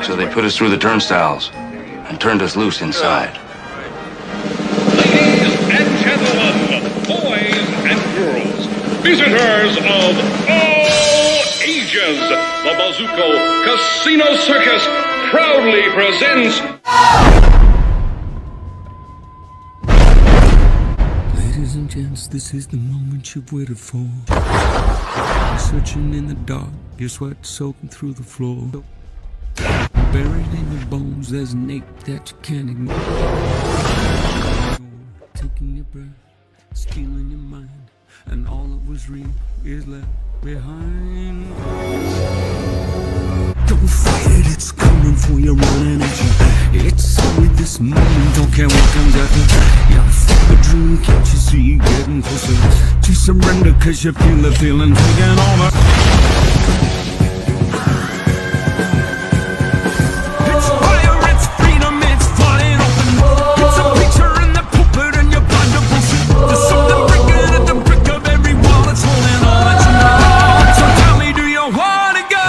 So they put us through the turnstiles and turned us loose inside. Ladies and gentlemen, boys and girls, visitors of all ages, the Bazuco Casino Circus proudly presents... Ladies and gents, this is the moment you've waited for. Searching in the dark, your sweat soaking through the floor. Buried in your bones, there's an ache that you can't ignore. Taking your breath, stealing your mind, and all that was real is left behind. Don't fight it, it's coming for you, running at you. It's only this moment, don't care what comes after. You feel the dream, can't you see you getting closer to surrender, cause you feel the feeling taking over. It's fire, it's freedom, it's flying open. It's a picture in the pulpit and you're blind to bullshit. There's something breaking at the brick of every wall that's holding all that you know. So tell me, do you wanna go?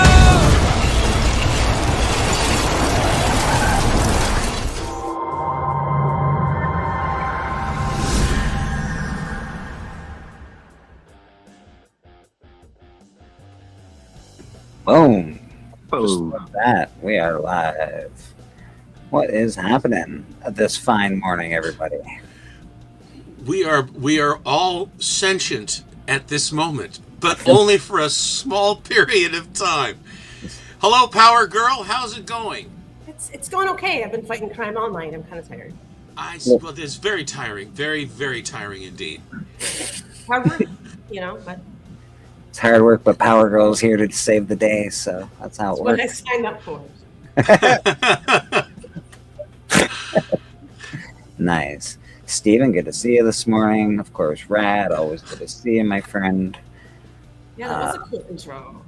Boom. Oh, Just like that, we are live. What is happening this fine morning, everybody? We are all sentient at this moment, but only for a small period of time. Hello, Power Girl. How's it going? It's going okay. I've been fighting crime all night. I'm kind of tired. Well, it's very tiring. Very, very tiring indeed. Hard work, but It's hard work, but Power Girl's here to save the day, so that's how it what I works. signed up for. Nice. Steven, good to see you this morning. Of course, Rad, always good to see you, my friend. Yeah, that was a cool intro.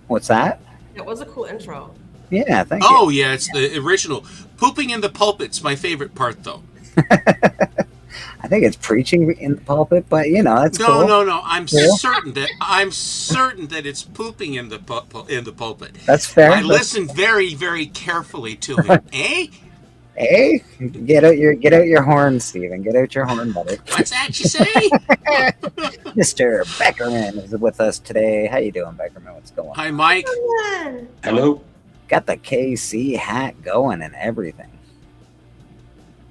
What's that? That was a cool intro. Yeah, thank Oh, you. yeah, it's the original. Pooping in the pulpit's my favorite part, though. I think it's preaching in the pulpit, but that's cool. No. I'm Cool. certain that it's pooping in the pulpit. That's fair. I listen very, very carefully to him. Eh? Hey, get out your horn, Steven. Get out your horn, buddy. What's that you say? Mr. Beckerman is with us today. How you doing, Beckerman? What's going on? Hi, Mike. Come on. hello. Got the KC hat going and everything.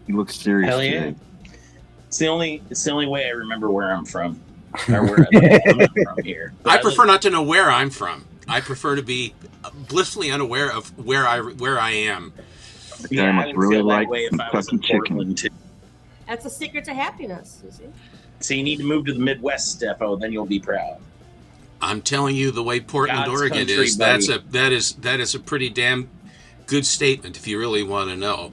You look serious Hell yeah. today. It's the only way I remember where I'm from. Or where I'm from here. I prefer not to know where I'm from. I prefer to be blissfully unaware of where I am. Yeah, I I must would really feel that like way if some I was in fucking chicken. Portland too. That's the secret to happiness, you see. So you need to move to the Midwest, Steffo, then you'll be proud. I'm telling you, the way Portland, God's Oregon country, is, buddy. that is a pretty damn good statement if you really want to know.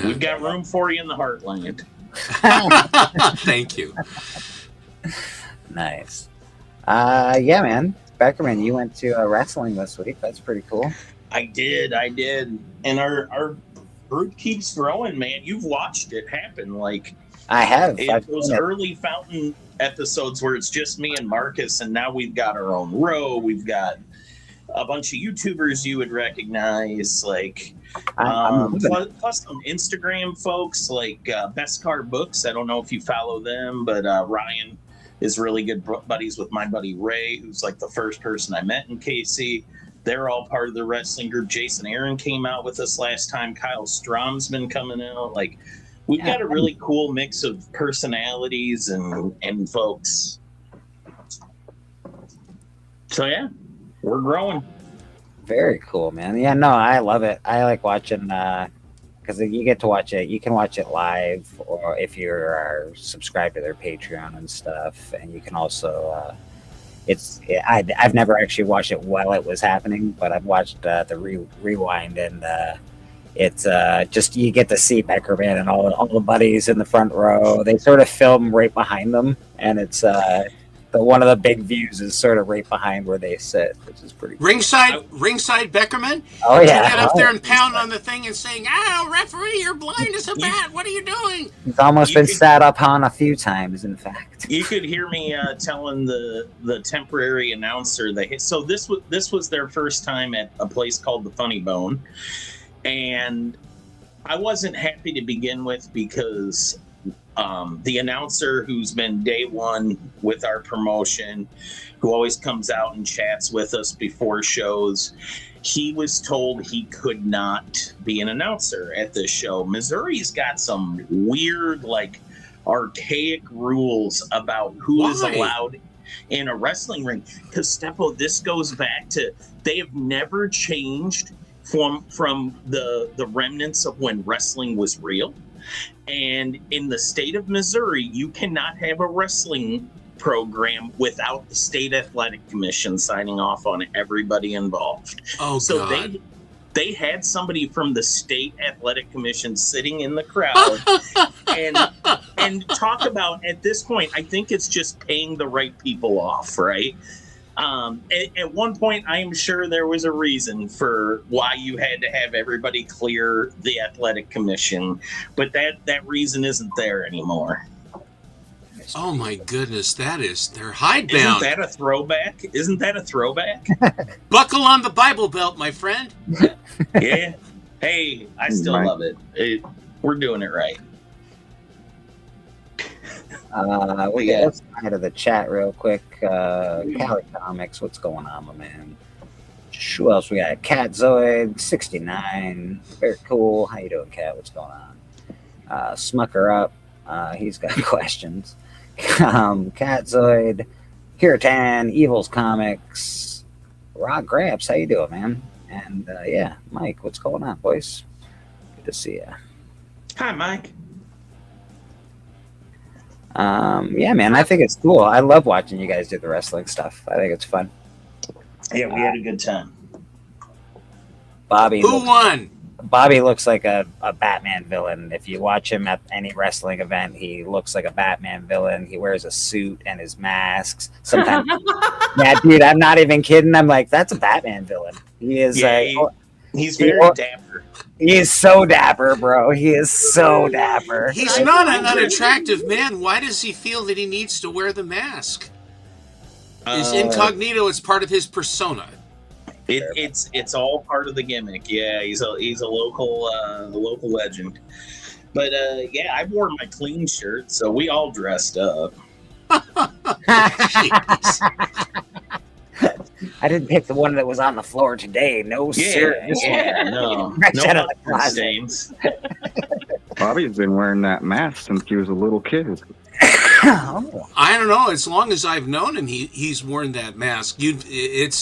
We've got room for you in the heartland. Thank you. Nice. Yeah, man. Beckerman, you went to wrestling this week. That's pretty cool. I did. And our group keeps growing, man. You've watched it happen. Like I have. I've those seen it. early Fountain episodes where it's just me and Marcus, and now we've got our own row. We've got a bunch of YouTubers you would recognize, like I'm loving it. plus some Instagram folks like Best Car Books. I don't know if you follow them, but Ryan is really good buddies with my buddy Ray, who's like the first person I met in KC. They're all part of the wrestling group. Jason Aaron came out with us last time. Kyle Strom's been coming out. Like, we've got a really cool mix of personalities and folks. So yeah, we're growing. Very cool, man. Yeah, no, I love it. I like watching because you get to watch it. You can watch it live, or if you're subscribed to their Patreon and stuff, and you can also. I've never actually watched it while it was happening, but I've watched the rewind, and it's just you get to see Beckerman and all the buddies in the front row. They sort of film right behind them, and it's one of the big views is sort of right behind where they sit, which is pretty cool. Ringside Beckerman. Oh To yeah. get up there and pound on the thing and saying, "Oh, referee, you're blind as a bat. What are you doing?" He's almost You been could- sat up on a few times, in fact. You could hear me telling the temporary announcer that so this was their first time at a place called the Funny Bone, and I wasn't happy to begin with because the announcer who's been day one with our promotion, who always comes out and chats with us before shows, he was told he could not be an announcer at this show. Missouri's got some weird, like, archaic rules about who is Why? allowed in a wrestling ring. Because, Steppo, this goes back to, they have never changed from the remnants of when wrestling was real. And in the state of Missouri, you cannot have a wrestling program without the state athletic commission signing off on everybody involved. Oh, So God. they had somebody from the state athletic commission sitting in the crowd and talk about, at this point, I think it's just paying the right people off, right? At one point, I am sure there was a reason for why you had to have everybody clear the athletic commission, but that reason isn't there anymore. Oh my goodness, they're Isn't hidebound. that a throwback? Isn't that a throwback? Buckle on the Bible belt, my friend. Yeah. Hey, I still Right. love it. We're doing it right. We Yeah. got let's get out of the chat real quick. Cali Comics, what's going on, my man? Who else we got? Catzoid 69. Very cool. How you doing, Cat? What's going on? Smucker up. He's got questions. Catzoid, Kirtan, Evils Comics, Rock Gramps. How you doing, man? And yeah, Mike, what's going on, boys? Good to see ya. Hi, Mike. Yeah, man, I think it's cool. I love watching you guys do the wrestling stuff. I think it's fun. Yeah, we had a good time. Bobby Who won? Bobby looks like a Batman villain. If you watch him at any wrestling event, he looks like a Batman villain. He wears a suit and his masks. Sometimes, yeah, dude, I'm not even kidding. I'm like, that's a Batman villain. He is. He's very dapper. He is so dapper, bro. He is so dapper. He's not an unattractive man. Why does he feel that he needs to wear the mask? Is incognito is part of his persona. It's all part of the gimmick. Yeah, he's a local legend. But yeah, I wore my clean shirt, so we all dressed up. I didn't pick the one that was on the floor today. No, sir. No Right out of the mustard closet. stains. Bobby's been wearing that mask since he was a little kid. Oh. I don't know. As long as I've known him, he's worn that mask. It's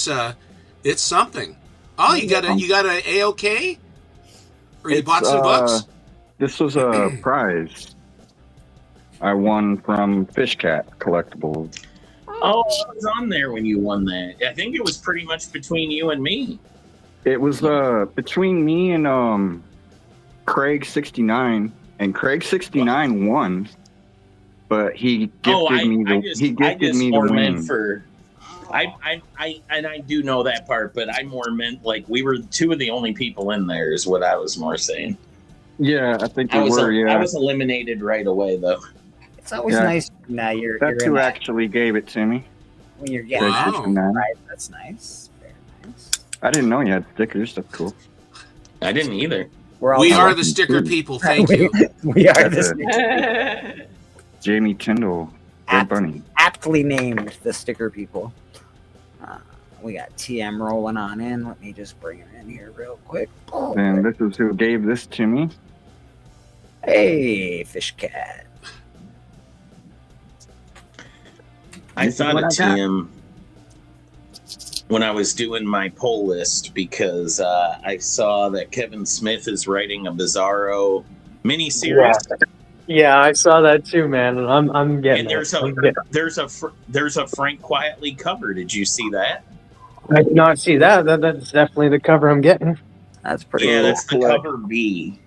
something. Oh, you got a A-OK? Or you bought some bucks? This was a prize I won from Fish Cat Collectibles. Oh, I was on there when you won that. I think it was pretty much between you and me. It was between me and Craig 69, and Craig 69 won, but he gifted me the more win. meant for. I do know that part, but I more meant like we were two of the only people in there is what I was more saying. Yeah, I think I we were. Yeah, was eliminated right away though. It's always Yeah. nice when you're that's in who that, actually gave it to me. when you're getting Wow. that 69. right. That's nice. Very nice. I didn't know you had stickers. That's cool. I didn't either. We're all We are lucky the sticker too. people. Thank you. we are That's the Jamie Tyndall, Red Apt. Bunny. aptly named the sticker people. We got TM rolling on in. Let me just bring him in here real quick. And this is who gave this to me. Hey, Fish Cat. I This is thought what of I got. Tim when I was doing my poll list because I saw that Kevin Smith is writing a Bizarro miniseries, Yeah, I saw that too, man. And I'm getting and it. there's a Frank Quietly cover. Did you see that? I did not see that. That's definitely the cover I'm getting. That's pretty Yeah, cool. that's the Collect. cover B.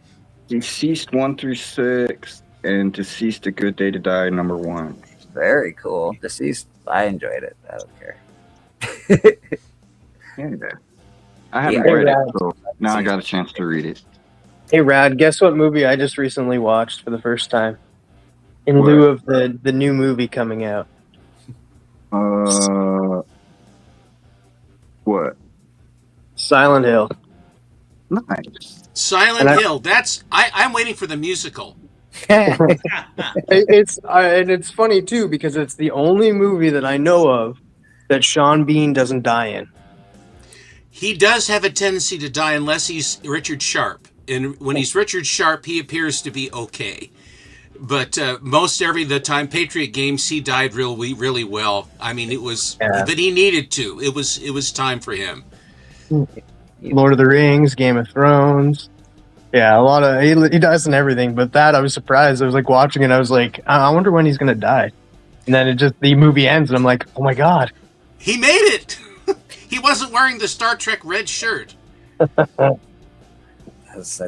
Deceased 1 through 6 and Deceased: A Good Day to Die #1. Very cool. Deceased. I enjoyed it. I don't care. Yeah. I haven't Yeah. read it, so now I got a chance to read it. Hey, Rad, guess what movie I just recently watched for the first time? In What? lieu of the new movie coming out. What? Silent Hill. Nice. Silent And Hill. I'm waiting for the musical. It's funny too because it's the only movie that I know of that Sean Bean doesn't die in. He does have a tendency to die unless he's Richard Sharp. And when he's Richard Sharp, he appears to be okay. But most the time, Patriot Games, he died really well. I mean, it was that he needed to. It was time for him. Lord of the Rings, Game of Thrones. Yeah, a lot of he dies in everything. But that I was surprised. I was like watching it. I was like, I wonder when he's gonna die. And then the movie ends, and I'm like, oh my god, he made it. He wasn't wearing the Star Trek red shirt. That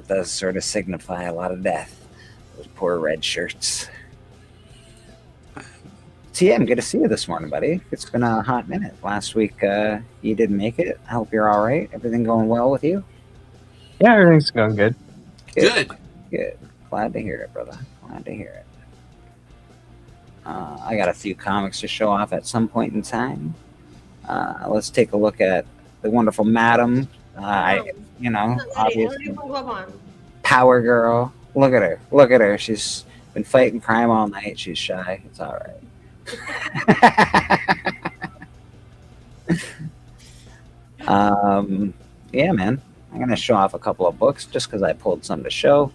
does sort of signify a lot of death. Those poor red shirts. TM, good to see you this morning, buddy. It's been a hot minute. Last week you didn't make it. I hope you're all right. Everything going well with you? yeah, everything's going good. Good. Good. Glad to hear it, brother. Glad to hear it. I got a few comics to show off at some point in time. Let's take a look at the wonderful Madam. Obviously, Power Girl. Look at her. Look at her. She's been fighting crime all night. She's shy. It's all right. Yeah, man. I'm going to show off a couple of books just because I pulled some to show.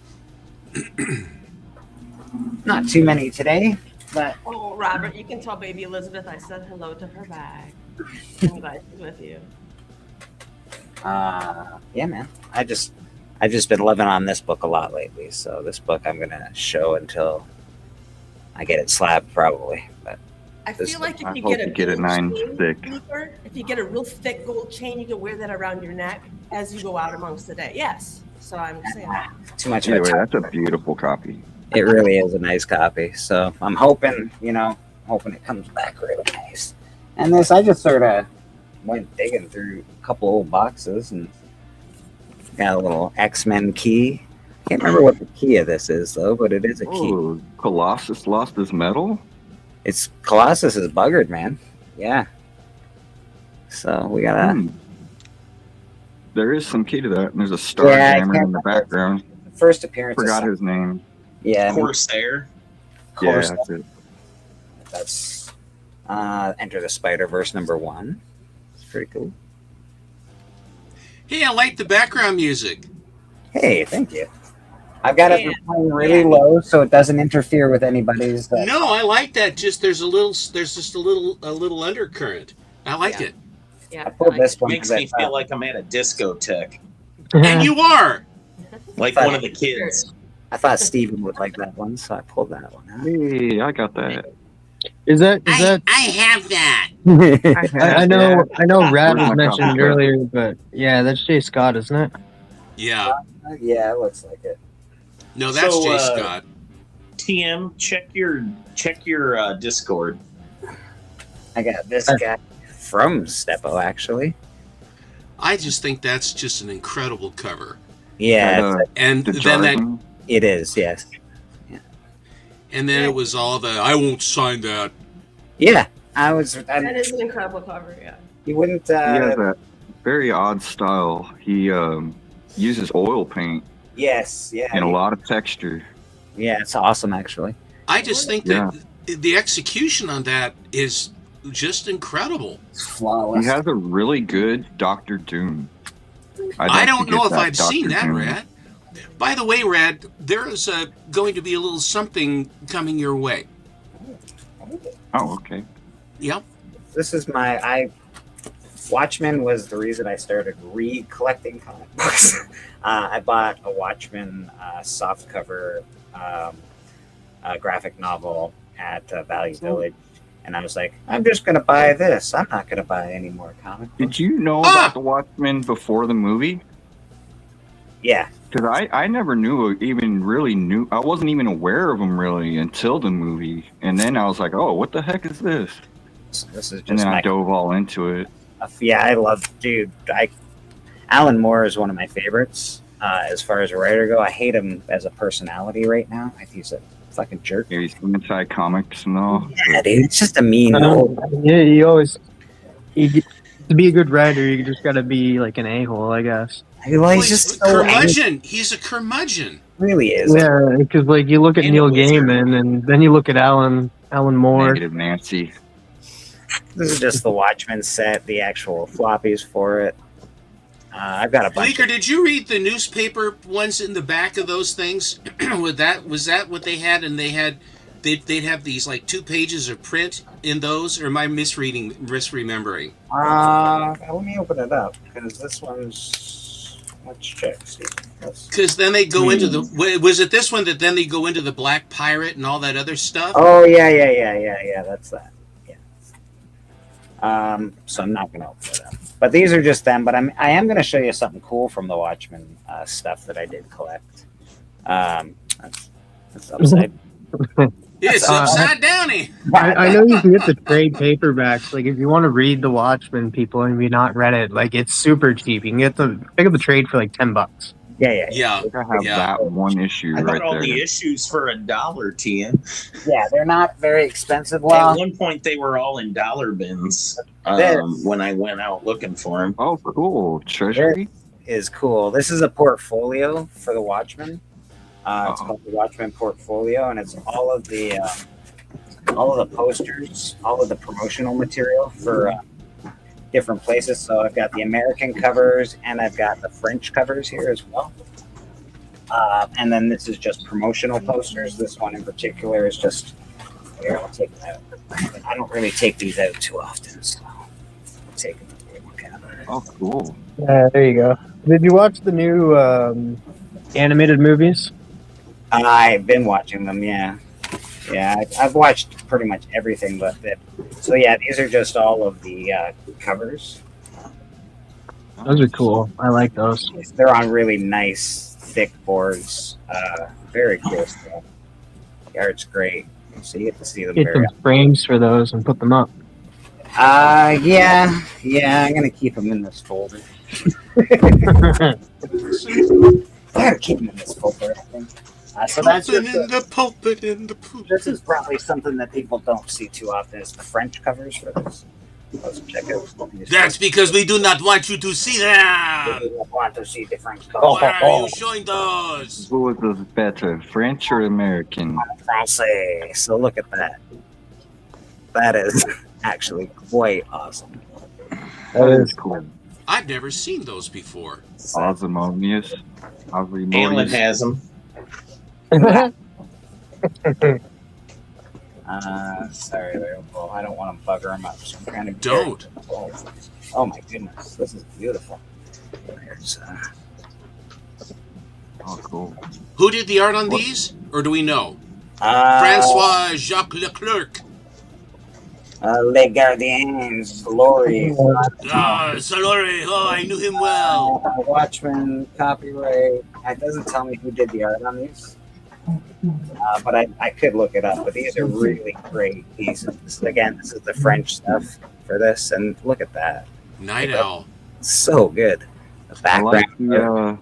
Not too many today, but... Oh, Robert, you can tell baby Elizabeth I said hello to her bag. I'm glad she's with you. Yeah, man. I've just been living on this book a lot lately, so this book I'm gonna show until I get it slabbed, probably. But I feel like if you hope get a you get it gold 9 chain, thick. Cooper, if you get a real thick gold chain, you can wear that around your neck as you go out amongst the day. Yes. So I'm saying too much of Anyway, a that's a beautiful copy. It really is a nice copy. So I'm hoping it comes back really nice. And this, I just sort of went digging through a couple old boxes and got a little X-Men key. Can't remember what the key of this is though, but it is a key. Oh, Colossus lost his medal? It's Colossus is buggered, man. Yeah. So we gotta. There is some key to that, and there's a Starjammer in the background. The first appearance. Forgot his name. Yeah. Corsair. Yeah, that's it. That's Enter the Spider-Verse #1. It's pretty cool. Hey, I like the background music. Hey, thank you. I've got it playing really low so it doesn't interfere with anybody's. No, I like that. Just there's just a little undercurrent. I like it. Yeah, I pulled this one. Makes me feel like I'm at a discotheque, And you are. like one of the kids. I thought Steven would like that one, so I pulled that one out. Hey, I got that. Is that? I have that. I know. Rad was Where's my mentioned copy? earlier, but yeah, that's Jay Scott, isn't it? Yeah. Yeah, it looks like it. No, that's So, Jay Scott. TM, check your Discord. I got this guy from Steppo, actually. I just think that's just an incredible cover. Yeah, And The then that, Jargon. it is. Yes. and then it was all the I won't sign that. Yeah, That is an incredible cover, yeah. You wouldn't. He has a very odd style. He uses oil paint Yes. Yeah. and a lot of texture. Yeah, it's awesome, actually. I just think that the execution on that is just incredible. It's flawless. He has a really good Doctor Doom. I don't know if I've seen Dr. that, Doom. Rad. By the way, Rad, there is going to be a little something coming your way. Oh, okay. Yep. This is Watchmen was the reason I started collecting comic books. I bought a Watchmen softcover graphic novel at Value Village, and I was like, I'm just going to buy this. I'm not going to buy any more comic books. Did you know about the Watchmen before the movie? Yeah. Because I never knew. I wasn't even aware of him really until the movie, and then I was like, oh, what the heck is this? So this is just And then I dove all into it. Yeah, I love, dude. Alan Moore is one of my favorites as far as a writer go. I hate him as a personality right now. I think he's a fucking jerk. Yeah, he's inside comics and all. Yeah, dude, it's just a mean. Yeah, to be a good writer, you just got to be like an a-hole, I guess. Well, he's just so curmudgeon. He's a curmudgeon. Really is. Yeah, because like you look at Neil Gaiman, and then you look at Alan Moore. Negative Nancy. This is just the Watchmen set, the actual floppies for it. I've got a bunch. Bleeker, did you read the newspaper ones in the back of those things? Was that what they had? And they'd have these like 2 pages of print in those, or am I misremembering? Let me open it up because this one's. Let's check. Because then they go into the. Was it this one that then they go into the Black Pirate and all that other stuff? Oh yeah. That's that. Yeah. So I'm not gonna open it up. But these are just them. But I am gonna show you something cool from the Watchmen stuff that I did collect. That's upside. It's upside downy. I know you can get the trade paperbacks. Like if you want to read the Watchmen, people, and you've not read it, like it's super cheap. You can pick up the trade for like $10. Yeah. I have that one issue I right got all there. the issues for $1, TM. Yeah, they're not very expensive. At Well, one point, they were all in dollar bins when I went out looking for them. Oh, cool. Treasury? is cool. This is a portfolio for the Watchmen. It's called the Watchmen Portfolio, and it's all of the posters, all of the promotional material for different places. So I've got the American covers and I've got the French covers here as well. And then this is just promotional posters. This one in particular is just here. I'll take it out. I don't really take these out too often, so I'll take it. Oh, cool. There you go. Did you watch the new animated movies? I've been watching them, yeah. Yeah, I've watched pretty much everything but it. So yeah, these are just all of the covers. Those are cool. I like those. They're on really nice, thick boards. Very cool stuff. The art's great. So you get to see them Get very some frames for those and put them up. Yeah, I'm gonna keep them in this folder. I gotta keep them in this folder, I think. So that's in the pulpit in the poop. This is probably something that people don't see too often. Is the French covers for this? Let's check out. That's because we do not want you to see them. We don't want to see the French covers. Why are you showing those? Who was better, French or American? Francais. So look at that. That is actually quite awesome. That is cool. I've never seen those before. Ozymandias. Alan has them. Sorry, well, I don't want to bugger them up. So I'm trying to Don't. Oh my goodness, this is beautiful. There's, oh, cool. Who did the art on these, or do we know? Francois Jacques Leclerc. Les Gardiens, Laurie. Salori. Oh, I knew him well. Watchmen, copyright. It doesn't tell me who did the art on these. But I could look it up. But these are really great pieces. This is the French stuff for this. And look at that. Night Owl. So good. The background.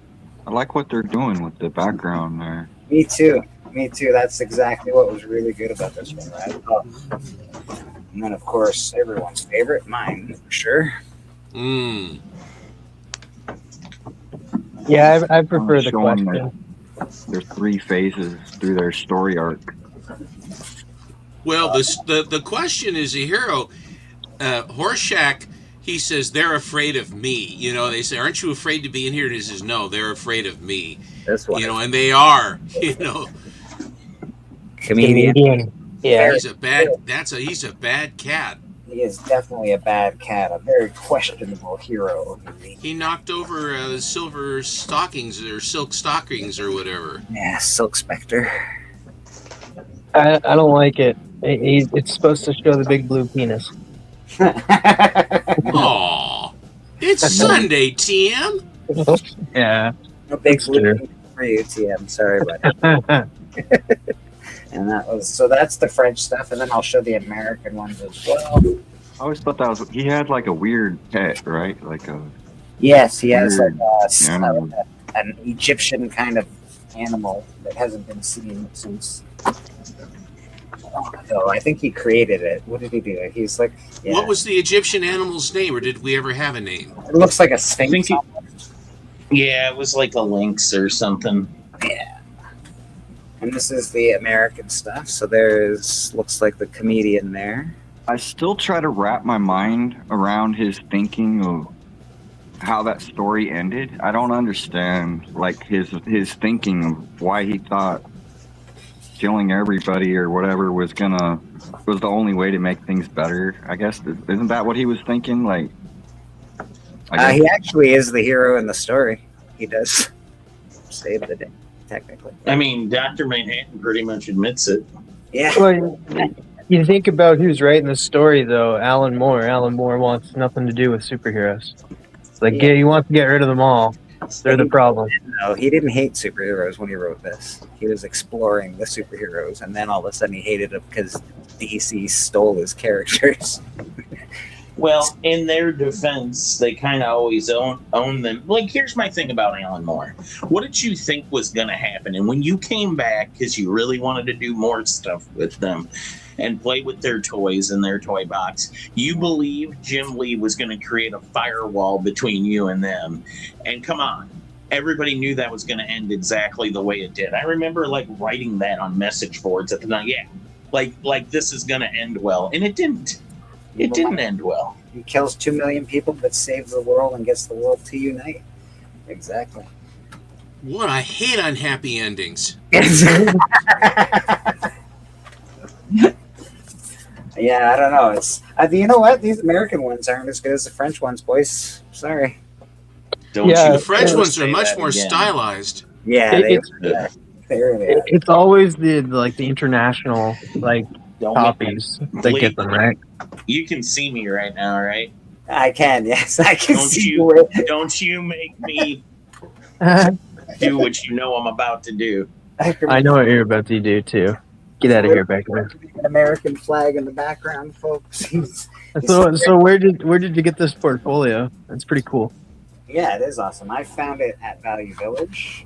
I like what they're doing with the background there. Me too. That's exactly what was really good about this one, right? And then, of course, everyone's favorite, mine, for sure. Yeah, I prefer the question. There's 3 phases through their story arc. Well, the question is a hero. Horshack, he says, they're afraid of me. You know, they say, aren't you afraid to be in here? And he says, no, they're afraid of me. That's why. You know, and they are, you know. Comedian. Yeah. He's a bad cat. He is definitely a bad cat, a very questionable hero. He knocked over silver stockings or silk stockings or whatever. Yeah, Silk Spectre. I don't like it. It's supposed to show the big blue penis. Aw. It's Sunday, TM. Yeah. A big blue. for you, TM. Sorry, buddy. And that's the French stuff, and then I'll show the American ones as well. I always thought that he had like a weird pet, right? Like a yes, he has like animal. an Egyptian kind of animal that hasn't been seen since. So I think he created it. What did he do? He's like, yeah. What was the Egyptian animal's name, or did we ever have a name? It looks like a sphinx. Yeah, it was like a lynx or something. Yeah. And this is the American stuff. So there's looks like the comedian there. I still try to wrap my mind around his thinking of how that story ended. I don't understand like his thinking of why he thought killing everybody or whatever was the only way to make things better. I guess isn't that what he was thinking? Like, He actually is the hero in the story. He does save the day, technically. I mean, Dr. Manhattan pretty much admits it. Yeah. Well, you think about who's writing the story, though. Alan Moore. Alan Moore wants nothing to do with superheroes. It's like, he wants to get rid of them all. They're the problem. No, he didn't hate superheroes when he wrote this. He was exploring the superheroes, and then all of a sudden he hated them because DC stole his characters. Well, in their defense, they kind of always own them. Like, here's my thing about Alan Moore. What did you think was going to happen? And when you came back, because you really wanted to do more stuff with them and play with their toys in their toy box, you believed Jim Lee was going to create a firewall between you and them. And come on, everybody knew that was going to end exactly the way it did. I remember, like, writing that on message boards at the time. Yeah, like this is going to end well. And it didn't. It didn't end well. He kills 2 million people, but saves the world and gets the world to unite. Exactly. What I hate unhappy endings. Yeah, I don't know. It's you know what? These American ones aren't as good as the French ones, boys. Sorry. The French ones are much more stylized. Yeah, it's always the international copies that get them right. You can see me right now, right? I can, yes, I can see you. Don't you make me do what you know I'm about to do. I know what you're about to do too. Get out of here, Beckman. An American flag in the background, folks. So where did you get this portfolio? That's pretty cool. Yeah, it is awesome. I found it at Value Village.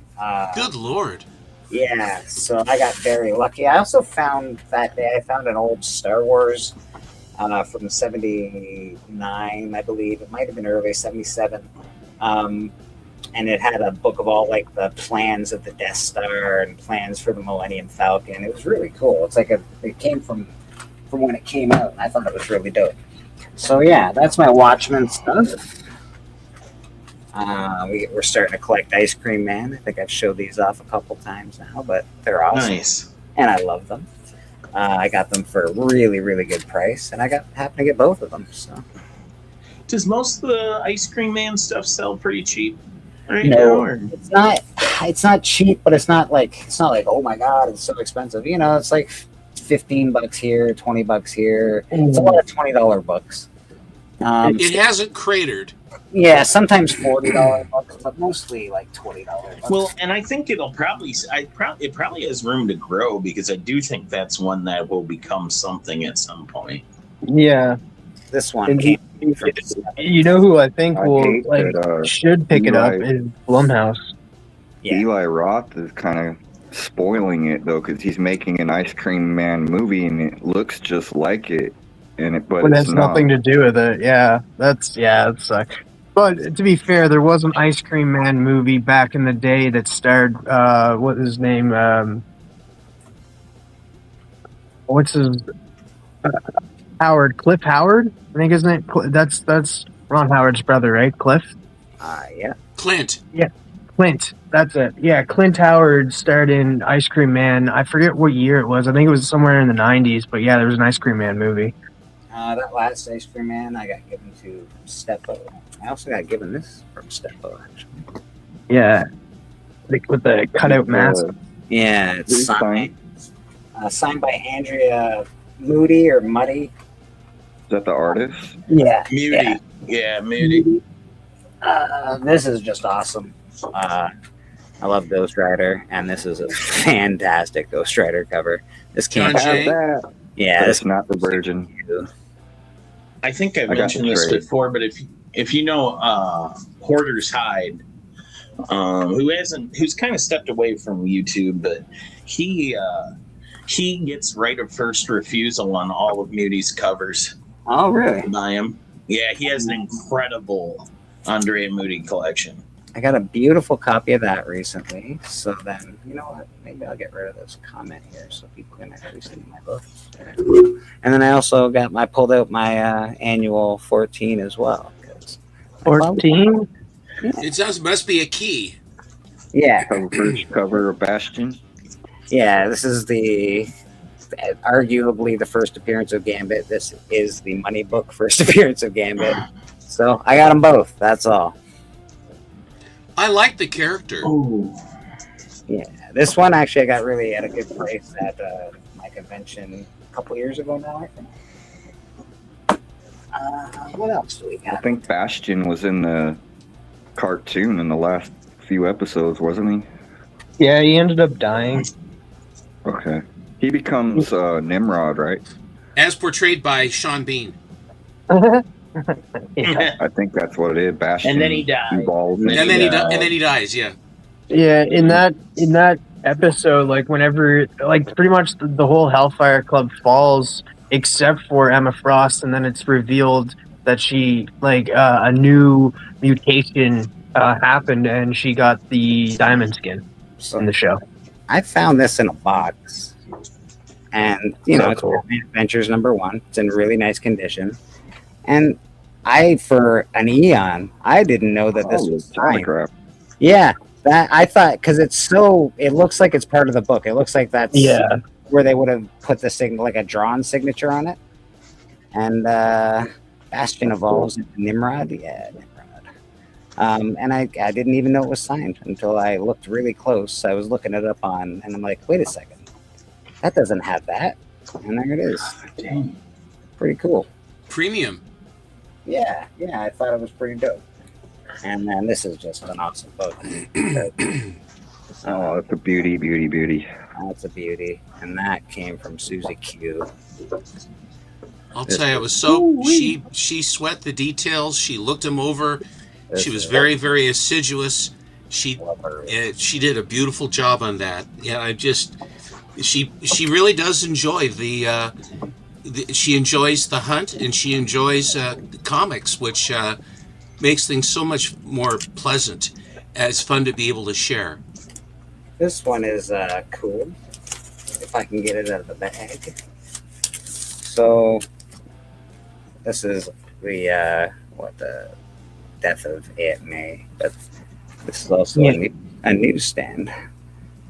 Good Lord. Yeah, so I got very lucky. I also found that day, I found an old Star Wars from 79, I believe. It might have been early 77. And it had a book of all like the plans of the Death Star and plans for the Millennium Falcon. It was really cool. It's like it came from when it came out, and I thought it was really dope. So yeah, that's my Watchmen stuff. We're starting to collect Ice Cream Man. I think I've showed these off a couple times now, but they're awesome. Nice. And I love them. I got them for a really, really good price, and I happened to get both of them. So, does most of the Ice Cream Man stuff sell pretty cheap? Right no, now, it's not cheap, but it's not like oh my god, it's so expensive. You know, it's like $15 here, $20 here. It's a lot of $20 books. It hasn't cratered. Yeah, sometimes $40 books, but mostly like $20 books. Well, and I think it probably has room to grow, because I do think that's one that will become something at some point. Yeah, this one. You know who I think should pick it up is Blumhouse. Yeah. Eli Roth is kind of spoiling it though, because he's making an Ice Cream Man movie and it looks just like it, but it has nothing to do with it. Yeah, it sucks. But to be fair, there was an Ice Cream Man movie back in the day that starred what is his name? Cliff Howard, I think his name. That's Ron Howard's brother, right? Cliff. Yeah. Clint. Yeah, Clint. That's it. Yeah, Clint Howard starred in Ice Cream Man. I forget what year it was. I think it was somewhere in the 90s. But yeah, there was an Ice Cream Man movie. That last Ice Cream Man, I got given to Steppo. I also got given this from Steppo, actually. Yeah, with the cutout mask. Yeah, it's signed by Andrea Moody or Muddy. Is that the artist? Yeah. Moody. Yeah, Moody. This is just awesome. I love Ghost Rider, and this is a fantastic Ghost Rider cover. This came John Jay? yeah, But this it's not the Virgin. I think I've I got mentioned the this trade. before, but if you know Hoarder's Hide, who's kind of stepped away from YouTube, but he gets right of first refusal on all of Moody's covers Oh, really? by him. Yeah, he has an incredible Andrea Moody collection. I got a beautiful copy of that recently. So then, you know what? Maybe I'll get rid of this comment here so people can actually see my book. And then I also pulled out my annual 14 as well. 14? It must be a key. Yeah. First cover of Bastion. Yeah, this is arguably the first appearance of Gambit. This is the money book first appearance of Gambit. So I got them both. That's all. I like the character. Ooh. Yeah, this one actually I got really at a good price at my convention a couple years ago now, I think. What else do we I got? think Bastion was in the cartoon in the last few episodes, wasn't Yeah, he ended up dying. he? Okay. He becomes Nimrod, right? As portrayed by Sean Bean. Yeah. I think that's what it is. Bastion. And then he died. evolves And And then into- and then he dies, yeah. Yeah, in that episode, like whenever, like pretty much the whole Hellfire Club falls except for Emma Frost, and then it's revealed that she a new mutation happened, and she got the diamond skin in the show. I found this in a box, and you know, So it's cool. Batman Adventures #1. It's in really nice condition, and for an Eon, I didn't know that this Oh, was comic signed. wrap. Yeah, that I thought because it looks like it's part of the book. It looks like that's where they would have put the like a drawn signature on it. And Bastion evolves into Nimrod. Yeah, Nimrod. And I didn't even know it was signed until I looked really close. I was looking it up and I'm like, wait a second, that doesn't have that. And there it is. Dang. Pretty cool. Premium. Yeah, I thought it was pretty dope. And then this is just an awesome book. Oh, it's a beauty. That's a beauty. And that came from Susie Q. I'll tell you, it was so she sweat the details. She looked them over. She was very, very assiduous. She did a beautiful job on that. Yeah, she really does enjoy she enjoys the hunt, and she enjoys comics, which makes things so much more pleasant. It's fun to be able to share. This one is cool. If I can get it out of the bag. So this is the death of Aunt May, but this is also a newsstand.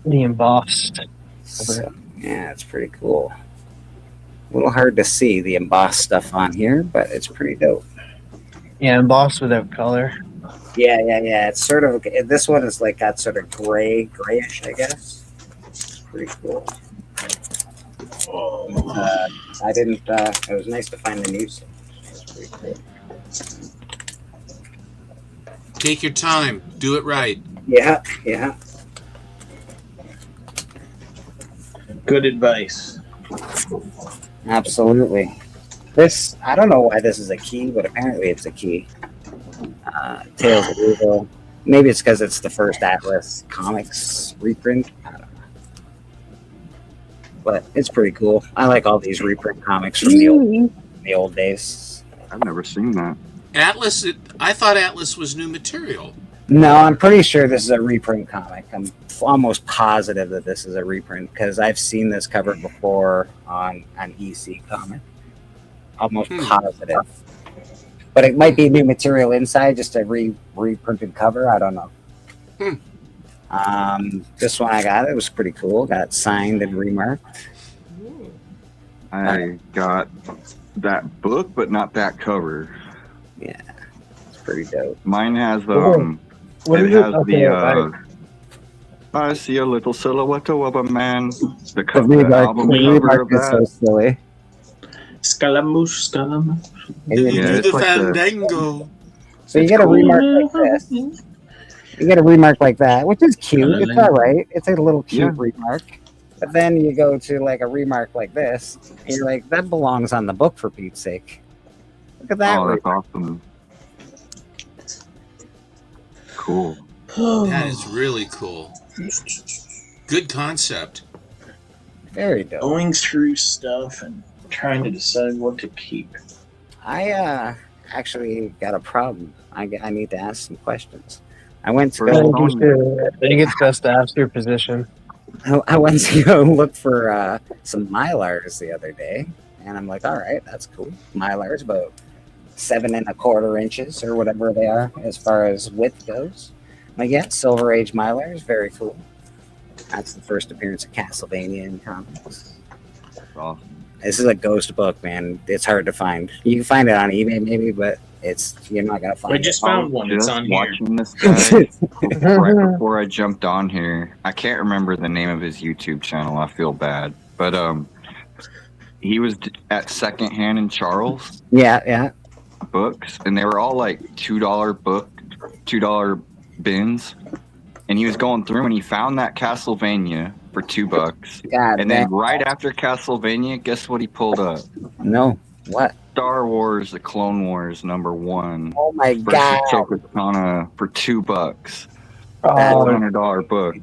The embossed. So, yeah, it's pretty cool. A little hard to see the embossed stuff on here, but it's pretty dope. Yeah, embossed without color. Yeah. It's sort of, this one is like got sort of grayish, I guess. It's pretty cool. I didn't, it was nice to find the news. It's pretty cool. Take your time. Do it right. Yeah. Good advice. Absolutely. This, I don't know why this is a key, but apparently it's a key. Tales of Evil. Maybe it's because it's the first Atlas Comics reprint. I don't know. But it's pretty cool. I like all these reprint comics from the old days. I've never seen that. Atlas. I thought Atlas was new material. No, I'm pretty sure this is a reprint comic. I'm almost positive that this is a reprint because I've seen this cover before on an EC comic. Almost positive. But it might be new material inside, just a reprinted cover. I don't know. This one I got, it was pretty cool. Got it signed and remarked. I got that book, but not that cover. Yeah, it's pretty dope. Mine has What it is it? has Okay, I see a little silhouette of a man. The The cover, the album cover of remark is so that. silly. Scaramouche. And then- Yeah, Do it's the like fandango. so you get a remark like this. You get a remark like that, which is cute. And It's then- all right. It's a little cute Yeah. remark. But then you go to like a remark like this, and you're like, that belongs on the book for Pete's sake. Look at that. Oh, that's remark. awesome. Cool. That is really cool. Good concept. Very dope. Going through stuff and trying to decide what to keep. I actually got a problem. I need to ask some questions. I went to For I go, think, you should, I think it's best to ask your position. I went to go look for some Mylars the other day, and I'm like, all right, that's cool. Mylars about 7 1/4 inches or whatever they are as far as width goes. I'm like, yeah, Silver Age Mylars, very cool. That's the first appearance of Castlevania in comics. That's awesome. This is a ghost book, man. It's hard to find. You can find it on eBay maybe, but you're not gonna find I just found one. It's Just on here. watching this guy right before I jumped on here. I can't remember the name of his YouTube channel. I feel bad, but he was at Secondhand in Charles Yeah. books, and they were all like $2 bins. And he was going through, and he found that Castlevania for $2. God And then damn. right after Castlevania, guess what he pulled up? No. What? Star Wars: The Clone Wars #1 Oh my versus god. Chokatana for $2. Oh, $400 book.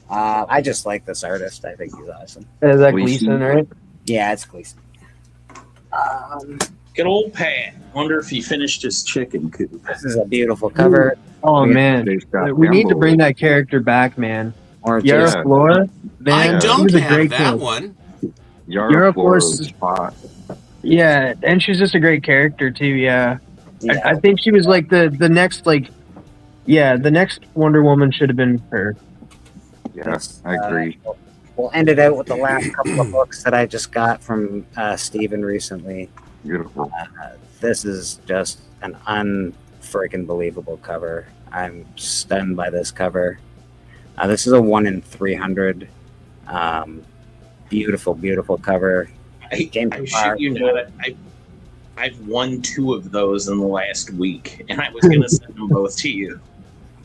I just like this artist. I think he's awesome. is that Gleason. Gleason, right? Yeah, it's Gleason. Good old Pat. Wonder if he finished his chicken coop. This is a beautiful cover. Oh Yeah. man, They've got we need to Campbell. bring that character back, man. Or Yara Jason. Flora, man, I she don't was a have great that kid. one. Yara Flora Force- was hot. Yeah, and she's just a great character too. Yeah, Yeah. I think she was like the next the next Wonder Woman should have been her. Yeah, I agree. We'll end it out with the last couple of books that I just got from Steven recently. Beautiful. This is just an unfreaking believable cover. I'm stunned by this cover. This is a 1 in 300. Beautiful, beautiful cover. James I Barr. shit you not. I've won 2 of those in the last week, and I was gonna send them both to you.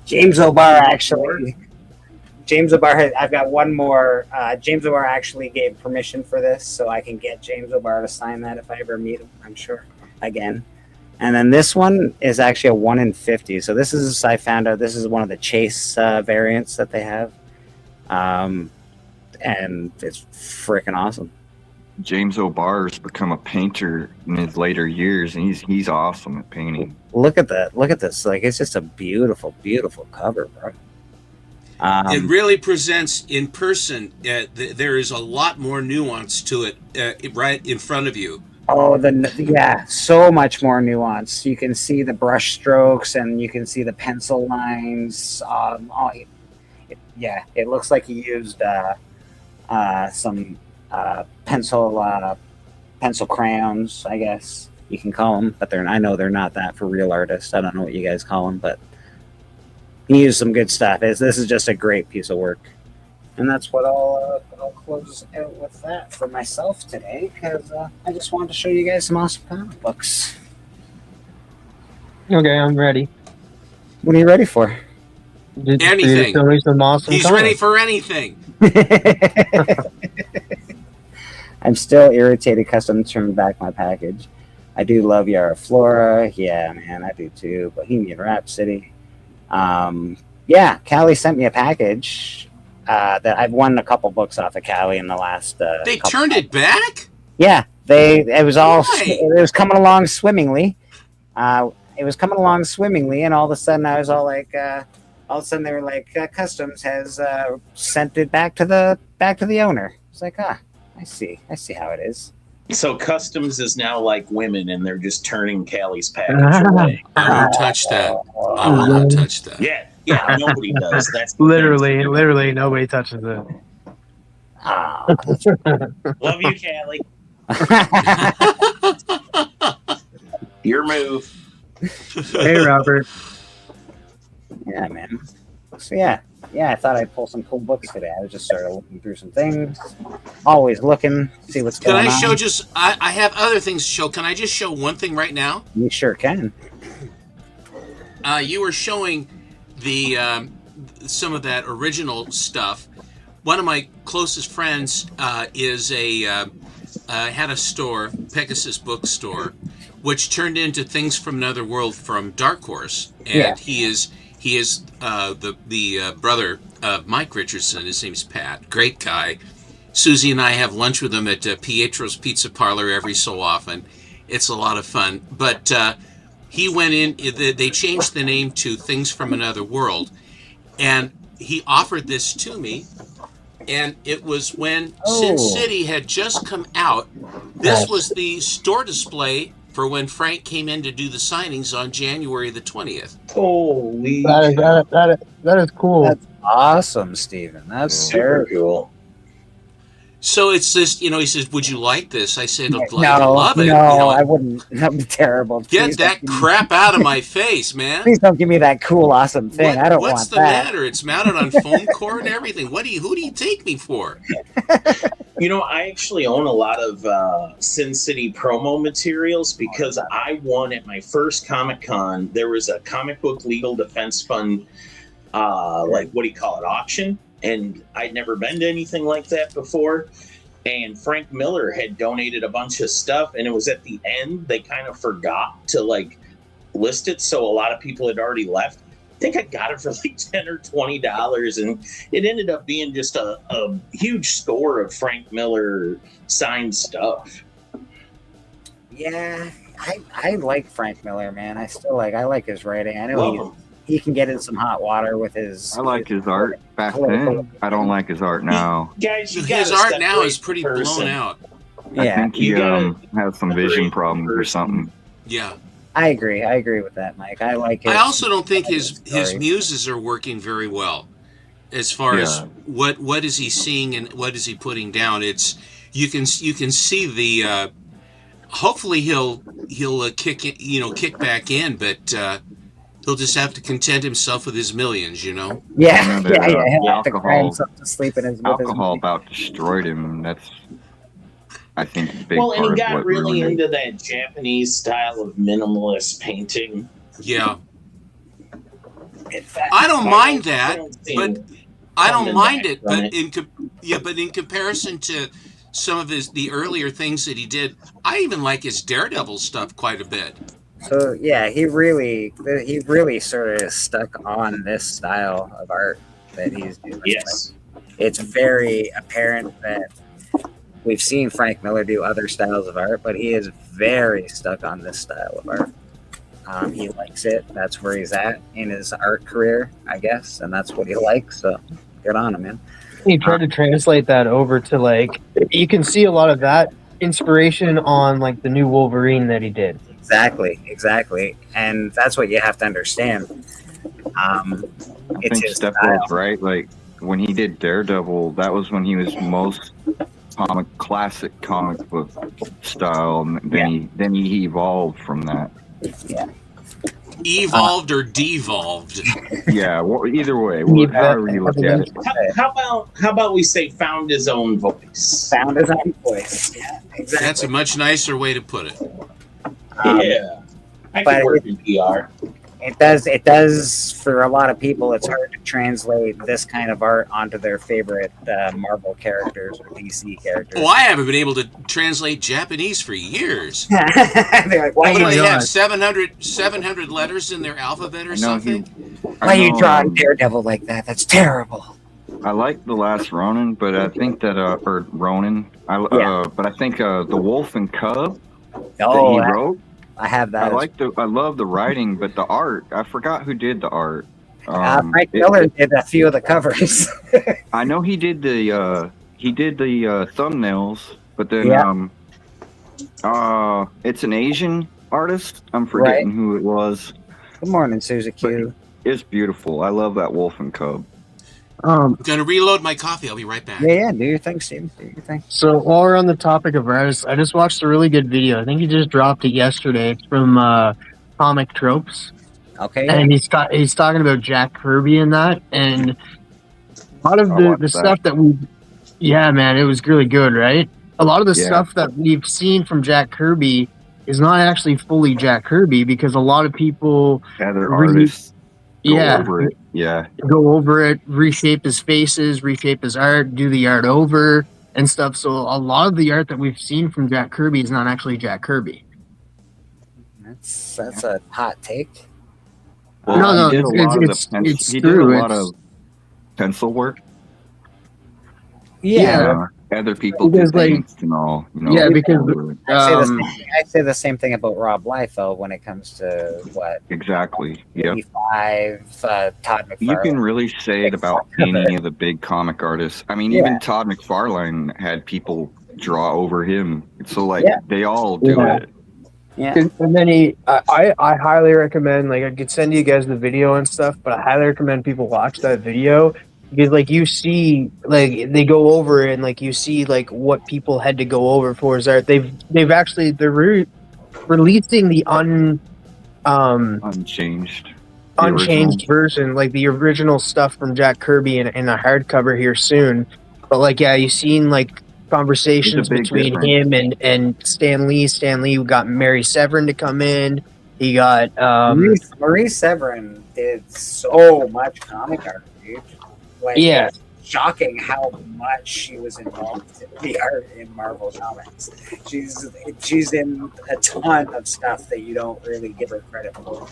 James O'Barr actually. James O'Barr. I've got one more. James O'Barr actually gave permission for this, so I can get James O'Barr to sign that if I ever meet him. I'm sure again. And then this one is actually a 1 in 50. So this is, I found out this is one of the Chase variants that they have, and it's freaking awesome. James O'Barr's become a painter in his later years, and he's awesome at painting. Look at that! Look at this! Like it's just a beautiful, beautiful cover, bro. It really presents in person. There is a lot more nuance to it right in front of you. Oh, yeah, so much more nuance. You can see the brush strokes and you can see the pencil lines. It looks like he used some pencil crayons, I guess you can call them. But I know they're not that for real artists. I don't know what you guys call them, but he used some good stuff. This is just a great piece of work. And that's what I'll close out with that for myself today, because I just wanted to show you guys some awesome comic books. Okay, I'm ready. What are you ready for? Anything. Show me some awesome He's comics. ready for anything. I'm still irritated because I'm turning back my package. I do love Yara Flora. Yeah, man, I do too. Bohemian Rhapsody. Yeah, Callie sent me a package. That I've won a couple books off of Callie in the last. They couple turned it back? Yeah, it was all. Why? It was coming along swimmingly. It was coming along swimmingly, and all of a sudden, I was all like, all of a sudden, they were like, Customs has sent it back to the owner. It's like, I see how it is. So Customs is now like women, and they're just turning Callie's package away. I won't touch that. I will not touch that. Yeah, nobody does. That's Literally nobody touches it. Love you, Callie. Your move. Hey, Robert. Yeah, man. So yeah, I thought I'd pull some cool books today. I was just sort of looking through some things, always looking, see what's Can going on. I show just? I have other things to show. Can I just show one thing right now? You sure can. You were showing the some of that original stuff. One of my closest friends is had a store, Pegasus Bookstore, which turned into Things from Another World from Dark Horse, and he is the brother of Mike Richardson. His name's Pat. Great guy. Susie and I have lunch with him at Pietro's Pizza Parlor every so often. It's a lot of fun. But he went in. They changed the name to Things from Another World, and he offered this to me. And it was when Sin City had just come out. This was the store display for when Frank came in to do the signings on January the 20th. Holy That is cool. That's awesome, Steven. That's super cool. So it's this, he says, "Would you like this?" I said, "I No, love it." no, I wouldn't. That'd be terrible. Get Please that crap out of my face, man. Please don't give me that cool, awesome thing. I don't What's want the that. matter? It's mounted on foam core and everything. Who do you take me for? I actually own a lot of Sin City promo materials because I won at my first Comic-Con. There was a comic book legal defense fund, auction. And I'd never been to anything like that before. And Frank Miller had donated a bunch of stuff, and it was at the end. They kind of forgot to list it. So a lot of people had already left. I think I got it for $10 or $20. And it ended up being just a huge store of Frank Miller signed stuff. Yeah, I like Frank Miller, man. I like his writing. I know Love him. he can get in some hot water with his. I like his art back then. I don't like his art now. Guys, you His gotta art now separate is pretty the person. blown out. I Yeah, think he You gotta has some vision problems or something. Yeah. I agree with that, Mike. I like it. I also don't think his story. muses are working very well, as far as what is he seeing and what is he putting down. It's you can see the. Hopefully he'll kick back in, but he'll just have to content himself with his millions, Yeah, the He'll have to cry alcohol- himself to sleep in his Alcohol about destroyed him. That's, I think, a big Well, part and he of got what really ruined it. into that Japanese style of minimalist painting. Yeah. In fact, I don't mind that, don't see but him I don't coming mind back it. from But in comparison to some of the earlier things that he did, I even like his Daredevil stuff quite a bit. So yeah, he really sort of stuck on this style of art that he's doing. Yes. It's very apparent that we've seen Frank Miller do other styles of art, but he is very stuck on this style of art. He likes it. That's where he's at in his art career, I guess, and that's what he likes. So good on him, man. He tried to translate that over to you can see a lot of that inspiration on the new Wolverine that he did. Exactly, and that's what you have to understand. I It's think his Steppenwolf's style. right. When he did Daredevil, that was when he was most classic comic book style. And then he evolved from that. Yeah. Evolved or devolved. Yeah, well, either way, however you look at it. How about we say found his own voice? Found his own voice. Yeah, exactly. That's a much nicer way to put it. Yeah. I but can work in PR. It does for a lot of people. It's hard to translate this kind of art onto their favorite Marvel characters or DC characters. Oh, I haven't been able to translate Japanese for years. They're like, why What do are they you have? 700 letters in their alphabet or something? why you drawing Daredevil like that? That's terrible. I like The Last Ronin, but I think that or Ronin. But I think the Wolf and Cub that he wrote. I have that. I love the writing, but the art. I forgot who did the art. Frank Miller did a few of the covers. I know he did the thumbnails, but then it's an Asian artist. I'm forgetting who it was. Good morning, Susie Q. It's beautiful. I love that Wolf and Cub. I'm gonna reload my coffee. I'll be right back. Yeah, do your thing, Steve. Do your thing. So while we're on the topic of artists, I just watched a really good video. I think he just dropped it yesterday. It's from Comic Tropes. Okay. And he's talking about Jack Kirby and that, and a lot of the stuff that we, man, it was really good, right? A lot of the stuff that we've seen from Jack Kirby is not actually fully Jack Kirby because a lot of people they're artists. Yeah. over it. Yeah. Go over it, reshape his faces, reshape his art, do the art over and stuff. So a lot of the art that we've seen from Jack Kirby is not actually Jack Kirby. That's a hot take. Well, No, he did a lot of it's the pencil. it's He did a true. lot of pencil work. Yeah. Other people Because, did like- things and all. You know, Yeah, because over it. I say the same thing about Rob Liefeld when it comes to what Exactly. Yeah. 85, Todd McFarlane. You can really say it about any of the big comic artists. I mean, even Todd McFarlane had people draw over him. So, like, they all do Yeah. it. Yeah. And then I highly recommend, like, I could send you guys the video and stuff, but I highly recommend people watch that video because, like, you see, like, they go over it and, like, you see, like, what people had to go over for his art. They're releasing the Unchanged. The unchanged original. version, like the original stuff from Jack Kirby in a hardcover here soon. But, like, yeah, you've seen, like, conversations There's a big between difference. him and Stan Lee. Stan Lee got Mary Severin to come in. He got Marie Severin did so much comic art, dude. Like, Yeah. it's shocking how much she was involved in the art in Marvel Comics. She's in a ton of stuff that you don't really give her credit for.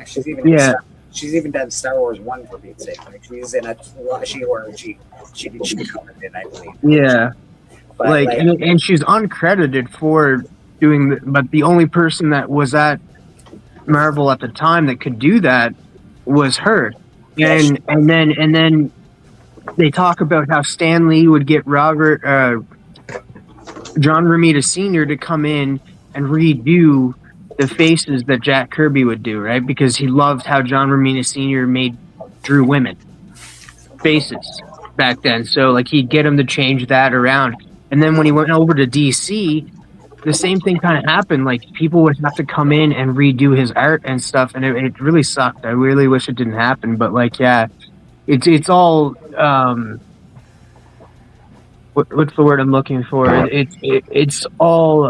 She's even she's even done Star Wars 1 for Pete's sake. Like, she's in a she covered it, I believe. Yeah, But, like and she's uncredited for doing but the only person that was at Marvel at the time that could do that was her. And then they talk about how Stan Lee would get John Romita Sr. to come in and redo the faces that Jack Kirby would do, right? Because he loved how John Romita Sr. drew women faces back then. So, like, he'd get him to change that around. And then when he went over to DC, the same thing kind of happened. Like, people would have to come in and redo his art and stuff, and it really sucked. I really wish it didn't happen, but, like, yeah, it's all what's the word I'm looking for? It's all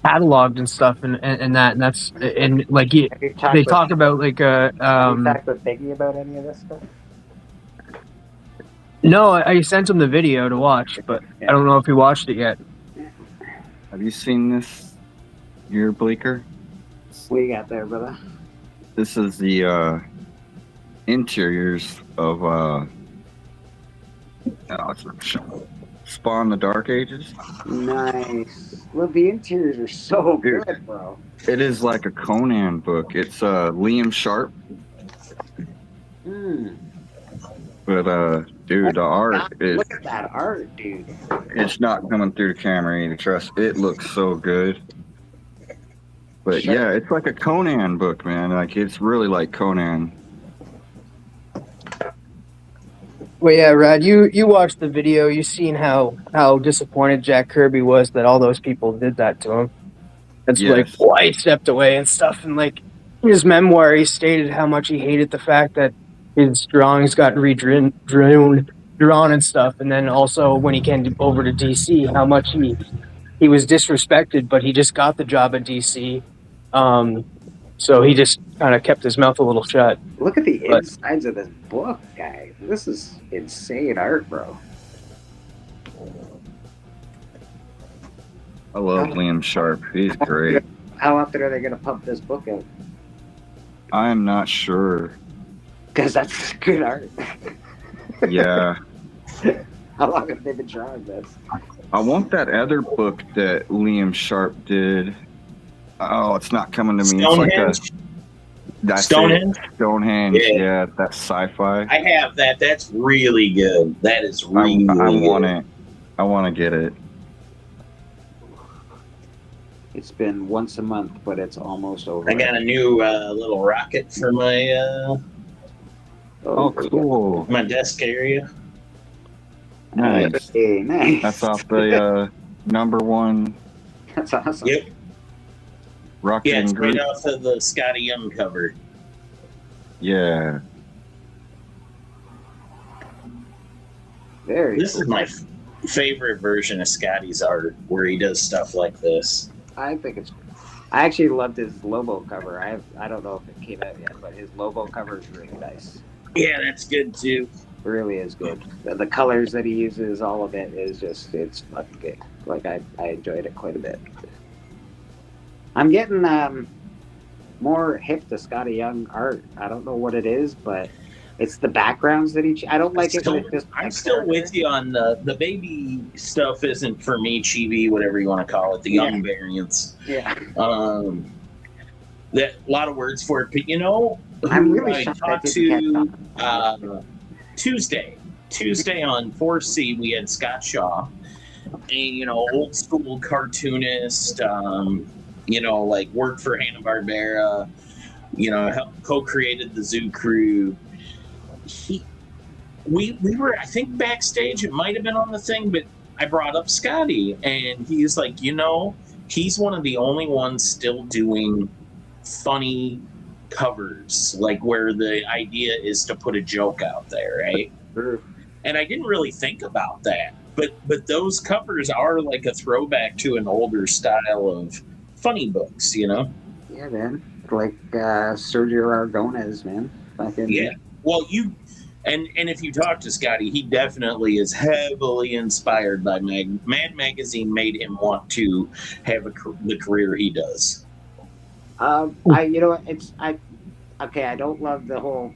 cataloged and stuff, and that's like they talk about like talked with Biggie about any of this stuff? No, I sent him the video to watch, but I don't know if he watched it yet. Have you seen this here, Bleeker? What do you got there, brother? This is the interiors of Spawn the Dark Ages. Nice. Well, the interiors are so good, bro. It is like a Conan book. It's Liam Sharp. But dude, the art is. Look at that art, dude. It's not coming through the camera either. Trust. It looks so good. But yeah, it's like a Conan book, man. Like, it's really like Conan. Well, yeah, Rad, you watched the video. You seen how disappointed Jack Kirby was that all those people did that to him. That's like why he stepped away and stuff. And, like, in his memoir, he stated how much he hated the fact that his drawings got drawn and stuff. And then also when he came over to DC, how much he was disrespected, but he just got the job at DC. So he just kind of kept his mouth a little shut. Look at the insides of this book, guys. This is insane art, bro. I love Liam Sharp. He's great. How often are they going to pump this book out? I'm not sure. Because that's good art. Yeah. How long have they been drawing this? I want that other book that Liam Sharp did. Oh, it's not coming to me. Stonehenge? It's like that's Stonehenge? it. Stonehenge. Yeah, that's sci-fi. I have that. That's really good. That is really I good. want it. I want to get it. It's been once a month, but it's almost over. I got a new little rocket for my Oh, cool. my desk area. Nice. Hey, nice. That's off the number one That's awesome. Yep. Rocket Yeah, it's and right Groot. off of the Scotty Young cover. Yeah. Very This cool. is my favorite version of Scotty's art, where he does stuff like this. I think it's I actually loved his Lobo cover. I don't know if it came out yet, but his Lobo cover is really nice. Yeah, that's good too. It really is good. The colors that he uses, all of it is just, it's fucking good. Like I enjoyed it quite a bit. I'm getting more hip to Scotty Young art. I don't know what it is, but it's the backgrounds that I don't like it. I'm still with you on the baby stuff. Isn't for me, chibi, whatever you want to call it, the young variants. Yeah. That a lot of words for it, but you know, I'm really I shocked talked that didn't to Tuesday on 4C, we had Scott Shaw, a old school cartoonist. Like worked for Hanna-Barbera. Co-created the Zoo Crew. We were, I think, backstage. It might have been on the thing, but I brought up Scotty, and he's like, he's one of the only ones still doing funny covers, like where the idea is to put a joke out there, right? Sure. And I didn't really think about that, but those covers are like a throwback to an older style of funny books, Yeah, man. Like Sergio Aragonés, man. Yeah. Well, and if you talk to Scotty, he definitely is heavily inspired by Mad Magazine. Made him want to have the career he does. I don't love the whole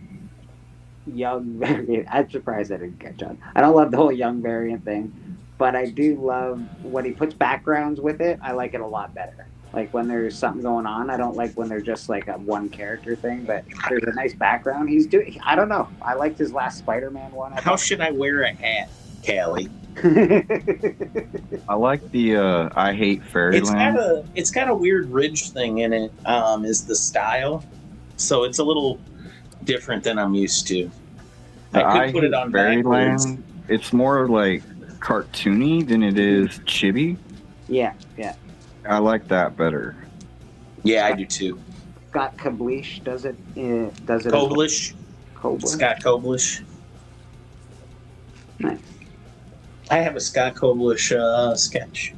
young variant. I'm surprised I didn't catch on. I don't love the whole young variant thing, but I do love when he puts backgrounds with it. I like it a lot better. Like when there's something going on, I don't like when they're just like a one character thing, but there's a nice background. I don't know. I liked his last Spider-Man one. How should I wear a hat, Callie? I like the I Hate Fairyland. It's got a weird ridge thing in it, is the style. So it's a little different than I'm used to. I could put it on backwards. Fairyland. It's more like cartoony than it is chibi. Yeah. I like that better. Yeah, I do too. Scott Koblish does it. Koblish. Scott Koblish. Nice. I have a Scott Koblish sketch.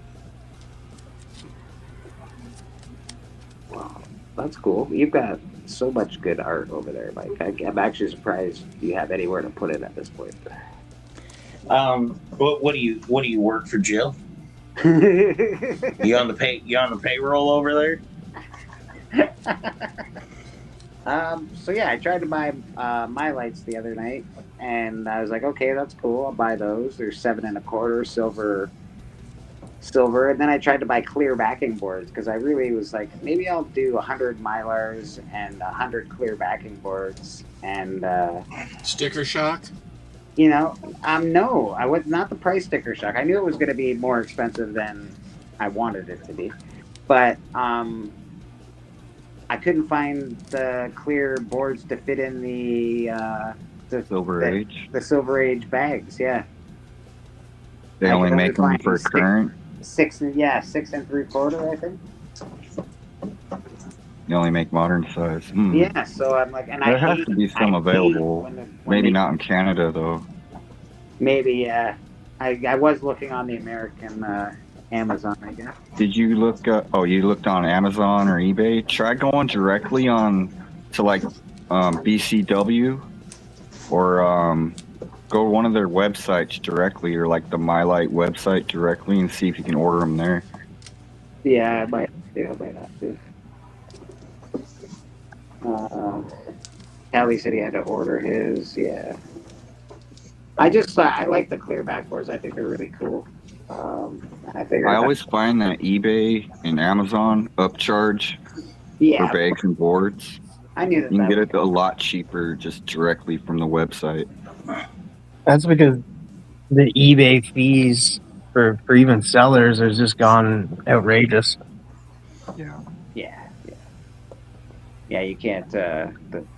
Wow, that's cool. You've got so much good art over there, Mike. I'm actually surprised you have anywhere to put it at this point. What do you work for, Jill? You on the payroll over there? So yeah, I tried to buy my lights the other night, and I was like, okay, that's cool. I'll buy those. They're 7 1/4 silver, and then I tried to buy clear backing boards because I really was like, maybe I'll do 100 Mylars and 100 clear backing boards and Sticker shock. No, I was not the price sticker shock. I knew it was going to be more expensive than I wanted it to be, but I couldn't find the clear boards to fit in the Silver Age. The Silver Age bags. Yeah, They only make them for current. 6 3/4, I think. You only make modern size. Yeah, so I'm like, and there has to be some available. Maybe not in Canada though. Maybe, yeah. I was looking on the American Amazon, I guess. Did you look up? Oh, you looked on Amazon or eBay. Try going directly on to like BCW or go to one of their websites directly, or like the MyLight website directly, and see if you can order them there. Yeah, I might have to. Callie said he had to order his. Yeah, I like the clear backboards. I think they're really cool. I always find that eBay and Amazon upcharge for bags and boards. I knew that. You can get it a lot cheaper just directly from the website. That's because the eBay fees for even sellers has just gone outrageous. Yeah, you can't.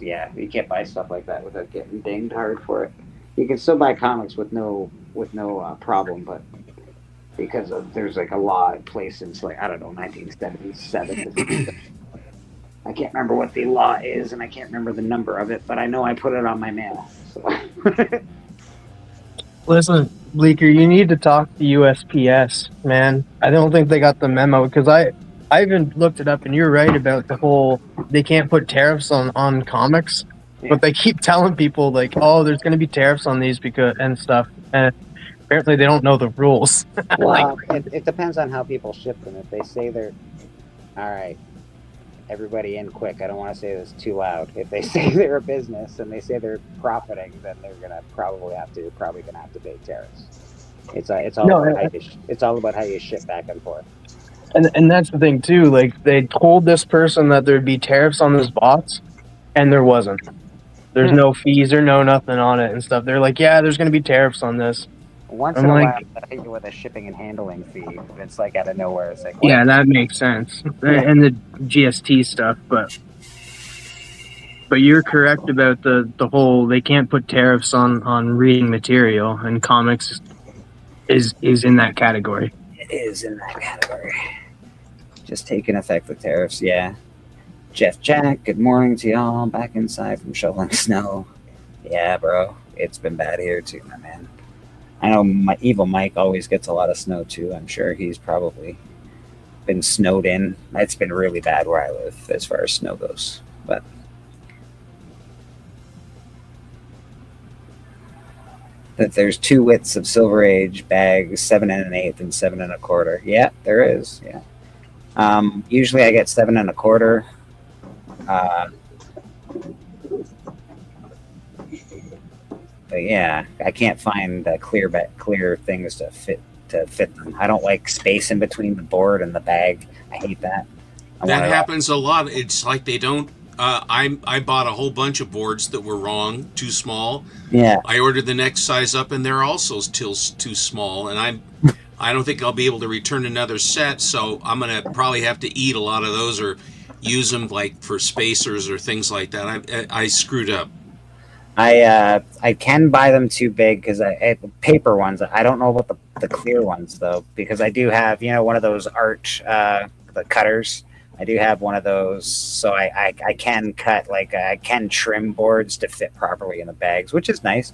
You can't buy stuff like that without getting dinged hard for it. You can still buy comics with no problem, but because there's like a law in place since 1977. I can't remember what the law is, and I can't remember the number of it, but I know I put it on my mail. So. Listen, Bleeker, you need to talk to USPS, man. I don't think they got the memo because I even looked it up, and you're right about the whole they can't put tariffs on comics, but they keep telling people like, oh, there's going to be tariffs on these because and stuff, and apparently they don't know the rules. Well, it depends on how people ship them. If they say they're all right, everybody in quick. I don't want to say this too loud. If they say they're a business and they say they're profiting, then they're gonna probably have to pay tariffs. It's all about how you ship back and forth. And that's the thing too. Like they told this person that there'd be tariffs on this box, and there wasn't. There's no fees or no nothing on it and stuff. They're like, yeah, there's gonna be tariffs on this. Once in a while, they hit you with a shipping and handling fee. It's like out of nowhere. It's like, what? Yeah, that makes sense. And the GST stuff, but you're correct about the whole they can't put tariffs on reading material, and comics is in that category. It is in that category. Just taking effect with tariffs, yeah. Jeff Jack, good morning to y'all. Back inside from shoveling snow. Yeah, bro. It's been bad here too, my man. I know my Evil Mike always gets a lot of snow too. I'm sure he's probably been snowed in. It's been really bad where I live as far as snow goes. But that there's 2 widths of Silver Age bags, 7 1/8 and 7 1/4. Yeah, there is. Yeah. Usually I get 7 1/4. But yeah, I can't find clear things to fit them. I don't like space in between the board and the bag. I hate that. That happens a lot. It's like they don't. I bought a whole bunch of boards that were wrong, too small. Yeah. I ordered the next size up, and they're also still too small. And I don't think I'll be able to return another set, so I'm gonna probably have to eat a lot of those or use them like for spacers or things like that. I screwed up. I can buy them too big because paper ones. I don't know about the clear ones though, because I do have one of those art the cutters. I do have one of those, so I can cut I can trim boards to fit properly in the bags, which is nice.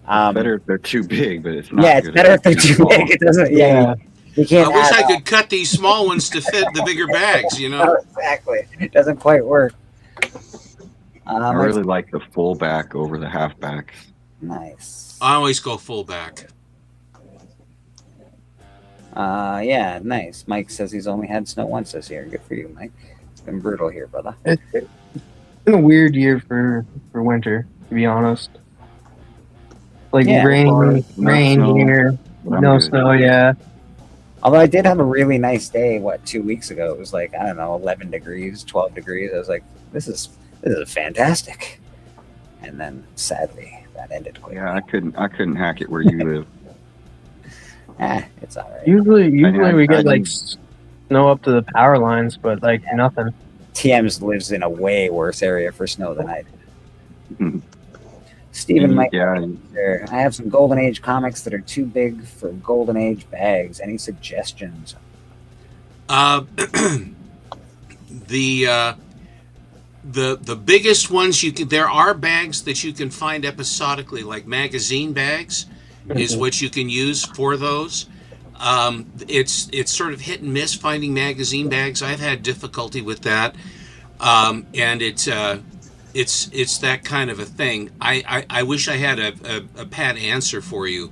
Better if they're too big, but it's not. Yeah, it's better if they're too big. It doesn't. Yeah. You can't. I wish I could cut these small ones to fit the bigger bags. Exactly. It doesn't quite work. I really like the fullback over the halfbacks. Nice. I always go fullback. Yeah, nice. Mike says he's only had snow once this year. Good for you, Mike. It's been brutal here, brother. It's been a weird year for winter, to be honest. Like rain here, no snow, yeah. Although I did have a really nice day, 2 weeks ago? It was 11 degrees, 12 degrees. I was like, this is fantastic. And then sadly that ended quickly. Yeah, I couldn't hack it where you live. It's all right. Usually we get snow up to the power lines, but nothing. TM's lives in a way worse area for snow than I do. Stephen Mike, I have some Golden Age comics that are too big for Golden Age bags. Any suggestions? The biggest ones there are bags that you can find episodically, like magazine bags, is what you can use for those. It's sort of hit and miss finding magazine bags. I've had difficulty with that, and it's that kind of a thing. I wish I had a pat answer for you,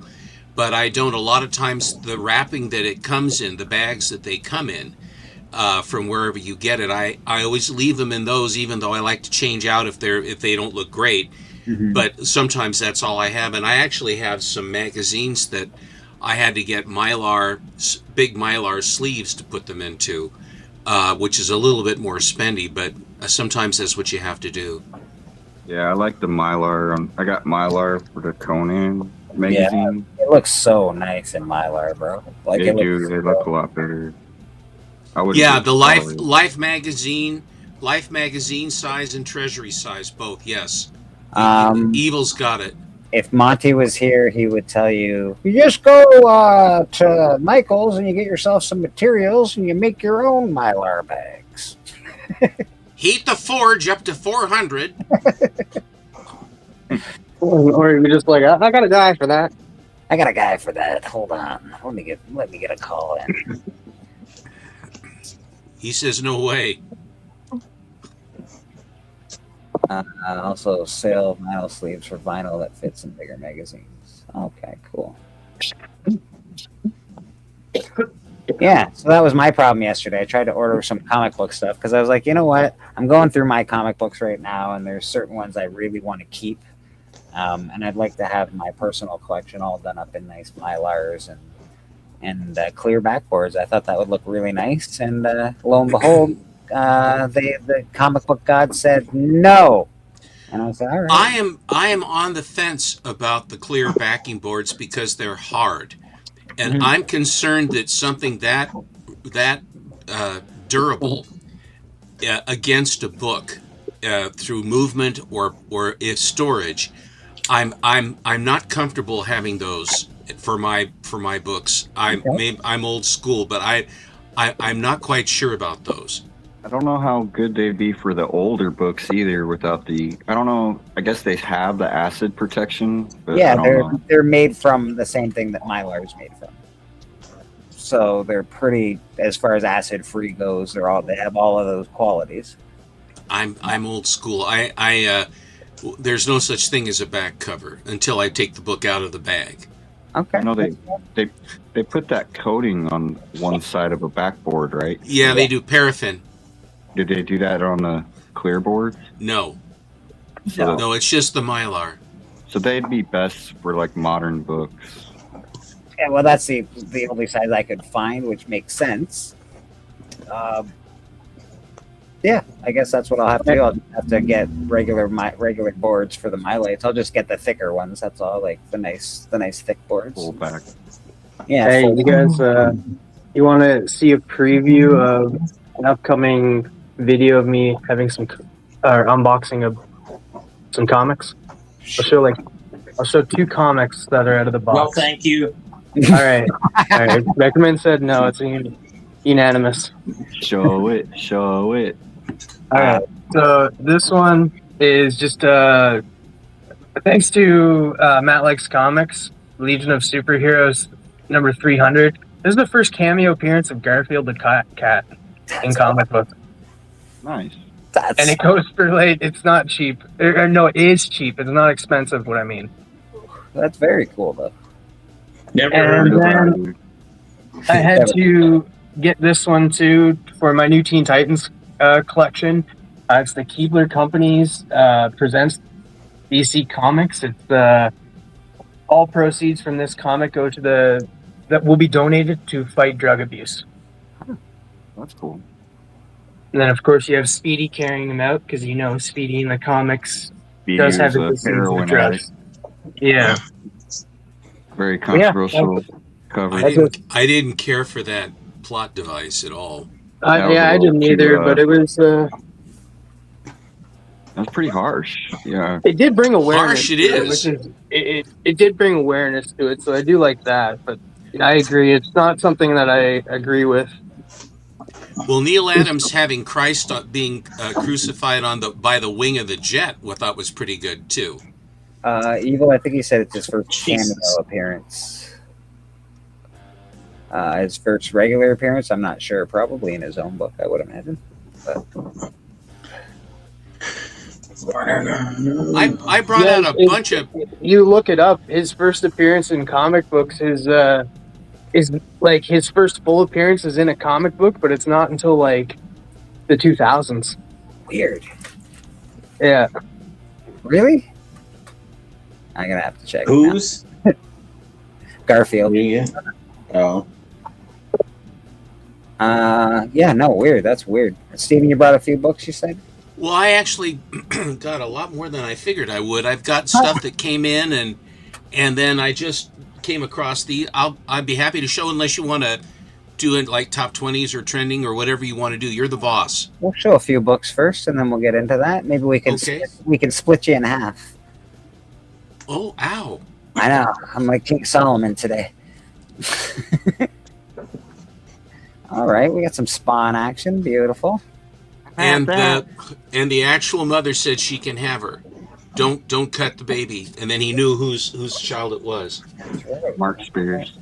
but I don't. A lot of times the wrapping that it comes in, the bags that they come in, from wherever you get it, I always leave them in those, even though I like to change out if they don't look great. Mm-hmm. But sometimes that's all I have, and I actually have some magazines that I had to get big Mylar sleeves to put them into, which is a little bit more spendy, but sometimes that's what you have to do. Yeah, I like the Mylar. I got Mylar for the Conan magazine. Yeah, it looks so nice in Mylar, bro. They look a lot better. The Life magazine size and Treasury size, both. Yes. Evil's got it. If Monty was here, he would tell you just go to Michael's and you get yourself some materials and you make your own Mylar bags. Heat the forge up to 400. Or you're just like, I got a guy for that. I got a guy for that. Hold on. Let me get a call in. He says no way. Also, sale of vinyl sleeves for vinyl that fits in bigger magazines. Okay, cool. Yeah, so that was my problem yesterday. I tried to order some comic book stuff because I was like, you know what? I'm going through my comic books right now, and there's certain ones I really want to keep. And I'd like to have my personal collection all done up in nice Mylars and clear backboards. I thought that would look really nice. And lo and behold, the comic book god said no. And I was like, all right. I am on the fence about the clear backing boards because they're hard. And I'm concerned that something that durable against a book through movement or if storage, I'm not comfortable having those for my books. I'm old school, but I'm not quite sure about those. I don't know how good they'd be for the older books either without the, I don't know, I guess they have the acid protection, but Yeah, I don't know. they're made from the same thing that Mylar is made from. So they're pretty, as far as acid free goes, they have all of those qualities. I'm old school. There's no such thing as a back cover until I take the book out of the bag. Okay. I know they put that coating on one side of a backboard, right? Yeah, they do paraffin. Did they do that on the clear boards? No. So, No, it's just the Mylar. so they'd be best for like modern books. Yeah, well, that's the only size I could find, which makes sense. Yeah, I guess that's what I'll have to do. I'll have to get regular boards for the MyLates. I'll just get the thicker ones. That's all, like the nice thick boards. Full back. Yeah. Hey, full- you guys, you want to see a preview of an upcoming video of me having unboxing of some comics? I'll show 2 comics that are out of the box. Well, thank you. All right. Recommend said no. It's unanimous. Show it. Show it. All right. So this one is just thanks to Matt Likes Comics, Legion of Superheroes number 300. This is the first cameo appearance of Garfield the cat in comic books. Nice. And it goes for it's not cheap. No, it is cheap. It's not expensive, what I mean. That's very cool, though. Never And heard of then that. I had to get this one too for my new Teen Titans collection. It's the Keebler Companies presents DC Comics. It's all proceeds from this comic go to that will be donated to fight drug abuse. That's cool. And then, of course, you have Speedy carrying them out because Speedy in the comics does have a a disease of heroin drugs. addict. Yeah. Very controversial cover. I didn't care for that plot device at all. That was a I little didn't too, either, but it was. That's pretty harsh. Yeah. It did bring awareness. Harsh it to is. Which it did bring awareness to it, so I do like that. But I agree, it's not something that I agree with. Well, Neil Adams having Christ being crucified by the wing of the jet, I thought was pretty good too. Evil, I think he said it's his first cameo Jesus. appearance. His first regular appearance, I'm not sure. Probably in his own book, I would imagine. But I brought out a bunch of. You look it up. His first appearance in comic books is like his first full appearance is in a comic book, but it's not until like the 2000s. weird. Yeah. Really? I'm gonna have to check. Who's? Garfield. Yeah. Oh. Yeah, no, weird. That's weird. Steven, you brought a few books, you said? Well, I actually got a lot more than I figured I would. I've got stuff that came in, and then I just came across the. I'd be happy to show unless you want to do it like top 20s or trending or whatever you want to do. You're the boss. We'll show a few books first, and then we'll get into that. Maybe we can Okay. we can split you in half. Oh, ow! I know. I'm like King Solomon today. All right, we got some Spawn action. Beautiful. And the actual mother said she can have her. Don't cut the baby. And then he knew whose child it was. Mark Spears.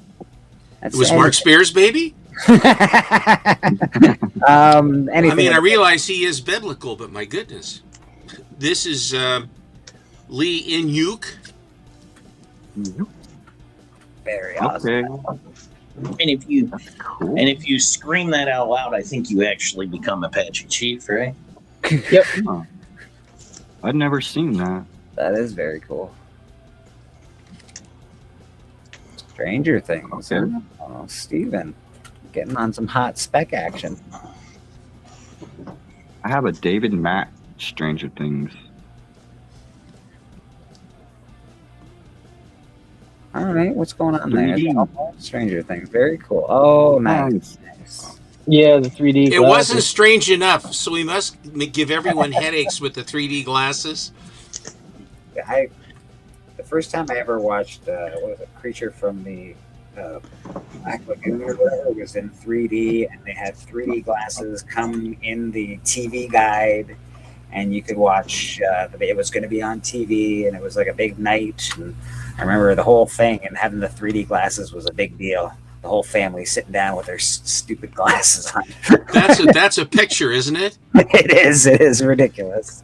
It was Mark Spears' baby? Anything. I mean, I realize he is biblical, but my goodness. This is Lee In-yuk. Very awesome. Okay. And if you Cool. and if you scream that out loud, I think you actually become Apache Chief, right? Huh. I'd never seen that. That is very cool. Stranger Things. Okay. Oh, Steven. Getting on some hot spec action. I have a David Mack Stranger Things. All right, what's going on there? 3D. Oh, Stranger Things. Very cool. Oh, nice. Nice. Yeah, the 3D. It wasn't strange enough, so we must give everyone headaches with the 3D glasses. The first time I ever watched, what was it, Creature from the Black Lagoon or whatever, was in 3D, and they had 3D glasses come in the TV guide, and you could watch. It was going to be on TV, and it was like a big night. And I remember the whole thing, and having the 3D glasses was a big deal. The whole family sitting down with their stupid glasses on. That's a picture, isn't it? It is. It is ridiculous.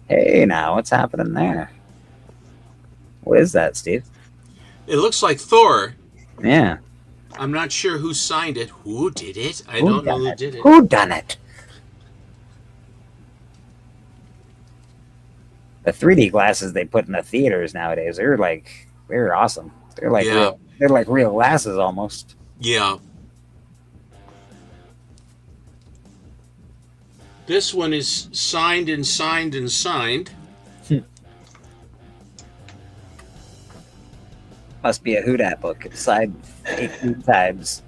Hey, now what's happening there? What is that, Steve? It looks like Thor. Yeah. I'm not sure who signed it. Who did it? I Who don't know done who it? did it. Who done it? The 3D glasses they put in the theaters nowadays, they're awesome. They're like Yeah. real glasses almost. Yeah. This one is signed and signed and signed. Must be a Who Dat book. It's signed 18 times.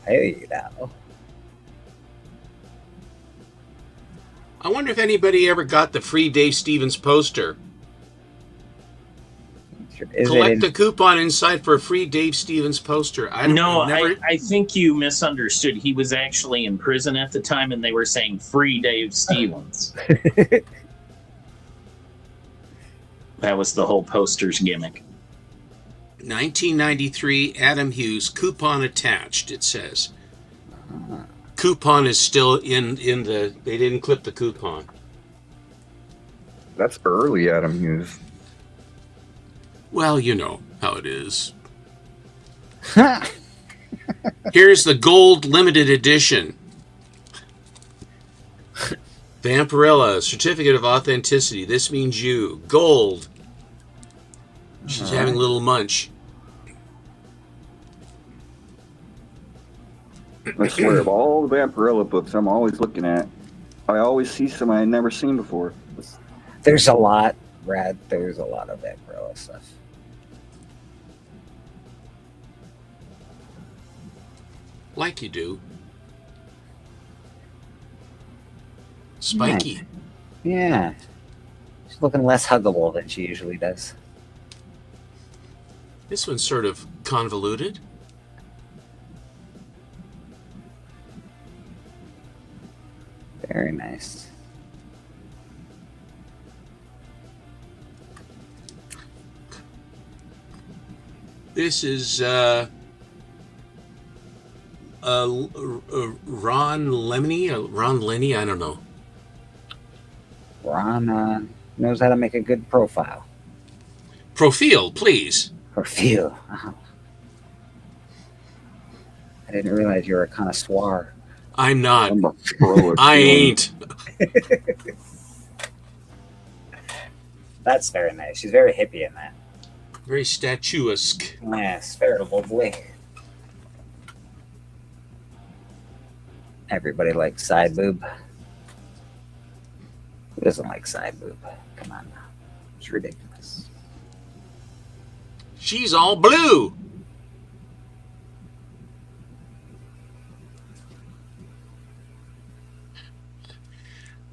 Hey, now. I wonder if anybody ever got the free Dave Stevens poster. Collect the coupon inside for a free Dave Stevens poster. I think you misunderstood. He was actually in prison at the time, and they were saying free Dave Stevens. That was the whole poster's gimmick. 1993 Adam Hughes coupon attached. It says coupon is still in the. They didn't clip the coupon. That's early Adam Hughes. Well, you know how it is. Here's the gold limited edition. Vampirella, certificate of authenticity. This means you. Gold. She's having a little munch. I swear, of all the Vampirella books I'm always looking at, I always see some I had never seen before. There's a lot, Brad. There's a lot of Vampirella stuff. Like you do. Spiky. Yeah. She's looking less huggable than she usually does. This one's sort of convoluted. Very nice. This is Ron Lenny, I don't know. Ron knows how to make a good profile. Profile, please. Profile. Oh. I didn't realize you were a connoisseur. I'm not. I'm a pro at I doing- ain't. That's very nice. She's very hippie in that. Very statuesque. Yes, very lovely. Everybody likes side boob. Who doesn't like side boob? Come on now. It's ridiculous. She's all blue.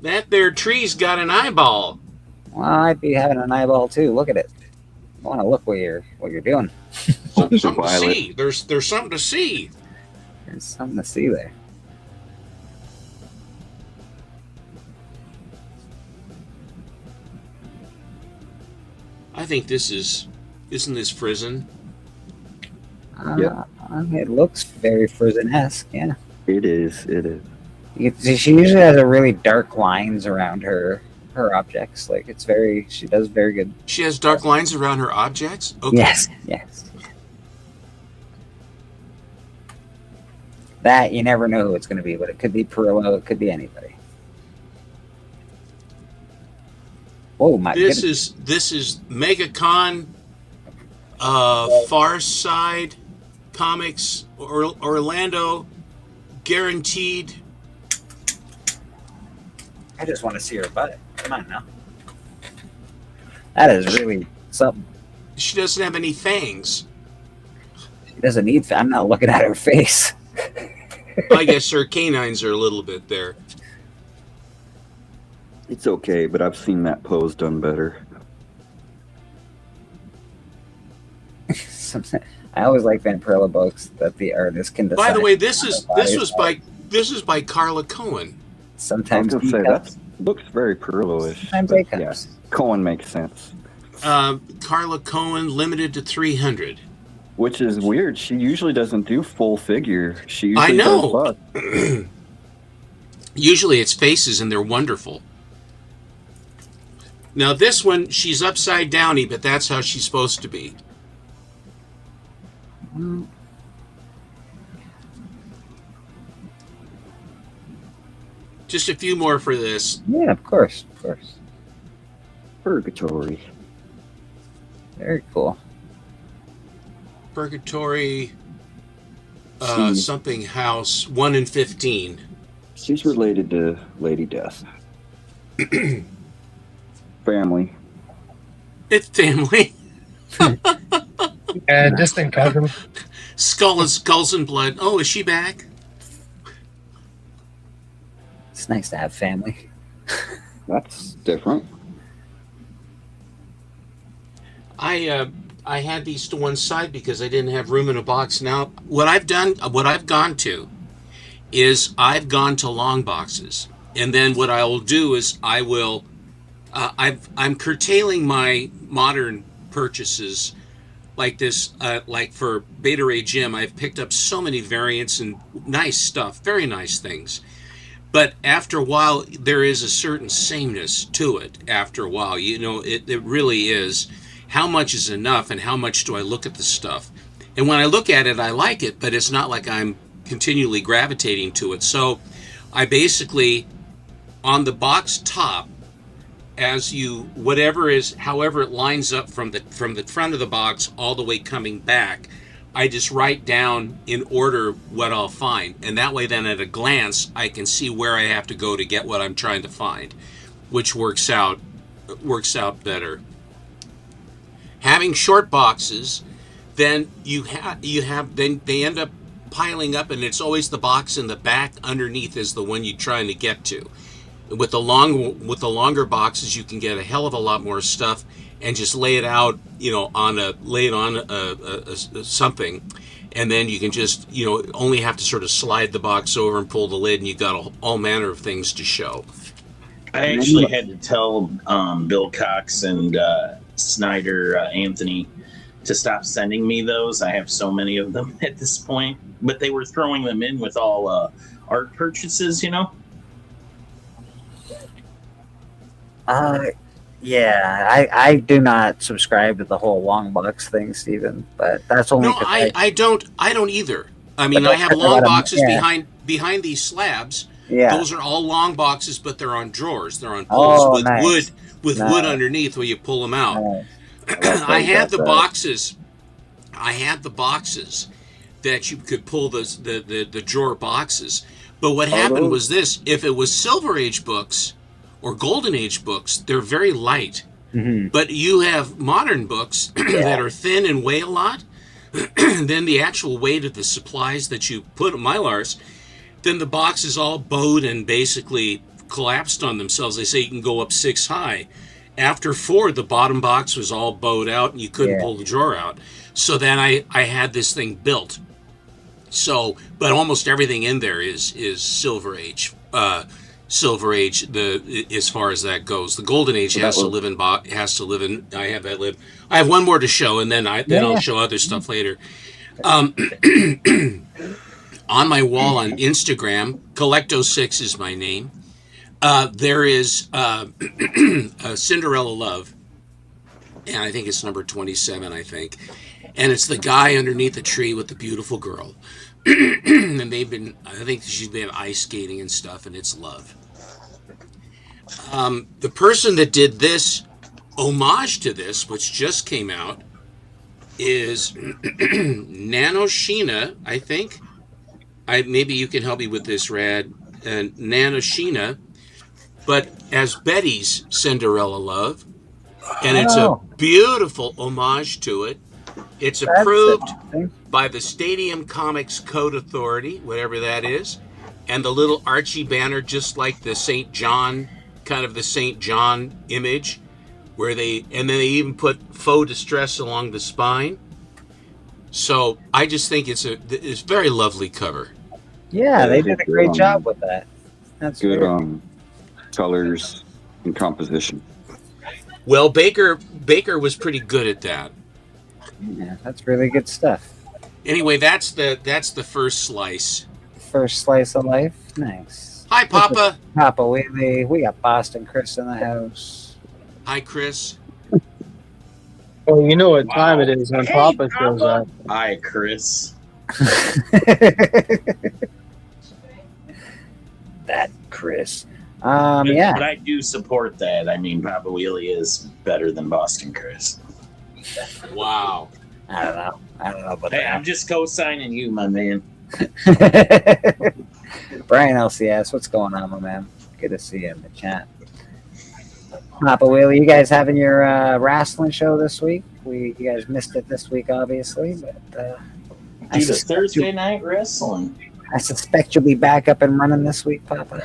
That there tree's got an eyeball. Well, I'd be having an eyeball too. Look at it. I want to look what you're doing. Something to Ultraviolet. see. There's something to see. There's something to see there. think this isn't this Frizzen? Yeah. It looks very Frizzen-esque, yeah. It is. She usually has a really dark lines around her objects. Like she does very good. She has dark lines around her objects? Okay. Yes. That you never know who it's going to be, but it could be Perillo, it could be anybody. Oh my goodness. This is MegaCon, Far Side Comics, Orlando, guaranteed. I just want to see her butt. Come on now. That is really something. She doesn't have any fangs. She doesn't need. I'm not looking at her face. I guess her canines are a little bit there. It's okay, but I've seen that pose done better. I always like Vampirella books that the artist can decide. By the way, this is by Carla Cohen. Sometimes I was gonna say that looks very Perillo-ish. Sometimes but they come. yes, Cohen makes sense. Carla Cohen, limited to 300. Which is weird. She usually doesn't do full figure. She I usually know. does bust. Usually it's faces, and they're wonderful. Now this one, she's upside downy, but that's how she's supposed to be. Just a few more for this. Yeah, of course. Purgatory. Very cool. Purgatory, something house, 1 in 15. She's related to Lady Death. Family. It's family. Yeah, distant cousin. Skulls and blood. Oh, is she back? It's nice to have family. That's different. I had these to one side because I didn't have room in a box. Now, what I've gone to is I've gone to long boxes, and then what I will do is I will. I'm curtailing my modern purchases, like this. Like for Beta Ray Jim, I've picked up so many variants and nice stuff, very nice things. But after a while, there is a certain sameness to it. After a while, it really is. How much is enough, and how much do I look at the stuff? And when I look at it, I like it, but it's not like I'm continually gravitating to it. So I basically, on the box top, however it lines up from the front of the box all the way coming back, I just write down in order what I'll find. And that way then at a glance, I can see where I have to go to get what I'm trying to find, which works out better. Having short boxes, then then they end up piling up, and it's always the box in the back underneath is the one you're trying to get to. With the longer boxes, you can get a hell of a lot more stuff and just lay it out, on something, and then you can just only have to sort of slide the box over and pull the lid, and you've got all manner of things to show. I actually had to tell Bill Cox and Snyder Anthony to stop sending me those. I have so many of them at this point, but they were throwing them in with all art purchases, Yeah, I do not subscribe to the whole long box thing, Steven, but that's only. No, I don't either. I mean, I have long boxes behind these slabs. Yeah. Those are all long boxes, but they're on drawers. They're on pulls with wood underneath where you pull them out. Nice. I had the boxes that you could pull the drawer boxes. But what happened was this: if it was Silver Age books or Golden Age books, they're very light. Mm-hmm. But you have modern books that are thin and weigh a lot. Then the actual weight of the supplies that you put in Mylars, then the box is all bowed and basically collapsed on themselves. They say you can go up 6 high. After 4, the bottom box was all bowed out and you couldn't pull the drawer out. So then I had this thing built. So, but almost everything in there is Silver Age. Silver Age, as far as that goes. The Golden Age has to live in. I have that live. I have one more to show, and then I'll show other stuff later. On my wall on Instagram, Collecto6 is my name. There is a Cinderella Love, and I think it's number 27. I think, and it's the guy underneath the tree with the beautiful girl. And I think she's been ice skating and stuff, and it's love. The person that did this homage to this, which just came out, is Nanoshina, I think. Maybe you can help me with this, Rad. Nanoshina, but as Betty's Cinderella Love, and it's a beautiful homage to it. It's approved by the Stadium Comics Code Authority, whatever that is, and the little Archie banner, just like the St. John, kind of the St. John image, and then they even put faux distress along the spine. So I just think it's a very lovely cover. Yeah, they did a great job with that. That's good weird. Colors and composition. Well, Baker was pretty good at that. Yeah, that's really good stuff. Anyway, that's the first slice. First slice of life. Nice. Hi, Papa. Papa Wheatley. We got Boston Chris in the house. Hi, Chris. Well, you know what time it is when Papa shows up. Hi, Chris. That Chris. But Yeah. I do support that. I mean, Papa Wheelie is better than Boston Chris. Wow. I don't know about Hey, I'm just co-signing you, my man. that. Brian LCS, what's going on, my man? Good to see you in the chat. Papa Wheelie, you guys having your wrestling show this week? You guys missed it this week, obviously, but Dude, it's Thursday night wrestling. I suspect you'll be back up and running this week, Papa.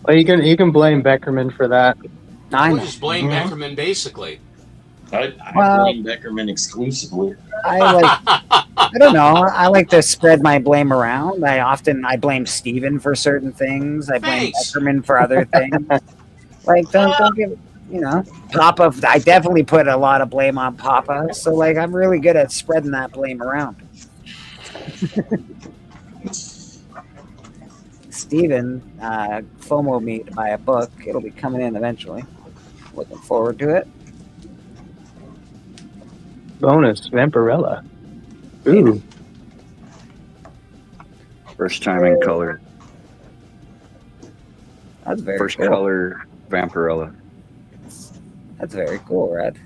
Well, you can blame Beckerman for that. I We'll know. just blame Beckerman, basically. I Well- blame Beckerman exclusively. I don't know. I like to spread my blame around. I blame Steven for certain things. I blame Thanks. Beckerman for other things. Like don't give Papa. I definitely put a lot of blame on Papa. So like I'm really good at spreading that blame around. Steven FOMO me to buy a book. It'll be coming in eventually. Looking forward to it. Bonus, Vampirella. Ooh. First time in color. That's very First cool. color Vampirella. That's very cool, Red.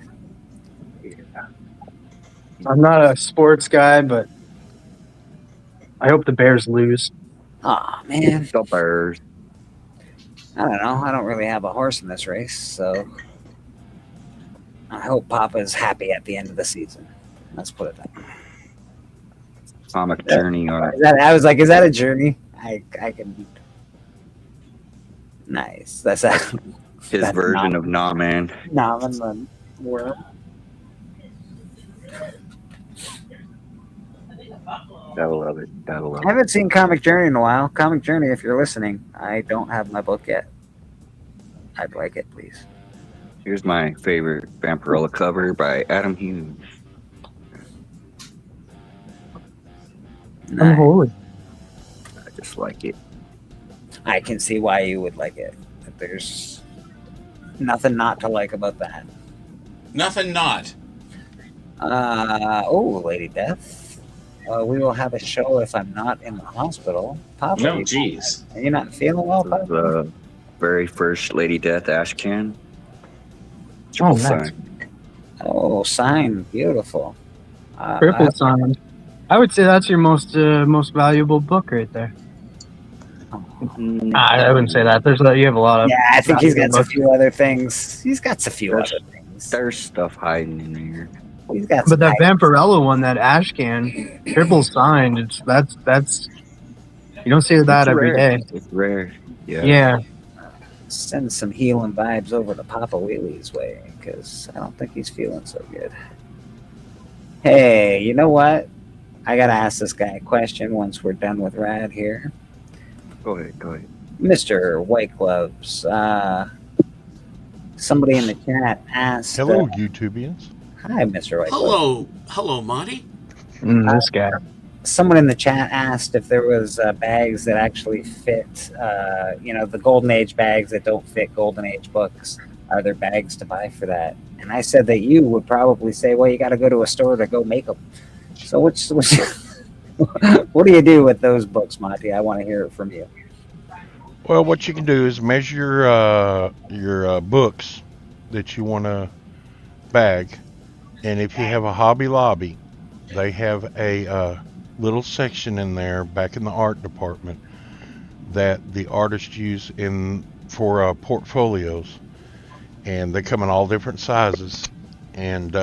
I'm not a sports guy, but I hope the Bears lose. Aw, man. The Bears. I don't know. I don't really have a horse in this race, so I hope Papa's happy at the end of the season. Let's put it that way. Comic journey on it. I was like, is that a journey? I can. Nice. That's His that's version not- of Nah Man. Nomin world. Gotta love it. Gotta love I haven't seen Comic Journey in a while. Comic Journey, if you're listening, I don't have my book yet. I'd like it, please. Here's my favorite Vampirella cover by Adam Hughes. I'm Nice. holy. I just like it. I can see why you would like it. There's nothing not to like about that. Nothing not. Lady Death. We will have a show if I'm not in the hospital. Papa, No, jeez. are you not feeling well, Papa? The very first Lady Death ash can. Oh, Triple nice. sign. Oh, sign, beautiful. Triple sign. I would say that's your most valuable book right there. I wouldn't say that. You have a lot of. Yeah, I think he's got a books. few other things. He's got a few other things. There's stuff hiding in here. He's got. But that some Vampirella one, that ash can, triple signed. That's you don't see that It's every rare. day. It's rare. Yeah. Yeah. Send some healing vibes over to Papa Wheelie's way because I don't think he's feeling so good. Hey, you know what? I gotta ask this guy a question once we're done with Rad here. Go ahead. Go ahead. Mr. White Gloves. Somebody in the chat asked. Hello, YouTubians. Hi, Mr. White Gloves. Hello, Monty. This guy. Someone in the chat asked if there was bags that actually fit, the Golden Age bags that don't fit Golden Age books. Are there bags to buy for that? And I said that you would probably say, well, you got to go to a store to go make them. So what do you do with those books, Monty? I want to hear it from you. Well, what you can do is measure your books that you want to bag. And if you have a Hobby Lobby, they have a little section in there back in the art department that the artists use for portfolios. And they come in all different sizes, and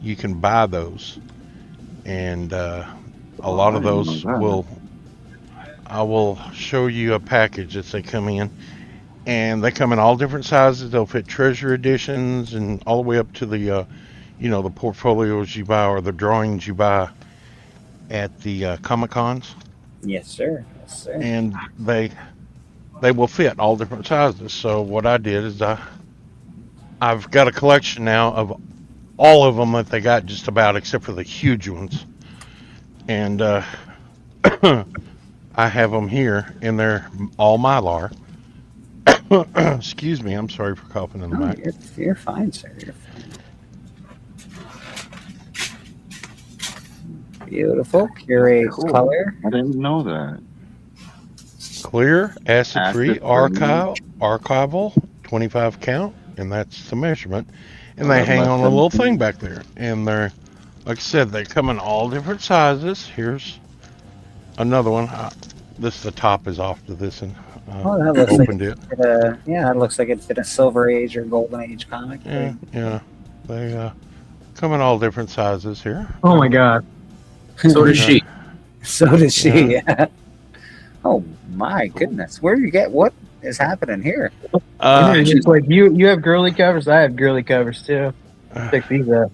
you can buy those. And a lot of those I will show you a package as they come in, and they come in all different sizes. They'll fit treasure editions and all the way up to the the portfolios you buy or the drawings you buy at the Comic-Cons. Yes, sir. Yes, sir. And they will fit all different sizes. So what I did is I've got a collection now of all of them that they got, just about, except for the huge ones. And I have them here, and they're all Mylar. Excuse me, I'm sorry for coughing in the mic. You're fine, sir. You're fine. Beautiful. Curate color. I didn't know that. Clear, acid-free, Acid-free. archival, 25 count. And that's the measurement, and they hang on a little thing back there, and they're, like I said, they come in all different sizes. Here's another one. The top is off to this, and that looks opened it. It looks like it's been a Silver Age or Golden Age comic. Yeah, they come in all different sizes here. Oh my god. So does she. So does she. Yeah. Oh my goodness, where do you get what is happening here? It's like you have girly covers. I have girly covers too. Pick these up.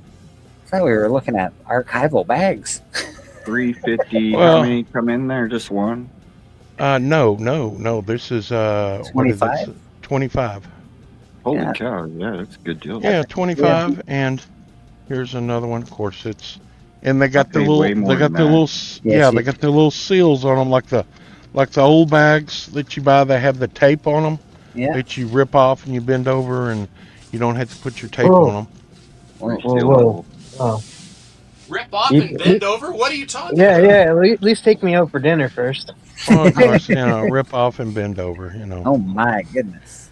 I thought we were looking at archival bags. 350. Well, how many come in there? Just one? No. This is 25? 25. Holy Yeah. cow! Yeah, that's a good deal. Yeah, 25. And here's another one. Of course, and they got the paid little. way more They got than the that. little. They got the little seals on them, like the old bags that you buy. They have the tape on them. Yeah. That you rip off and you bend over, and you don't have to put your tape Whoa. on them. Whoa. Oh. Rip off and bend over? What are you talking Yeah, about? yeah. At least take me out for dinner first. Well, of course, rip off and bend over. Oh my goodness.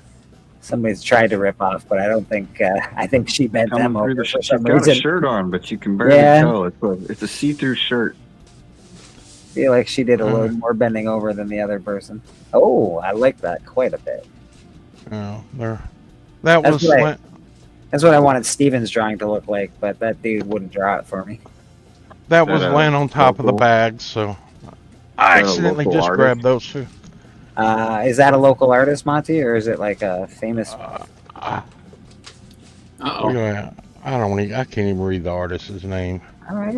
Somebody's tried to rip off, but I don't think. I think she bent Coming them through over the for she's some got reason. a shirt on, but you can barely Yeah. tell. It's a see-through shirt. I feel like she did a little more bending over than the other person. Oh, I like that quite a bit. That That's was right. That's what I wanted Steven's drawing to look like, but that dude wouldn't draw it for me. that was That, laying on top of the local? bag, so I Is that a accidentally local just artist? grabbed those two. Is that a local artist, Monty, or is it like a famous? Yeah, I can't even read the artist's name. All right.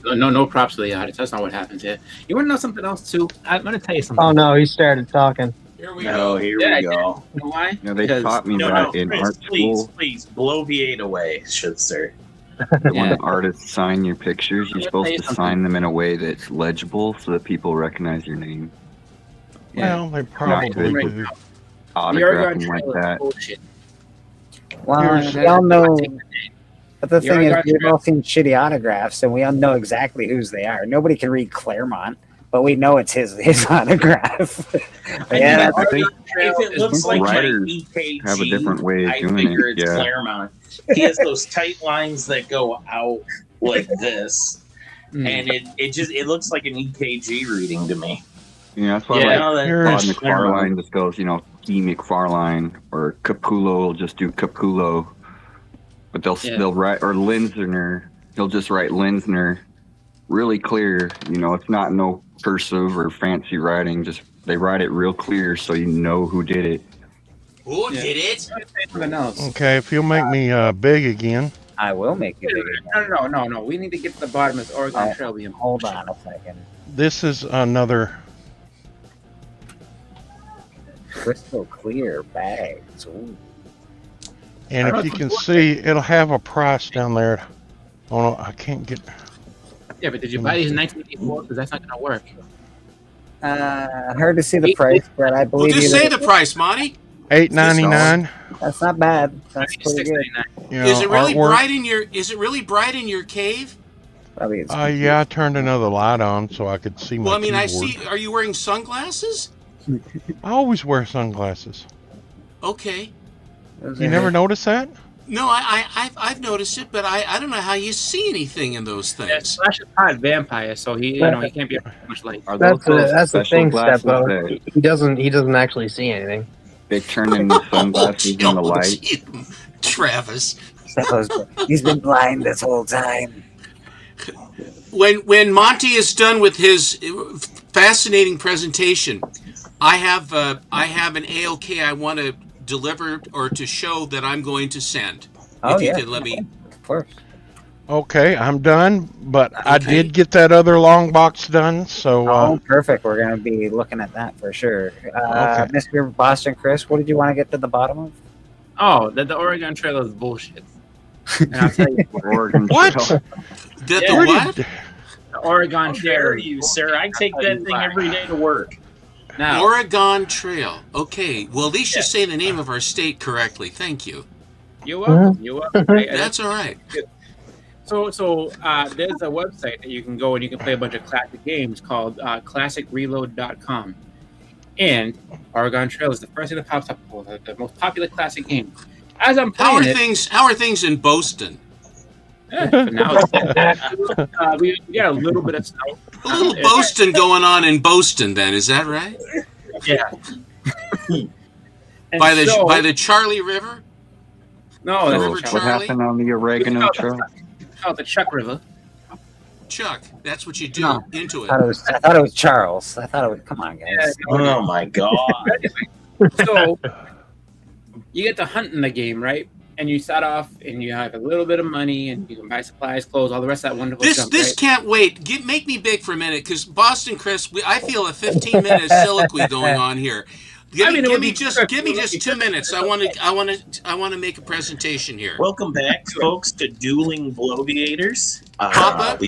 No props to the artist. That's not what happens here. You want to know something else too? I'm going to tell you something. Oh no, he started talking. Here we Oh, go. here Yeah, we go. You know why? You know, they Because- taught me No, that no, in Chris, art please, school. please, bloviate away, should sir. That when Yeah. artists sign your pictures, you're Let me supposed tell you to something. sign them in a way that's legible so that people recognize your name. Well, they probably Not good. do. The Autograph Oregon them like Trail is that. bullshit. Well, Here's- we all know. But the The thing is, Oregon we've all seen shitty autographs, and we all know exactly whose they are. Nobody can read Claremont, but we know it's his autograph. Yeah, I think If it looks like my writers EKG, have a different way of I doing figure it, it's yeah. Claremont. He has those tight lines that go out like this, Mm. and it looks like an EKG reading to me. that's why Yeah, like no, that- Here's- Todd that's McFarlane Claremont. just goes, T. McFarlane, or Capullo will just do Capullo, but they'll write, or Linsner, he'll just write Linsner really clear. It's not no cursive or fancy writing. Just they write it real clear so you know who did it. Who did it? Something else. Okay, if you'll make me big again. I will make you bigger. No. We need to get to the bottom of this Oregon Trail being Hold on a second. This is another crystal clear bags. Ooh. And if you can see, it'll have a price down there. Oh, no, I can't get. Yeah, but did you buy these in 1984? Because that's not going to work. Hard to see the price, but I Well, believe just you. say the price, Monty. $8.99. That's not bad. That's pretty good. You know, Is it really artwork. bright in your? Is it really bright in your cave? Probably it's Yeah, I turned another light on so I could see my Well, I mean, I keyboard. see. Are you wearing sunglasses? I always wear sunglasses. Okay. You never notice that? No, I've noticed it, but I don't know how you see anything in those Yeah, things. Slash is not a vampire, so he he can't be much light. Are those That's the special thing, glasses Steppo. that He doesn't actually see anything. they turn into sunglasses in the light? Travis. He's been blind this whole time. When Monty is done with his fascinating presentation, I have an AOK I want to deliver or to show that I'm going to send. Oh, if you yeah. could let me. Of course. Okay, I'm done, but I Okay. did get that other long box done, so Oh, perfect. We're going to be looking at that for sure. Okay. Mr. Boston Chris, what did you want to get to the bottom of? Oh, the Oregon Trail is bullshit. And I'll tell you Oregon What? Trail. That Yeah. the what? the Oregon How Trail. dare you, sir? I take that thing every day to work. Now, Oregon Trail. Okay. Well, at least you say the name of our state correctly. Thank you. you're welcome. You're welcome. That's all right. So there's a website that you can go and you can play a bunch of classic games called ClassicReload.com. And Oregon Trail is the first thing that pops up for the most popular classic game. As I'm How playing are it, things? How are things in Boston? for now, we got a little bit of snow. A little Boston going on in Boston, then is that right? Yeah. And By the so- by the Charlie River. no, that's River not What Charlie? happened on the Oregano Trail? called the Chuck River. Chuck, that's what you do No. into I it. thought it was Charles. I thought it was. Come on, guys. Yeah, Oh my god. so you get to hunt in the game, right? And you start off and you have a little bit of money and you can buy supplies, clothes, all the rest of that wonderful This junk, this right? can't wait. Make me big for a minute, because Boston Chris, I feel a 15-minute soliloquy going on here. Give me, it give would me be just perfect. 2 minutes. I want to make a presentation here. Welcome back, folks, to Dueling Bloviators. Papa,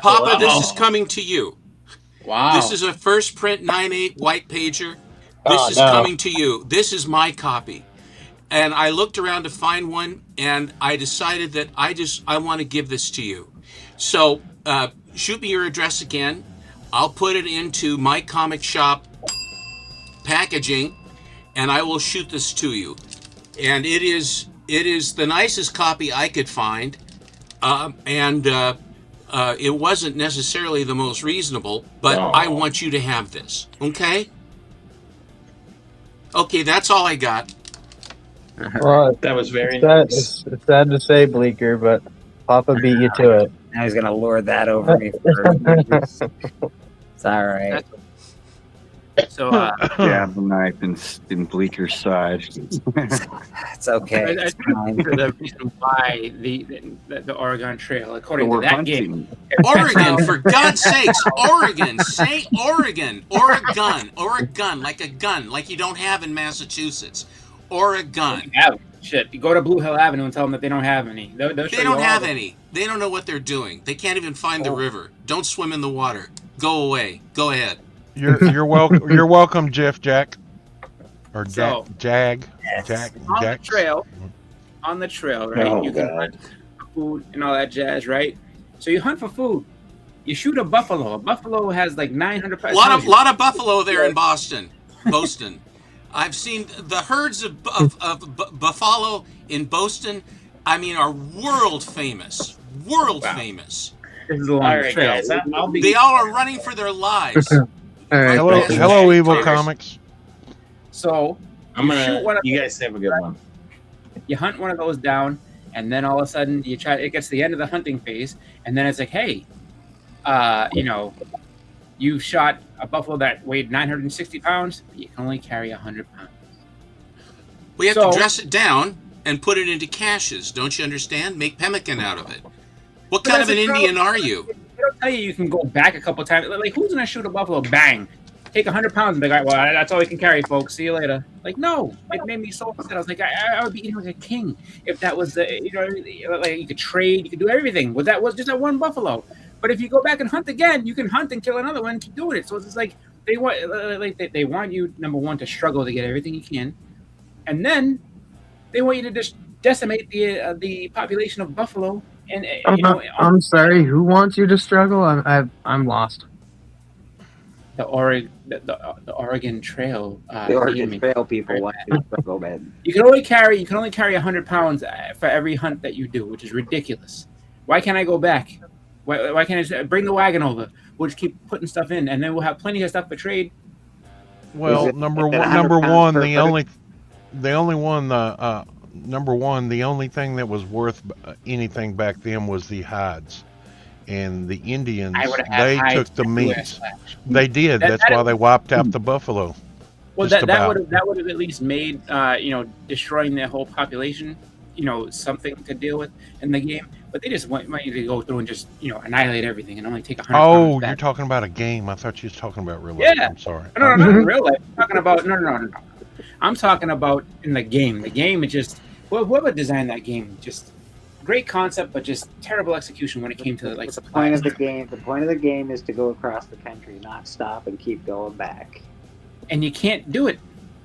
Papa, this is coming to you. Wow. This is a first print 9/8 white pager. This Oh, is no. coming to you. This is my copy. And I looked around to find one, and I decided that I want to give this to you. So shoot me your address again. I'll put it into my comic shop packaging, and I will shoot this to you. And it is the nicest copy I could find, and it wasn't necessarily the most reasonable, but I want you to have this. Okay? Okay, that's all I got. Well, That was very it's sad, nice. it's sad to say, Bleeker, but Papa beat you to it. Now he's gonna lure that over me. It's all right. So Jab the knife in Bleeker's side. It's okay. I It's think fine. the reason why the Oregon Trail, according We're to that hunting. game, Oregon, for God's sakes, Oregon. Say Oregon. Oregon, like a gun, like you don't have in Massachusetts. Oregon. have shit. You go to Blue Hill Avenue and tell them that they don't have any. They'll show They you don't all have the- any. They don't know what they're doing. They can't even find the river. Don't swim in the water. Go away. Go ahead. You're welcome. You're welcome, Jeff Jack, or So- Jag. Yes. Jack. on Jack. the trail, right? Oh, you can God. hunt for food and all that jazz, right? So you hunt for food. You shoot a buffalo. A buffalo has like 900 pounds. A lot of buffalo there in Boston. I've seen the herds of buffalo in Boston. I mean, are world famous. Famous. This is a long All right, trail. guys. I'll be. They all are running for their lives. All right, Hello, Yes. hello, Evil Cheers. Comics. So I'm you shoot one gonna. of You guys have a good one. you hunt one of those down, and then all of a sudden you try. It gets to the end of the hunting phase, and then it's like, hey, you shot a buffalo that weighed 960 pounds, but you can only carry 100 pounds. We have So- to dress it down and put it into caches. Don't you understand? Make pemmican out of it. What But kind of that's an the Indian problem. are you? They don't tell you you can go back a couple times. Like, who's gonna shoot a buffalo? Bang! take 100 pounds and be like, well, that's all we can carry, folks. See you later. Like, no, it made me so upset. I was like, I would be eating like a king if that was the, like you could trade, you could do everything. But that was just that one buffalo. But if you go back and hunt again, you can hunt and kill another one and keep doing it. So it's like they want you, number one, to struggle to get everything you can, and then they want you to just decimate the population of buffalo. And I'm sorry. Who wants you to struggle? I'm lost. The Oregon Trail. The Oregon Trail people want you to struggle, man. You can only carry 100 pounds for every hunt that you do, which is ridiculous. Why can't I go back? Why can't I just bring the wagon over? We'll just keep putting stuff in, and then we'll have plenty of stuff for trade. Well, number one, the only thing that was worth anything back then was the hides, and the Indians, they took the meat. They did. That's why they wiped out the buffalo. Well, that would have at least made destroying their whole population, something to deal with in the game. But they just want you to go through and just annihilate everything and only take 100 pounds Oh, back. you're talking about a game. I thought you was talking about real life. Yeah. I'm sorry. No, not in real life. I'm talking about no. I'm talking about in the game. The game is just whoever designed that game, just great concept, but just terrible execution when it came to like the point of the game. The point of the game is to go across the country, not stop and keep going back. And you can't do it.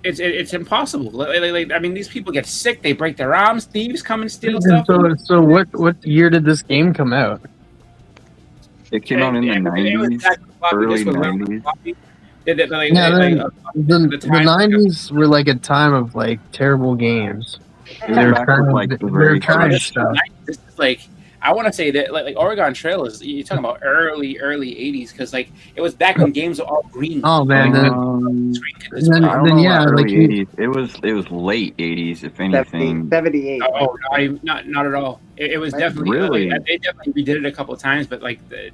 It's impossible. Like, I mean, these people get sick. They break their arms. Thieves come and steal stuff. So what year did this game come out? It came out in the 90s, early 90s. The 90s were like a time of like terrible games. They were trying stuff. This is like, I want to say that like Oregon Trail is, you're talking about early 80s, because like it was back when games were all green. Oh man, then yeah, like 80s. It was late 80s, if anything. 78. Oh, not at all. It was definitely really. They definitely redid it a couple of times, but like the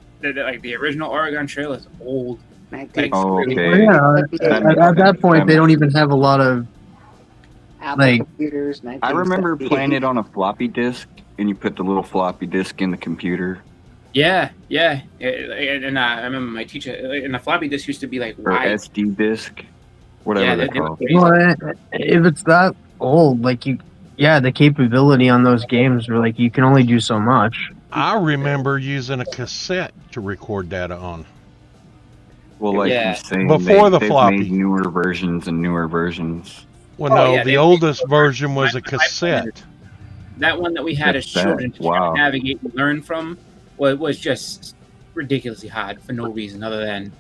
original Oregon Trail is old. Okay. At that point, they don't even have a lot of like computers. I remember playing it on a floppy disk, and you put the little floppy disk in the computer. Yeah. And I remember my teacher, and the floppy disk used to be like or wide. SD disk, whatever they're called. Well, if it's that old, like the capability on those games were like you can only do so much. I remember using a cassette to record data on. Well, like you're saying, before the they've floppy. made newer versions and newer versions. Well, the oldest version was a cassette. That one that we had as children to try to navigate and learn from was just ridiculously hard for no reason other than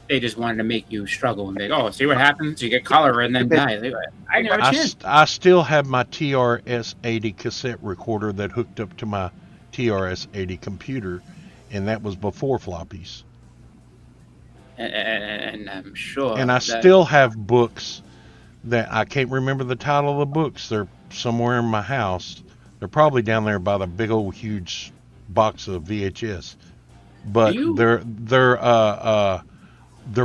they just wanted to make you struggle and be like, oh, see what happens? You get cholera and then die. I never changed. I still have my TRS-80 cassette recorder that hooked up to my TRS-80 computer, and that was before floppies. And I'm sure. And I still have books that I can't remember the title of the books. They're somewhere in my house. They're probably down there by the big old huge box of VHS. But they're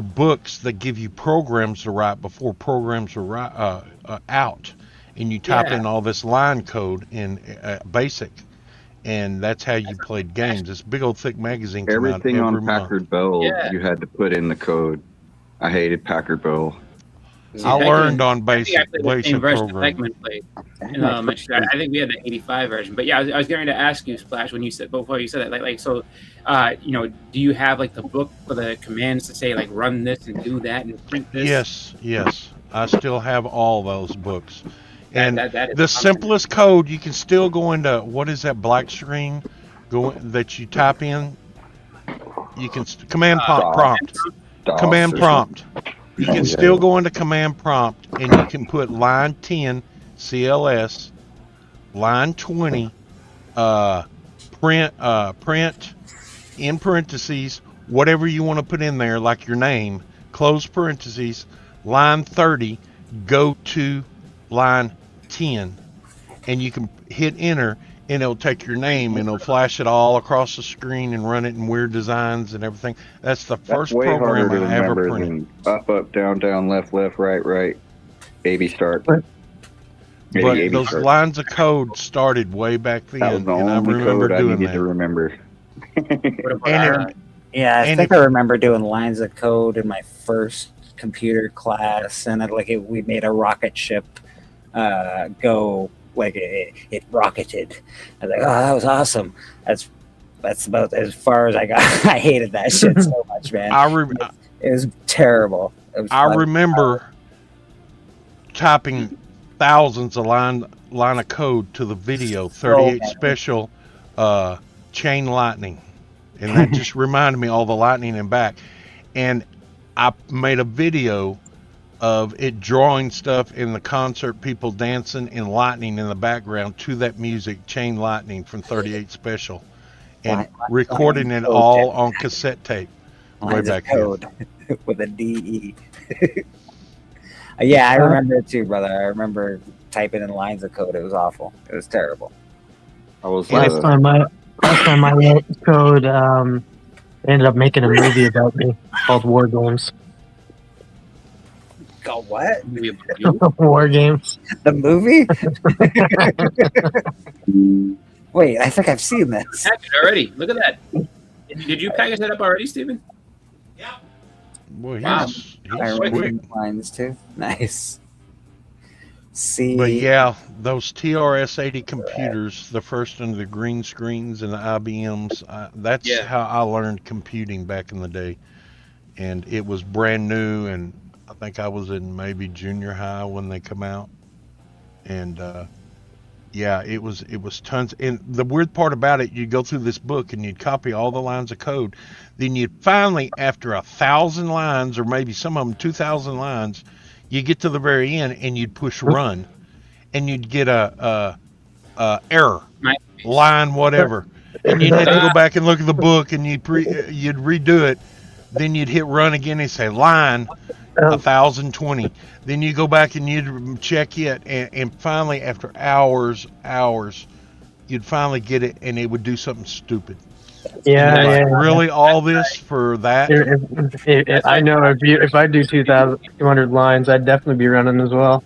books that give you programs to write before programs are out, and you type in all this line code in BASIC, and that's how you played games. This big old thick magazine. Everything out every on month. Packard Bell, you had to put in the code. I hated Packard Bell. I learned on basic program. program. I think we had the 85 version, but yeah, I was going to ask you, Splash, when you said before you said that, so, do you have like the book for the commands to say like run this and do that and print this? Yes, I still have all those books, and that is the simplest code you can still go into. What is that black screen? That you type in. You can command prompt. Command prompt. You can still go into command prompt, and you can put line 10 CLS, line 20 print in parentheses whatever you want to put in there, like your name, close parentheses, line 30 go to line 10, and you can hit enter, and it'll take your name and it'll flash it all across the screen and run it in weird designs and everything. That's the first program I ever printed. Up, down, down, left, right. Baby start. But those lines of code started way back then, that was the and I only remember code doing I needed that. to remember. I think I remember doing lines of code in my first computer class, and we made a rocket ship go like it rocketed. I was like, oh, that was awesome. That's about as far as I got. I hated that shit so much, man. It was terrible. I remember typing thousands of line of code to the video 38 special chain lightning, and that just reminded me all the lightning and back. And I made a video of it drawing stuff in the concert, people dancing and lightning in the background to that music, chain lightning from 38 special, and recording it all on cassette tape way back code with a DE. Yeah, I remember it too, brother. I remember typing in lines of code. It was awful. It was terrible. I was last time I wrote code, they ended up making a movie about me called War Games. Called what? War Games. The movie? Wait, I think I've seen this. Package already. Look at that. Did you package that up already, Steven? Yeah. Boy, Wow. he's I remember quick. lines too. Nice. See, But yeah, those TRS-80 computers, the first under the green screens and the IBMs, that's how I learned computing back in the day. And it was brand new, and I think I was in maybe junior high when they come out. And yeah, it was tons. And the weird part about it, you go through this book and you'd copy all the lines of code. Then you'd finally, after 1,000 lines, or maybe some of them 2,000 lines, you get to the very end and you'd push run, and you'd get a error line whatever, and you'd have to go back and look at the book, and you'd redo it. Then you'd hit run again and say line 1,020. Then you go back and you'd check it, and finally after hours, you'd finally get it, and it would do something stupid. Yeah, Really, all this for that? I know if I do 2,200 lines, I'd definitely be running as well.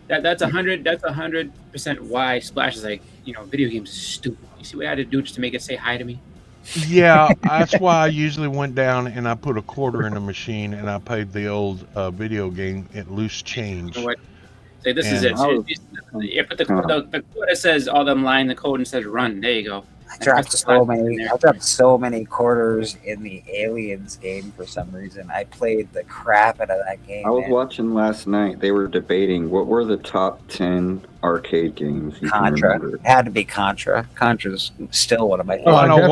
That's 100% why Splash is like, video games is stupid. You see what I had to do just to make it say hi to me? Yeah, that's why I usually went down and I put a quarter in the machine, and I paid the old video game at loose change. Say this is it. You put the code that says all them line the code and says run. There you go. I dropped so many quarters in the Aliens game for some reason. I played the crap out of that game. I was watching last night. They were debating what were the top 10 arcade games. Contra. It had to be Contra. Contra's still one of my Oh, favorites. no,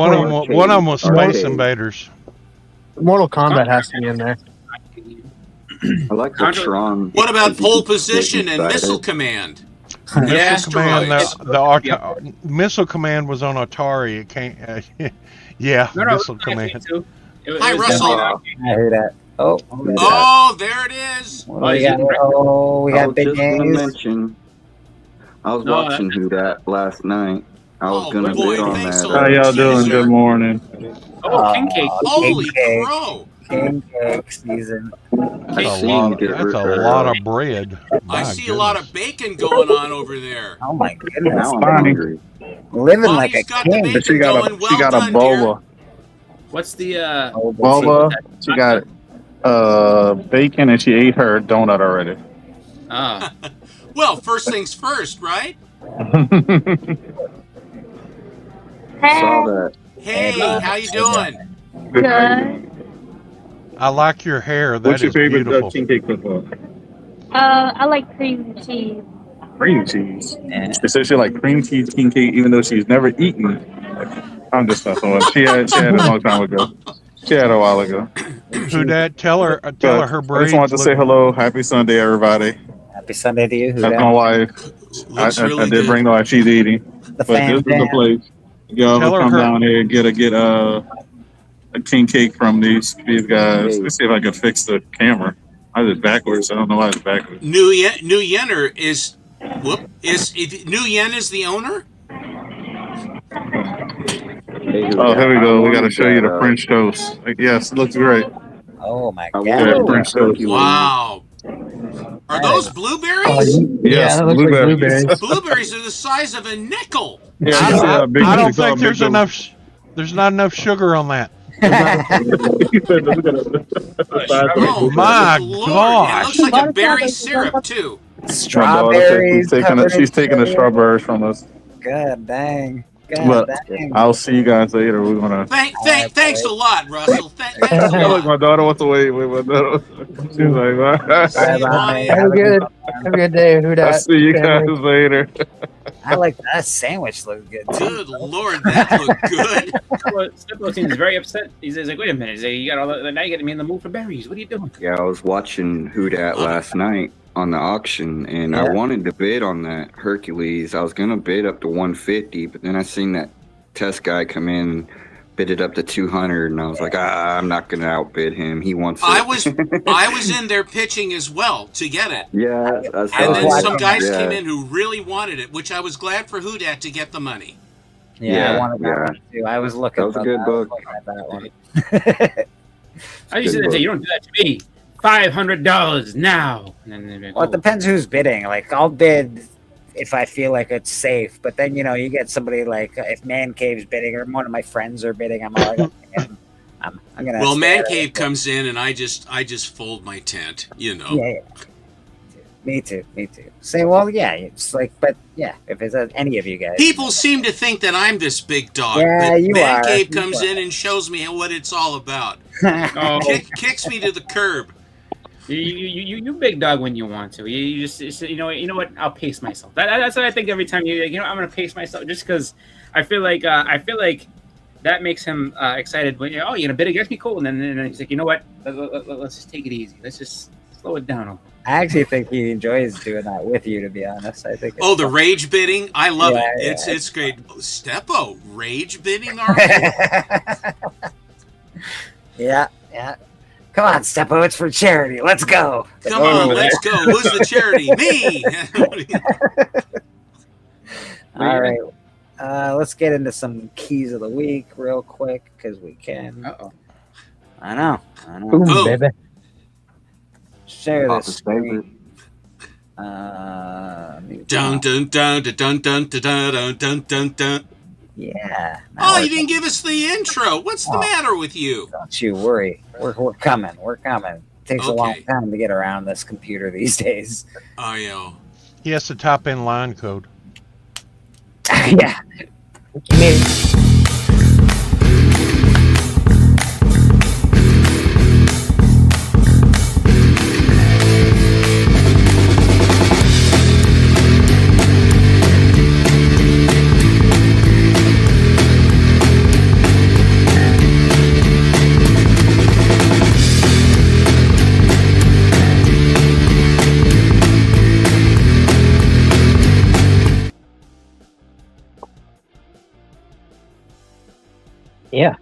one of them was Space Invaders. Mortal Kombat has to be in there. I like the Tron. What about Pole Position and Missile Command? Missile Command, Missile Command was on Atari. It came, Missile Command. Hi, Russell. I heard that. Oh, there it is. We got big games. I was watching Who Dat last night. I was gonna boy, bid on thanks that. a lot. How y'all doing? Good morning. Oh, King Cake. Holy crow. King Cake season. That's a lot of bread. I see a lot of bacon going on over there. Oh my goodness. Now I'm hungry. Living like a got the king. bacon She got going. a Well she got a done, dear. boba. What's the Boba. She got bacon, and she ate her donut already. Ah. Well, first things first, right? Saw that. Hey, how you doing? Good. I like your hair. That What's your is favorite beautiful. king cake so far? I like cream cheese. Cream cheese. She said she like cream cheese king cake, even though she's never eaten. I'm just messing with her. She had it a long time ago. She had it a while ago. Who that? Tell her her I braids. just wanted to say hello. Happy Sunday, everybody. Happy Sunday to you. That's my wife. I did bring the wife. She's eating. But this is the place. Y'all Tell her come her- down here and get a king cake from these guys. Let's see if I can fix the camera. I did it backwards. I don't know why it's backwards. New Yenner is New Yen is the owner? Oh, here we go. We got to show you the French toast. Yes, it looks great. Oh my Yeah, god. French toast. Wow. Are those blueberries? Yes, that looks like blueberries. Blueberries are the size of a nickel. Yeah, I don't big think there's enough. There's not enough sugar on that. Oh my Lord, it looks like a gosh! berry syrup too. Strawberries. She's taking the strawberries from us. God dang. But I'll see you guys later. We're gonna. Thanks a lot, Russell. Thanks a Yeah, look, lot. my daughter wants to wait. My daughter. She's like, Bye-bye. Have a good day. Who I'll dat? see you guys later. I like that sandwich. Looks good too. Good Lord, that looked good. Stipple seems very upset. He's like, wait a minute. He's like, you got all the, now you got me in the mood for berries. What are you doing? Yeah, I was watching Who Dat last night on the auction, and I wanted to bid on that Hercules. I was gonna bid up to 150, but then I seen that test guy come in, bid it up to 200, and I was like, I'm not gonna outbid him. He wants it. I was in there pitching as well to get it. Yeah, And then some guys came in who really wanted it, which I was glad for Houdat to get the money. Yeah, I wanted that one too. I was looking. That was a good book. At that one. I used to say, you don't do that to me. $500 now. And then they'd be like, Well, it depends who's bidding. Like, I'll bid if I feel like it's safe. But then, you get somebody like if Man Cave's bidding or one of my friends are bidding, I'm like, I'm gonna. Well, Man Cave comes in, and I just fold my tent. Yeah. Me too. Say, well, yeah. It's like, but yeah, if it's any of you guys. People seem to think that I'm this big dog, Yeah, but you Man are. Cave You comes are. in and shows me what it's all about. Oh. Kicks me to the curb. You big dog when you want to. You just you know what? I'll pace myself. That's what I think every time I'm gonna pace myself just because I feel like that makes him excited when you're gonna bid against me, cool. And then he's like, you know what? Let's just take it easy. Let's just slow it down a little. I actually think he enjoys doing that with you. To be honest, I think. Oh, the rage bidding! I love Yeah, it. yeah. It's great. Steppo, rage bidding, are you? Yeah. Come on, Steppo, it's for charity. Let's go. Come on, let's go. Who's the charity? Me. All right. Let's get into some keys of the week real quick because we can. Uh-oh. I know. Boom, baby. Share Papa's this screen. Dun dun dun dun dun dun dun dun dun dun. Yeah. Oh, you didn't give us the intro. What's the matter with you? Don't you worry. We're coming. We're coming. It takes a long Okay. time to get around this computer these days. Oh, yeah. He has to type in line code. Yeah. Yeah.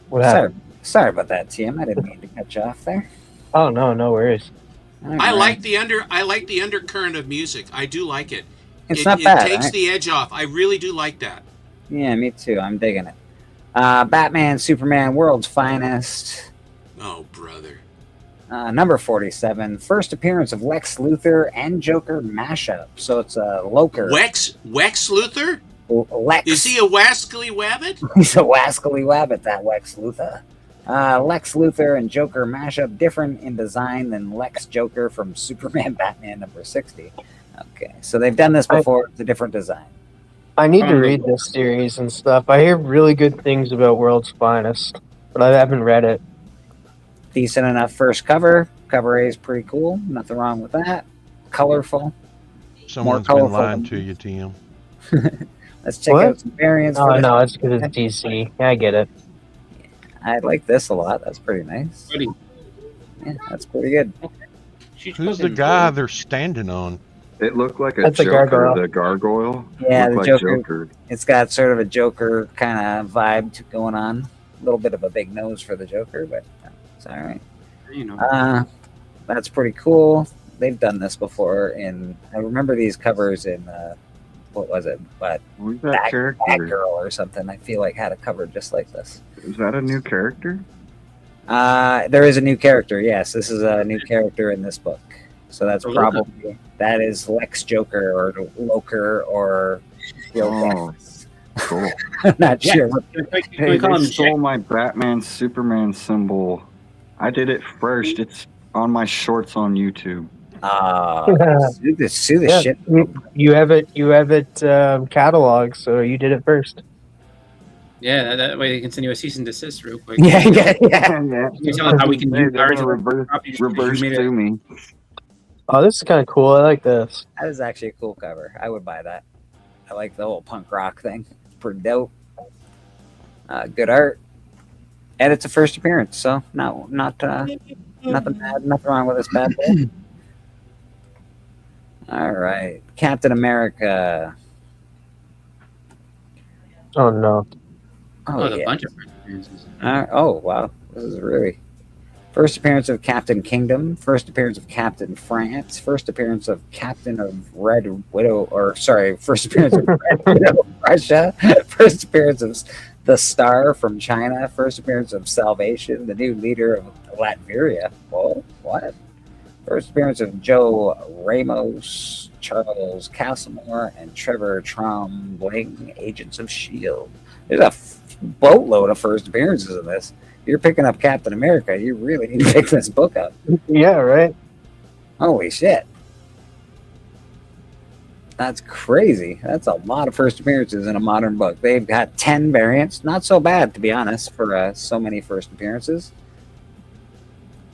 What happened? Sorry about that, TM. I didn't mean to cut you off there. Oh no, no worries. I like the undercurrent of music. I do like it. It's not bad, It takes right? the edge off. I really do like that. Yeah, me too. I'm digging it. Batman, Superman, World's Finest. Oh, brother. Number 47. First appearance of Lex Luthor and Joker mashup. So it's a Loker. Wex Luthor? Lex. Is he a wascally wabbit? He's a wascally wabbit, that Lex Luthor. Lex Luthor and Joker mashup, different in design than Lex Joker from Superman Batman number 60. Okay, so they've done this before. It's a different design. I need to read this series and stuff. I hear really good things about World's Finest, but I haven't read it. Decent enough first cover. Cover A is pretty cool. Nothing wrong with that. Colorful. Someone's been colorful lying than- to you, TM. Let's check out some variants. Oh for no, this. it's because it's DC. I get it. I like this a lot. That's pretty nice. Yeah, that's pretty good. Who's the guy they're standing on? It looked like a That's a Joker, gargoyle. the gargoyle. Yeah, Looked the like Joker. It's got sort of a Joker kind of vibe going on. A little bit of a big nose for the Joker, but it's all right. You know. That's pretty cool. They've done this before. I remember these covers in what was it? But Who's that character? Batgirl or something. I feel like had a cover just like this. Is that a new character? There is a new character. Yes, this is a new character in this book. So that's probably that is Lex Joker or Loker or Oh. Cool. I'm not Yeah. sure. Can we Hey, call they him stole my Batman Superman symbol. I did it first. It's on my shorts on YouTube. Sue the Yeah, shit. you have it cataloged, so you did it first. Yeah, that way they can send you a cease and desist real quick. Yeah. You tell them how we can Hey, use they're ours. gonna reverse You made to me. Oh, this is kind of cool. I like this. That is actually a cool cover. I would buy that. I like the whole punk rock thing. Pretty dope. Good art. And it's a first appearance, so nothing bad, nothing wrong with this bad boy. All right, Captain America. Oh no. Oh, a yeah. bunch of first appearances. Oh wow, this is really first appearance of Captain Kingdom, first appearance of Captain France, first appearance of Captain of Red Widow, first appearance of Red Widow Russia, first appearance of the Star from China, first appearance of Salvation, the new leader of Latveria. Whoa, what? First appearance of Joe Ramos, Charles Castlemore, and Trevor Trombley, Agents of S.H.I.E.L.D. There's a boatload of first appearances in this. You're picking up Captain America. You really need to pick this book up. Yeah, right. Holy shit. That's crazy. That's a lot of first appearances in a modern book. They've got 10 variants. Not so bad, to be honest, for so many first appearances.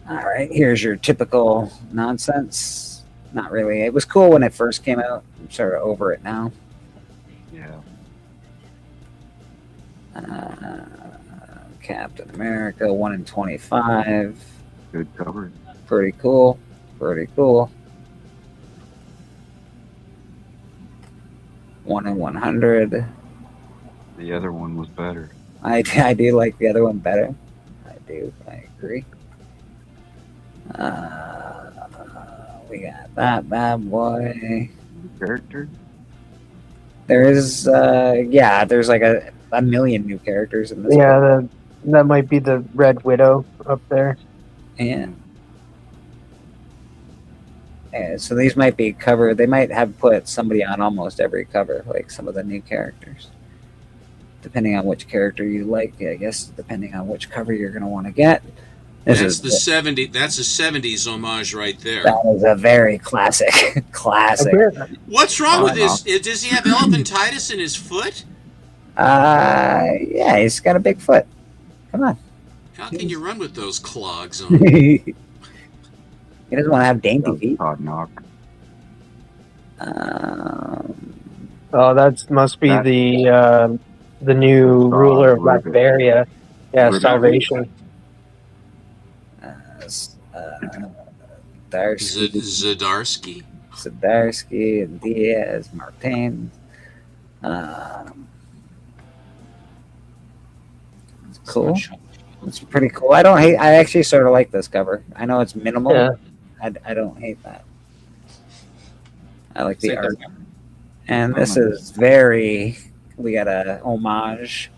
All right, here's your typical nonsense. Not really. It was cool when it first came out. I'm sort of over it now. Yeah. Captain America, 1 in 25. Good cover. Pretty cool. Pretty cool. 1 in 100. The other one was better. I do like the other one better. I do. I agree. We got that bad boy. Character? There is, there's like a million new characters in this. Yeah, book. that might be the Red Widow up there. Yeah. Yeah, so these might be covered. They might have put somebody on almost every cover, like some of the new characters. Depending on which character you like, I guess, depending on which cover you're going to want to get. That's the 70s homage right there. That is a very classic. Classic. What's wrong with this? Does he have elephantitis in his foot? Yeah, he's got a big foot. Come on. How can you run with those clogs on? He doesn't want to have dainty feet. Hard knock. Oh, that must be the new ruler of Latveria. Yeah, Salvation. Zdarsky. Zdarsky and Diaz, Martin. It's cool. It's pretty cool. I actually sort of like this cover. I know it's minimal. Yeah. I don't hate that. I like the art. And this is very, we got a homage,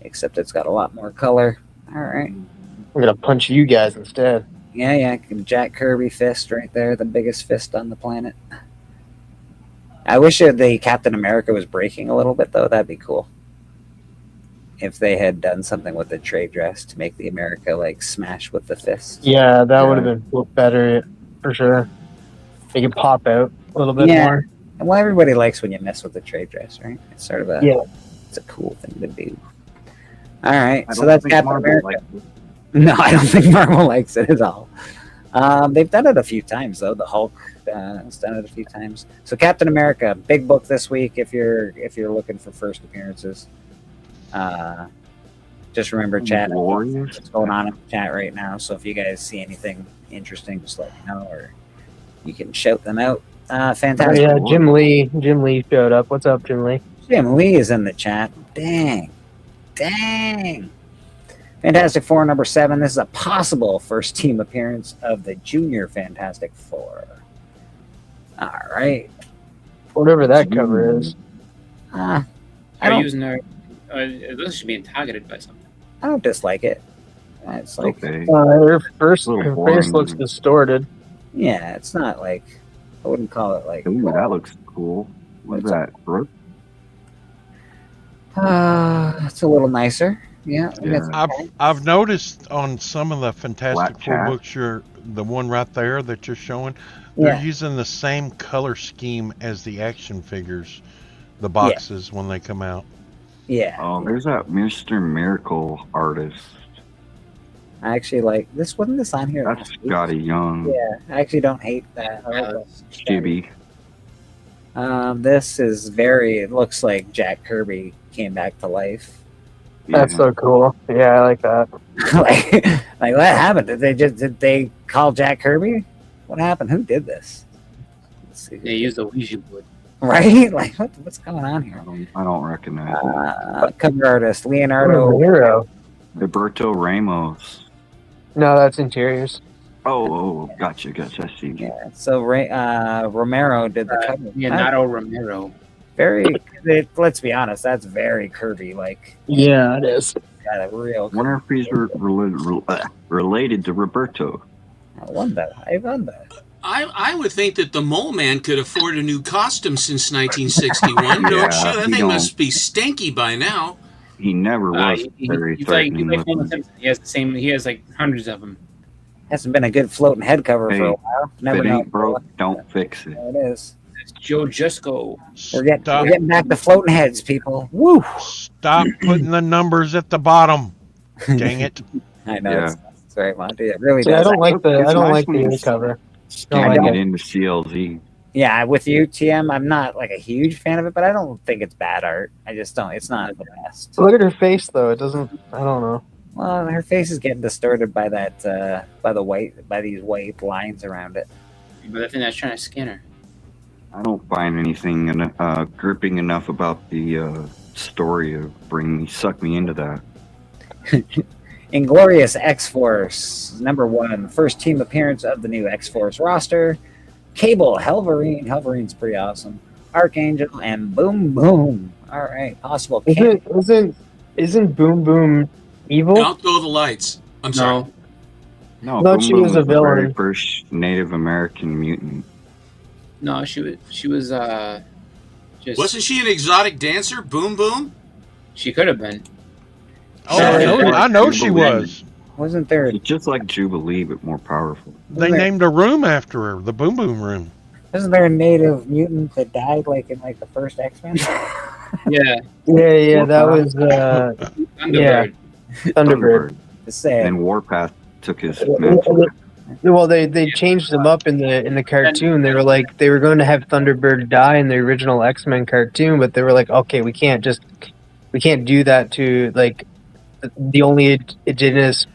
except it's got a lot more color. All right. I'm gonna punch you guys instead. Yeah. Jack Kirby fist right there, the biggest fist on the planet. I wish the Captain America was breaking a little bit, though. That'd be cool. If they had done something with the trade dress to make the America like smash with the fist. Yeah, that would have been better for sure. Make it pop out a little bit more. Well, everybody likes when you mess with the trade dress, right? It's sort of it's a cool thing to do. All right, so that's Captain America. No, I don't think Marvel likes it at all. They've done it a few times though. The Hulk has done it a few times. So Captain America, big book this week if you're looking for first appearances. Just remember, chat. What's going on in the chat right now? So if you guys see anything interesting, just let me know, or you can shout them out. Fantastic. Oh, yeah, Jim Lee showed up. What's up, Jim Lee? Jim Lee is in the chat. Dang. Fantastic Four number 7. This is a possible first team appearance of the Junior Fantastic Four. All right. Whatever that cover is. I They're don't, using their. Those should be targeted by something. I don't dislike it. It's like, Her face looks distorted. yeah, it's not like, I wouldn't call it like. Ooh, that looks cool. What's that? Brooke? It's a little nicer. Yeah. we got Yeah. some I've noticed on some of the Fantastic Black Four Cat. books, the one right there that you're showing, they're Yeah. using the same color scheme as the action figures, the boxes when they come out. Yeah. Oh, there's that Mr. Miracle artist. I actually like this. Wasn't this on here? That's Scotty Young. Yeah, I actually don't hate that. I like Chibi. this is very. It looks like Jack Kirby came back to life. That's so cool. Yeah, I like that. like what happened? Did they call Jack Kirby? What happened? Who did this? Let's see. They used the Ouija board. Right? Like what's going on here? I don't recognize it. Cover artist Leonardo. Hero. Roberto Ramos. No, that's interiors. Oh, gotcha. I see. Yeah. So Romero did the cover. Leonardo Romero. Very. Let's be honest. That's very Kirby. Like. Yeah, it is. Got a real. Wonder if he's related to Roberto. I wonder. I would think that the Mole Man could afford a new costume since 1961. Don't Yeah, you? That he thing don't. must be stinky by now. He never was very He's like threatening. Homer Simpson. He has the same. He has like hundreds of them. Hasn't been a good floating head cover for a Hey, while. if Never it know. ain't broke, don't fix it. There it is. It's Joe Jusko. We're getting back to floating heads, people. Woo! Stop putting the numbers at the bottom. Dang it. I know. Yeah. It's very much. It really See, does. I don't like the. It's I don't nice like when the you A cover. Can't get into CLZ. Yeah, with you, TM, I'm not like a huge fan of it, but I don't think it's bad art. I just don't. It's not the best. Look at her face, though. It doesn't. I don't know. Well, her face is getting distorted by that, by these white lines around it. But I think that's trying to skin her. I don't find anything gripping enough about the story of suck me into that. Inglorious X-Force, #1, first team appearance of the new X-Force roster. Cable, Helverine. Helverine's pretty awesome. Archangel and Boom Boom. All right, possible. Isn't Boom Boom evil? Don't go the lights. I'm sorry. No, No, Boom she Boom was a the very villain. first Native American mutant. No, she was just. Wasn't she an exotic dancer? Boom Boom? She could have been. Oh, I know she was. Wasn't there? It's just like Jubilee, but more powerful. They named a room after her, the Boom Boom Room. Isn't there a native mutant that died like in like the first X-Men? Yeah. Yeah. That was. Yeah. Thunderbird. Just saying. And Warpath took his mantle. Well, they changed them up in the cartoon. They were like they were going to have Thunderbird die in the original X-Men cartoon, but they were like, okay, we can't do that to like the only indigenous.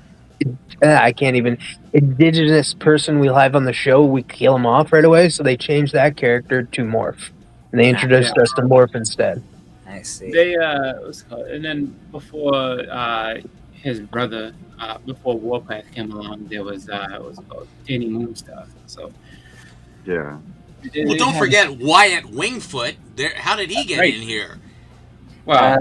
Indigenous person we have on the show. We kill him off right away, so they changed that character to Morph, and they introduced us to Morph instead. I see. They what's it called? And then before his brother, before Warpath came along, there was what's it called Danny Moonstar. So Yeah. Well, don't forget Wyatt Wingfoot. How did he get in here? Well,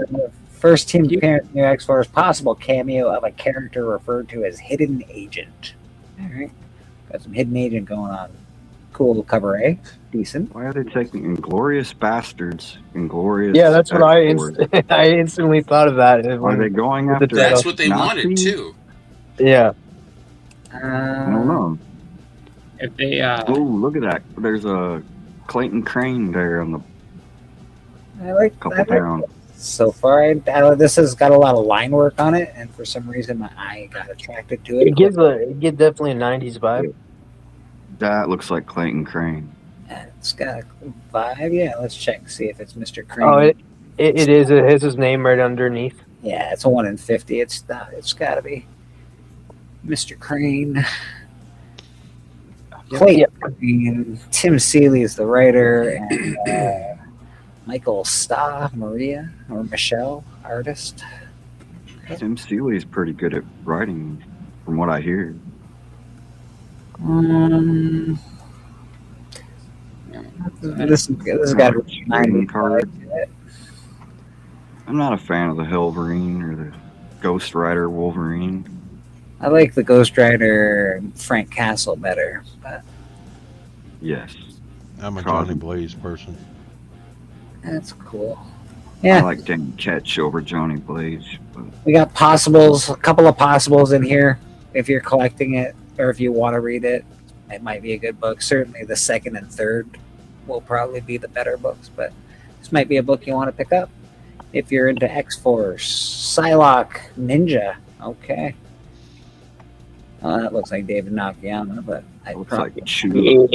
first team appearance in new X-Force, possible cameo of a character referred to as Hidden Agent. All right, got some Hidden Agent going on. Cool cover, eh? Decent. Why are they taking Inglorious Bastards? Inglorious. Yeah, that's what I X-Force? I instantly thought of that. Are they going with the after? That's title. what they wanted Nazis? too. Yeah. I don't know. if they Oh, look at that! There's a Clayton Crane there on the I like couple that. down. So far, this has got a lot of line work on it, and for some reason, my eye got attracted to it. It gives definitely a '90s vibe. That looks like Clayton Crane. It's got a vibe. Yeah, let's check see if it's Mr. Crane. Oh, it is. It has his name right underneath. Yeah, it's a 1 in 50. It's got to be Mr. Crane. Clayton Crane. Tim Seeley is the writer, and Michael Maria or Michelle, artist. Tim Seeley is pretty good at writing, from what I hear. This has got a 90 card. I'm not a fan of the Helverine or the Ghost Rider Wolverine. I like the Ghost Rider Frank Castle better, but Yes. I'm a Johnny Blaze person. that's cool. Yeah. I like Dan Ketch over Johnny Blaze. But We got possibles, a couple of possibles in here. If you're collecting it or if you want to read it, it might be a good book. Certainly the second and third will probably be the better books, but this might be a book you want to pick up. If you're into X-Force, Psylocke, Ninja, okay. That looks like David Nakayama, but I looks probably like Chew.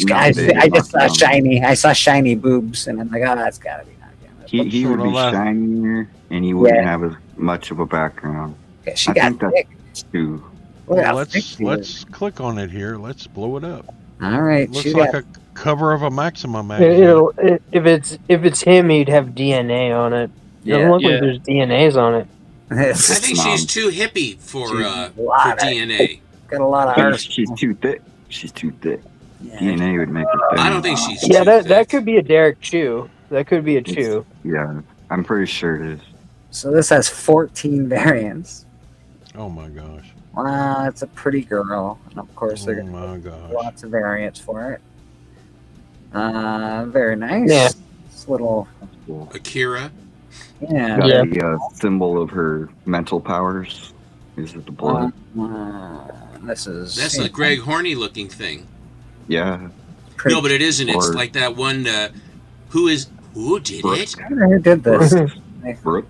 Guys, I just saw shiny. I saw shiny boobs, and I'm like, oh, that's gotta be Nakayama. He would be shinier, and he wouldn't have as much of a background. Yeah, she I got think thick. that's Chew. Look how Well, thick she let's click on it here. Let's blow it up. All right, Looks she like got- a cover of a Maxima magazine. If it's him, he'd have DNA on it. It doesn't look like there's DNAs on it. I think she's too hippie for DNA. Got a lot of art. She's too thick. She's too thick. DNA would make her thick. I don't think she's Yeah, that could be a Derek Chew. That could be a Chew. Yeah, I'm pretty sure it is. So this has 14 variants. Oh my gosh. Wow, it's a pretty girl, and of course they're Oh gonna my gosh. lots of variants for it. Very nice. Yeah. This little, Akira. yeah. Got the symbol of her mental powers. Is it the blood? This is That's a Greg Horny looking thing. Yeah. No, but it isn't. It's Or- like that one. Who did it? Who did this? Brooks.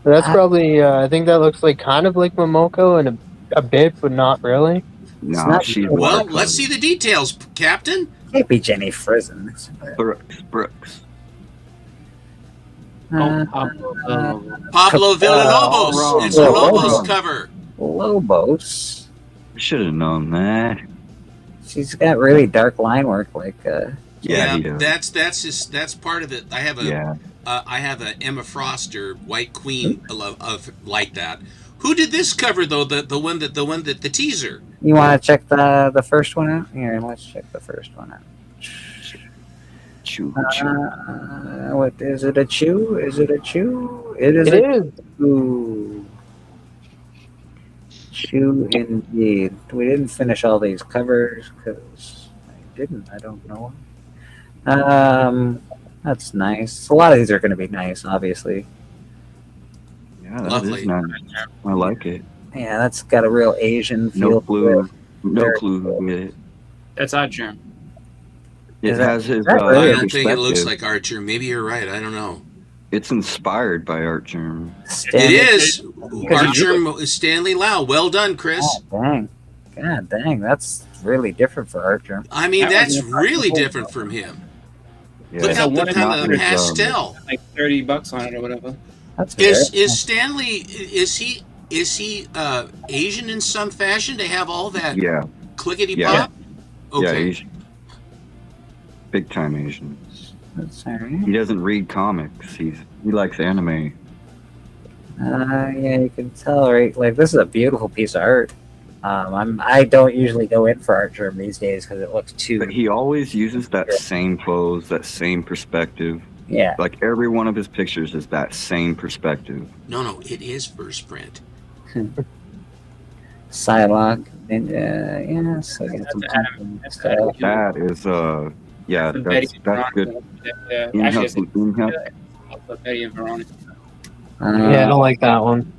That's probably. I think that looks like kind of like Momoko and a bit, but not really. No, not- she's Well, let's see the details, Captain. Can't be Jenny Frizen. Brooks. Pablo Villalobos. Oh, It's a Lobos Lobos. cover. Lobos. Should have known that. She's got really dark line work, like Yeah, he does. That's part of it. I have a Yeah. I have a Emma Frost or White Queen of like that. Who did this cover though? The one that the teaser. You want to check the first one out? Here, let's check the first one out. Chew. What is it? A chew? Is it a chew? It is. It is. Chew. Chew indeed. We didn't finish all these covers because I didn't. I don't know. That's nice. A lot of these are going to be nice, obviously. Yeah, that Lovely. is nice. I like it. Yeah, that's got a real Asian feel. No to clue. it. No Very clue cool. who did it. That's Odd Germ. It Is that- has his. is that I really don't think it looks perspective. like Archer. Maybe you're right. I don't know. It's inspired by Art Germ. It is. Because Archer Stanley Lau. Well done, Chris. God dang, that's really different for Archer. I mean, That that's wasn't really the whole different from him. Yeah, Look It's how a one the kind of and a pastel. Like $30 on it or whatever. That's Is Stanley? Is he Asian in some fashion? They have all that Yeah. clickety Yeah. pop. Yeah, Okay. he's big time Asian. That's all right. He doesn't read comics. He likes anime. Yeah, you can tell, right? Like this is a beautiful piece of art. I don't usually go in for art germ these days because it looks too. But he always uses that same pose, that same perspective. Yeah. Like every one of his pictures is that same perspective. No, it is first print. Psylocke, Ninja, yeah. So I got some style. That is yeah, that's good. Yeah, In-house- actually, it's in-house. also Betty and Veronica. Yeah, I don't like that one.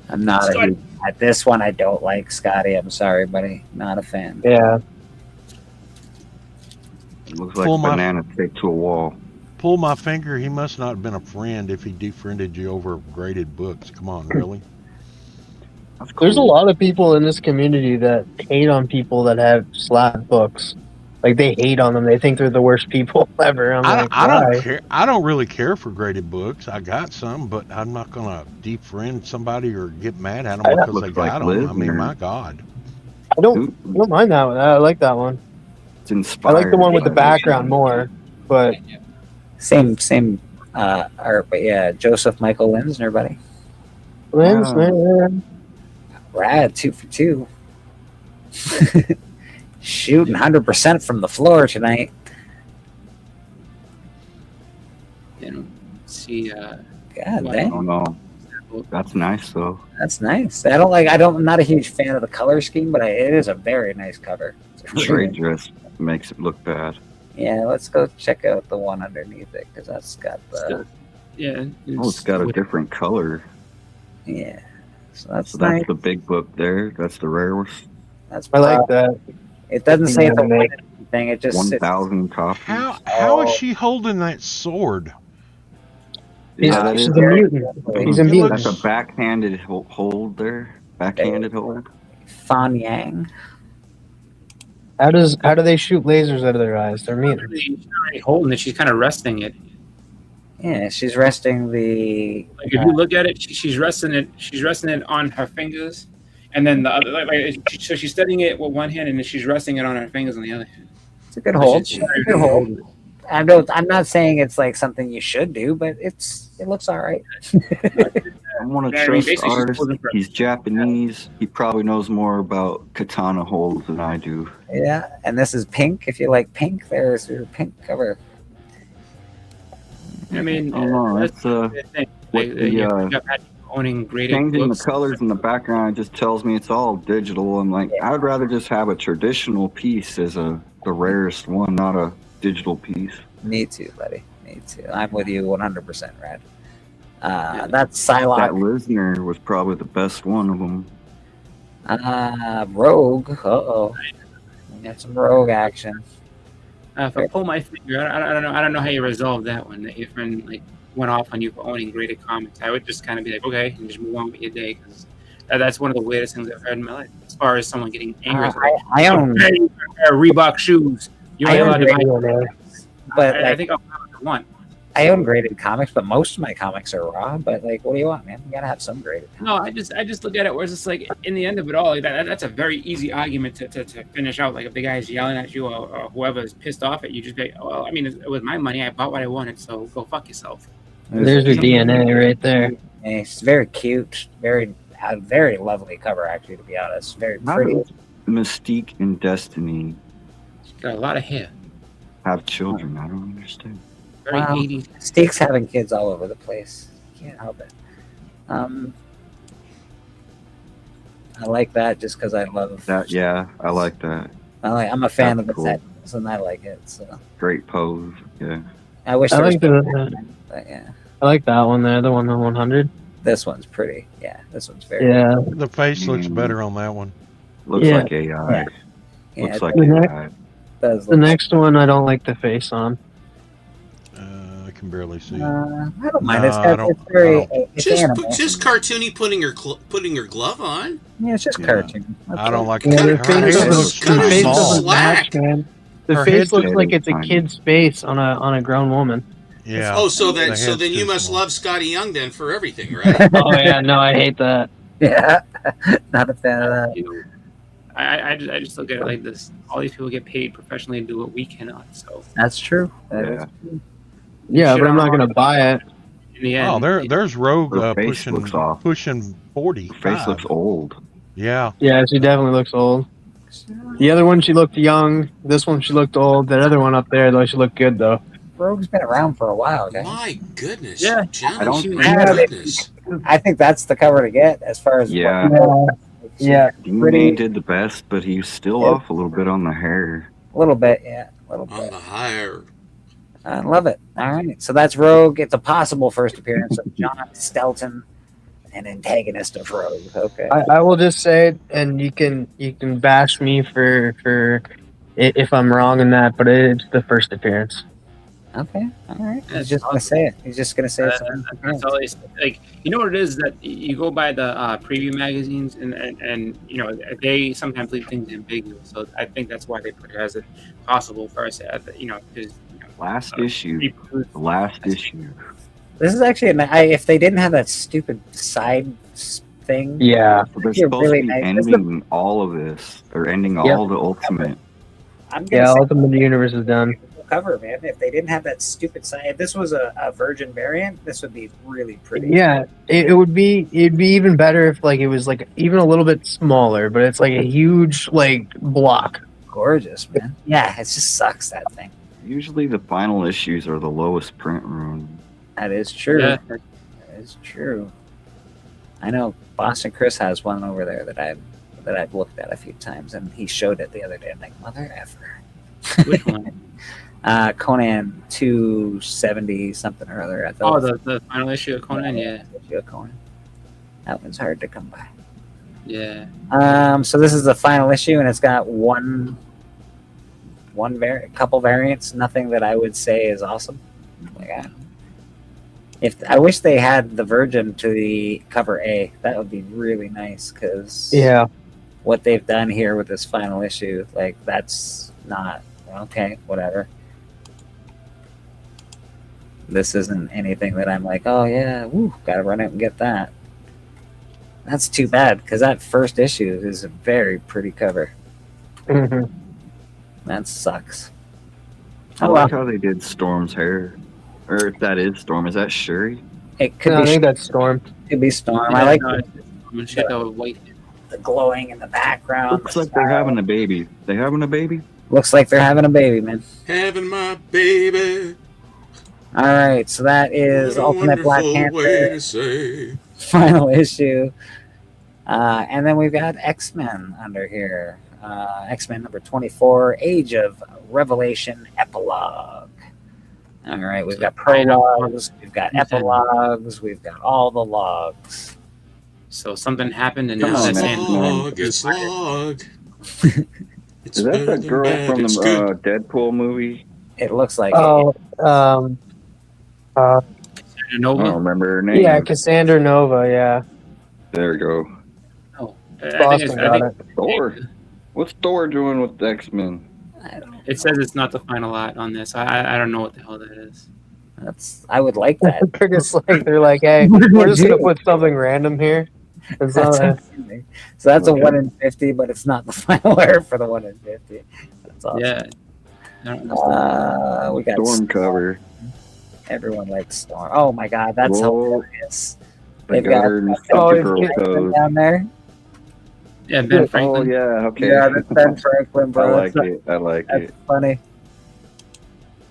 I'm not a Scotty. huge, at this one. I don't like Scotty. I'm sorry, buddy. Not a fan. Yeah. It looks like Pull a my- banana taped to a wall. Pull my finger. He must not have been a friend if he defriended you over graded books. Come on, really? That's cool. There's a lot of people in this community that hate on people that have slab books. Like they hate on them. They think they're the worst people ever. I'm I like, don't why? care. I don't really care for graded books. I got some, but I'm not gonna defriend somebody or get mad at them That because they looks like got them. I mean, Lisner. my God. I don't mind that one. I like that one. It's I inspired. like the one with the by background more. But Same art, but yeah, Joseph Michael Linsner, buddy. Lynn's, Rad, 2 for 2. Shooting 100% from the floor tonight. You know, see. God I dang, don't know. That's nice though. that's nice. I'm not a huge fan of the color scheme, but it is a very nice cover. It's The trade dress makes it look bad. Yeah, let's go check out the one underneath it because that's got the Yeah. Oh, it's got a different color. yeah. So that's So that's nice. the big book there. That's the rare. That's I like that. It doesn't say the Yeah, thing. It just sits. 1,000 copies. How is she holding that sword? Yeah, that He's is a mutant. He's a mutant. That's a backhanded hold there. Backhanded hold. Fan Yang. How do they shoot lasers out of their eyes? They're mutants. She's not really holding it. She's kind of resting it. Yeah, she's resting the. Like if you look at it, she's resting it. She's resting it on her fingers, and then the other. So she's steadying it with one hand, and then she's resting it on her fingers on the other hand. It's a good hold. It's a good hold. I'm not saying it's like something you should do, but it looks all right. I want to Yeah, I mean, trust basically the she's artist. holding her- He's Japanese. He probably knows more about katana holds than I do. Yeah, and this is pink. If you like pink, there's your pink cover. I mean, Oh no, that's that's the thing. what Like, the, you got owning graded changing books. the colors in the background just tells me it's all digital. I'm like, I'd rather just have a traditional piece as the rarest one, not a digital piece. Me too, buddy. Me too. I'm with you 100%, Rad. That's Psylocke. That Lisner was probably the best one of them. Rogue. Uh-oh. We got some Rogue action. If I pull my finger, I don't know how you resolve that one. That your friend like went off on you for owning graded comics. I would just kind of be like, okay, and just move on with your day because that's one of the weirdest things I've heard in my life. As far as someone getting angry, I own Reebok shoes. You're I allowed own to buy. graded comics, but I like, think I'll have what I want. I own graded comics, but most of my comics are raw. But like, what do you want, man? You gotta have some graded. No, I just look at it where it's just like in the end of it all, like that's a very easy argument to finish out. Like if the guy's yelling at you or whoever is pissed off at you, just be like, well, I mean, it was my money. I bought what I wanted, so go fuck yourself. There's your DNA right there. And it's very cute, very lovely cover, actually. To be honest, very How pretty. does Mystique and Destiny Got a lot of hair. have children? I don't understand. Very Wow. 80s. Steak's having kids all over the place. Can't help it. I like that just because I love That yeah, I like that. I'm a fan That's of the cool. set, and I like it. So Great pose. Yeah. I wish I there was like but yeah, I like that one there, the one on 100. this one's pretty. Yeah, this one's very. Yeah. The face looks better on that one. Looks Yeah. like AI. Yeah, Looks it like The AI. does The look. next one, I don't like the face on. I can barely see it. I don't mind. No, It's I got, don't- it's very. I don't- It's Just animal. just cartoony putting her glove on. Yeah, it's just Yeah. cartoon. I don't like Yeah, it. the face Her head doesn't, looks cut the her too face some small. doesn't match, slack. man. The Her face head looks head like is it's a tiny. kid's face on a grown woman. Yeah. Oh, so The then head's you too must small. love Scotty Young then for everything, right? Oh yeah, no, I hate that. Yeah, not a fan of that. You know, I just look at it like this. All these people get paid professionally to do what we cannot. So That's true. That Yeah. is true. Yeah, Shit but I'm on not gonna buy it. in the end, Oh, there's Rogue Her face looks off. pushing 40. Her face looks old. Yeah. Yeah, she definitely looks old. The other one, she looked young. This one, she looked old. That other one up there, though, she looked good though. Rogue's been around for a while, guys. My goodness. Yeah. John, I don't my think- goodness. I think that's the cover to get as far as Yeah. Yeah, DNA did the best, but he's still off a little bit on the hair. a little bit, yeah, a little On bit. the higher. I love it. All right, so that's Rogue. It's a possible first appearance of John Stelton, an antagonist of Rogue. Okay. I will just say it, and you can bash me for if I'm wrong in that, but it's the first appearance. Okay. All right. He's That's just gonna say it. He's just gonna say it's That's all like. You know what it is that you go by the preview magazines and you know they sometimes leave things ambiguous. So I think that's why they put it as a possible first. You know, because Last issue. The last issue. This is actually if they didn't have that stupid side thing. Yeah. So they're You're supposed really to be nice. This is ending all of this. They're ending all the Ultimate. I'm gonna Yeah, say Ultimate Universe is done. cover, man. If they didn't have that stupid side, if this was a virgin variant, this would be really pretty. Yeah, it'd be even better if like it was like even a little bit smaller, but it's like a huge like block. Gorgeous, man. Yeah, it just sucks, that thing. Usually the final issues are the lowest print run. That is true. Yeah. That is true. I know Boston Chris has one over there that I've looked at a few times, and he showed it the other day. I'm like, mother effer. Which one? Conan 270 something or other. I Oh, thought. the final issue of Conan. Yeah, Issue of Conan. That one's hard to come by. yeah. So this is the final issue, and it's got couple variants. Nothing that I would say is awesome. Like, I wish they had the Virgin to the cover A. That would be really nice because Yeah. what they've done here with this final issue, like that's not okay. Whatever. This isn't anything that I'm like, oh yeah, woo, gotta run out and get that. That's too bad because that first issue is a very pretty cover. Mhm. That sucks. I Oh, like well. how they did Storm's hair. Or if that is Storm, is that Shuri? It could No, I be. think that's Storm. Could be Storm. Yeah, I like no, she had the white. the glowing in the background. Looks like they're having a baby. They having a baby? Looks like they're having a baby, man. Having my baby. All right, so that is What a Ultimate Black wonderful way Panther to say. final issue, and then we've got X-Men under here. X-Men number 24, Age of Revelation Epilogue. All right, we've got prologues, we've got epilogues, we've got all the logs. So something happened, and Come now on, that's man. in. It's log. It's Is that better the than girl bad, from the it's good. Deadpool movie? It looks like Oh, I don't Nova. remember her name. yeah, Cassandra Nova. Yeah, There we go. Oh, Boston got it. Thor. What's Thor doing with the X-Men? it says it's not the final lot on this. I don't know what the hell that is. I would like that. They're just like they're like, hey, we're just gonna put something random here. It's not That's a- amazing. So that's a 1 in 50, but it's not the final art for the 1 in 50. That's awesome. Yeah. I don't know. We got Storm cover. Everyone likes Storm. Oh my god, that's Whoa. hilarious. They They've got her in got Supergirl pose. down there. Yeah, Ben Oh Franklin. yeah, okay. Yeah, that's Ben Franklin, I bro. like That's, it. I like that's it. funny.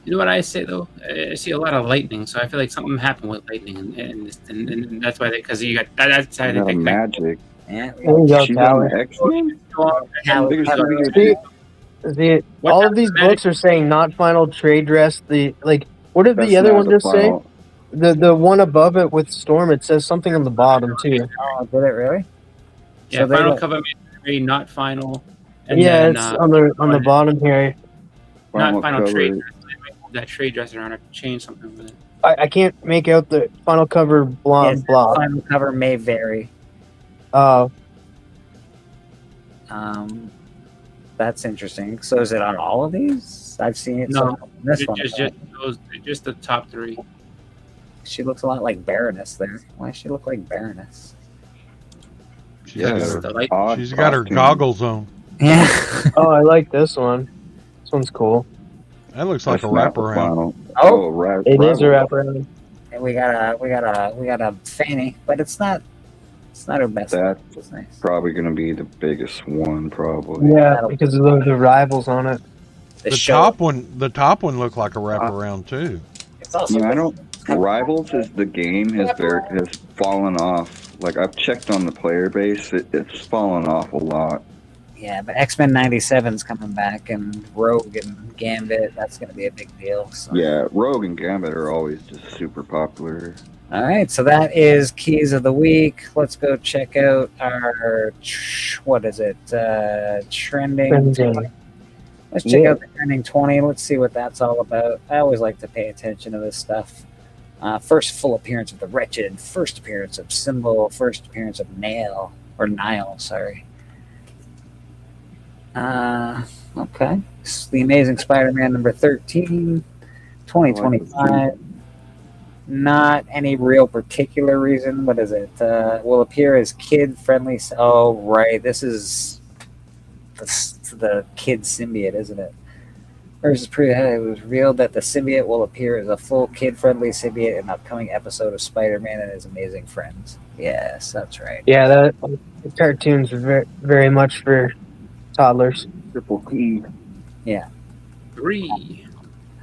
You know what I say though? I see a lot of lightning, so I feel like something happened with lightning, and that's why because you got that's how they No pick magic. Yeah. There you go, She's on Callie. the X-Men? See, all of these books are saying not final trade dress. What did That's the other not one the just say? final. The one above it with Storm, it says something on the bottom too. Oh, did it really? Yeah, So they final let- cover, maybe not final. And Yeah, then, it's on the bottom here. not final cover. trade. That trade dress around, I change something with it. I can't make out the final cover blob. Yes, blob. final cover may vary. Oh, That's interesting. So is it on all of these? I've seen it. No, on this one. just the top three. She looks a lot like Baroness there. Why does she look like Baroness? Yeah, She's got her goggles on. Yeah. oh, I like this one. This one's cool. That looks like That's a not the wraparound. final. Oh, It is a wraparound. And we got a Fanny, but it's not her best. That's It's nice. probably going to be the biggest one, probably. Yeah, because of the rivals on it. The top one looked like a wraparound too. It's also Yeah, I don't. Rivals is the game has fallen off. Like I've checked on the player base, it's fallen off a lot. yeah, but X-Men 97's coming back, and Rogue and Gambit. That's going to be a big deal. So. Yeah, Rogue and Gambit are always just super popular. All right, so that is Keys of the Week. Let's go check out our what is it? Trending. Let's check out the Trending 20. Let's see what that's all about. I always like to pay attention to this stuff. First full appearance of the Wretched. First appearance of Symbol. First appearance of Nile. Sorry. Okay. It's the Amazing Spider-Man number 13, 2025. Not any real particular reason. What is it? Will appear as kid-friendly. Oh, right. This is the kid symbiote, isn't it? Versus it was revealed that the symbiote will appear as a full kid-friendly symbiote in an upcoming episode of Spider-Man and His Amazing Friends. Yes, that's right. Yeah, the cartoons are very, very much for toddlers. Triple T. Yeah. 3.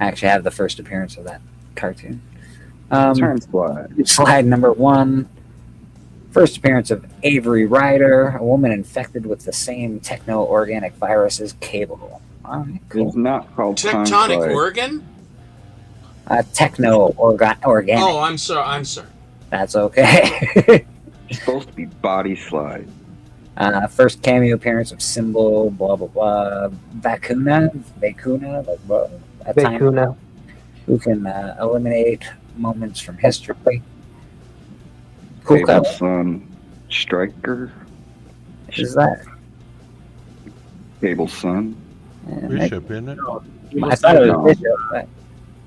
I actually have the first appearance of that cartoon. Turn slide. Slide number 1. First appearance of Avery Ryder, a woman infected with the same techno-organic virus as Cable. All right, cool. It's not called Time Tectonic Flies. Oregon? Organic. Oh, I'm sorry. That's okay. It's supposed to be Body Slide. First cameo appearance of Symbol, blah blah blah. Vacuna, like blah. A time Vacuna. who can eliminate moments from history. Cool Cable cover. Sun Striker. Is that? Cable Sun. Bishop, isn't it? I thought it was Bishop. But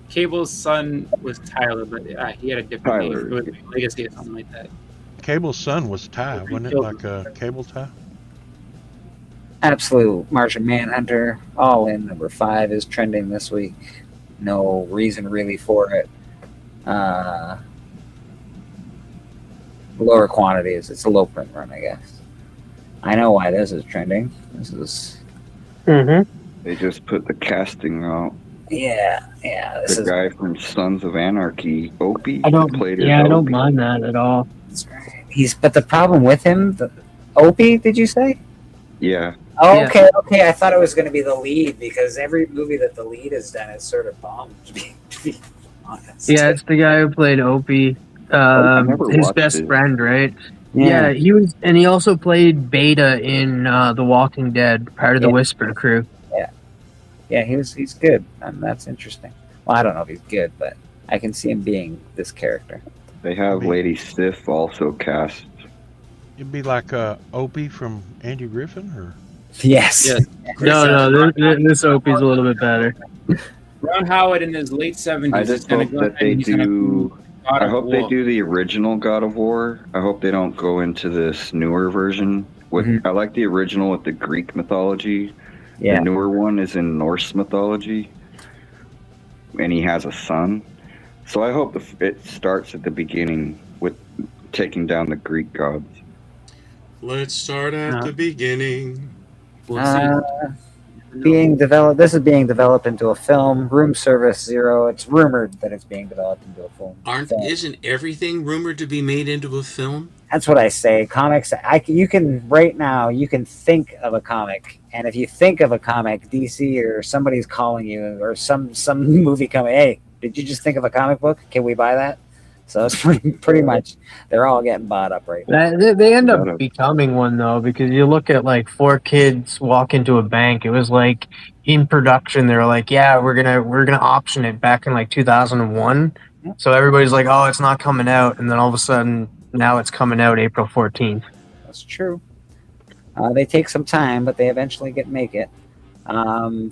Cable's son was Tyler, but he had a different name. It was Legacy or something like that. Cable's son was Ty, wasn't it? Like a cable tie? Absolute Martian Manhunter, all in number 5 is trending this week. No reason really for it. Lower quantities. It's a low print run, I guess. I know why this is trending. This is They just put the casting out. yeah. This The is guy from Sons of Anarchy, Opie, I don't. played as Yeah, I don't Opie. mind that at all. but the problem with him, Opie, did you say? Yeah. Oh, Yeah. okay. I thought it was going to be the lead because every movie that the lead has done is sort of bombed. To be honest. Yeah, it's the guy who played Opie, never his watched best it. friend, right? Yeah. Yeah, he was, and he also played Beta in The Walking Dead, part of the Yeah. Whisper crew. Yeah, he's good. That's interesting. Well, I don't know if he's good, but I can see him being this character. They have Lady Sif also cast. It'd be like Opie from Andy Griffin, or Yes. No, this Opie's a little bit better. Ron Howard in his late 70s I is just going to hope go that ahead they and he's going to do. God I of hope they War. do the original God of War. I hope they don't go into this newer version. With I like the original with the Greek mythology. Yeah. The newer one is in Norse mythology, and he has a son. So I hope it starts at the beginning with taking down the Greek gods. Let's start at the beginning. We'll see. Being developed. This is being developed into a film. Room Service 0. It's rumored that it's being developed into a film. Isn't everything rumored to be made into a film? That's what I say. Comics. You can right now. You can think of a comic, and if you think of a comic, DC or somebody's calling you, or some movie coming. Hey, did you just think of a comic book? Can we buy that? So it's pretty much they're all getting bought up right now. They end up becoming one though, because you look at like 4 Kids walk into a bank. It was like in production. They were like, "Yeah, we're gonna option it" back in like 2001. So everybody's like, "Oh, it's not coming out," and then all of a sudden now it's coming out April 14th. That's true. They take some time, but they eventually make it.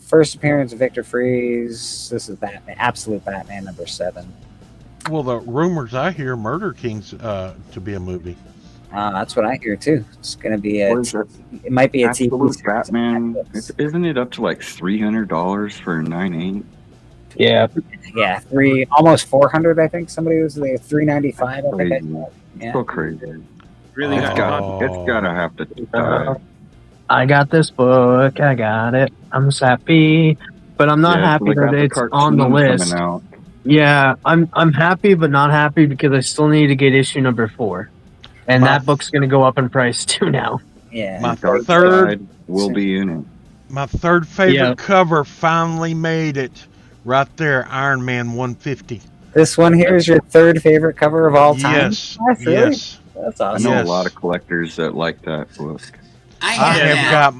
First appearance of Victor Freeze. This is Batman, Absolute Batman number 7. well, the rumors I hear, Murder King's to be a movie. That's what I hear too. It's going to be a. What is that? It might be a TV Absolute series. Batman. Isn't it up to like $300 for 9/8? Yeah. Yeah, almost 400. I think somebody was like 395. I think. Crazy. Yeah. So crazy. Really It's got gotta have to die. I got this book. I got it. I'm happy, but I'm not Yeah, happy they got that the it's on the cartoon list. coming out. Yeah, I'm happy, but not happy because I still need to get issue number 4, and that book's going to go up in price too now. Yeah. My Dark third Side will be in it. My third favorite Yeah. cover finally made it. Right there, Iron Man 150. This one here is your third favorite cover of all time. Yes, That's really- yes. That's I awesome. know Yes. a lot of collectors that like that book. I have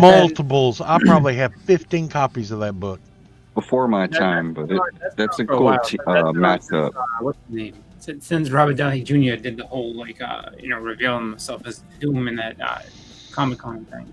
multiples. I probably have 15 copies of that book. Before my time, but that's a for a cool while. matchup. What's his name? Since Robert Downey Jr. did the whole revealing himself as Doom in that Comic-Con thing.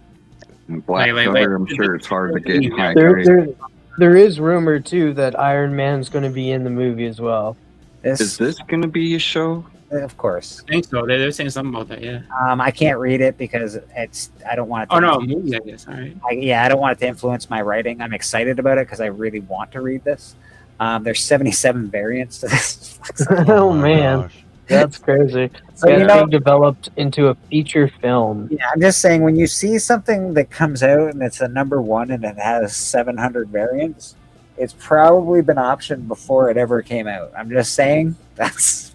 And Black Wait. Thunder, I'm sure it's hard to get in high There, grade. there is rumor too that Iron Man's going to be in the movie as well. Is this going to be a show? Of course. I think so. They're saying something about that. Yeah. I can't read it because I don't want it to. Oh no, movie. I guess. All right. I don't want it to influence my writing. I'm excited about it because I really want to read this. There's 77 variants to this. Oh man, that's crazy. So, It's being developed into a feature film. Yeah, I'm just saying when you see something that comes out and it's a number 1 and it has 700 variants, it's probably been optioned before it ever came out. I'm just saying that's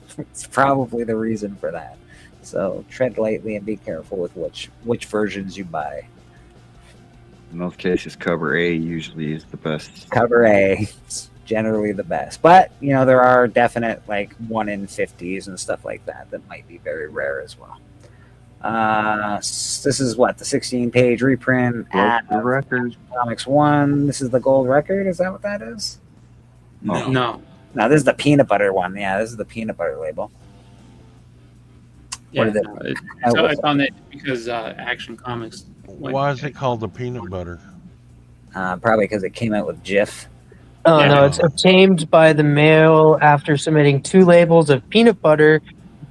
probably the reason for that. So tread lightly and be careful with which versions you buy. In those cases, cover A usually is the best. Cover A is generally the best, but you know there are definite like 1 in 50s and stuff like that that might be very rare as well. This is what the 16-page reprint at The record. Comics One. This is the gold record. Is that what that is? No. No, this is the peanut butter one. Yeah, this is the peanut butter label. Yeah, What is it? no, so I found it because Action Comics. Why is it called the peanut butter? Probably because it came out with Jif. Oh Yeah. no, it's obtained by the mail after submitting 2 labels of peanut butter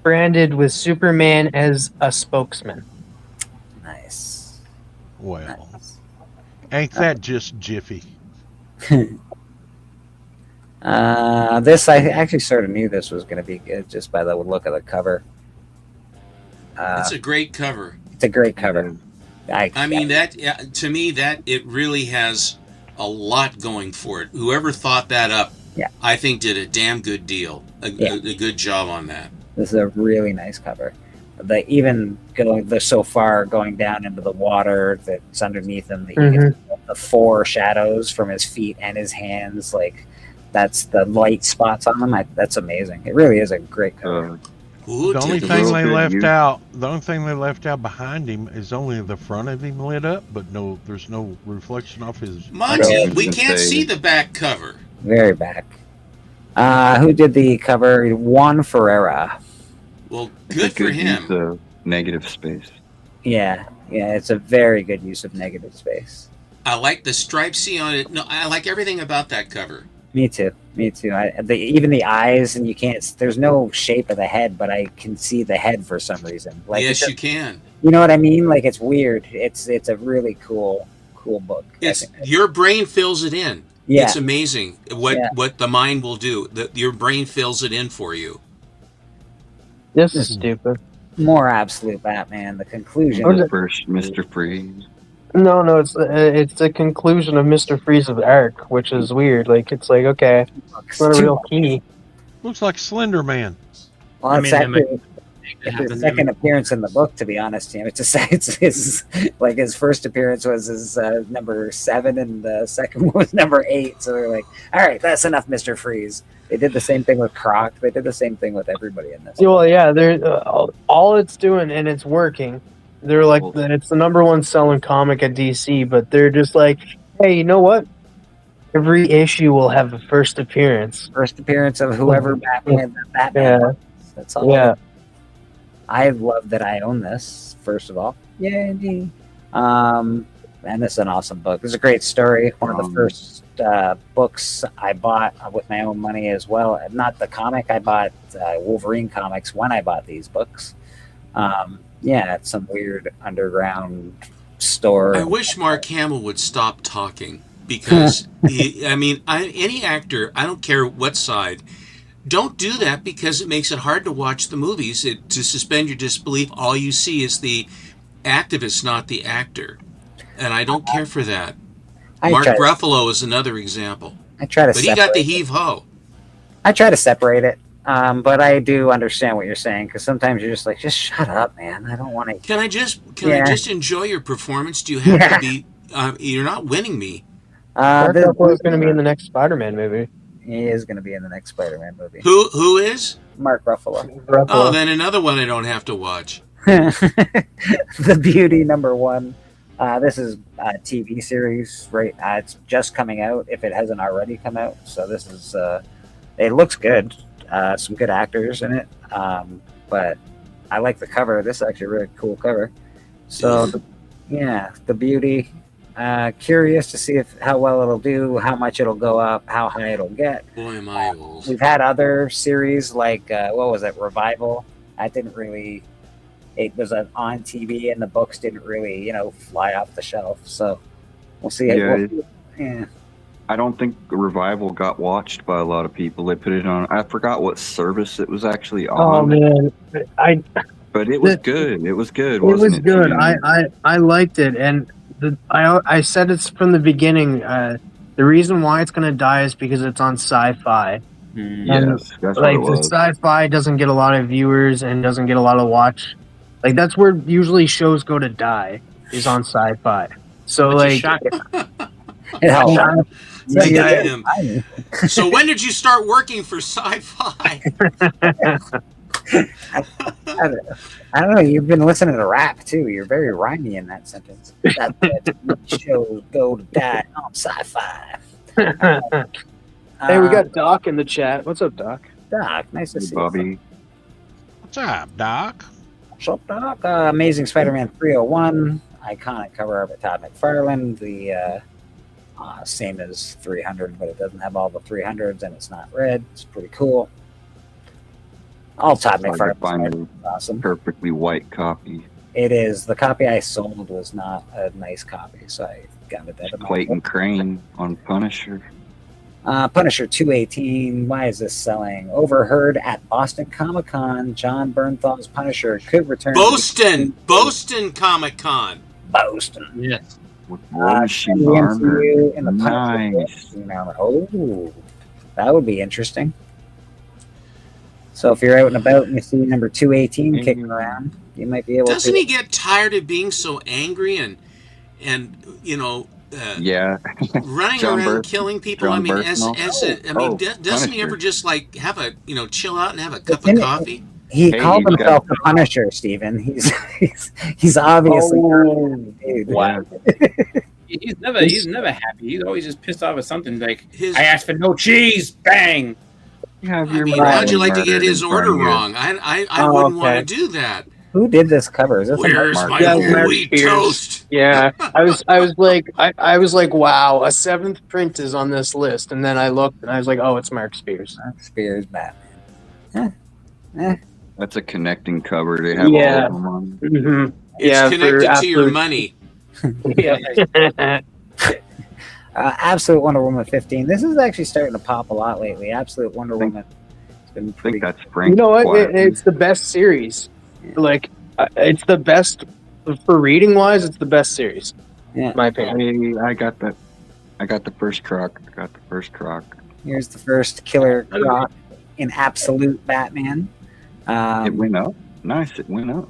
branded with Superman as a spokesman. Nice. Well, ain't that just Jiffy? This I actually sort of knew this was going to be good just by the look of the cover. It's a great cover. It's a great cover. I mean, that to me, that it really has a lot going for it. Whoever thought that up, I think did a damn good deal, a good job on that. This is a really nice cover. Even going so far going down into the water that's underneath him, that you get the 4 shadows from his feet and his hands, like that's the light spots on them. That's amazing. It really is a great cover. The only thing they left out behind him is only the front of him lit up, but there's no reflection off his. Monty, we can't see the back cover. Very back. Who did the cover? Juan Ferreira. Well, good for him. Use of negative space. Yeah, it's a very good use of negative space. I like the stripesy on it. No, I like everything about that cover. Me too. Even the eyes, and you can't. There's no shape of the head, but I can see the head for some reason. Like Yes, you can. You know what I mean? Like it's weird. It's a really cool book. It's your brain fills it in. Yeah. It's amazing what the mind will do. Your brain fills it in for you. This is stupid. More absolute Batman. The conclusion. The first Mr. Freeze. No, it's the conclusion of Mr. Freeze's arc, which is weird. Like it's like okay, it's not a real key. Looks like Slender Man. Well, it's actually his second appearance in the book, to be honest. It's his like his first appearance was his number 7, and the second one was number 8. So they're like, all right, that's enough, Mr. Freeze. They did the same thing with Croc. They did the same thing with everybody in this. Well, yeah, they're all it's doing, and it's working. They're like, it's the number 1 selling comic at DC, but they're just like, hey, you know what? Every issue will have a first appearance. First appearance of whoever Batman. Yeah. That's all. Yeah. I love that I own this, first of all. Yay. And this is an awesome book. This is a great story. One of the first books I bought with my own money as well. Not the comic. I bought Wolverine comics when I bought these books. It's some weird underground store. I wish Mark Hamill would stop talking because, any actor, I don't care what side, don't do that because it makes it hard to watch the movies. To suspend your disbelief, all you see is the activist, not the actor. And I don't care for that. Mark Ruffalo is another example. But he got the heave-ho. I try to separate it. But I do understand what you're saying because sometimes you're just like, just shut up, man. I don't want to. Can I just enjoy your performance? Do you have to be? You're not winning me. Mark Ruffalo is going to be in the next Spider-Man movie. He is going to be in the next Spider-Man movie. Who is? Mark Ruffalo. Oh, then another one I don't have to watch. The Beauty #1. This is a TV series, right? It's just coming out if it hasn't already come out. So this is. It looks good. Some good actors in it, but I like the cover. This is actually a really cool cover. So, the Beauty. Curious to see how well it'll do, how much it'll go up, how high it'll get. Boy, am I old. We've had other series like what was it, Revival? That didn't really. It was on TV, and the books didn't really, fly off the shelf. So we'll see. I don't think Revival got watched by a lot of people. They put it on. I forgot what service it was actually on. Oh man, But it was good. It was good. It was good. Too? I liked it, and I said it's from the beginning. The reason why it's gonna die is because it's on Sci-Fi. Yes, that's like what it was. Sci-Fi doesn't get a lot of viewers and doesn't get a lot of watch. Like that's where usually shows go to die is on Sci-Fi. So Which is like, shocking. It helps. Damn. So when did you start working for Sci-Fi? I don't know. You've been listening to rap too. You're very rhymey in that sentence. That shows go to die on Sci-Fi. hey, we got Doc in the chat. What's up, Doc? Doc. Nice to see Bobby. you. What's up, Doc? What's up, Doc? Amazing Spider-Man 301. Iconic cover of it, Todd McFarlane. The same as 300, but it doesn't have all the 300s and it's not red. It's pretty cool. All Todd McFarlane. Awesome. Perfectly white copy. It is. The copy I sold was not a nice copy, so I got it at a Clayton Crane on Punisher. Punisher 218. Why is this selling? Overheard at Boston Comic Con. John Bernthal's Punisher could return. Boston Comic Con. Boston. Yes. With War Machine armor. In the Nice. Oh, that would be interesting. So if you're out and about and you see number 218 kicking around, you might be able to. Doesn't he get tired of being so angry and you know? Yeah. Running John around Burt- killing people. John I mean, Burtnell. doesn't he Punisher. ever just like have a chill out and have a cup of coffee? He called he's himself got- the Punisher, Stephen. He's obviously dude. Wow. He's never happy. He's always just pissed off at something. Like I asked for no cheese. Bang. I mean, how'd you like to get his order wrong? I wouldn't want to do that. Who did this cover? Is this Where's my Mark wheat Pierce. toast? Yeah, I was like, I was like, wow, a 7th print is on this list, and then I looked and I was like, oh, it's Mark Spears. Mark Spears, Batman. That's a connecting cover. They have Yeah. all of them on. Mm-hmm. It's connected to your money. Yeah. Absolute Wonder Woman 15. This is actually starting to pop a lot lately. Absolute Wonder Woman. It's been I think that's Frank. You know what? Quietly. It's the best series. Like, it's the best for reading wise. It's the best series. Yeah. In my opinion. I got that. I got the first croc. Here's the first Killer Croc in Absolute Batman. It went up. Nice. It went up.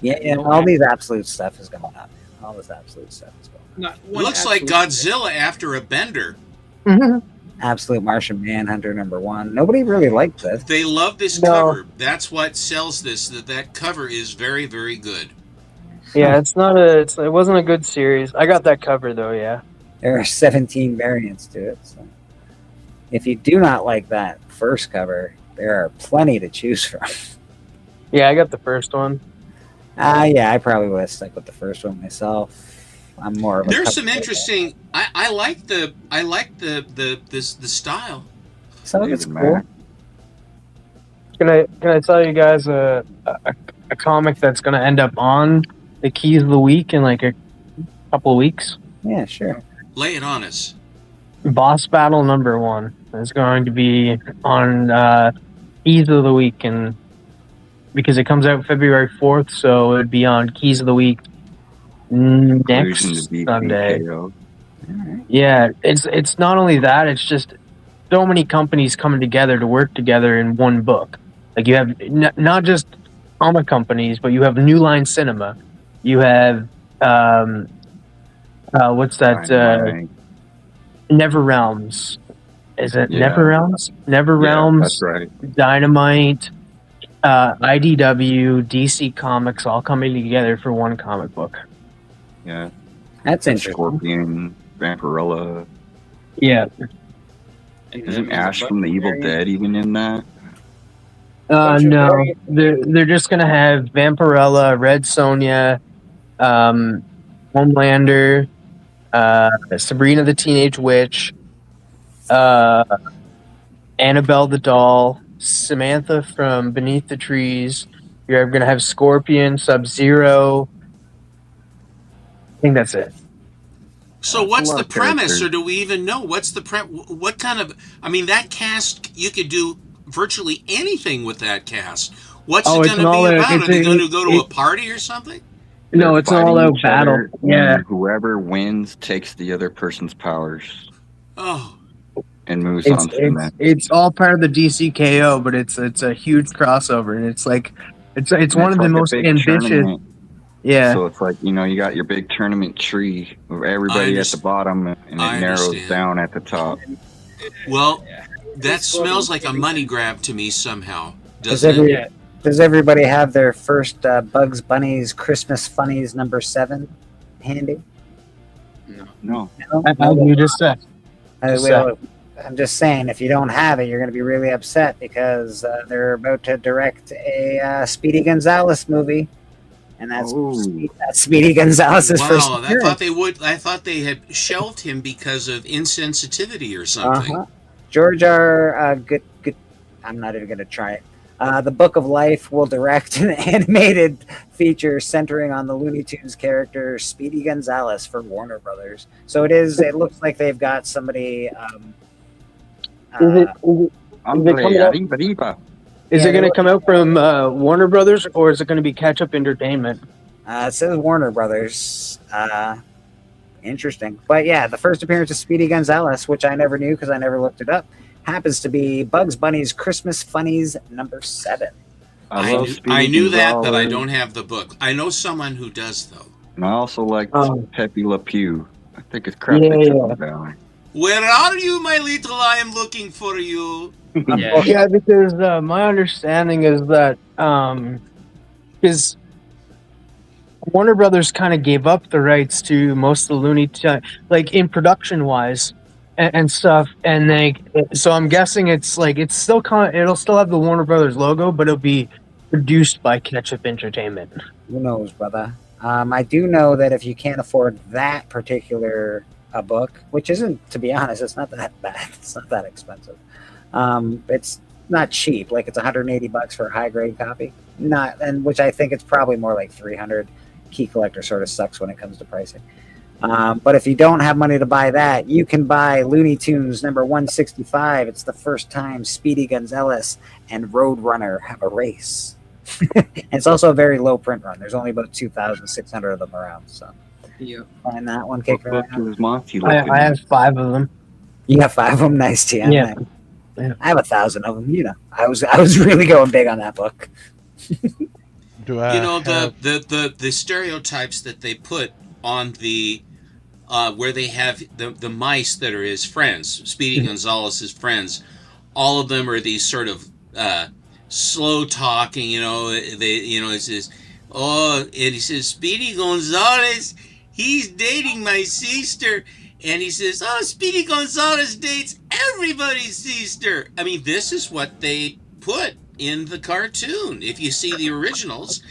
Yeah, all these Absolute stuff is going up. All this Absolute stuff is going up. Looks like Godzilla after a bender. Absolute Martian Manhunter #1. Nobody really liked this. They love this cover. That's what sells this. That cover is very, very good. Yeah, it wasn't a good series. I got that cover though. Yeah. There are 17 variants to it. So if you do not like that first cover, there are plenty to choose from. Yeah, I got the first one. Yeah, I probably would have stuck with the first one myself. I'm more of a There's some interesting. I like the style. Some of it's cool. Can I tell you guys a comic that's going to end up on the Keys of the Week in like a couple of weeks? Yeah, sure. Lay it on us. Boss Battle #1 is going to be on Keys of the Week, and because it comes out February 4th, so it would be on Keys of the Week next Sunday. Yeah, it's not only that; it's just so many companies coming together to work together in one book. Like you have not just comic companies, but you have New Line Cinema. You have what's that? Never Realms. Is it Yeah. Never Realms? Never Yeah, Realms. that's right. Dynamite, IDW, DC Comics, all coming together for one comic book. Yeah. That's interesting. Scorpion, Vampirella. Yeah. Isn't Ash from the Evil Dead even in that? No, they're just gonna have Vampirella, Red Sonja, Homelander, Sabrina the Teenage Witch, Annabelle the Doll, Samantha from Beneath the Trees. You're gonna have Scorpion, Sub-Zero. I think that's it. So what's the premise, or do we even know what's the what kind of? I mean, that cast, you could do virtually anything with that cast. What's it going to be about? Are they going to go to a party or something? No, it's an all-out battle. And Yeah. whoever wins takes the other person's powers. Oh. And moves on to the next. It's all part of the DCKO, but it's a huge crossover, and it's like it's one of the like a most big ambitious. tournament. Yeah. So it's like, you know, you got your big tournament tree with everybody at the bottom, and it I narrows understand. down at the top. Well, that smells like a money grab to me somehow, Does, doesn't it? does everybody have their first Bugs Bunny's Christmas Funnies #7 handy? No. You just said. I'm just saying, if you don't have it, you're going to be really upset because they're about to direct a Speedy Gonzales movie, and that's Speedy Gonzales' first Wow, appearance. I thought they had shelved him because of insensitivity or something. George R. Good. I'm not even going to try it. The Book of Life will direct an animated feature centering on the Looney Tunes character Speedy Gonzales for Warner Brothers. So it looks like they've got somebody. Is it coming out? Is it going to come out from Warner Brothers, or is it going to be Catch Up Entertainment? It says Warner Brothers. Interesting. But yeah, the first appearance of Speedy Gonzales, which I never knew because I never looked it up, happens to be Bugs Bunny's Christmas Funnies #7. I knew that, but I don't have the book. I know someone who does, though. And I also like Pepe Le Pew. I think it's crap. Valley. Where are you, my little? I am looking for you. Yeah, because my understanding is that because Warner Brothers kind of gave up the rights to most of the Looney Tunes, like in production wise and stuff, and so I'm guessing it's like it'll still have the Warner Brothers logo, but it'll be produced by Catch Up Entertainment. Who knows, brother? I do know that if you can't afford that particular book, which isn't, to be honest, it's not that bad. It's not that expensive. It's not cheap. Like it's $180 for a high grade copy. Which I think it's probably more like $300. Key Collector sort of sucks when it comes to pricing. But if you don't have money to buy that, you can buy Looney Tunes #165. It's the first time Speedy Gonzales and Roadrunner have a race. And it's also a very low print run. There's only about 2,600 of them around. So find that one kicking around. I have 5 of them. You have 5 of them? Nice, TM. Yeah. I have 1,000 of them. You know, I was really going big on that book. The stereotypes that they put on the where they have the mice that are his friends, Speedy Gonzales' friends, all of them are these sort of slow talking. It says, and he says, Speedy Gonzales, he's dating my sister. And he says, Speedy Gonzales dates everybody's sister. I mean, this is what they put in the cartoon. If you see the originals,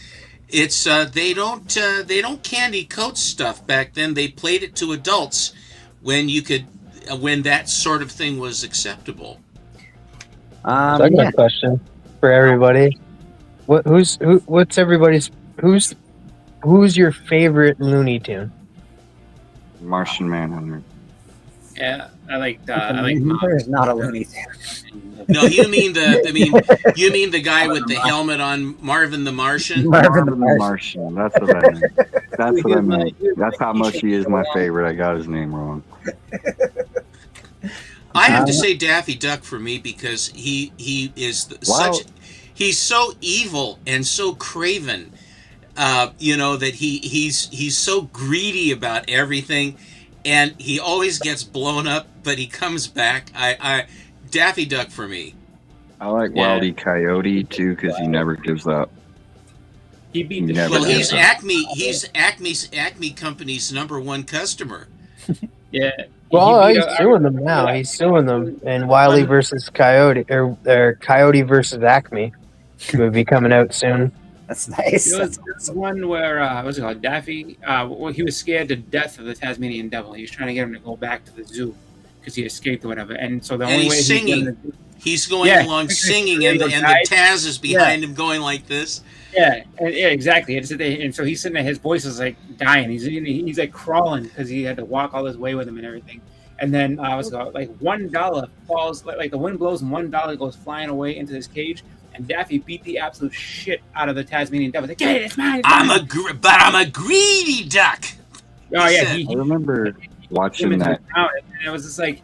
it's they don't candy coat stuff back then. They played it to adults when that sort of thing was acceptable. So I got a question for everybody. Who's your favorite Looney Tune? Martian Manhunter. Yeah, I like There's not a Looney Tune. No, you mean the guy with the helmet on, Marvin the Martian? Marvin the Martian. That's what I meant. That's what I meant. That's how much he is my favorite. I got his name wrong. I have to say Daffy Duck for me because he is he's so evil and so craven. That he's so greedy about everything, and he always gets blown up, but he comes back. Daffy Duck for me. I like Wile E. Coyote too because he never gives up. He's Acme. He's Acme Company's #1 customer. Yeah. Well, he's suing them now. He's suing them in Wile E. versus Coyote, or Coyote versus Acme movie coming out soon. That's nice. There was one where what's it called? Daffy. He was scared to death of the Tasmanian devil. He was trying to get him to go back to the zoo because he escaped or whatever. And so the only he's way singing. He's going along singing, and the Taz is behind him, going like this. Yeah, exactly. And so he's sitting there. His voice is like dying. He's like crawling because he had to walk all this way with him and everything. And then what's it called? Like $1 falls, like the wind blows, and $1 goes flying away into this cage. And Daffy beat the absolute shit out of the Tasmanian devil. He's like, "Get it, it's mine." I'm a greedy duck. Oh yeah, I remember watching that. And it was just like,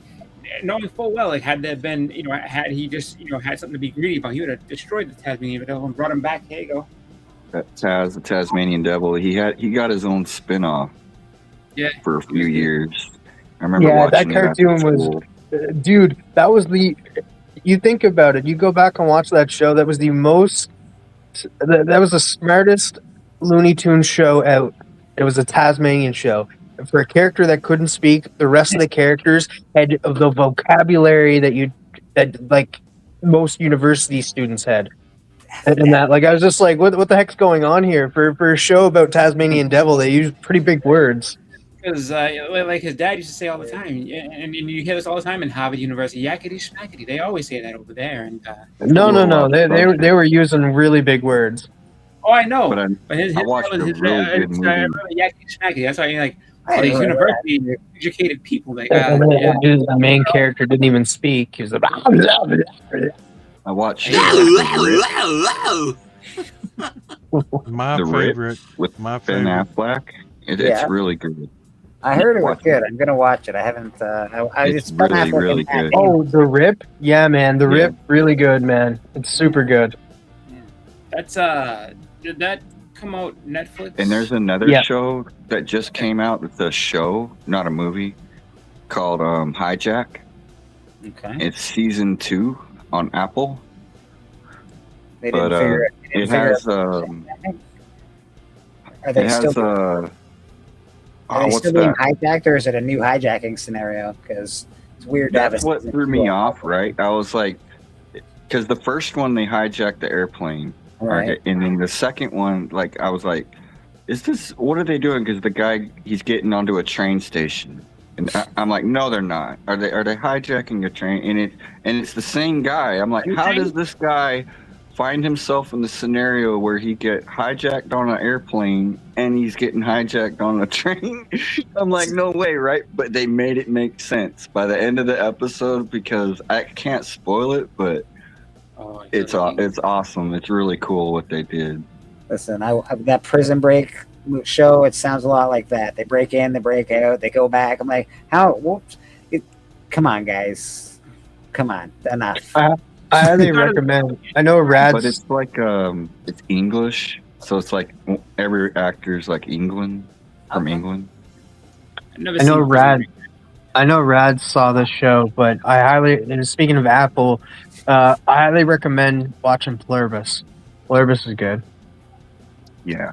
knowing full well, like had there been, had he just, had something to be greedy about, he would have destroyed the Tasmanian devil and brought him back. Here you go. that Taz, the Tasmanian Devil. He got his own spin-off. Yeah. For a few years. I remember Yeah, watching that cartoon was, dude. That was the. You think about it. You go back and watch that show. That was the most. That was the smartest Looney Tunes show out. It was a Tasmanian show. For a character that couldn't speak, the rest of the characters had the vocabulary that like most university students had. And that, like, I was just like, what the heck's going on here? For a show about Tasmanian Devil, they use pretty big words. Because like his dad used to say all the time, and you hear this all the time in Harvard University, yakety schmackety. They always say that over there. And No. They were using really big words. oh, I know. But I watched a really good movie. Yakety schmackety. That's why you're like, oh, these university educated people. Like, And the main character didn't even speak. He was like, I watched My The Rip favorite with my Ben favorite. Affleck. It's Yeah. really good. I heard it was Watch good. I'm gonna watch it. I haven't. It's Ben really, Affleck really and Matt good. Damon. oh, The Rip? Yeah, man. The Yeah. Rip, really good, man. It's super good. that's did that come out Netflix? And there's another Yeah. show that just came out. It's a show, not a movie, called Hijack. Okay. It's season 2 on Apple. They didn't But figure they it didn't figure has Are they it has still? Are they what's still being that? hijacked, or is it a new hijacking scenario? Because it's weird to have That's a what season threw 2 me of- off, right? I was like, because the first one they hijacked the airplane, Right. okay, and then the second one, like I was like, is this what are they doing? Because the guy he's getting onto a train station, and I'm like, no, they're not. Are they hijacking a train? And it's the same guy. I'm like, how does this guy find himself in the scenario where he get hijacked on an airplane and he's getting hijacked on a train? I'm like, no way, right? But they made it make sense by the end of the episode, because I can't spoil it, but it's awesome. It's really cool what they did. Listen, that Prison Break show. It sounds a lot like that. They break in, they break out, they go back. I'm like, how? Whoops! Come on, guys. Come on, enough. I highly recommend. I know Rad's. But it's like it's English, so it's like every actor's like England from England. I know Rad saw this show, but I highly. And speaking of Apple, I highly recommend watching Pluribus. Pluribus is good. Yeah,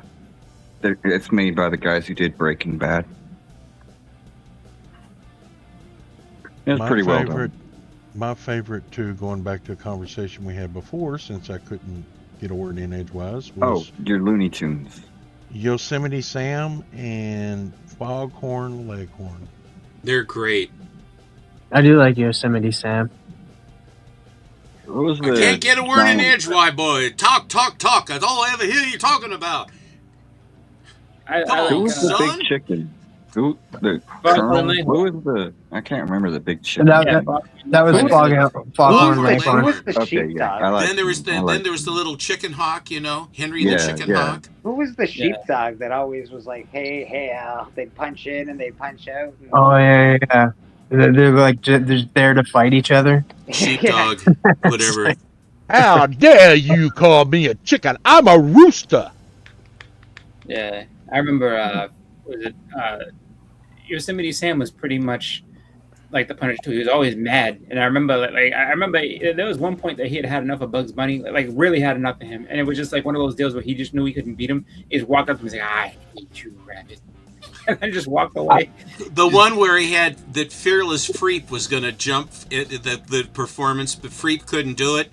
it's made by the guys who did Breaking Bad. It's My pretty well favorite- done. My favorite too, going back to a conversation we had before, since I couldn't get a word in edgewise, was your Looney Tunes. Yosemite Sam and Foghorn Leghorn. They're great. I do like Yosemite Sam. What was I can't get a word in edgewise, boy. Talk. That's all I ever hear you talking about. Who was the big chicken? Who the Colonel? Who was the? I can't remember the big chicken. That was Foghorn Leghorn. Who was the Okay, yeah, sheepdog? I like Then there was him. I like there was the little chicken hawk, Henry Yeah, the chicken yeah. hawk. Who was the sheepdog that always was like, hey, they'd punch in and they'd punch out? And... Oh yeah. They're like they're there to fight each other. Sheepdog, whatever. How dare you call me a chicken? I'm a rooster. Yeah, I remember. Yosemite Sam was pretty much like the Punisher too. He was always mad, and I remember there was one point that he had enough of Bugs Bunny, like really had enough of him, and it was just like one of those deals where he just knew he couldn't beat him. He just walked up to him and was like, "I hate you, rabbit," and then just walked away. The one where he had that Fearless Freep was going to jump the performance, but Freep couldn't do it.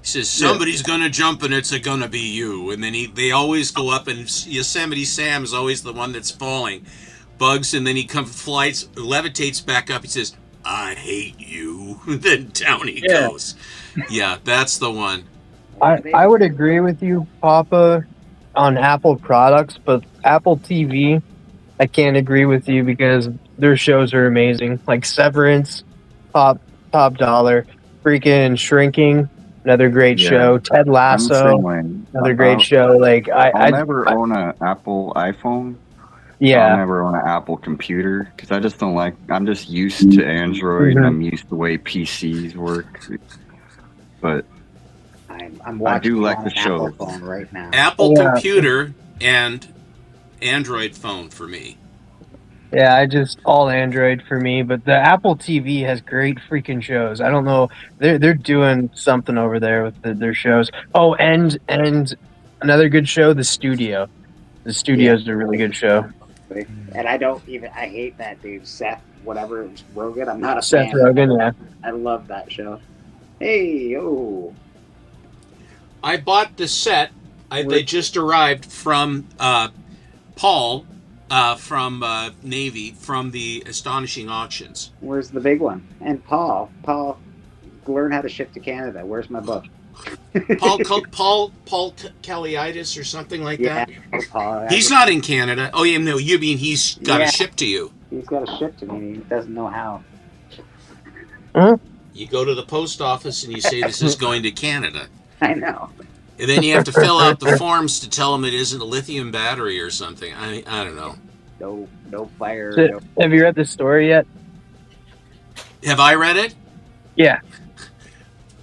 He says, somebody's going to jump and it's going to be you. And then they always go up, and Yosemite Sam is always the one that's falling. Bugs, and then he levitates back up. He says, I hate you. Then down he goes. Yeah, that's the one. I would agree with you, Papa, on Apple products, but Apple TV, I can't agree with you because their shows are amazing. Like Severance, Top Dollar, freaking Shrinking, another great show. Ted Lasso, another great show. Like I'll never own an Apple iPhone. Yeah. I'll never own an Apple computer because I just don't like. I'm just used to Android. Mhm. I'm used to the way PCs work. But I'm watching. I do like on the an Apple show. phone right now. Apple Yeah. computer and Android phone for me. Yeah, I just all Android for me, but the Apple TV has great freaking shows. I don't know, they're doing something over there with their shows. Oh, and another good show, The Studio. The Studio's a really good show. And I hate that dude, Seth, whatever, Rogen. I'm not a Seth fan. Rogen, yeah. I love that show. Hey, yo. I bought the set. They just arrived from Paul from Navy from the Astonishing Auctions. Where's the big one? And Paul, learn how to ship to Canada. Where's my book? Paul Kalliitis or something like that. Paul. He's not in Canada. Oh yeah, no, you mean he's got to ship to you. He's got to ship to me. He doesn't know how. You go to the post office and you say this is going to Canada. I know. And then you have to fill out the forms to tell them it isn't a lithium battery or something. I don't know. No fire. So, have you read the story yet? Have I read it? Yeah.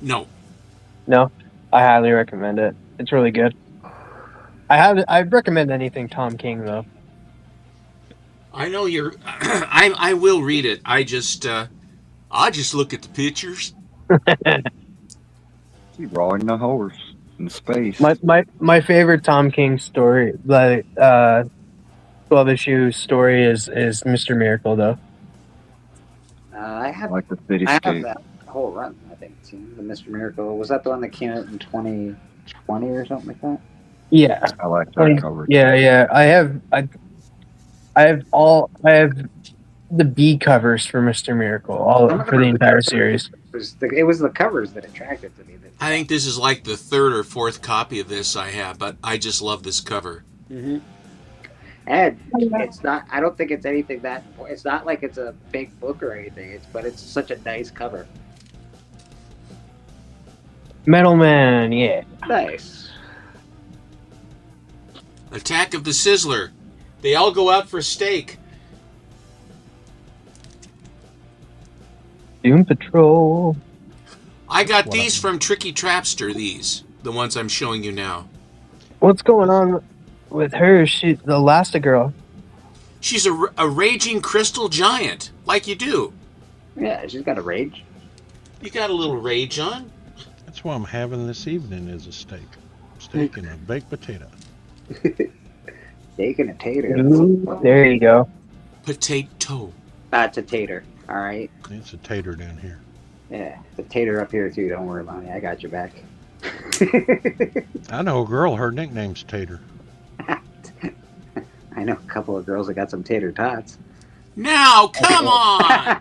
No. No, I highly recommend it. It's really good. I recommend anything Tom King though. I know you're. I will read it. I just look at the pictures. Keep rolling the horse in space. My favorite Tom King story, like 12-issue story, is Mr. Miracle though. I have like the I have cityscape. that whole run. I think too. The Mr. Miracle, was that the one that came out in 2020 or something like that? Yeah, I like that cover. Yeah. I have the B covers for Mr. Miracle, all for the entire series. It was the covers that attracted to me. I think this is like the third or fourth copy of this I have, but I just love this cover. Mm-hmm. And it's not. I don't think it's anything that. It's not like it's a big book or anything. But it's such a nice cover. Metal Man, yeah. Nice. Attack of the Sizzler. They all go out for steak. Doom Patrol. I got these from Tricky Trapster. The ones I'm showing you now. What's going on with her? She's the Elastigirl. She's a raging crystal giant, like you do. Yeah, she's got a rage. You got a little rage on. That's what I'm having this evening is a steak. Steak and a baked potato. Steak and a tater. Ooh, there you go. Potato. It's a tater. All right. It's a tater down here. Yeah, the tater up here too. Don't worry, Lonnie. I got your back. I know a girl, her nickname's Tater. I know a couple of girls that got some tater tots. Now, come on!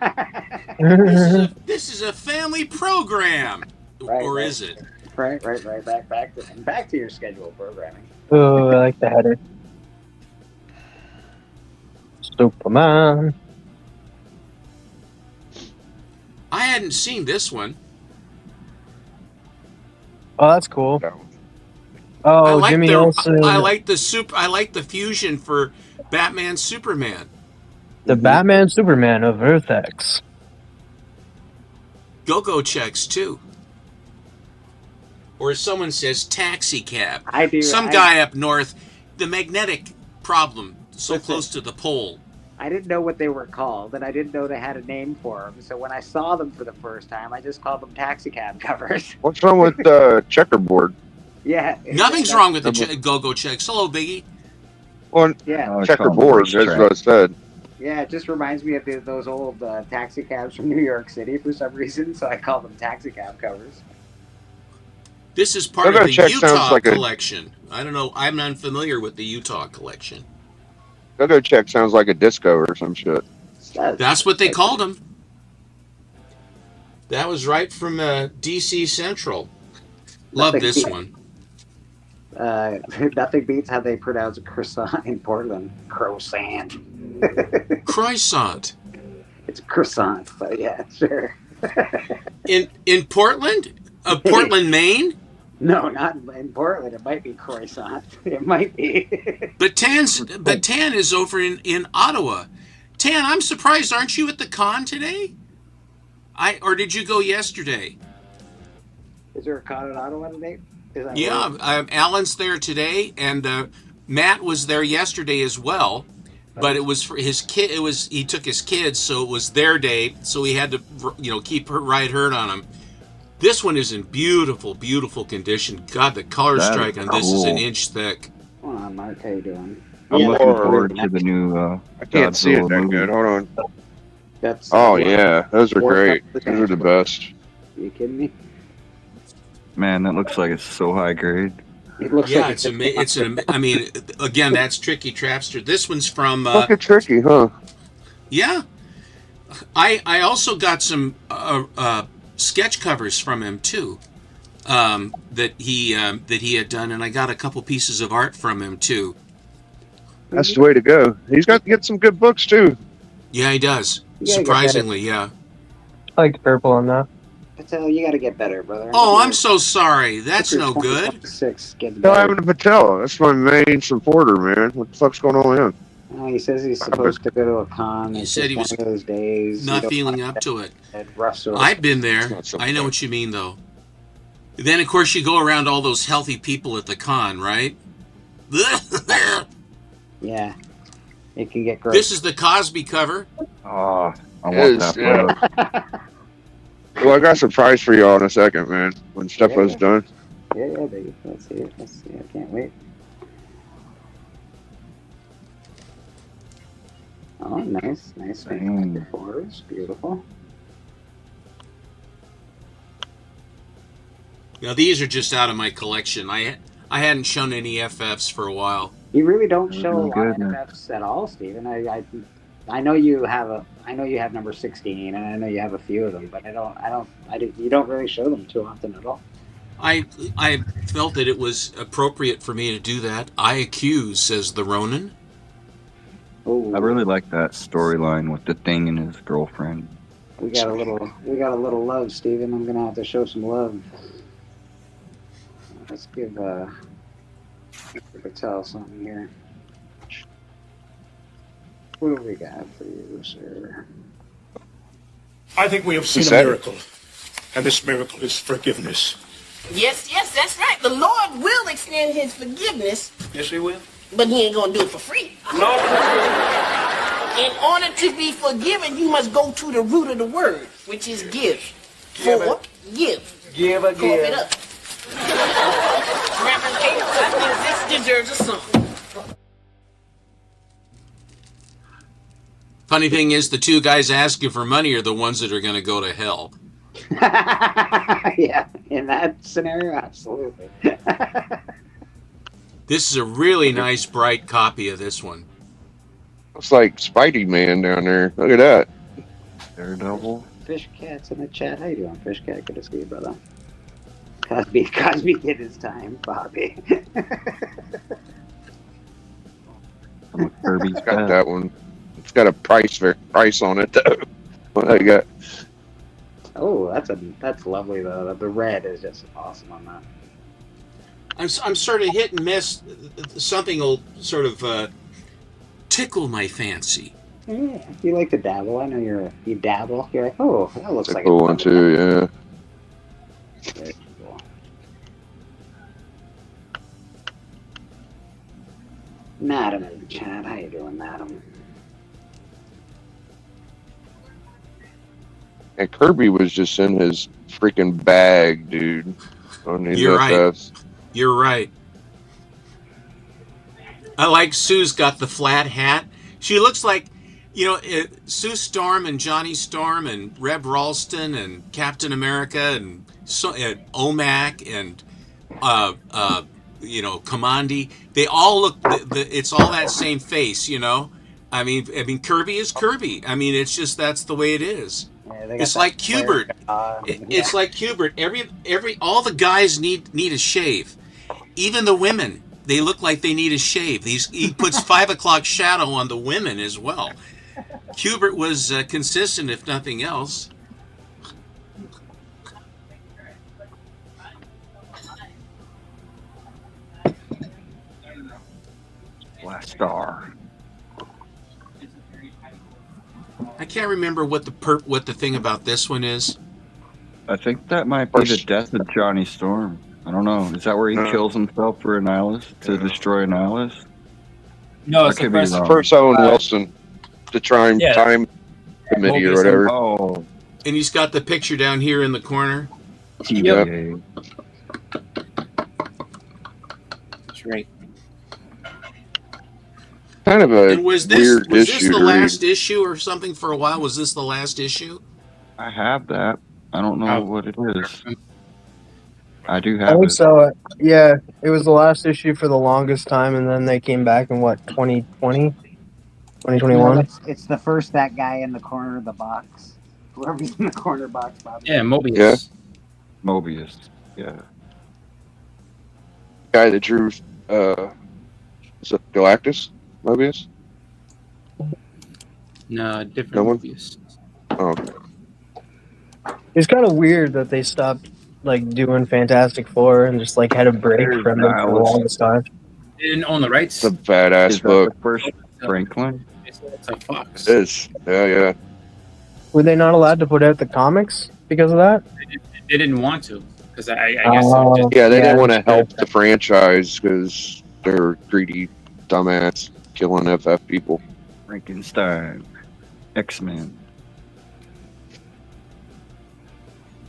This is a family program. Or is it? Right. Back to your scheduled programming. Oh, I like the header. Superman. I hadn't seen this one. Oh, that's cool. I Oh, like Jimmy Olsen. I like the fusion for Batman Superman. The Batman Superman of Earth X. Go-go checks too. Or as someone says, taxi cab. I do. Some guy up north, the magnetic problem, so close to the pole. I didn't know what they were called, and I didn't know they had a name for them. So when I saw them for the first time, I just called them taxi cab covers. What's wrong with checkerboard? Yeah. Nothing's wrong with the go-go checks. Hello, Biggie. Well, Yeah. checkerboard, that's what I said. Yeah, it just reminds me of those old taxi cabs from New York City for some reason, so I call them taxi cab covers. This is part Go-Go of the check Utah sounds like a- collection. I don't know. I'm unfamiliar with the Utah collection. Go-Go check sounds like a disco or some shit. That's what they called them. That was right from DC Central. Love Nothing this beats- one. Nothing beats how they pronounce croissant in Portland. Croissant. Croissant. It's croissant, but yeah, sure. In Portland? Portland, Maine? No, not in Portland. It might be croissant. It might be. But Tan is over in Ottawa. Tan, I'm surprised. Aren't you at the con today? Or did you go yesterday? Is there a con in Ottawa today? Is that Yeah, Alan's there today, and Matt was there yesterday as well. But it was for his kid. He took his kids, so it was their day. So he had to, keep ride herd on them. This one is in beautiful, beautiful condition. God, the color That strike is on this is an cool. inch thick. Hold on, Mark. How you doing? I'm Yeah, looking or- forward to the new. I can't see it Godzilla that movie. good. Hold on. That's. Oh yeah, those are Fourth great. up the Those are the best. Are you kidding me? Man, that looks like it's so high grade. It looks Yeah, like I mean, again, that's Tricky Trapster. This one's from. Fucking tricky, huh? Yeah, I also got some sketch covers from him too. That he had done, and I got a couple pieces of art from him too. That's the way to go. He's got to get some good books too. Yeah, he does. You gotta get Surprisingly, yeah. I like the purple on that. Patel, you got to get better, brother. Oh, I'm so sorry. That's no good. 6 get Tell better. Evan to Patel. That's my main supporter, man. What the fuck's going on with him? Oh, he says he's supposed to go to a con. He It's said just he was one of those days. Not You don't feeling want up to it. that Russell. I've been there. It's not so I know bad. what you mean, though. Then, of course, you go around all those healthy people at the con, right? Yeah, it can get gross. This is the Cosby cover. Oh, I It want is, that yeah. photo. Well, I got a surprise for y'all in a second, man. When Stefo's done. Yeah, baby. Let's see it. Let's see. I can't wait. Oh, nice, nice. Dang. Fours, beautiful. Now, these are just out of my collection. I hadn't shown any FFs for a while. You really don't show a Oh, lot of goodness. FFs at all, Steven. I know you have number 16, and I know you have a few of them, but you don't really show them too often at all. I felt that it was appropriate for me to do that. I accuse, says the Ronin. Oh, I really like that storyline with the Thing and his girlfriend. we got a little love, Steven. I'm gonna have to show some love. Let's give Patel something here. What do we got for you, sir? I think we have seen a miracle, and this miracle is forgiveness. Yes, that's right. The Lord will extend his forgiveness, Yes, he will. but he ain't gonna do it for free. No. In order to be forgiven, you must go to the root of the word, which is give. Give. Give a Cough it up. Reverend Kate, I think this deserves a song. Funny thing is, the two guys asking for money are the ones that are going to go to hell. Yeah, in that scenario, absolutely. This is a really nice, bright copy of this one. Looks like Spidey Man down there. Look at that. Daredevil. Fish Cat's in the chat. How you doing, Fish Cat? Good to see you, brother. Cosby did his time, Bobby. Kirby's Got that one. It's got a price on it though. What I got? Oh, that's lovely though. The red is just awesome on that. I'm sort of hit and miss. Something will sort of tickle my fancy. Yeah, you like to dabble. I know you dabble. You're like, oh, that looks It's a like cool one too. Yeah. Very cool. Madam in the chat. How you doing, Madam? And Kirby was just in his freaking bag, dude. On these You're right. FFs. You're right. I like Sue's got the flat hat. She looks like, Sue Storm and Johnny Storm and Reb Ralston and Captain America and OMAC and Commandi. They all look. It's all that same face, I mean, Kirby is Kirby. I mean, it's just that's the way it is. Yeah, they got It's that like Hubert. It's yeah. like Hubert. All the guys need a shave. Even the women, they look like they need a shave. He puts 5 o'clock shadow on the women as well. Hubert was consistent, if nothing else. Last Star. I can't remember what the thing about this one is. I think that might be the death of Johnny Storm. I don't know. Is that where he kills himself for Annihilus to destroy Annihilus? No, I it's the could be first. wrong. First Owen Wilson, the time Yeah. committee or Mobius. whatever. Oh, And he's got the picture down here in the corner. TVA. That's right. Kind of a And was this weird was this issue the to read. last issue or something for a while? Was this the last issue? I have that. I don't know what it is. I do I have think it. so. Yeah, it was the last issue for the longest time, and then they came back in what 2020, 2021. No, it's the first that guy in the corner of the box. Whoever's in the corner box, Bob. Yeah, Mobius. Yeah. Mobius. Yeah. Guy that drew, is it Galactus? Mobius? No, different No one? Mobius. Oh, It's kind of weird that they stopped like doing Fantastic Four and just like had a break from it for the longest time. They didn't own the rights. it's a badass Is that book. the first Franklin? It's a Fox. It is. Yeah, yeah. Were they not allowed to put out the comics because of that? They didn't want to because I guess it was just, Yeah, they didn't want to help the franchise because they're greedy dumbass killing FF people. Frankenstein. X-Men.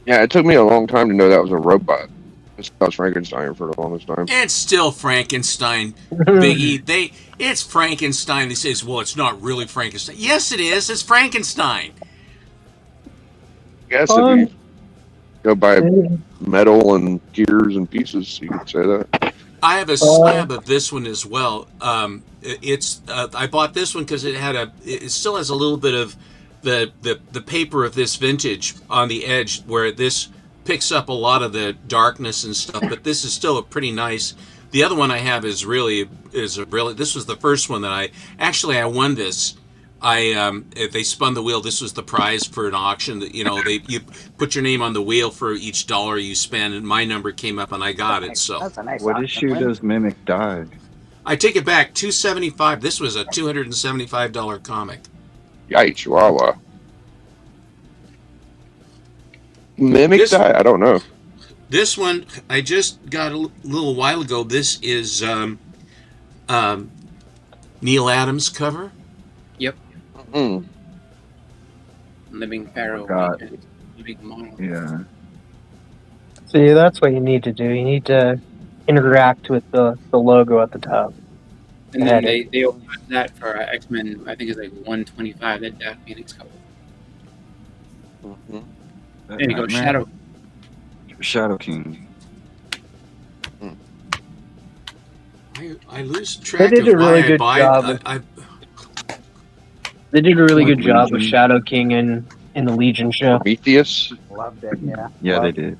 Yeah, it took me a long time to know that was a robot. It was Frankenstein for the longest time. It's still Frankenstein, Biggie. It's Frankenstein. They say, well, it's not really Frankenstein. Yes, it is. It's Frankenstein. Yes, if you go by metal and gears and pieces, you could say that. I have a slab of this one as well. I bought this one because it still has a little bit of the paper of this vintage on the edge where this picks up a lot of the darkness and stuff, but this is still a pretty nice. The other one I have is really this was the first one that I won this. They spun the wheel. This was the prize for an auction that, you put your name on the wheel for each dollar you spend, and my number came up and I got it. So That's a nice What auction issue win. does Mimic die? I take it back, $275. This was a $275 comic. Yikes, Chihuahua. Mimic This- die? I don't know. This one I just got a little while ago. This is Neil Adams cover. Yep. Mm. Living Pharaoh. God. Living Monarch. Yeah. See, that's what you need to do. You need to interact with the logo at the top. And then they opened that for X-Men. I think it's like 125. That Phoenix cover. Mm-hmm. There you go, Shadow. Shadow King. I lose They track did of a really why I good buy job. it. They did a really Like good job with Legion. Shadow King in the Legion show. Prometheus? Loved it, yeah. Yeah, they Loved it. did.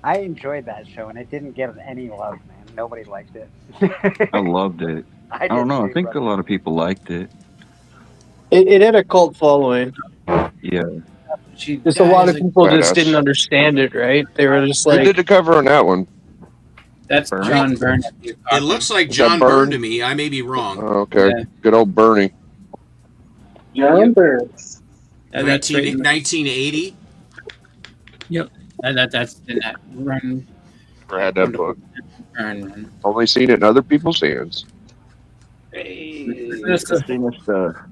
I enjoyed that show, and it didn't get any love, man. Nobody liked it. I loved it. I don't did know. I too, think but- a lot of people liked it. It had a cult following. Yeah. Just a lot of people just Badass. didn't understand it, right? They were just Who like, did the cover on that one? That's Byrne? John Byrne. It looks like Is that John Byrne Byrne? to me. I may be wrong. Oh, okay. Yeah. Good old Bernie. John Byrne. That's right. 1980. Yep. That's in that run. Never had that book. Run. Only seen it in other people's hands. That's a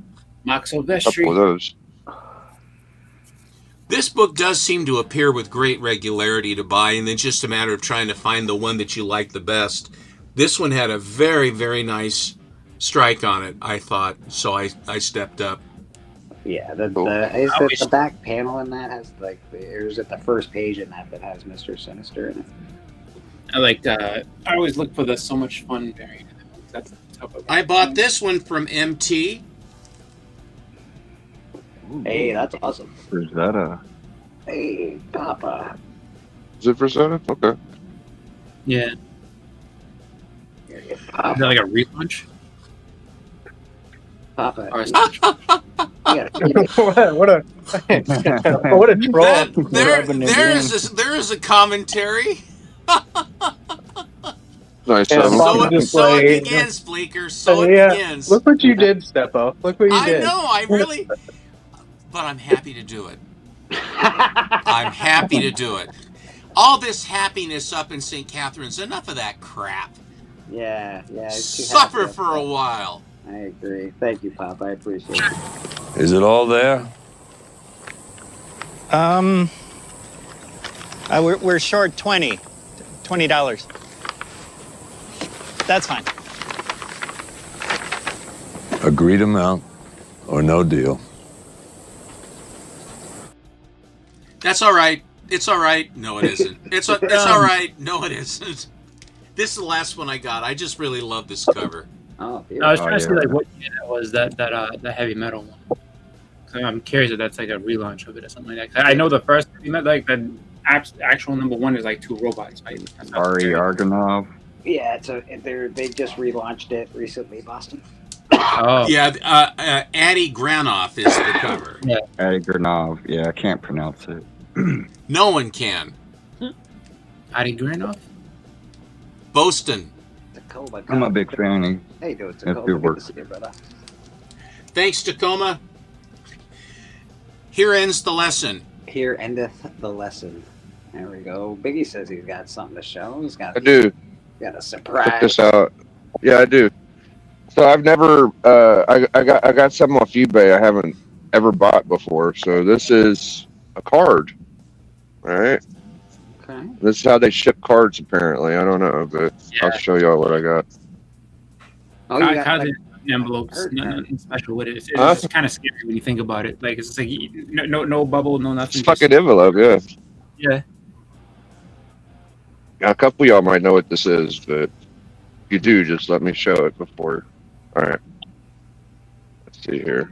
Max Couple of Silvestri. those. This book does seem to appear with great regularity to buy, and then just a matter of trying to find the one that you like the best. This one had a very, very nice strike on it, I thought, so I stepped up. Yeah, Cool. is it the back panel in that has like, or is it the first page in that has Mr. Sinister in it? I always look for the So Much Fun variant. That's the top of it. I bought this one from MT. Hey, that's awesome. Rosetta. Hey, Papa. Is it for Sony? Okay. Yeah. Is that like a relaunch? Papa. Or what a what a troll. There is a commentary. Nice. Yeah, So just it begins, Bleaker. So it yeah. begins. Look what you did, Steppo. Look what you I did. know, but I'm happy to do it. I'm happy to do it. All this happiness up in St. Catharines, enough of that crap. Yeah. It's too Suffer happy. for a while. I agree. Thank you, Pop. I appreciate it. Is it all there? We're short $20. That's fine. Agreed amount or no deal. That's all right. It's all right. No, it isn't. It's all right. No, it isn't. This is the last one I got. I just really love this cover. Oh, I was trying to see like what year that was that heavy metal one. So I'm curious if that's like a relaunch of it or something like that. I know the first like the actual number one is like two robots. Right? Ari Argonov. Yeah, they just relaunched it recently, Boston. Oh. Yeah, Addie Granoff is the cover. Yeah. Addie Granov. Yeah, I can't pronounce it. No one can. Addie Granoff? Boston. Tacoma. I'm a big fan. How you doing, That's Tacoma? good work. Good to see you, brother. Thanks, Tacoma. Here ends the lesson. Here endeth the lesson. There we go. Biggie says he's got something to show. He's got. I do. Got a surprise. Check this out. Yeah, I do. So I've never. I got something off eBay I haven't ever bought before. So this is a card. All right. Okay. This is how they ship cards, apparently. I don't know, but I'll show y'all what I got. Oh, you got, How like, the envelopes, nothing special with it. It's Huh? just kind of scary when you think about it. Like it's like no bubble, no nothing. It's fucking envelope, yeah. Yeah. Now, a couple of y'all might know what this is, but if you do, just let me show it before. All right. Let's see here.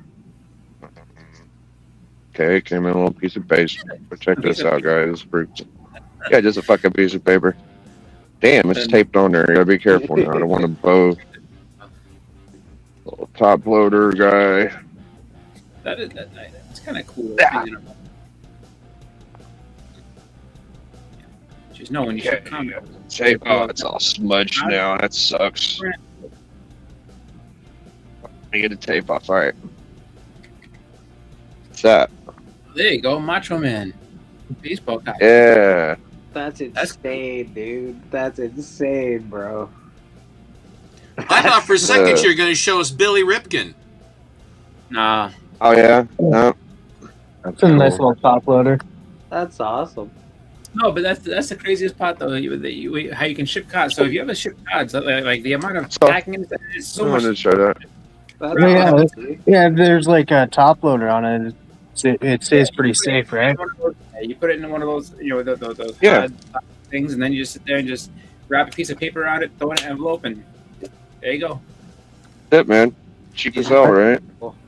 Okay, came in a little piece of paste. But check this out, guys. Yeah, just a fucking piece of paper. Damn, it's taped on there. You gotta be careful now. I don't want to blow. Little top loader guy. That's kind of cool. Just know when you should come. Tape. Oh, it's all smudged now. That sucks. I get the tape off. All right. What's that? There you go, Macho Man, baseball guy. Yeah. That's insane, dude. That's insane, bro. I thought for a second you were going to show us Billy Ripken. Nah. Oh yeah. No. It's a nice little top loader. That's awesome. No, but that's the craziest part though. How you can ship cards. So if you ever ship cards, like the amount of packing in it is so I much. wanted to show that. Yeah, there's like a top loader on it. It stays pretty safe, right? You put it in one of those, those Yeah. card things, and then you just sit there and just wrap a piece of paper around it, throw it in an envelope, and there you go. That's it, man. Cheap as hell, right?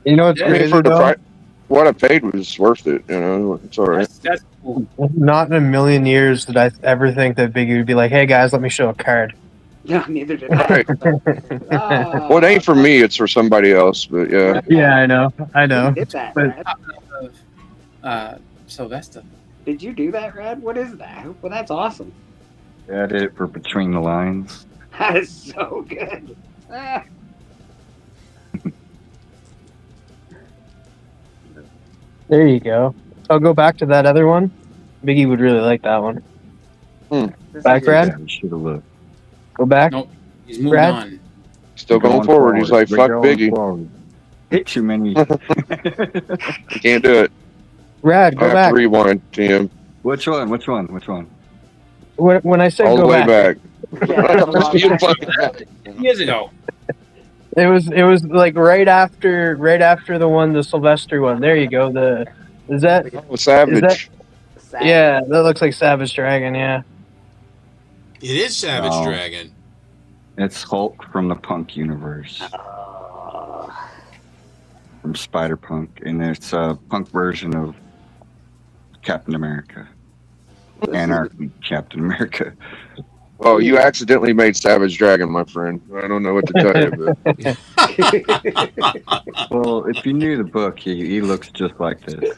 You know what's I mean, crazy for the though? what I paid was worth it. You know, it's all right. That's cool. Not in a million years did I ever think that Biggie would be like, "Hey guys, let me show a card." Yeah, neither did I. Right. Well, it ain't for me; it's for somebody else. But yeah. Yeah, I know. Who did that, But Rad? Sylvester. Did you do that, Rad? What is that? Well, that's awesome. Yeah, I did it for Between the Lines. That is so good. Ah. there you go. I'll go back to that other one. Biggie would really like that one. Back, Brad? Should have looked. Go back. Nope. He's moving Brad? on. Still going forward. He's like, We're "Fuck going Biggie." forward. Hit too many. You can't do it. Brad, I go have back. to rewind, Tim. Which one? Which one? Which one? When I said All the go way back, back. You fucking- Years ago. it was like right after the one, the Sylvester one. There you go. Is that Savage. yeah, that looks like Savage Dragon. Yeah. It is Savage No. Dragon. It's Hulk from the Punk universe. From Spider-Punk. And it's a punk version of Captain America. Anarchy Captain America. Oh, you accidentally made Savage Dragon, my friend. I don't know what to tell you, but Well, if you knew the book, he looks just like this.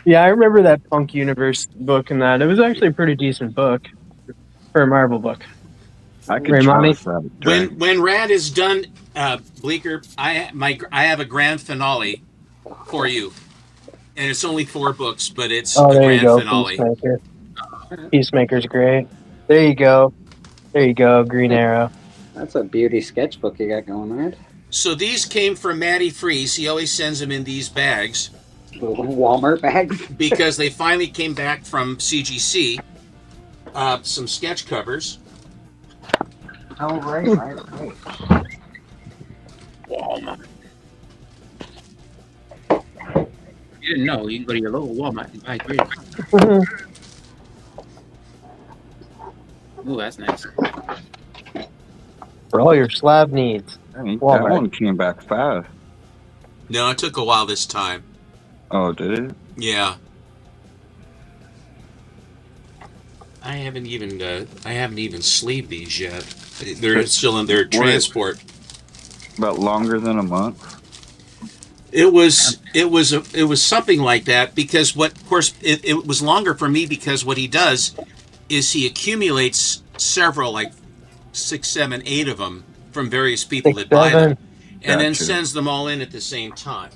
Yeah, I remember that Punk Universe book and that. It was actually a pretty decent book for a Marvel book. I could Raymani? try Savage Dragon. When Rad is done, Bleeker, I have a grand finale for you. And it's only 4 books, but it's Oh, a there you grand go. finale. Peacemaker. Peacemaker's great. There you go. There you go. Green Arrow. That's a beauty sketchbook you got going there. So these came from Matty Freeze. He always sends them in these bags. Little Walmart bags. Because they finally came back from CGC. Some sketch covers. Oh, right. Walmart. You didn't know, you can go to your local Walmart and buy great. Ooh, that's nice. For all your slab needs. That Walmart. one came back fast. No, it took a while this time. Oh, did it? Yeah. I haven't even sleeved these yet. They're still in their transport. About longer than a month. It was something like that because it was longer for me because what he does is he accumulates several, like 6, 7, 8 of them from various people 6, that buy them, 7. and then Gotcha. sends them all in at the same time.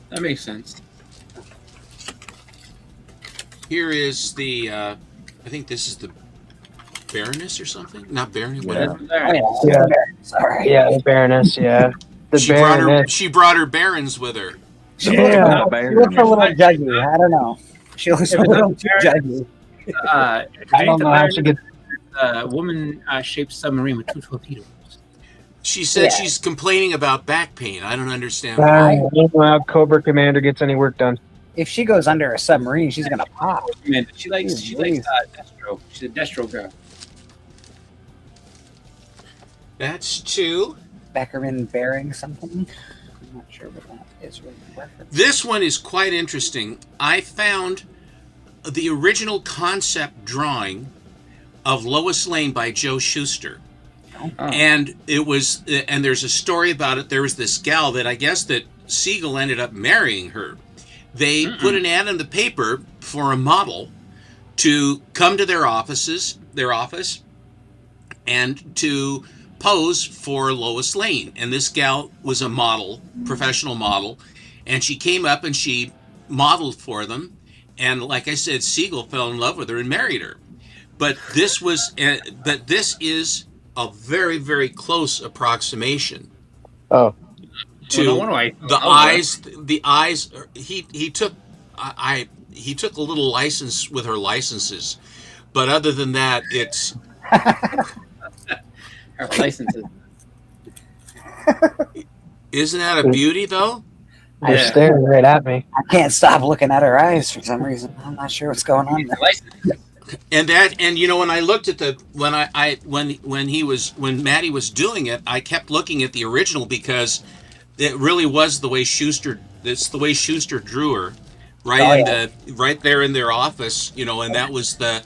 That makes sense. Here is the, I think this is the Baroness or something? Not Baroness, whatever. Yeah. Sorry. Yeah, the Baroness, yeah. The Baroness. She brought her barons with her. She looks a little juggy. I don't know. She looks a little too juggy. I don't know how she gets. A woman-shaped submarine with 2 torpedoes. She said she's complaining about back pain. I don't understand why. I don't know how Cobra Commander gets any work done. If she goes under a submarine, she's gonna pop. Man, she likes Destro. She's a Destro girl. That's 2. Beckerman bearing something. I'm not sure what that is. This one is quite interesting. I found the original concept drawing of Lois Lane by Joe Shuster. And there's a story about it. There was this gal that I guess that Siegel ended up marrying her. They put an ad in the paper for a model to come to their office, and to pose for Lois Lane. And this gal was a model, professional model, and she came up and she modeled for them. And like I said, Siegel fell in love with her and married her. But this is a very, very close approximation. Oh. To the eyes. He took a little license with her licenses, but other than that, it's Her licenses. Isn't that a beauty, though? They're staring right at me. I can't stop looking at her eyes for some reason. I'm not sure what's going on there. And you know, when I looked at when Matty was doing it, I kept looking at the original because it really was the way Shuster. It's the way Schuster drew her, right there in their office. You know, and that was the,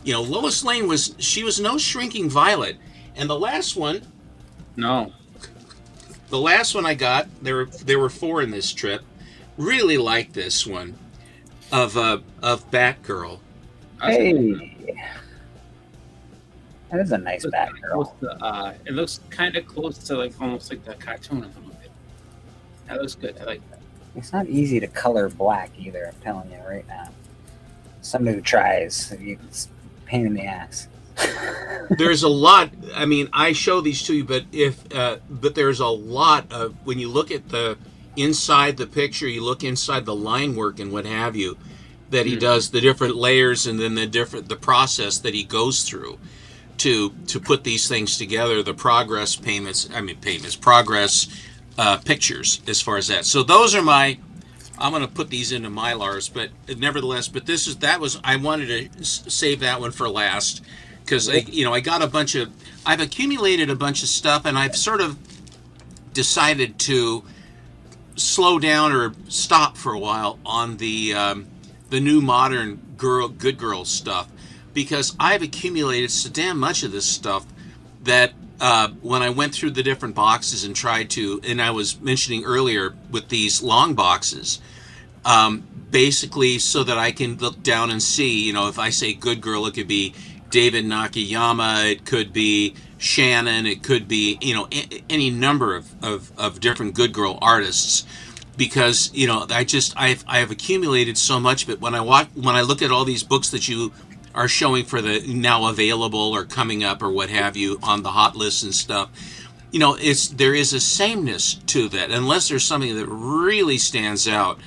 you know, Lois Lane was no shrinking violet, and the last one, the last one I got, there were 4 in this trip. Really liked this one, of Batgirl. Hey, that is a nice Batgirl. It looks kind of close to like almost like the cartoon a little bit. That looks good. I like that. It's not easy to color black either. I'm telling you right now. Somebody who tries, it's a pain in the ass. There's a lot. I mean, I show these to you, but there's a lot of, when you look at the inside the picture, you look inside the line work and what have you, that he does, the different layers, and then the process that he goes through to put these things together, the progress pictures as far as that. So those are I'm going to put these into Mylars, but nevertheless, I wanted to save that one for last because I've accumulated a bunch of stuff, and I've sort of decided to slow down or stop for a while on the new modern good girl stuff, because I've accumulated so damn much of this stuff that when I went through the different boxes and tried to, and I was mentioning earlier with these long boxes, basically so that I can look down and see, you know, if I say good girl, it could be David Nakayama, it could be Shannon, it could be, you know, any number of different good girl artists. because I have accumulated so much. But when I look at all these books that you are showing for the now available or coming up or what have you on the hot list and stuff, there is a sameness to that, unless there's something that really stands out.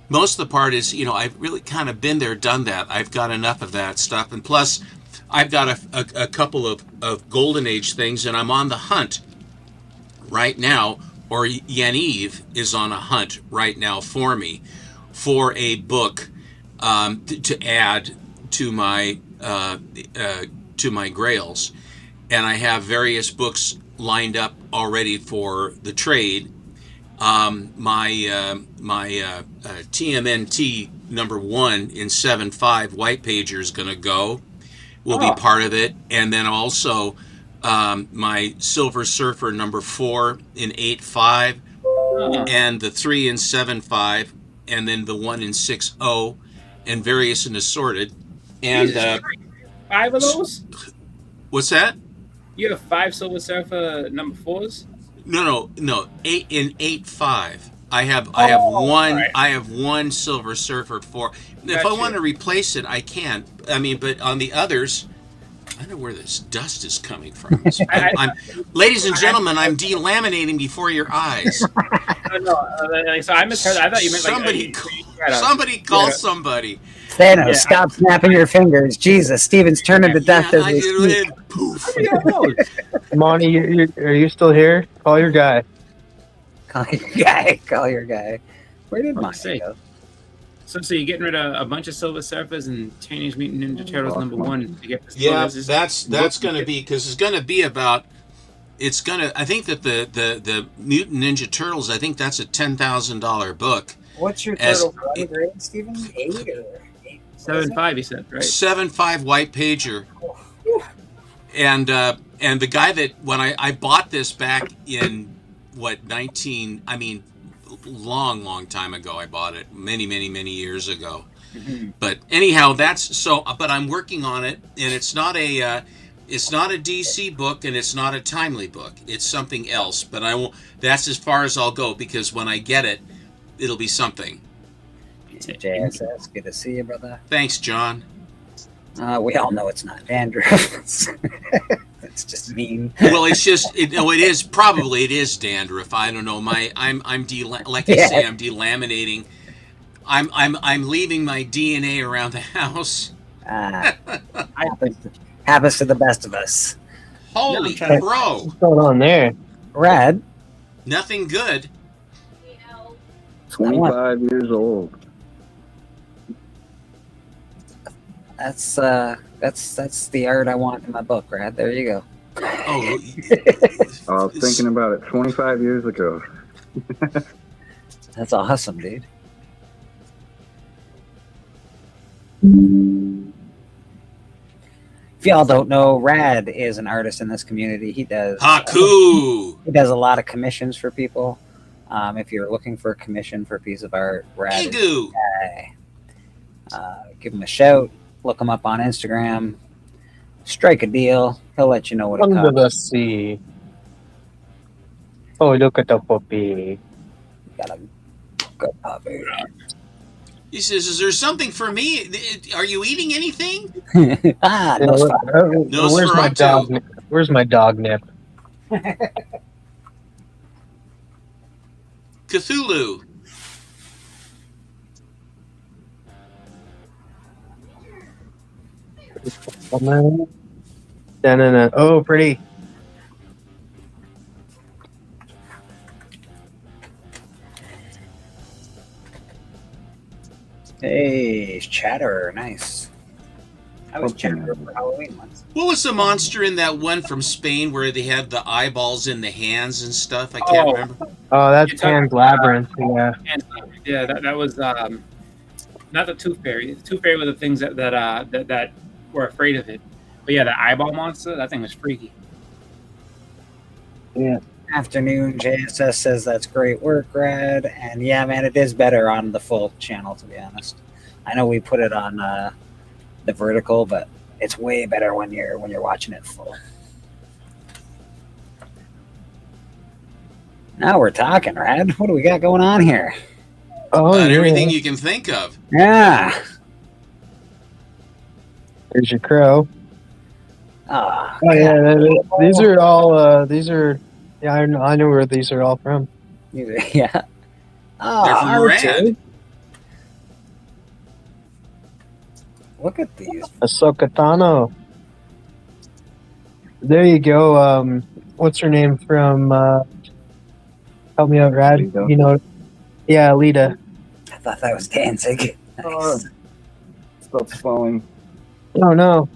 Most of the part is, I've really kind of been there, done that. I've got enough of that stuff. And plus, I've got a couple of Golden Age things, and I'm on the hunt right now, or Yaniv is on a hunt right now for me for a book to add to my grails. And I have various books lined up already for the trade. My TMNT #1 in 7.5 white pager is going to go. Will be part of it, and then also my Silver Surfer #4 in 8.5, and the 3 in 7.5, and then the 1 in 6.0, and various and assorted. And 5 of those? What's that? You have 5 Silver Surfer #4s? No. 8 in 8.5. I have one. Right. I have one Silver Surfer 4. If I want to replace it, I can. I mean, but on the others, I don't know where this dust is coming from. Ladies and gentlemen, I'm delaminating before your eyes. So I misheard. I thought you meant somebody call somebody. Thanos, stop snapping your fingers. Jesus, Steven's turning to dust as we speak. Monty, are you still here? Call your guy. Call your guy. Where did Monty go? So you're getting rid of a bunch of Silver Surfers and Teenage Mutant Ninja Turtles #1 to get this. Yeah, that's going to be, because it's going to be about. It's going to. I think that the Mutant Ninja Turtles. I think that's a $10,000 book. What's your turtle grade, Steven? 8 or 7.5, you said, right? 7.5 white pager. And the guy that when I bought this back in long time ago, I bought it many years ago. Mm-hmm. But anyhow, but I'm working on it, and it's not a DC book, and it's not a timely book. It's something else, but I won't. That's as far as I'll go, because when I get it, it'll be something. JSS, good to see you, brother. Thanks, John. We all know it's not dandruff. That's just mean. Well, it's just it is dandruff. I don't know. I'm delaminating. I'm leaving my DNA around the house. Happens to the best of us. Holy bro! What's going on there? Rad. Nothing good. 25 years old. That's the art I want in my book, Rad. There you go. Oh, I was thinking about it 25 years ago. That's awesome, dude. If y'all don't know, Rad is an artist in this community. He does Haku. He does a lot of commissions for people. If you're looking for a commission for a piece of art, Rad is the guy. Give him a shout. Look him up on Instagram. Strike a deal. He'll let you know what it costs. Under the sea. Oh, look at the puppy. Got a good puppy. He says, "Is there something for me? Are you eating anything?" Where's my dog? Where's my dog nip? Cthulhu. Oh, pretty. Hey, Chatterer, nice. I was Chatterer for Halloween once. What was the monster in that one from Spain where they had the eyeballs in the hands and stuff? I can't remember. Oh, that's Pan's Labyrinth. Yeah. Yeah, that was not the Tooth Fairy. The Tooth Fairy were the things that were afraid of it. But yeah, the eyeball monster, that thing was freaky. Yeah. Afternoon, JSS says that's great work, Rad. And yeah, man, it is better on the full channel, to be honest. I know we put it on the vertical, but it's way better when you're watching it full. Now we're talking, Rad. What do we got going on here? Oh, about yeah. everything you can think of. Yeah. There's your crow. Oh, Oh yeah, these are all. These are. Yeah, I know where these are all from. Yeah. Oh, They're from Archie. Rad. Look at these. Ahsoka Tano. There you go. What's her name from? Help me out, Rad. Lita. You know. Yeah, Lita. I thought that was Danzig. Nice. Stop falling. Oh no.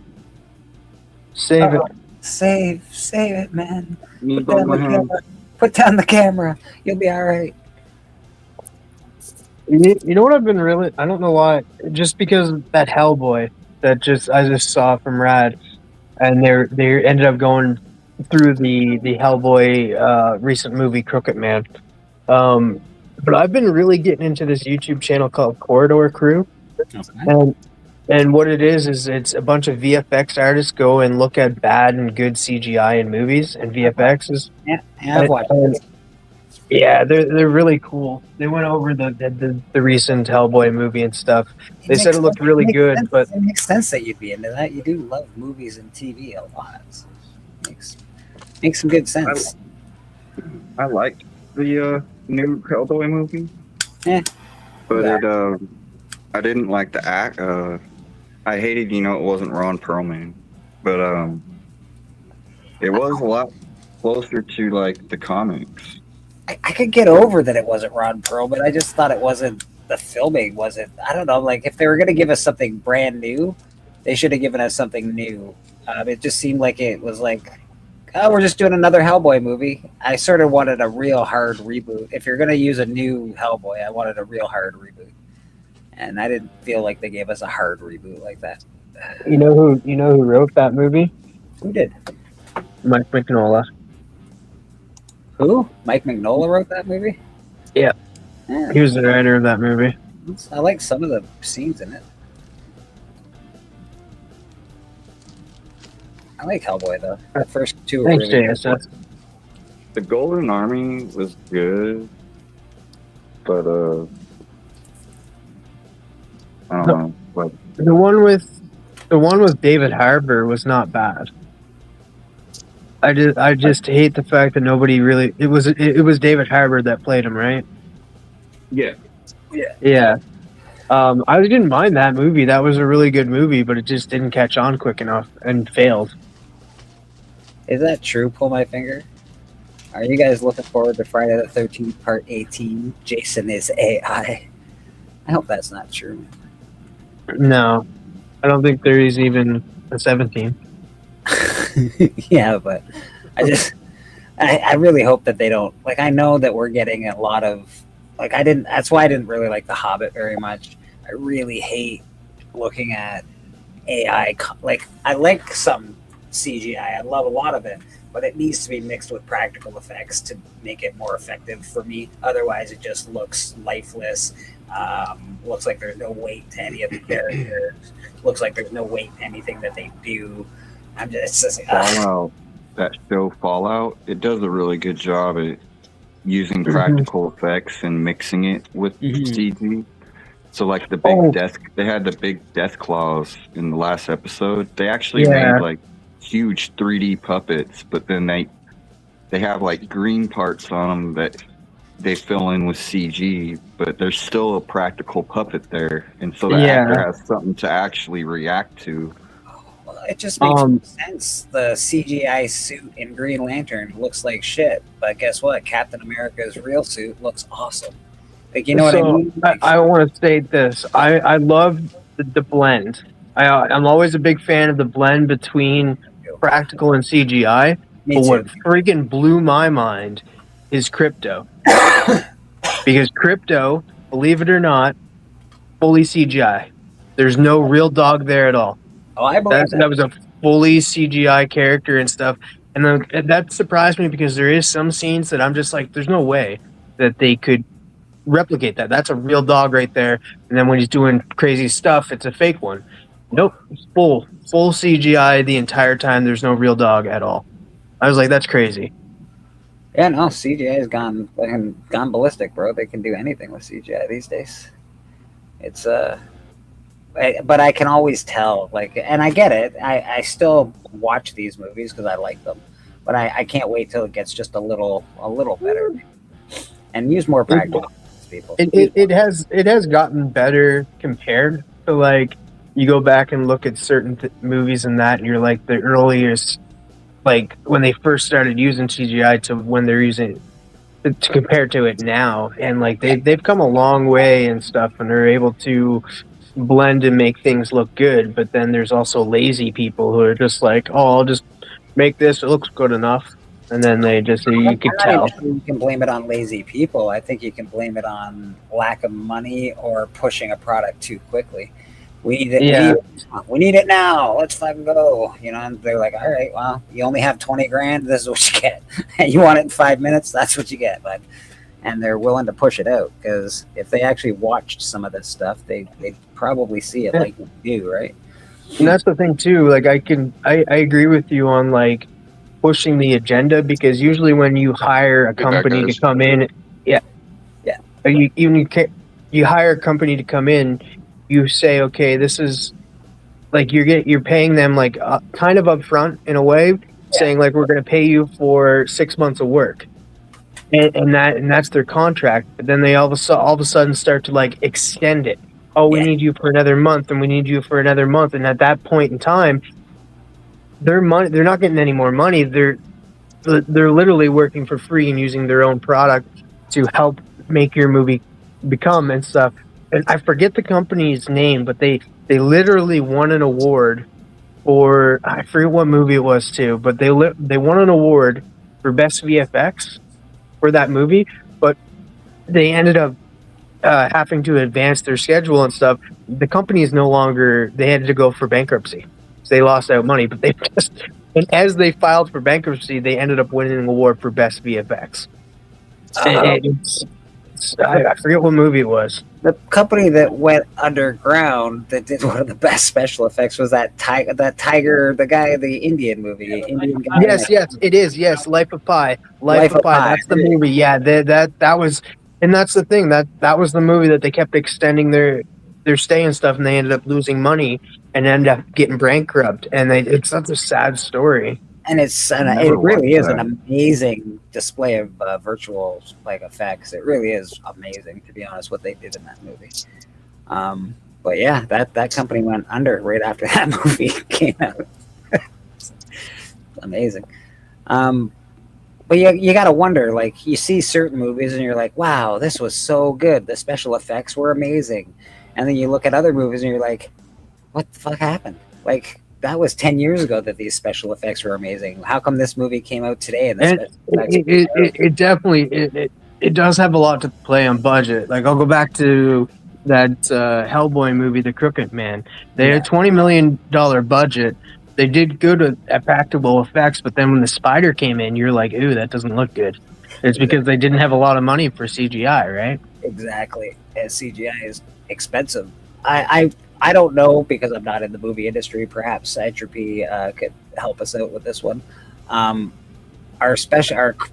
Save it. Save it, man. Knees Put down on my the hand. camera. Put down the camera. You'll be all right. You know what I've been really? I don't know why. Just because that Hellboy that I just saw from Rad, and they ended up going through the Hellboy recent movie Crooked Man. But I've been really getting into this YouTube channel called Corridor Crew, and what it is it's a bunch of VFX artists go and look at bad and good CGI in movies and VFX is. Yeah, I've watched it. Yeah, they're really cool. They went over the recent Hellboy movie and stuff. They said it looked really good, but it makes sense that you'd be into that. You do love movies and TV a lot. So makes some good sense. I liked the new Hellboy movie. Yeah. But I didn't like the act. I hated, it wasn't Ron Perlman, but it was a lot closer to like the comics. I could get over that it wasn't Ron Perlman. I just thought it wasn't the filming. Wasn't I don't know. Like if they were going to give us something brand new, they should have given us something new. It just seemed like it was like, oh, we're just doing another Hellboy movie. I sort of wanted a real hard reboot. If you're going to use a new Hellboy, I wanted a real hard reboot. And I didn't feel like they gave us a hard reboot like that. you know who wrote that movie? Who did? Mike Mignola. Who? Mike Mignola wrote that movie? Yeah. Yeah. He was the writer of that movie. I like some of the scenes in it. I like Hellboy though. The first two were Thanks, really JSS. The Golden Army was good, but I don't know. Like, The one with David Harbour was not bad. I just hate the fact that nobody really. It was David Harbour that played him, right? Yeah. Yeah. I didn't mind that movie. That was a really good movie, but it just didn't catch on quick enough and failed. Is that true? Pull my finger. Are you guys looking forward to Friday the 13th, Part 18? Jason is AI. I hope that's not true. No, I don't think there is even a 17. Yeah, but I really hope that they don't. Like, I know that we're getting a lot of. Like, that's why I didn't really like The Hobbit very much. I really hate looking at AI. Like, I like some CGI. I love a lot of it, but it needs to be mixed with practical effects to make it more effective for me. Otherwise, it just looks lifeless. Looks like there's no weight to any of the characters. Looks like there's no weight to anything that they do. It's just Fallout, that show Fallout, it does a really good job at using practical effects and mixing it with CG. So like the big they had the big death claws in the last episode. They actually made like huge 3D puppets, but then they have like green parts on them that they fill in with CG, but there's still a practical puppet there, and so the actor has something to actually react to. It just makes sense. The CGI suit in Green Lantern looks like shit, but guess what? Captain America's real suit looks awesome. Like, you know what I mean? I want to state this. I love the blend. I'm always a big fan of the blend between practical and CGI. But what freaking blew my mind is Crypto. Because Crypto, believe it or not, fully CGI. There's no real dog there at all. Oh, I believe that was a fully CGI character and stuff. And that surprised me because there is some scenes that I'm just like, there's no way that they could replicate that. That's a real dog right there. And then when he's doing crazy stuff, it's a fake one. Nope. It's full CGI the entire time. There's no real dog at all. I was like, that's crazy. Yeah, no, CGI has gone ballistic, bro. They can do anything with CGI these days. It's but I can always tell, like, and I get it. I still watch these movies because I like them, but I can't wait till it gets just a little better, and use more practical people. It has gotten better compared to, like, you go back and look at certain movies and that, and you're like the earliest, like when they first started using CGI to when they're using it, to compare to it now, and like they've come a long way and stuff, and they're able to blend and make things look good. But then there's also lazy people who are just like, oh, I'll just make this, it looks good enough, and then they just, you can tell. You can blame it on lazy people. I think you can blame it on lack of money or pushing a product too quickly. We need it. We need it now. Let's fucking go. You know, and they're like, all right, well, you only have 20 grand. This is what you get. You want it in 5 minutes? That's what you get. But, and they're willing to push it out, because if they actually watched some of this stuff, they'd probably see it like we do, right? And that's the thing too. Like, I agree with you on like pushing the agenda, because usually when you hire a company to come in, you hire a company to come in, you say, okay, this is like you're paying them like kind of upfront in a way, saying like, we're going to pay you for 6 months of work, and that's their contract. But then they all of a sudden start to like extend it. Oh, we need you for another month, and we need you for another month, and at that point in time, they're not getting any more money. They're literally working for free and using their own product to help make your movie become and stuff. And I forget the company's name, but they literally won an award for, I forget what movie it was too, but they won an award for best VFX for that movie, but they ended up having to advance their schedule and stuff. The company is no longer, they had to go for bankruptcy. So they lost out money, but and as they filed for bankruptcy, they ended up winning an award for best VFX. I forget what movie it was. The company that went underground that did one of the best special effects was that tiger, the Indian movie. Indian guy. Yes, it is. Yes, Life of Pi. Life of Pi. That's the movie. Yeah, that was, and that's the thing, that was the movie that they kept extending their stay and stuff, and they ended up losing money and ended up getting bankrupt. And it's such a sad story. And it really is an amazing display of virtual like effects. It really is amazing, to be honest, what they did in that movie. But yeah, that company went under right after that movie came out. Amazing. But you got to wonder, like, you see certain movies and you're like, wow, this was so good. The special effects were amazing. And then you look at other movies and you're like, what the fuck happened? Like, that was 10 years ago that these special effects were amazing. How come this movie came out today? And it definitely does have a lot to play on budget. Like, I'll go back to that Hellboy movie, The Crooked Man. They had a $20 million budget. They did good at practical effects, but then when the spider came in, you're like, ooh, that doesn't look good. It's because they didn't have a lot of money for CGI, right? Exactly. CGI is expensive. I don't know, because I'm not in the movie industry. Perhaps Entropy could help us out with this one. Are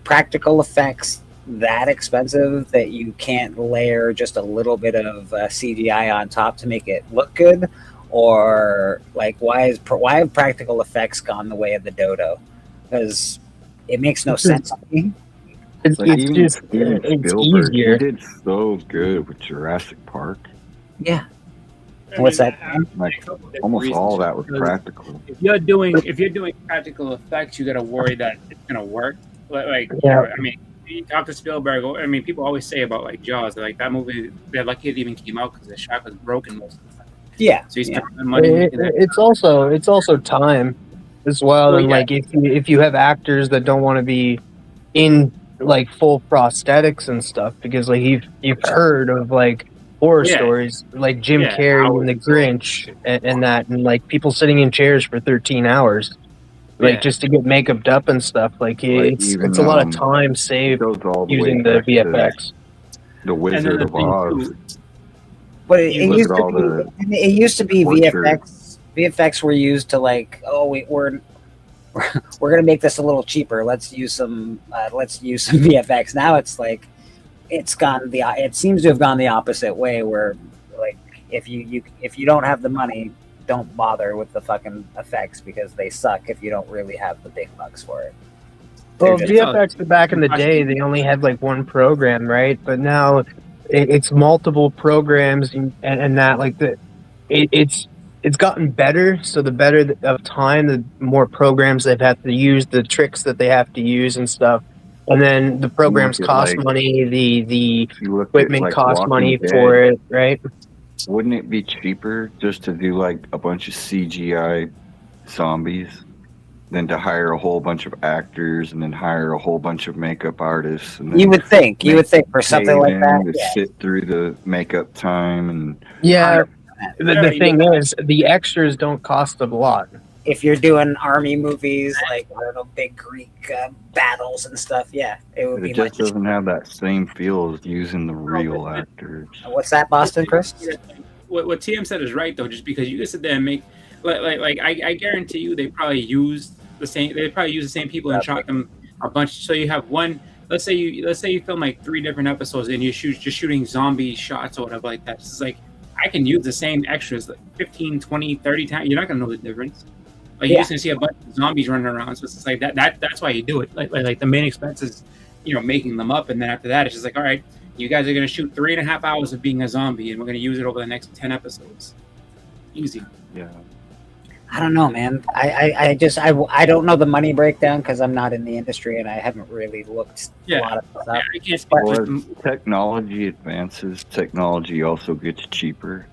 practical effects that expensive that you can't layer just a little bit of CGI on top to make it look good? Or like, why have practical effects gone the way of the dodo? Because it makes no sense to me. It's easier. He did so good with Jurassic Park. Yeah. What's that? Like, almost all that was practical. If you're doing practical effects, you got to worry that it's gonna work. I mean, you talk to Spielberg. I mean, people always say about like Jaws, like that movie, they're lucky it even came out because the shark was broken most of the time. Yeah. So he's spending money. It's also time as well, and like if you have actors that don't want to be in like full prosthetics and stuff, because like you've heard of like horror stories like Jim Carrey and The Grinch and like people sitting in chairs for 13 hours like just to get makeup up and stuff. Like it's a lot of time saved using the VFX. The Wizard of Oz. But it used to be VFX. VFX were used to like, we're we're gonna make this a little cheaper. Let's use some VFX. Now it's like it seems to have gone the opposite way, where like if you don't have the money, don't bother with the fucking effects because they suck if you don't really have the big bucks for it. Well, VFX back in the day, they only had like one program, right? But now it's multiple programs, and that like it's gotten better. So the better of time, the more programs they've had to use, the tricks that they have to use and stuff. And then the programs cost money, the equipment costs money for it, right? Wouldn't it be cheaper just to do like a bunch of CGI zombies than to hire a whole bunch of actors and then hire a whole bunch of makeup artists? And you would think for something like that, to sit through the makeup time and the thing is, the extras don't cost a lot. If you're doing army movies, like I don't know, big Greek battles and stuff, it would be it just much. doesn't have that same feel as using the real actors. What's that, Boston, Chris? What TM said is right though. Just because you just sit there and make like I guarantee you they probably use the same. They probably use the same people and shot them a bunch. So you have one. Let's say you film like 3 different episodes and you're shooting zombie shots or whatever like that. It's like I can use the same extras like 15, 20, 30 times. You're not gonna know the difference. Like you're just gonna see a bunch of zombies running around. So it's just like that's why you do it. Like the main expense is, making them up, and then after that it's just like, all right, you guys are gonna shoot 3.5 hours of being a zombie, and we're gonna use it over the next 10 episodes. Easy. Yeah. I don't know, man. I don't know the money breakdown because I'm not in the industry and I haven't really looked a lot of this up. I can't Well, as technology advances, technology also gets cheaper.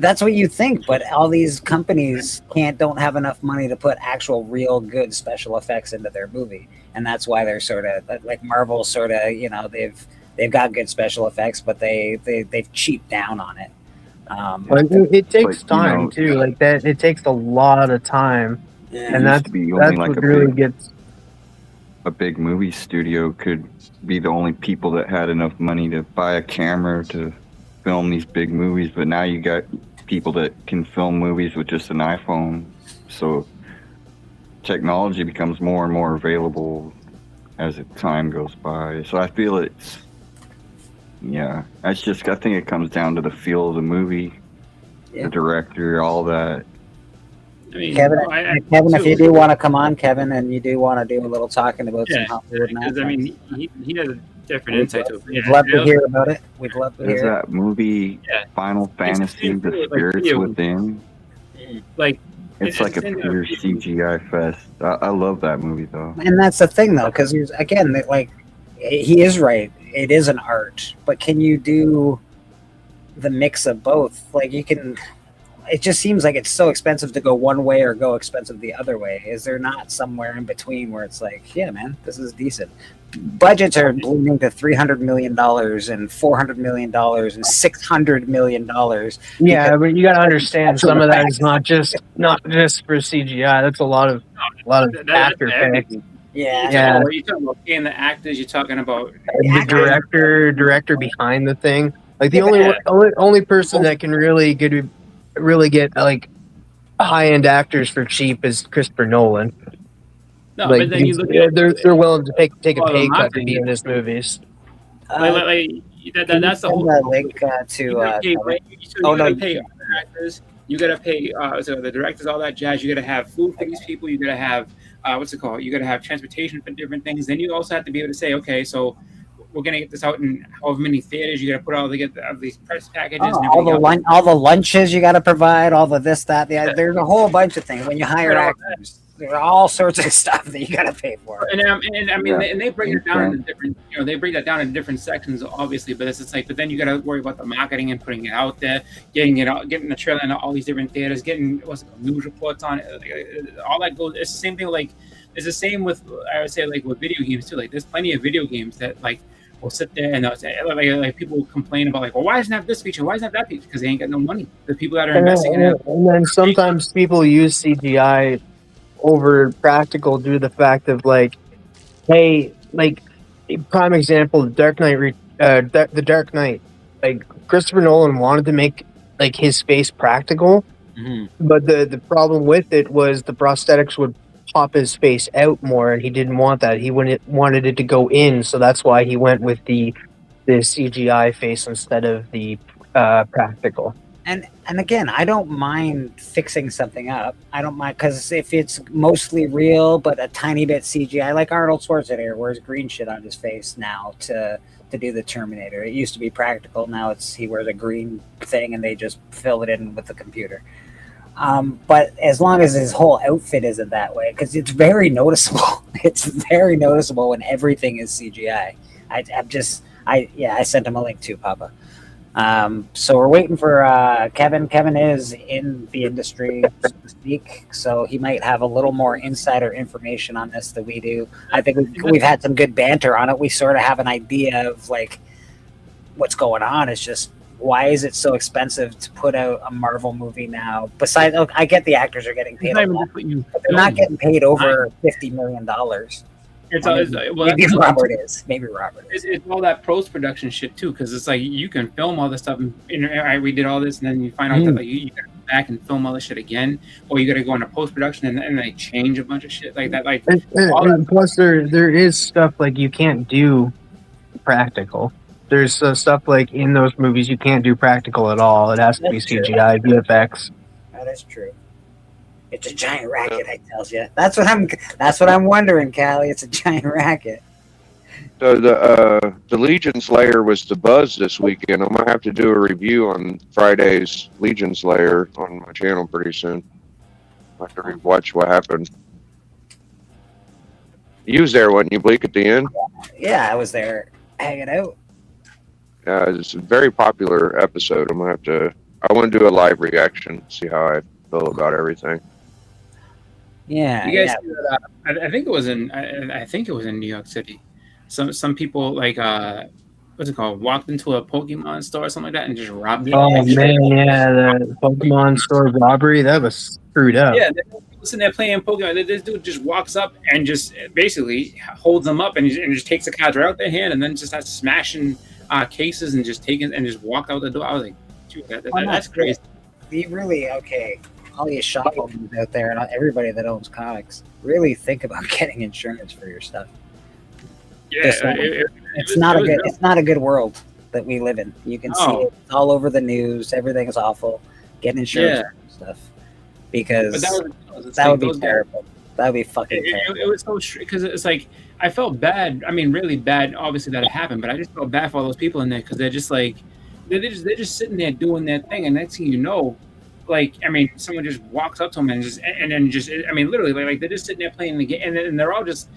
That's what you think, but all these companies don't have enough money to put actual real good special effects into their movie, and that's why they're sort of like Marvel. Sort of, they've got good special effects, but they've cheaped down on it. It takes time too, like that. It takes a lot of time, and that's what really gets. A big movie studio could be the only people that had enough money to buy a camera to film these big movies, but now you got people that can film movies with just an iPhone. So technology becomes more and more available as the time goes by. So I feel I think it comes down to the feel of the movie, the director, all that. I mean, Kevin, if you do want to come on, Kevin, and you do want to do a little talking about some Hollywood because I mean, he has a different insight to it. We'd love to hear about it. We'd love to There's hear that movie, Final Fantasy, The Spirits Within. Like, it's like a pure CGI fest. I love that movie, though. And that's the thing, though, because again, like, he is right. It is an art, but can you do the mix of both? Like, you can. It just seems like it's so expensive to go one way or go expensive the other way. Is there not somewhere in between where it's like, yeah, man, this is decent? Budgets are blooming to $300 million and $400 million and $600 million. Yeah, but you got to understand, some of that is not just for CGI. That's a lot of actor effects. Yeah. You're talking about paying the actors. You're talking about the director behind the thing. Like the only person that can really get like high-end actors for cheap is Christopher Nolan. No, like, but then you look they're willing to take a pay cut to be in his movies. That's the whole link to. You gotta pay actors. You gotta pay the directors, all that jazz. You gotta have food for these people. You gotta have You gotta have transportation for different things. Then you also have to be able to say, okay, so we're gonna get this out in however many theaters. You gotta put all these press packages. All the lunches you gotta provide. All the this, that, the other. There's a whole bunch of things when you hire actors. There are all sorts of stuff that you gotta pay for. And they break it down into different. They break that down into different sections, obviously. But it's like, but then you gotta worry about the marketing and putting it out there, getting it out, getting the trailer into all these different theaters, getting news reports on it. All that goes. It's the same thing. Like it's the same with, I would say, like with video games too. Like there's plenty of video games that like will sit there and like people complain about like, well, why doesn't it have this feature? Why doesn't it have that feature? Because they ain't got no money. The people that are investing in it. And then sometimes people use CGI over practical due to the fact of like, hey, like prime example, The Dark Knight. Like Christopher Nolan wanted to make like his face practical, but the problem with it was the prosthetics would pop his face out more, and he didn't want that. He wanted it to go in, so that's why he went with the CGI face instead of the practical. And again, I don't mind fixing something up. I don't mind, because if it's mostly real but a tiny bit CGI, like Arnold Schwarzenegger wears green shit on his face now to do the Terminator. It used to be practical. Now he wears a green thing and they just fill it in with the computer. But as long as his whole outfit isn't that way, because it's very noticeable. It's very noticeable when everything is CGI. I sent him a link too, Papa. So we're waiting for Kevin. Kevin is in the industry, so to speak, so he might have a little more insider information on this than we do. I think we've had some good banter on it. We sort of have an idea of like what's going on. It's just, why is it so expensive to put out a Marvel movie now? Besides, I get the actors are getting paid a lot, but they're not getting paid over $50 million. Maybe Robert is. It's all that post-production shit too, because it's like you can film all this stuff and we did all this, and then you find out that like you gotta go back and film all this shit again, or you gotta go into post-production and like change a bunch of shit like that. Like and plus there is stuff like you can't do practical. There's stuff like in those movies you can't do practical at all. It has to be CGI, VFX. That is true. It's a giant racket, I tells you. That's what I'm wondering, Callie. It's a giant racket. So the Legion Slayer was the buzz this weekend. I'm gonna have to do a review on Friday's Legion Slayer on my channel pretty soon. I have to rewatch what happened. You was there, wasn't you, Bleak, at the end? Yeah, I was there hanging out. Yeah, it's a very popular episode. I want to do a live reaction, see how I feel about everything. Yeah, you guys see that, I think it was in New York City. Some people like what's it called? Walked into a Pokemon store or something like that and just robbed it. Oh man, yeah, the Pokemon store robbery, that was screwed up. Yeah, they're sitting there playing Pokemon. This dude just walks up and just basically holds them up and just takes the cards right out their hand and then just starts smashing cases and just taking and just walked out the door. I was like, dude, that's crazy. You really, okay, all you shop owners out there and everybody that owns comics, really think about getting insurance for your stuff. Yeah, it's not a good world that we live in. You can see it all over the news. Everything is awful. Get insurance for your stuff, because that would be terrible. That would be fucking terrible. It was so because it's like I felt bad. I mean, really bad. Obviously, that it happened, but I just felt bad for all those people in there because they're just like they're just sitting there doing their thing, and next thing you know, like I mean, someone just walks up to them and then I mean, literally, like they're just sitting there playing the game, and they're all just.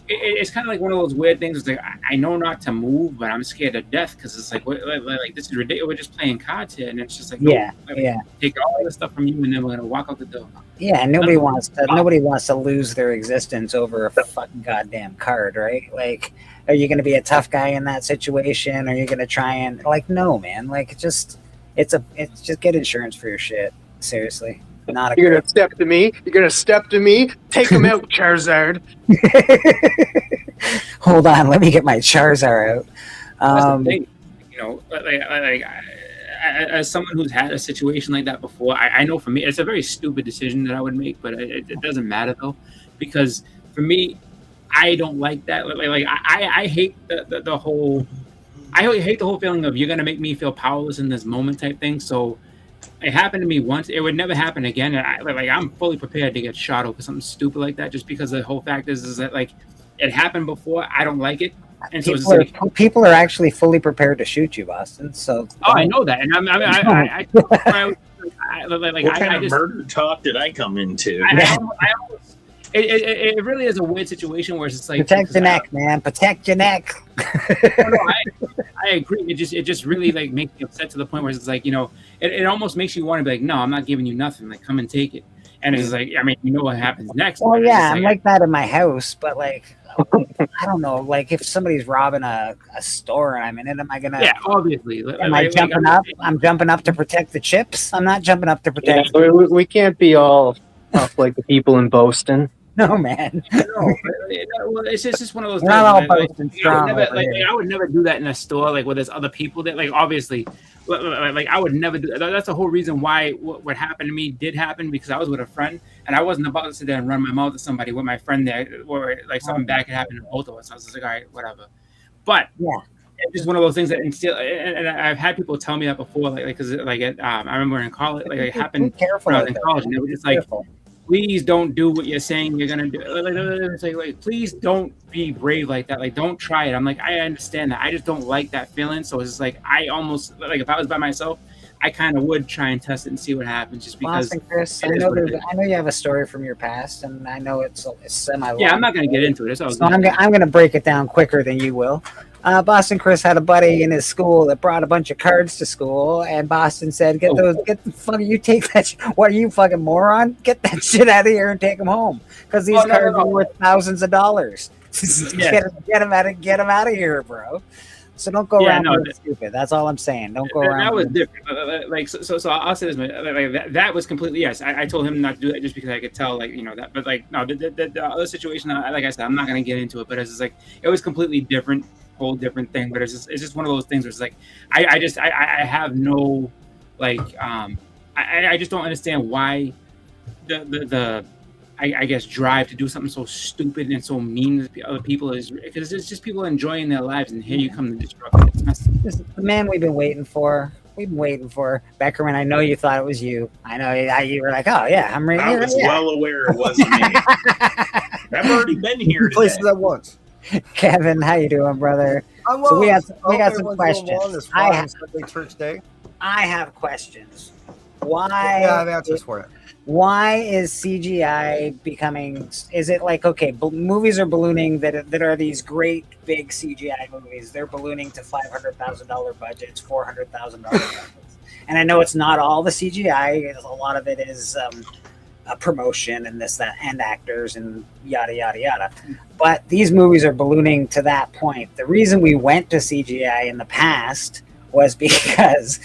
It's kind of like one of those weird things. It's like I know not to move, but I'm scared to death because it's like this is ridiculous. We're just playing cards here, and it's just like take all this stuff from you, and then we're gonna walk out the door. Yeah, and nobody wants to lose their existence over a fucking goddamn card, right? Like, are you gonna be a tough guy in that situation? Are you gonna try and no, man? Like, it's just get insurance for your shit. Seriously. You're gonna step to me. You're gonna step to me. Take him out, Charizard. Hold on, let me get my Charizard out. That's the thing. You know, like as someone who's had a situation like that before, I know for me, it's a very stupid decision that I would make, but it doesn't matter though, because for me, I don't like that. Like I hate the whole. I hate the whole feeling of you're gonna make me feel powerless in this moment type thing. So. It happened to me once. It would never happen again. I'm fully prepared to get shot over something stupid like that, just because the whole fact is that like it happened before. I don't like it, and people are actually fully prepared to shoot you, Boston. So I know that, and what kind of murder talk did I come into? It really is a weird situation where it's like protect your neck, man. Protect your neck. I agree. It just really like makes me upset to the point where it's like, you know, it almost makes you want to be like, no, I'm not giving you nothing. Like, come and take it. And it's like, I mean, you know what happens next. Well, yeah, I'm like that in my house, but like, I don't know. Like, if somebody's robbing a store and I'm in it, am I gonna? Yeah, obviously. Am I jumping up? I'm jumping up to protect the chips. I'm not jumping up to protect. Yeah, we can't be all tough like the people in Boston. No, man. No, well, it's just one of those. We're not all things, like, boasting I strong would never, over like, here. I would never do that in a store, like where there's other people that, like, obviously, like I would never do that. That's the whole reason why what happened to me did happen, because I was with a friend and I wasn't about to sit there and run my mouth at somebody with my friend there, or like something bad could happen to both of us. I was just like, all right, whatever. But yeah, it's just one of those things that instill. And I've had people tell me that before, like because I remember in college, like it happened when I was in college, and they were just like, please don't do what you're saying you're gonna do. Like, please don't be brave like that. Like, don't try it. I'm like, I understand that. I just don't like that feeling. So it's just like, I almost, like, if I was by myself, I kind of would try and test it and see what happens, just because. Boston Chris, I it is know, what it is. I know you have a story from your past, and I know it's semi. Yeah, I'm not gonna get into it. That's all I was So gonna I'm gonna break it down quicker than you will. Boston Chris had a buddy in his school that brought a bunch of cards to school, and Boston said, "Get the fuck, you take that. What are you, fucking moron? Get that shit out of here and take them home, because these cards are worth thousands of dollars. Yeah. Get them out of here, bro." So don't go around being stupid. That's all I'm saying. Don't go around. That was being- different. Like, so I'll say this, like, that was completely, yes. I told him not to do that just because I could tell, like, you know, that. But like, no, the other situation, like I said, I'm not gonna get into it. But it's just like, it was completely different, whole different thing. But it's just one of those things where it's like, I have no, like, I just don't understand why I guess drive to do something so stupid and so mean to other people is, because it's just people enjoying their lives, and here you come to disrupt it. It's messed up. This is the man we've been waiting for. We've been waiting for. Beckerman, I know you thought it was you. I know you were like, oh yeah, I'm ready. I was well aware it wasn't me. I've already been here today. Places at once. Kevin, how you doing, brother? I'm So we well. got some Everyone's doing questions. well on this I fine have, Sunday church day. I have questions. Why? Yeah, I have answers for it. Why is CGI becoming? Is it like, okay, movies are ballooning that are these great big CGI movies? They're ballooning to $500,000 budgets, $400,000 budgets, and I know it's not all the CGI. A lot of it is a promotion and this, that, and actors and yada yada yada. But these movies are ballooning to that point. The reason we went to CGI in the past was because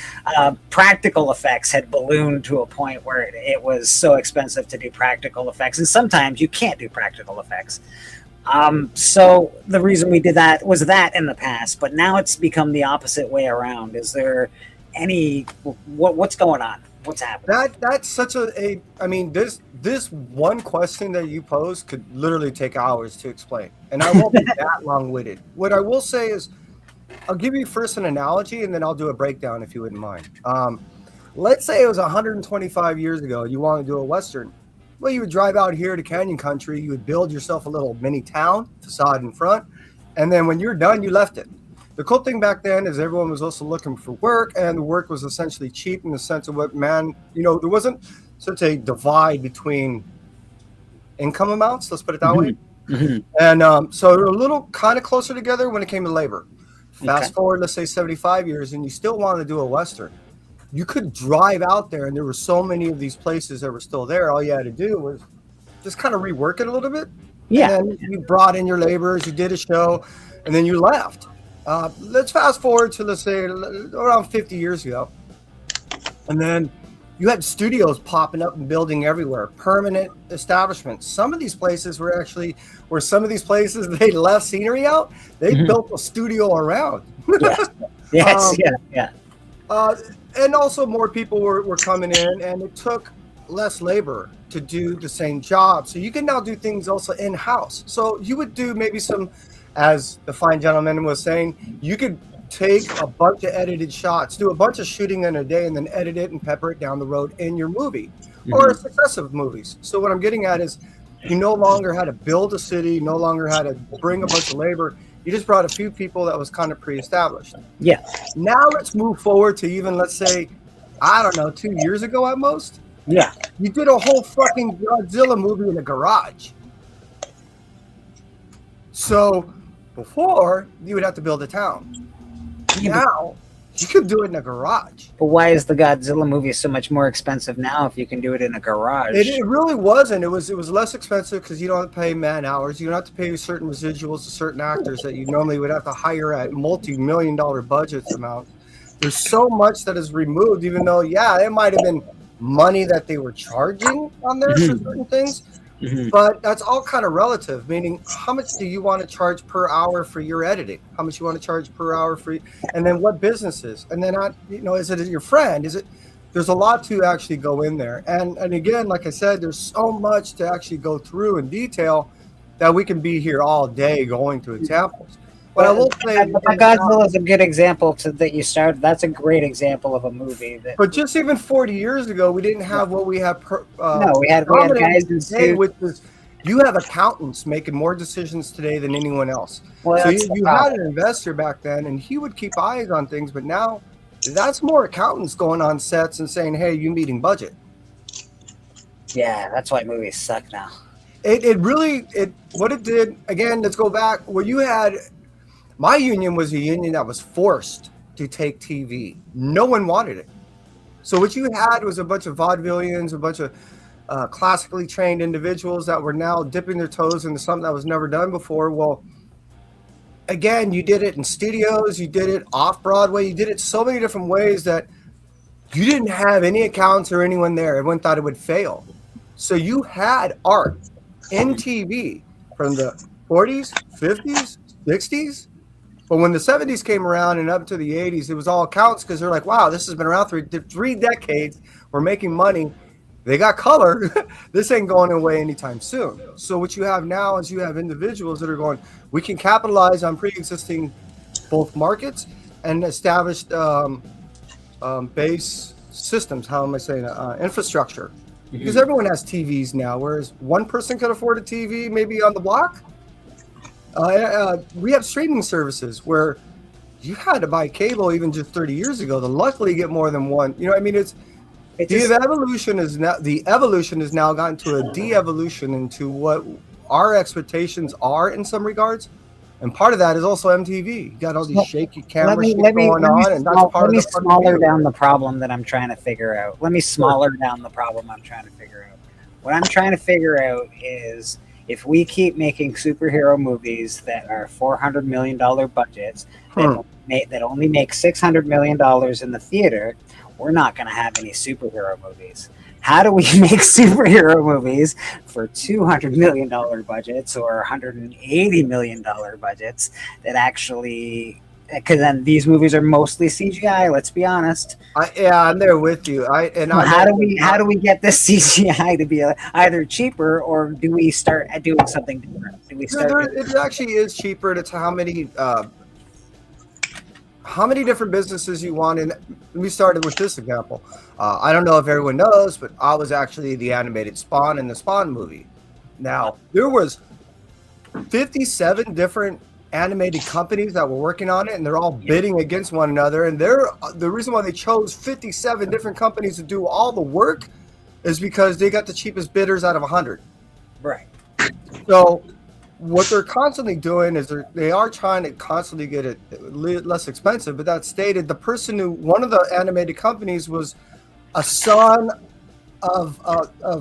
practical effects had ballooned to a point where it was so expensive to do practical effects, and sometimes you can't do practical effects. So the reason we did that was that in the past, but now it's become the opposite way around. Is there what's going on? What's happening? That's such a I mean, this one question that you pose could literally take hours to explain, and I won't be that long-winded. What I will say is, I'll give you first an analogy, and then I'll do a breakdown if you wouldn't mind. Let's say it was 125 years ago. You want to do a Western. Well, you would drive out here to Canyon Country. You would build yourself a little mini town, facade in front, and then when you're done, you left it. The cool thing back then is everyone was also looking for work, and the work was essentially cheap in the sense of what there wasn't such a divide between income amounts, let's put it that way. And so they're a little kind of closer together when it came to labor. Fast forward, let's say 75 years, and you still want to do a Western. You could drive out there, and there were so many of these places that were still there. All you had to do was just kind of rework it a little bit. Yeah. And you brought in your laborers, you did a show, and then you left. Let's fast forward to, let's say, around 50 years ago. And then you had studios popping up and building everywhere, permanent establishments. Some of these places were actually, they left scenery out, they built a studio around. Yes. And also more people were coming in, and it took less labor to do the same job. So you can now do things also in-house. So you would do maybe some, as the fine gentleman was saying, you could take a bunch of edited shots, do a bunch of shooting in a day, and then edit it and pepper it down the road in your movie or successive movies. So what I'm getting at is, you no longer had to build a city, no longer had to bring a bunch of labor. You just brought a few people that was kind of pre-established. Yeah. Now let's move forward to even, let's say, I don't know, 2 years ago at most. Yeah. You did a whole fucking Godzilla movie in a garage. So before, you would have to build a town. Now, you could do it in a garage. But why is the Godzilla movie so much more expensive now if you can do it in a garage? It really wasn't. It was less expensive because you don't have to pay man hours. You don't have to pay certain residuals to certain actors that you normally would have to hire at multi-million-dollar budgets amounts. There's so much that is removed, even though, it might have been money that they were charging on there for certain things. But that's all kind of relative, meaning how much do you want to charge per hour for your editing? How much you want to charge per hour for, and then what businesses? And then, is it your friend? Is it, there's a lot to actually go in there. And again, like I said, there's so much to actually go through in detail that we can be here all day going through examples. But I will say, Godzilla is a good example that you started. That's a great example of a movie. But just even 40 years ago, we didn't have what we have. No, we had guys in today, suits. which is, you have accountants making more decisions today than anyone else. Well, So that's you the had problem. an investor back then, and he would keep eyes on things. But now, that's more accountants going on sets and saying, "Hey, you meeting budget." Yeah, that's why movies suck now. It really what it did again. Let's go back where you had. My union was a union that was forced to take TV. No one wanted it. So what you had was a bunch of vaudevillians, a bunch of classically trained individuals that were now dipping their toes into something that was never done before. Well, again, you did it in studios, you did it off Broadway, you did it so many different ways that you didn't have any accounts or anyone there. Everyone thought it would fail. So you had art in TV from the 40s, 50s, 60s. But when the 70s came around and up to the 80s, it was all accounts because they're like, wow, this has been around for 3 decades. We're making money. They got color. This ain't going away anytime soon. So what you have now is you have individuals that are going, we can capitalize on pre-existing both markets and established base systems. How am I saying infrastructure. Because everyone has TVs now, whereas one person could afford a TV maybe on the block. We have streaming services where you had to buy cable even just 30 years ago to luckily get more than one. You know, I mean, the evolution has now gotten to a de-evolution into what our expectations are in some regards. And part of that is also MTV. You got all these shaky camera shit going on, and that's part of the smaller down the problem that I'm trying to figure out. Let me smaller down the problem I'm trying to figure out. What I'm trying to figure out is if we keep making superhero movies that are $400 million budgets that only make $600 million in the theater, we're not going to have any superhero movies. How do we make superhero movies for $200 million budgets or $180 million budgets that actually, because then these movies are mostly CGI, let's be honest. I'm there with you. How do we get this CGI to be either cheaper, or do we start doing something different? It actually is cheaper to how many different businesses you want. And we started with this example. I don't know if everyone knows, but I was actually the animated Spawn in the Spawn movie. Now, there was 57 different animated companies that were working on it, and they're all bidding against one another. And the reason why they chose 57 different companies to do all the work is because they got the cheapest bidders out of 100. Right. So what they're constantly doing is they are trying to constantly get it less expensive. But that stated, one of the animated companies was a son of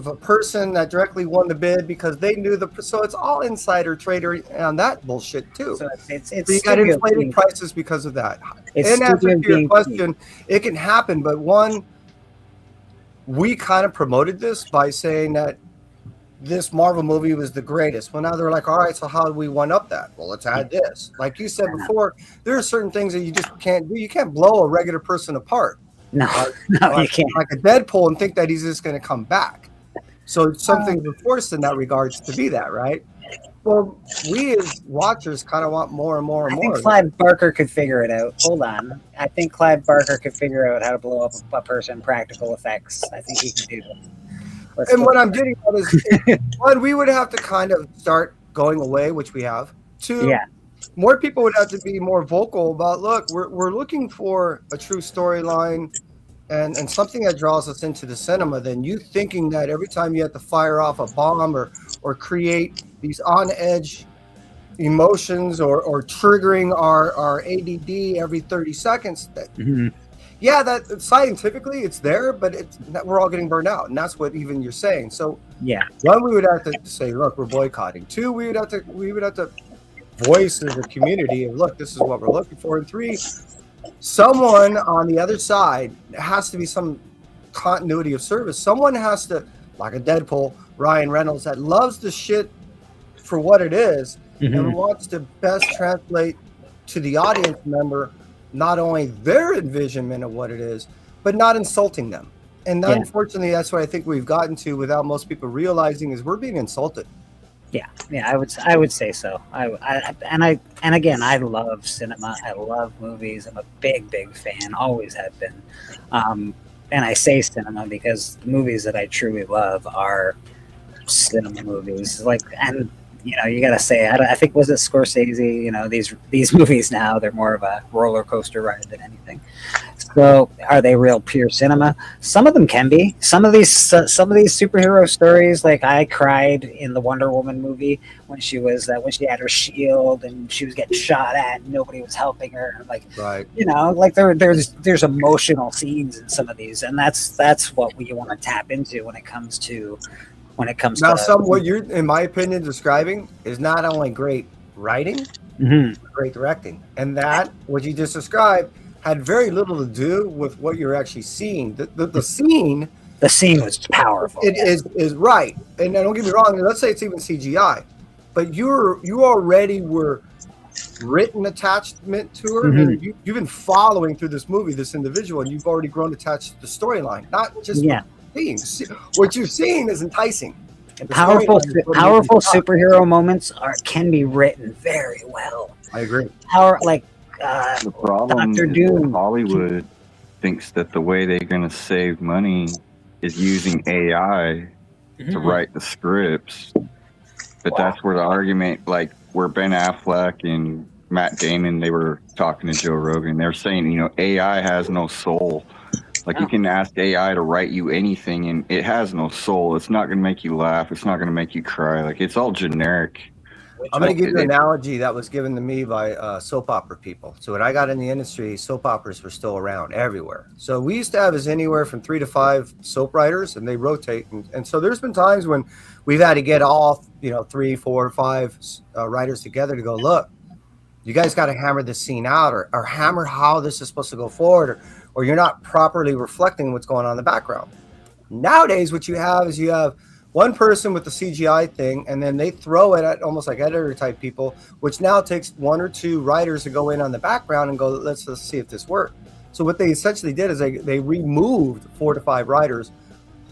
a person that directly won the bid because they knew so it's all insider trader on that bullshit too. So it's you got inflated prices because of that. And answer to your question, it can happen, but we kind of promoted this by saying that this Marvel movie was the greatest. Well, now they're like, all right, so how do we one up that? Well, let's add this. Like you said before, there are certain things that you just can't do. You can't blow a regular person apart. No, you can't. Like a Deadpool and think that he's just going to come back. So some things are forced in that regards to be that, right? Well, we as watchers kind of want more and more and more. I think Clive Barker could figure it out. Hold on. I think Clive Barker could figure out how to blow up a person, practical effects. I think he can do that. And what I'm getting at is, one, we would have to kind of start going away, which we have. Two, more people would have to be more vocal about, look, we're looking for a true storyline and something that draws us into the cinema than you thinking that every time you have to fire off a bomb or create these on-edge emotions or triggering our ADD every 30 seconds. Yeah, that scientifically it's there, but we're all getting burned out, and that's what even you're saying. So one, we would have to say, look, we're boycotting. Two, we would have to voice as a community of, look, this is what we're looking for. And three, someone on the other side has to be some continuity of service. Someone has to, like a Deadpool, Ryan Reynolds that loves the shit for what it is and Mhm. wants to best translate to the audience member not only their envisionment of what it is, but not insulting them. And Yeah. unfortunately, that's what I think we've gotten to without most people realizing is we're being insulted. Yeah, I would say so. And again, I love cinema. I love movies. I'm a big fan. Always have been. And I say cinema because the movies that I truly love are cinema movies. Like, and you got to say, I think was it Scorsese? These movies now they're more of a roller coaster ride than anything. So, are they real pure cinema? Some of them can be. Some of these superhero stories, like I cried in the Wonder Woman movie when she had her shield and she was getting shot at and nobody was helping her. Like, right. Like there's emotional scenes in some of these, and that's what we want to tap into when it comes to Now, what you're, in my opinion, describing is not only great writing, Mhm. great directing, and that what you just described had very little to do with what you're actually seeing. The scene. The scene was powerful. It is right, and don't get me wrong. Let's say it's even CGI, but you already were written attachment to her, and you've been following through this movie this individual, and you've already grown attached to the storyline, not just things. What you're seeing is enticing. Powerful superhero moments can be written very well. I agree. The problem Dr. is Doom. that Hollywood thinks that the way they're going to save money is using AI to write the scripts. But that's where the argument, like where Ben Affleck and Matt Damon, they were talking to Joe Rogan. They're saying, AI has no soul. Like you can ask AI to write you anything and it has no soul. It's not going to make you laugh. It's not going to make you cry. Like it's all generic. I'm going to give you an analogy that was given to me by soap opera people. So when I got in the industry, soap operas were still around everywhere. So we used to have anywhere from 3 to 5 soap writers, and they rotate. And so there's been times when we've had to get all 3, 4, 5 writers together to go, look, you guys got to hammer this scene out, or hammer how this is supposed to go forward, or you're not properly reflecting what's going on in the background. Nowadays, what you have is you have one person with the CGI thing, and then they throw it at almost like editor type people, which now takes 1 or 2 writers to go in on the background and go, let's see if this works. So what they essentially did is they removed 4 to 5 writers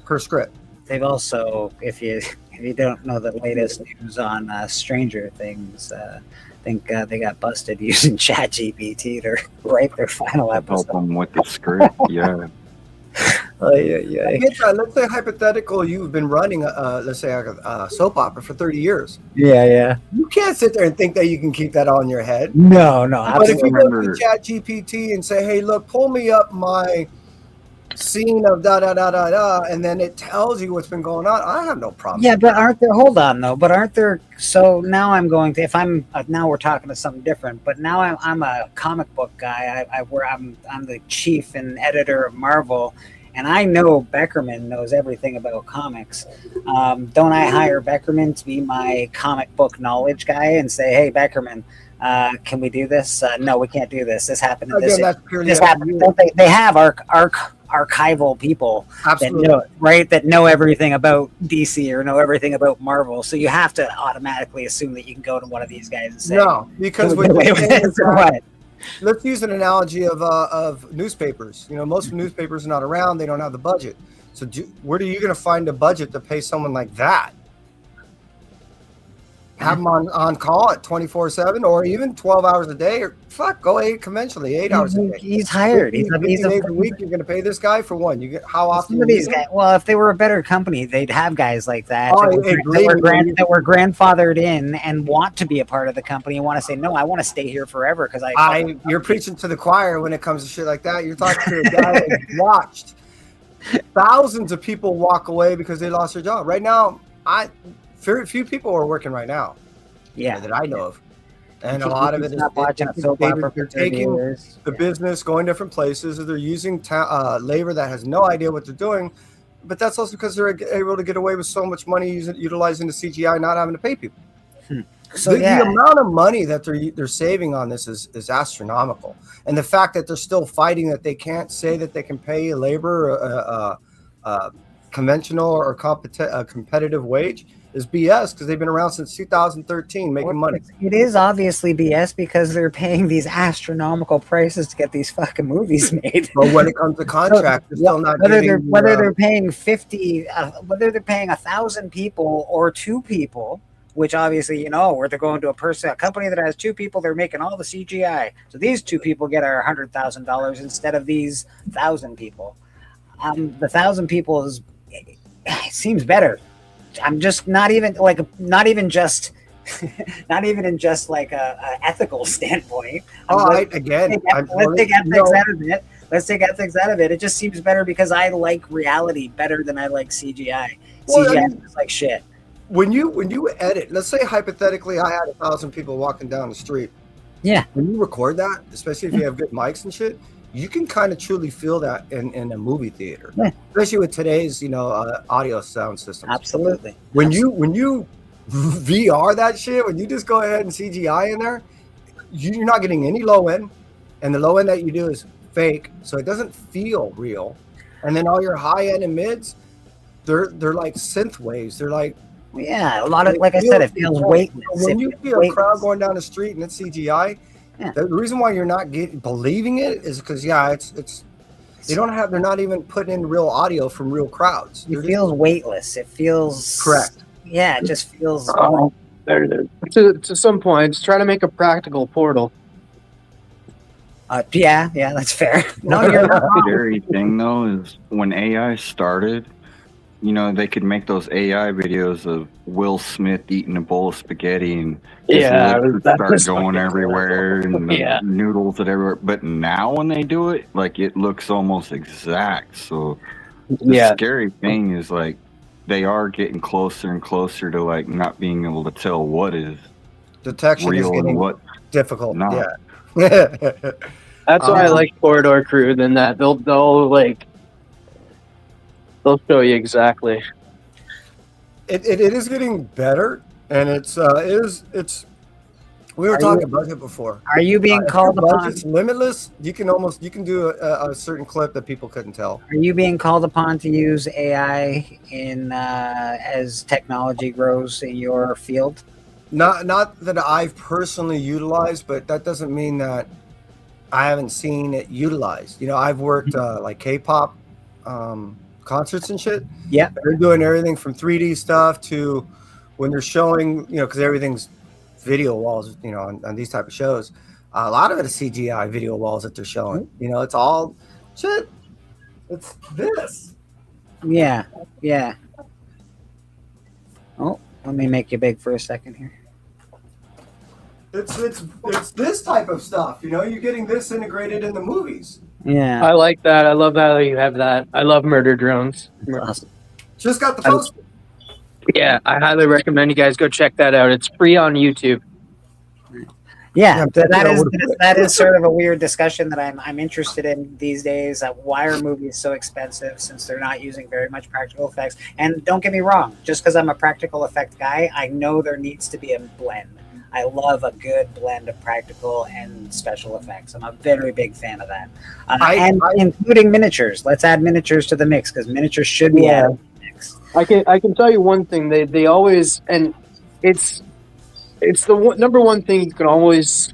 per script. They've also, if you don't know the latest news on Stranger Things, I think they got busted using ChatGPT to write their final episode. Help them with the script, yeah. Let's say hypothetical, you've been running a soap opera for 30 years. Yeah. You can't sit there and think that you can keep that on your head. No. But if you go to ChatGPT and say, hey, look, pull me up my scene of da-da-da-da-da, and then it tells you what's been going on, I have no problem. Yeah, but aren't there, so now I'm going to, if I'm, now we're talking to something different, but now I'm a comic book guy, I'm the chief and editor of Marvel, and I know Beckerman knows everything about comics. Don't I hire Beckerman to be my comic book knowledge guy and say, hey, Beckerman, can we do this? No, we can't do this. This happened. This happened. Don't they? They have archival people that know everything about DC or know everything about Marvel. So you have to automatically assume that you can go to one of these guys and say, no, because what? Let's use an analogy of newspapers. Most newspapers are not around. They don't have the budget. So where are you going to find a budget to pay someone like that? Have them on call at 24/7 or even 12 hours a day, or go 8 hours a day. He's hired. He's 50 days a week. You're going to pay this guy for one. You get how often? Some of these guys. Well, if they were a better company, they'd have guys like that that were grandfathered in and want to be a part of the company and want to say, no, I want to stay here forever because you're preaching to the choir when it comes to shit like that. You're talking to a guy that watched thousands of people walk away because they lost their job. Right now, very few people are working right now. Yeah, that I know of, and a lot of it is they're taking the business, going different places, or they're using labor that has no idea what they're doing. But that's also because they're able to get away with so much money utilizing the CGI, not having to pay people. So the amount of money that they're saving on this is astronomical, and the fact that they're still fighting that they can't say that they can pay labor conventional or competitive wage is BS because they've been around since 2013 making money. It is obviously BS because they're paying these astronomical prices to get these fucking movies made. But when it comes to contract, they're still not whether giving they're paying 50, whether they're paying 1,000 people or 2 people, which obviously where they're going to a company that has 2 people, they're making all the CGI. So these 2 people get our $100,000 instead of these 1,000 people. The 1,000 people it seems better. I'm just not even in just like a ethical standpoint. Let's take ethics out of it. Let's take ethics out of it. It just seems better because I like reality better than I like CGI. CGI is like shit. When you edit, let's say hypothetically, I had 1,000 people walking down the street. Yeah. When you record that, especially if you have good mics and shit, you can kind of truly feel that in a movie theater, especially with today's audio sound systems. Absolutely. When you VR that shit, when you just go ahead and CGI in there, you're not getting any low end, and the low end that you do is fake, so it doesn't feel real. And then all your high end and mids, they're like synth waves. They're like a lot of like I said, it feels weightless. When you see a crowd going down the street and it's CGI. Yeah. The reason why you're not believing it is because it's they're not even putting in real audio from real crowds. It feels weightless. It feels correct. Yeah, it just feels. There it is. To some points, try to make a practical portal. Yeah, that's fair. No, you're not. The scary thing though is when AI started, they could make those AI videos of Will Smith eating a bowl of spaghetti and start going everywhere and the noodles and everywhere. But now when they do it, like it looks almost exact. So the scary thing is like they are getting closer and closer to like not being able to tell what is detection real is getting and what difficult. not. Yeah. That's why I like Corridor Crew. Than that, they'll show you exactly. It is getting better, and it's we were talking budget before. Are you being called upon? Budget's limitless. You can do a certain clip that people couldn't tell. Are you being called upon to use AI in as technology grows in your field? Not that I've personally utilized, but that doesn't mean that I haven't seen it utilized. I've worked like K-pop concerts and shit. Yeah, they're doing everything from 3D stuff to when they're showing, because everything's video walls, on these type of shows. A lot of it is CGI video walls that they're showing. It's all shit. It's this. Yeah. Oh, let me make you big for a second here. It's this type of stuff. You're getting this integrated in the movies. Yeah, I like that. I love how you have that. I love Murder Drones. Awesome. Just got the post. Yeah, I highly recommend you guys go check that out. It's free on YouTube. Yeah, that is sort of a weird discussion that I'm interested in these days. Why are movies so expensive since they're not using very much practical effects? And don't get me wrong, just because I'm a practical effect guy, I know there needs to be a blend. I love a good blend of practical and special effects. I'm a very big fan of that, including miniatures. Let's add miniatures to the mix because miniatures should be added to the mix. I can tell you one thing. They always, and it's the number one thing you can always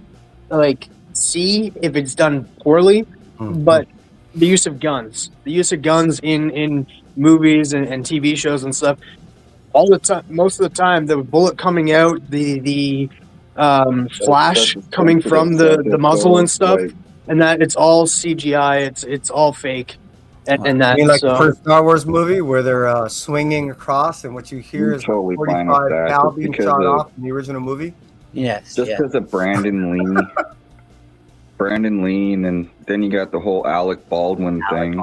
see if it's done poorly. Mm-hmm. But the use of guns in movies and TV shows and stuff. All the time, most of the time, the bullet coming out, the flash coming from the muzzle and stuff, and that it's all CGI. It's all fake, and that. The first Star Wars movie where they're swinging across, and what you hear is totally 45 cal being shot off in the original movie. Yes, just because of Brandon Lee, and then you got the whole Alec Baldwin thing.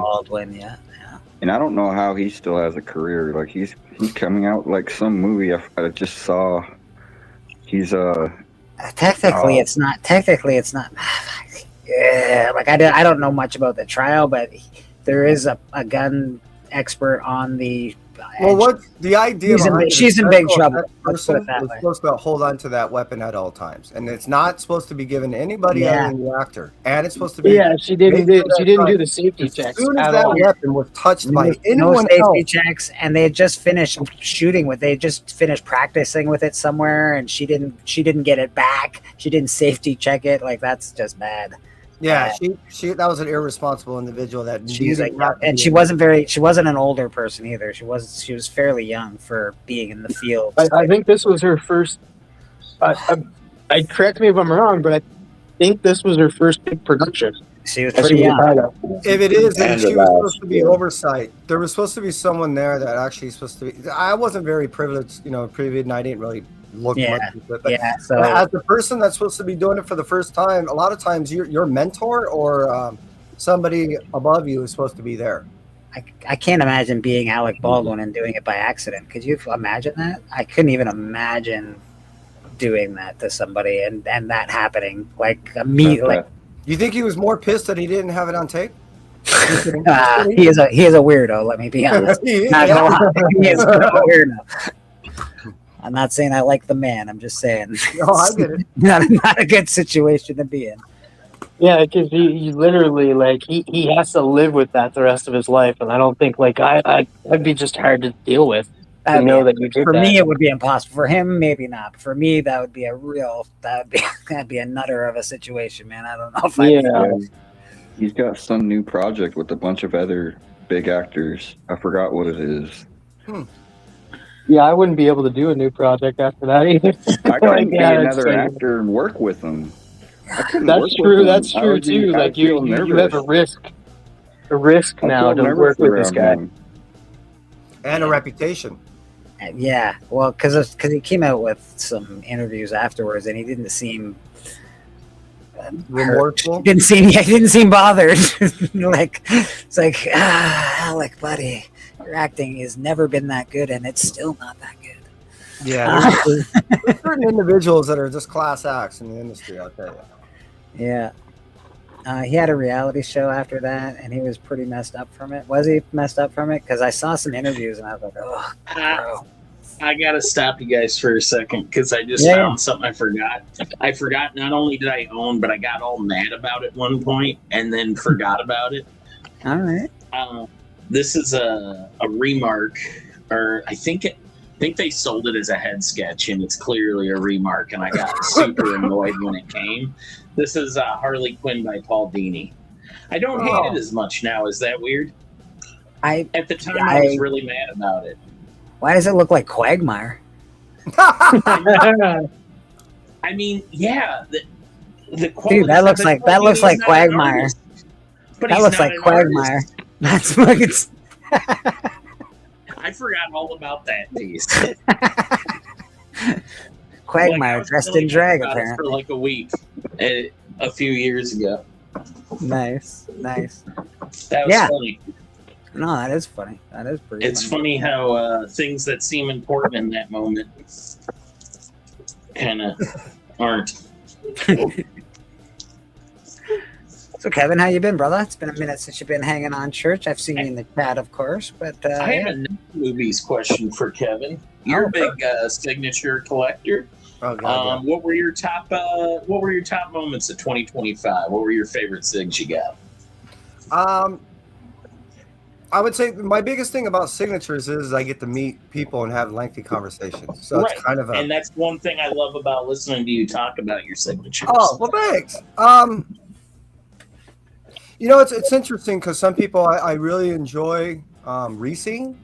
Yeah. And I don't know how he still has a career. Like he's coming out like some movie I just saw. He's technically it's not. Yeah, I don't know much about the trial, but there is a gun expert on the Well, what the idea? She's in big trouble. Let's put Person it that is way. supposed to hold on to that weapon at all times, and it's not supposed to be given to anybody other than the actor. And it's supposed to be. Yeah, she didn't do the safety checks As soon as at that all. weapon was touched by No anyone safety else, checks, and they had just finished shooting with. They had just finished practicing with it somewhere, and she didn't get it back. She didn't safety check it. Like that's just bad. yeah, she that was an irresponsible individual that She's needed like, not to and be she in wasn't an older person either. She was fairly young for being in the field. I think this was her first. I correct me if I'm wrong, but I think this was her first big production. She was that pretty she was young. a part of. If it is, then And she the was last, supposed to be oversight. There was supposed to be someone there that actually supposed to be. I wasn't very privileged, previous, and I didn't really look much into it. But So as the person that's supposed to be doing it for the first time, a lot of times your mentor or somebody above you is supposed to be there. I can't imagine being Alec Baldwin and doing it by accident. Could you imagine that? I couldn't even imagine doing that to somebody and that happening like immediately. You think he was more pissed that he didn't have it on tape? He is a weirdo. Let me be honest. He is a weirdo. I'm not saying I like the man. I'm just saying. No, I get it. Not a good situation to be in. Yeah, because he literally like he has to live with that the rest of his life, and I don't think like I'd be just hard to deal with. To know that you did For that. me, it would be impossible. For him, maybe not. For me, that'd be that'd be a nutter of a situation, man. I don't know if I. He's got some new project with a bunch of other big actors. I forgot what it is. Yeah, I wouldn't be able to do a new project after that either. I couldn't be Yeah, another it's like- actor and work with them. I couldn't That's work with true. them. That's I true would be- too. I'd Like you feel have a risk I now feel to nervous work with this around guy. him. And a reputation. Yeah, well, because he came out with some interviews afterwards, and he didn't seem remorseful. He didn't seem bothered. Like it's like, Alec, buddy, your acting has never been that good, and it's still not that good. Yeah, there's certain individuals that are just class acts in the industry. I'll tell you. Yeah. He had a reality show after that, and he was pretty messed up from it. Was he messed up from it? Because I saw some interviews, and I was like, oh, bro. I gotta stop you guys for a second because I just Yeah. found something I forgot. I forgot not only did I own, but I got all mad about it one point and then forgot about it. All right. This is a remark, or I think they sold it as a head sketch, and it's clearly a remark. And I got super annoyed when it came. This is Harley Quinn by Paul Dini. I don't hate it as much now. Is that weird? At the time I was really mad about it. Why does it look like Quagmire? I mean, yeah, the quality. Dude, that looks like Quagmire. But That he's looks not like an Quagmire. artist. That's fucking. I forgot all about that piece. Quagmire I was dressed really in drag, mad about it apparently. for like a week, a few years ago. Nice. That was Yeah. funny. No, that is funny. That is pretty. It's funny how things that seem important in that moment kind of aren't. So, Kevin, how you been, brother? It's been a minute since you've been hanging on church. I've seen you in the chat, of course, but I have yeah. a movies question for Kevin. You're a big signature collector. Oh, God, What were your top moments of 2025? What were your favorite SIGs you got? I would say my biggest thing about signatures is I get to meet people and have lengthy conversations. So it's kind of and that's one thing I love about listening to you talk about your signatures. Oh, well, thanks. It's interesting because some people I really enjoy re-seeing.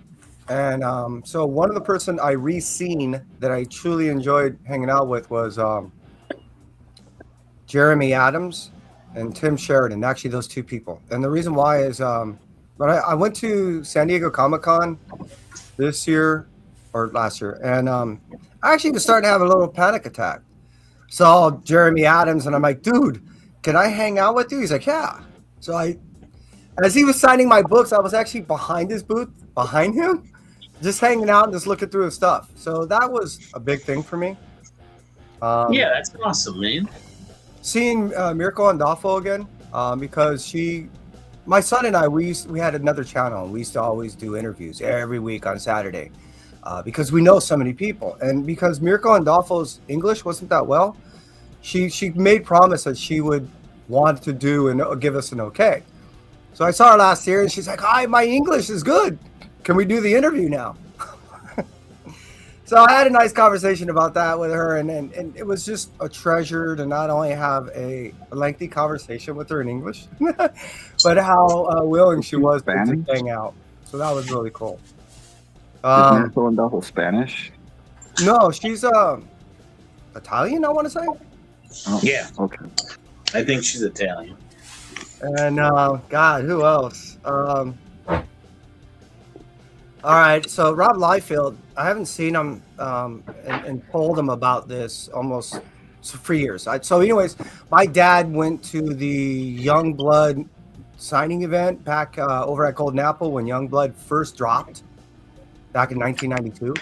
And so one of the person I re-seen that I truly enjoyed hanging out with was Jeremy Adams and Tim Sheridan, actually those two people. And the reason why is but I went to San Diego Comic-Con this year or last year, and I actually was starting to have a little panic attack. Saw Jeremy Adams, and I'm like, dude, can I hang out with you? He's like, yeah. So as he was signing my books, I was actually behind his booth, behind him, just hanging out and just looking through his stuff. So that was a big thing for me. Yeah, that's awesome, man. Seeing Miracle Andolfo again, because she my son and I, we had another channel, and we used to always do interviews every week on Saturday, because we know so many people, and because Mirko Andolfo's English wasn't that well, she made promise that she would want to do and give us an okay. So I saw her last year, and she's like, "Hi, my English is good. Can we do the interview now?" So I had a nice conversation about that with her, and it was just a treasure to not only have a lengthy conversation with her in English, but how willing she was to hang out. So that was really cool. Is Mirko Andolfo Spanish? No, she's Italian, I want to say. Oh, Yeah. Okay. I think she's Italian. And God, who else? All right, so Rob Liefeld, I haven't seen him and told him about this almost for years. So anyways, my dad went to the Youngblood signing event back over at Golden Apple when Youngblood first dropped back in 1992.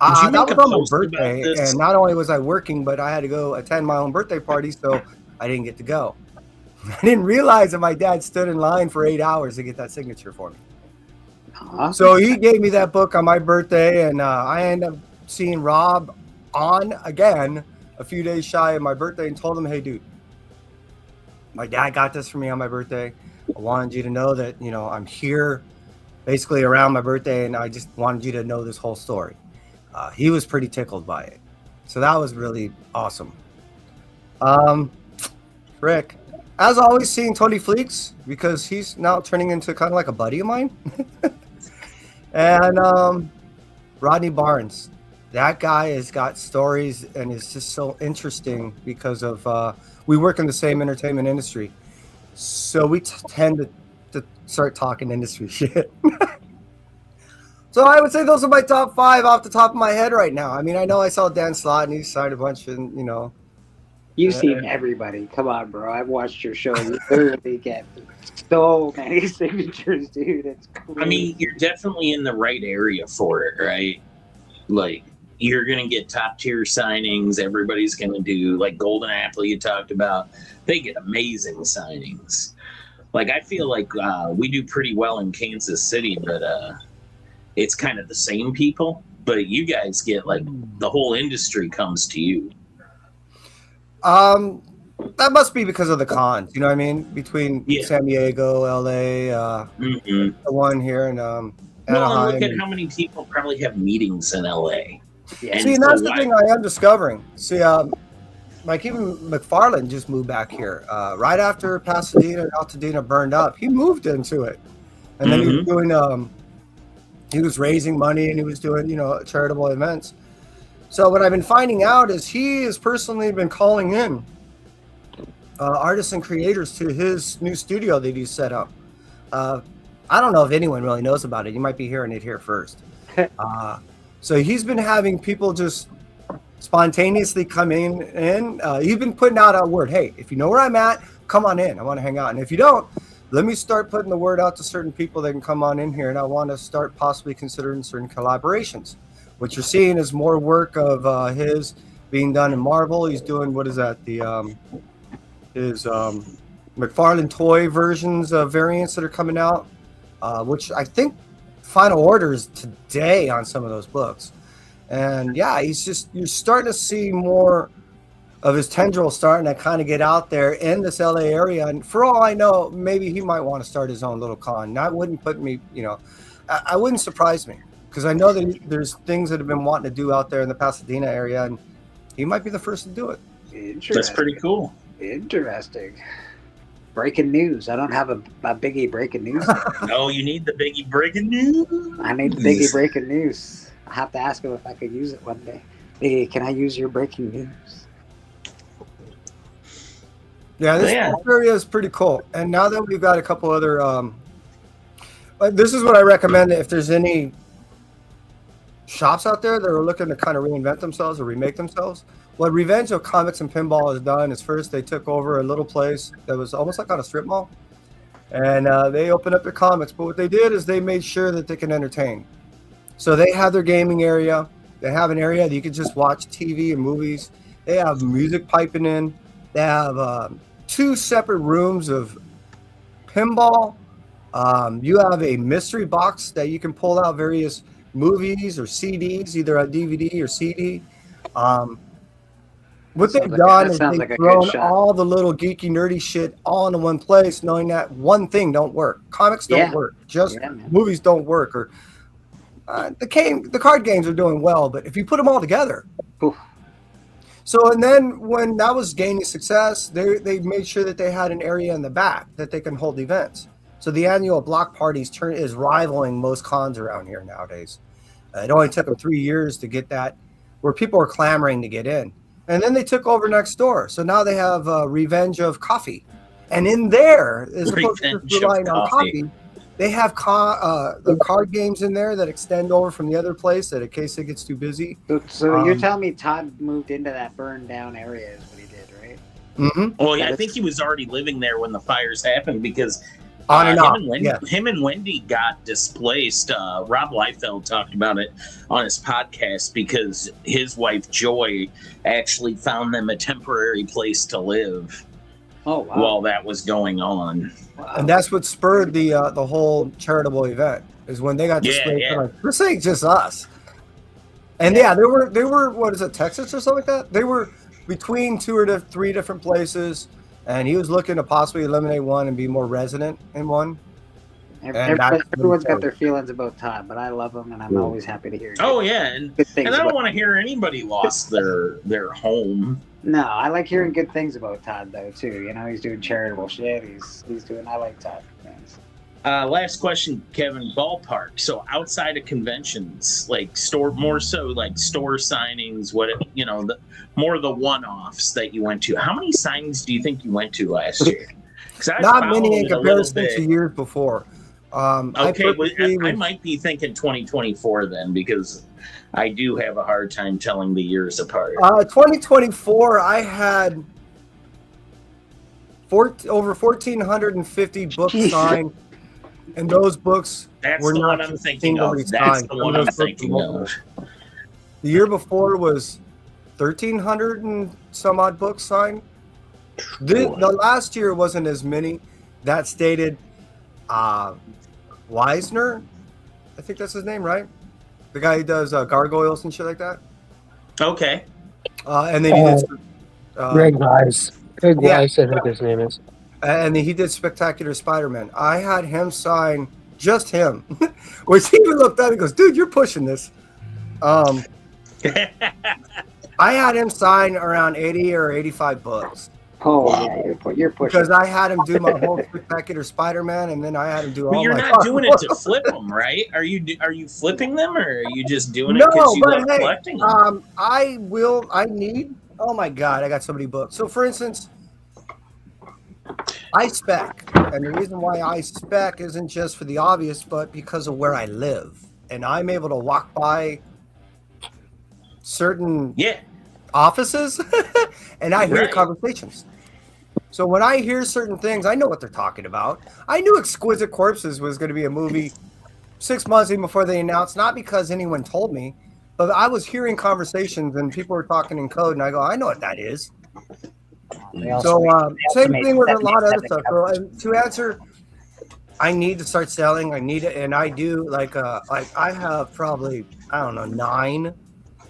That was on my birthday, and not only was I working, but I had to go attend my own birthday party, so I didn't get to go. I didn't realize that my dad stood in line for 8 hours to get that signature for me. So he gave me that book on my birthday, and I ended up seeing Rob on again a few days shy of my birthday and told him, "Hey, dude, my dad got this for me on my birthday. I wanted you to know that, you know, I'm here basically around my birthday, and I just wanted you to know this whole story." He was pretty tickled by it. So that was really awesome. Rick, as always, seeing Tony Fleeks, because he's now turning into kind of like a buddy of mine. And Rodney Barnes, that guy has got stories and is just so interesting because of we work in the same entertainment industry, so we tend to start talking industry shit. So I would say those are my top 5 off the top of my head right now. I mean, I know I saw Dan Slott and he signed a bunch, and you know. You've seen everybody. Come on, bro. I've watched your show. You literally get so many signatures, dude. It's crazy. I mean, you're definitely in the right area for it, right? Like, you're going to get top tier signings. Everybody's going to do, like Golden Apple you talked about. They get amazing signings. Like, I feel like we do pretty well in Kansas City, but it's kind of the same people. But you guys get, like, the whole industry comes to you. That must be because of the cons, you know what I mean? Between San Diego, LA, the one here, and Well, Anaheim. and look at how many people probably have meetings in LA. See, and that's the thing I am discovering. See, like even McFarlane just moved back here right after Pasadena and Altadena burned up. He moved into it, and then he was doing. He was raising money and he was doing, you know, charitable events. So what I've been finding out is he has personally been calling in artists and creators to his new studio that he's set up. I don't know if anyone really knows about it. You might be hearing it here first. So he's been having people just spontaneously come in. He's been putting out a word. Hey, if you know where I'm at, come on in. I want to hang out. And if you don't, let me start putting the word out to certain people that can come on in here. And I want to start possibly considering certain collaborations. What you're seeing is more work of his being done in Marvel. He's doing, what is that? His McFarlane toy versions of variants that are coming out, which I think final orders today on some of those books. And yeah, you're starting to see more of his tendrils starting to kind of get out there in this LA area. And for all I know, maybe he might want to start his own little con. That wouldn't put me, you know, I wouldn't surprise me, because I know that there's things that have been wanting to do out there in the Pasadena area, and he might be the first to do it. That's pretty cool. Interesting. Breaking news. I don't have a biggie breaking news. No, you need the biggie breaking news. I need the biggie breaking news. I have to ask him if I could use it one day. Hey, can I use your breaking news? Yeah, this area is pretty cool. And now that we've got a couple other, this is what I recommend if there's any shops out there that are looking to kind of reinvent themselves or remake themselves. What Revenge of Comics and Pinball has done is first they took over a little place that was almost like on a strip mall, and they opened up their comics. But what they did is they made sure that they can entertain. So they have their gaming area. They have an area that you can just watch TV and movies. They have music piping in. They have 2 separate rooms of pinball. You have a mystery box that you can pull out various movies or CDs, either a DVD or CD. What they've done is sounds they've like a good thrown shot. all the little geeky, nerdy shit all into one place, knowing that one thing don't work. Comics don't Yeah. work. Just Yeah, man. movies don't work. Or the card games are doing well, but if you put them all together. So, and then when that was gaining success, they made sure that they had an area in the back that they can hold events. So the annual block parties is rivaling most cons around here nowadays. It only took them 3 years to get that, where people are clamoring to get in. And then they took over next door. So now they have Revenge of Coffee. And in there, as opposed to just relying on coffee, they have the card games in there that extend over from the other place that in case it gets too busy. So you're telling me Todd moved into that burned down area is what he did, right? Mm-hmm. Well, yeah, I think he was already living there when the fires happened because On and off, him and Wendy got displaced. Rob Liefeld talked about it on his podcast because his wife Joy actually found them a temporary place to live. Oh, wow. While that was going on. And that's what spurred the whole charitable event is when they got displaced. Yeah. Like, this ain't just us. And yeah, they were what is it, Texas or something like that? They were between 2 or 3 different places, and he was looking to possibly eliminate one and be more resident in one. Everyone's got their feelings about Todd, but I love him, and I'm always happy to hear. Oh yeah, and good things I don't about- want to hear anybody lost their home. No, I like hearing good things about Todd though too. You know, he's doing charitable shit. He's doing. I like Todd. Thanks. Last question, Kevin. Ballpark. So outside of conventions, like more so like store signings, more the one-offs that you went to. How many signings do you think you went to last year? 'Cause I Not followed many in it a little comparison bit. to years before. Okay, purposely I might be thinking 2024 then because I do have a hard time telling the years apart. 2024, I had over 1,450 books signed, and those books That's were the not one I'm just thinking of. singly That's signed. the Some one of I'm those books were thinking multiple. of. The year before was 1,300 and some odd books signed. The last year wasn't as many. That stated Weisner, I think that's his name, right? The guy who does gargoyles and shit like that. Okay. And then he did Greg Wise. Greg yeah. Wise, I think his name is. And then he did Spectacular Spider-Man. I had him sign just him, which he even looked at and goes, "Dude, you're pushing this." I had him sign around 80 or 85 books. Oh, yeah, you're pushing. Because I had him do my whole Spectacular Spider-Man, and then I had him do all But you're my. not doing it to flip them, right? Are you flipping them, or are you just doing it No, because you love but hey, collecting them? I need. Oh my God, I got so many books. So, for instance, I spec, and the reason why I spec isn't just for the obvious, but because of where I live, and I'm able to walk by certain offices, and I hear Right. conversations. So when I hear certain things, I know what they're talking about. I knew Exquisite Corpses was going to be a movie 6 months even before they announced, not because anyone told me, but I was hearing conversations and people were talking in code, and I go, I know what that is. So same thing with a lot of other stuff. So, and to answer, I need to start selling. I need it, and I do. Like I have probably 9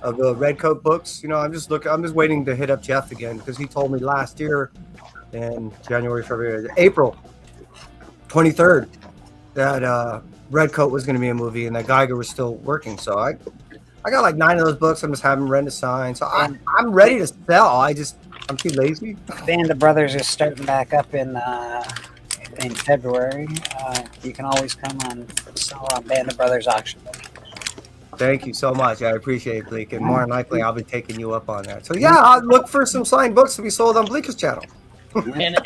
of the Red Coat books. You know, I'm just waiting to hit up Jeff again because he told me last year in January, February, April 23rd that Red Coat was going to be a movie and that Geiger was still working. So I got like 9 of those books. I'm just having them ready to sign. So I'm ready to sell. I'm too lazy. Band of Brothers is starting back up in February. You can always come on sell on Band of Brothers auction. Thank you so much. I appreciate it, Bleak. And more than likely, I'll be taking you up on that. So yeah, I'll look for some signed books to be sold on Bleaker's channel. and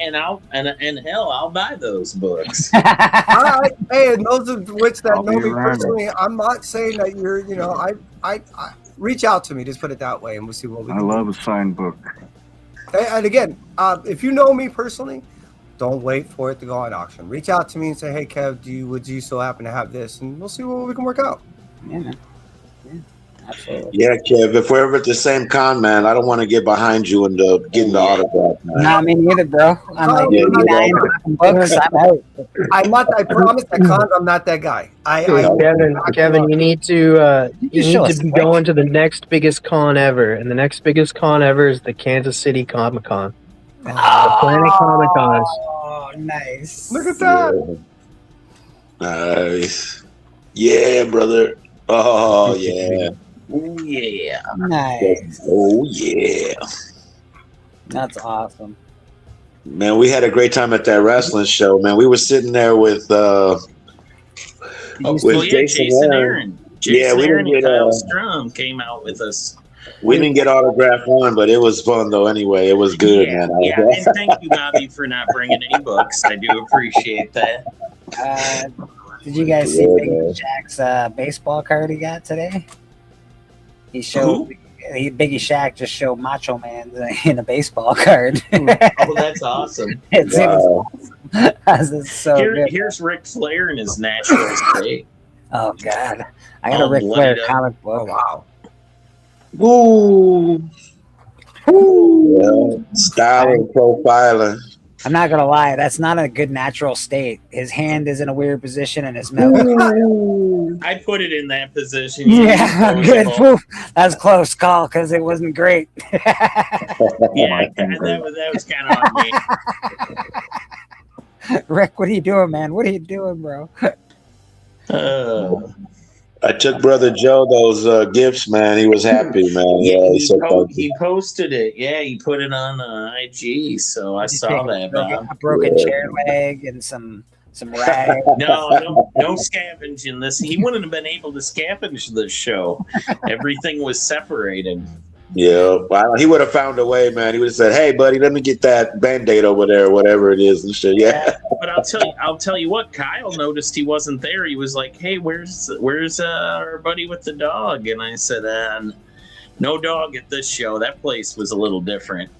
hell, I'll buy those books. All right. Hey, and those of which that I'll know be me around. personally, I'm not saying that you're, I reach out to me, just put it that way, and we'll see what we I can do. love a signed book. And again, if you know me personally, don't wait for it to go on auction. Reach out to me and say, hey, Kev, would you so happen to have this? And we'll see what we can work out. Yeah, man. Absolutely. Yeah, Kev. If we're ever at the same con, man, I don't want to get behind you and getting the autograph, man. Not me neither, bro. I'm like Yeah, 89 books. I'm out. I'm not. I promise. At cons, I'm not that guy. Kevin, you need to show us be going to the next biggest con ever, and the next biggest con ever is the Kansas City Comic Con. The Planet Comic Cons. Oh, nice. Look at that. Nice. Yeah, brother. Oh, yeah. Oh, yeah. Nice. Oh, yeah. That's awesome. Man, we had a great time at that wrestling show, man. We were sitting there with Jason Aaron. Jason we Aaron didn't and get Kyle Strum came out with us. we didn't get autograph one, but it was fun though. Anyway, it was good, man. Yeah, and thank you, Bobby, for not bringing any books. I do appreciate that. Did you guys see Yeah, Big man. Shaq's baseball card he got today? He showed Biggie Shaq just showed Macho Man in a baseball card. Oh, that's awesome. It's it's so good. Here's Ric Flair in his natural state. Oh God, I got a Ric Flair bloodied up. comic book. Wow. Woo. Yeah. Style and profiling. I'm not gonna lie, that's not a good natural state. His hand is in a weird position and his mouth. I put it in that position. Yeah, good. Whew. That's close call because it wasn't great. Yeah, that was kind of on me. Rick, what are you doing, man? What are you doing, bro? I took Brother Joe those gifts, man. He was happy, man. Yeah, he said thank you. He posted it. Yeah, he put it on IG, so I saw that. A broken chair leg and some rag. No scavenging this. He wouldn't have been able to scavenge this show. Everything was separated. Yeah, well, he would have found a way, man. He would have said, "Hey, buddy, let me get that Band-Aid over there, whatever it is," and shit. Yeah. But I'll tell you what. Kyle noticed he wasn't there. He was like, "Hey, where's our buddy with the dog?" And I said, "No dog at this show. That place was a little different."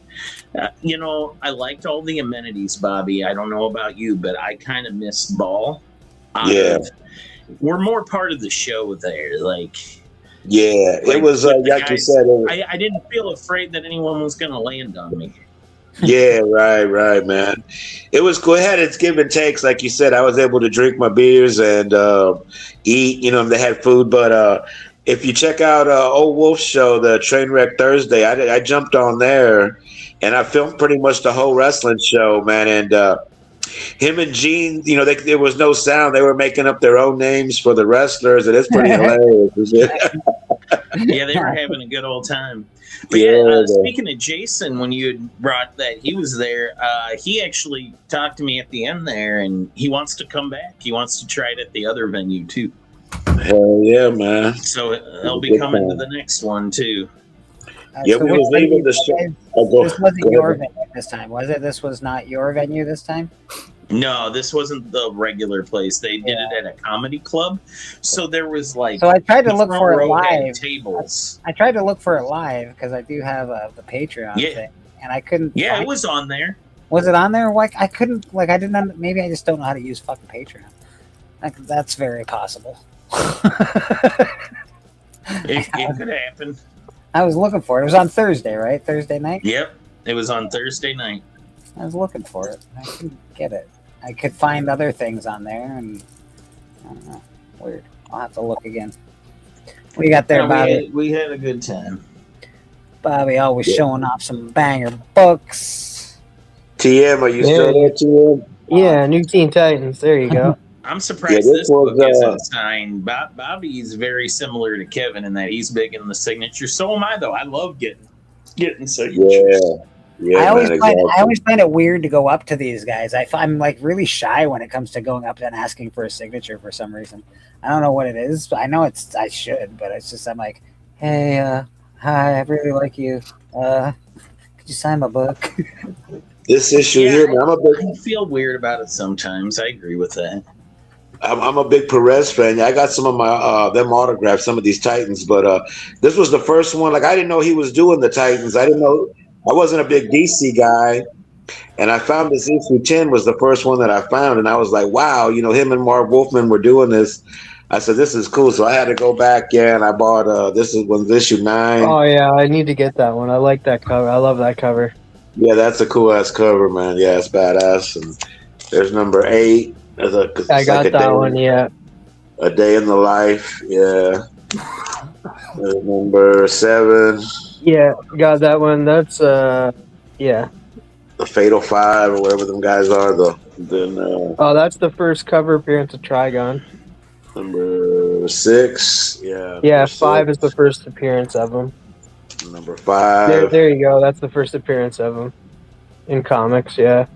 I liked all the amenities, Bobby. I don't know about you, but I kind of missed Ball. Yeah. We're more part of the show there, like. Yeah, it was like you said. I didn't feel afraid that anyone was going to land on me. Yeah, right, man. It was cool. It had its give and takes, like you said. I was able to drink my beers and eat. They had food, but if you check out Old Wolf Show, the Trainwreck Thursday, I jumped on there, and I filmed pretty much the whole wrestling show, man. And him and Gene, there was no sound. They were making up their own names for the wrestlers, and it's pretty hilarious. Yeah, they were having a good old time. But speaking of Jason, when you had brought that he was there, he actually talked to me at the end there, and he wants to come back. He wants to try it at the other venue too. Hell yeah, man! So he'll be coming to the next one too. Yeah, we was leaving the show. This wasn't your venue this time, was it? This was not your venue this time? No, this wasn't the regular place. They did it at a comedy club. So there was like. So I tried to look for it row had live. Tables. I tried to look for it live because I do have the Patreon thing, and I couldn't. Yeah, it was on there. Was it on there? Why I couldn't? Like I didn't. Maybe I just don't know how to use fucking Patreon. That's very possible. It could happen. I was looking for it. It was on Thursday, right? Thursday night? Yep. It was on Thursday night. I was looking for it. I couldn't get it. I could find other things on there, and I don't know. Weird. I'll have to look again. What do you got there, No, Bobby? we had a good time. Bobby always showing off some banger books. TM, are you still there, TM? Yeah, New Teen Titans. There you go. I'm surprised this book isn't signed. Bobby's very similar to Kevin in that he's big in the signature. So am I, though. I love getting signatures. Yeah, I always find it weird to go up to these guys. I'm like really shy when it comes to going up and asking for a signature for some reason. I don't know what it is. I know I should, but it's just I'm like, hey, hi, I really like you. Could you sign my book? This issue here, man, I feel weird about it sometimes. I agree with that. I'm a big Perez fan. I got some of my them autographs, some of these Titans, but this was the first one. Like I didn't know he was doing the Titans. I didn't know. I wasn't a big DC guy, and I found this issue 10 was the first one that I found, and I was like, wow, him and Marv Wolfman were doing this. I said, this is cool. So I had to go back, and I bought this was issue 9. Oh yeah, I need to get that one. I like that cover. I love that cover. Yeah, that's a cool ass cover, man. Yeah, it's badass. And there's number 8. I got that one. Yeah. A Day in the Life. Yeah. There's number 7. Yeah, got that one. That's yeah. The Fatal 5 or whatever them guys are. Oh, that's the first cover appearance of Trigon. Number 6. Yeah. Yeah, 5 is the first appearance of him. Number 5. There you go. That's the first appearance of him in comics. Yeah.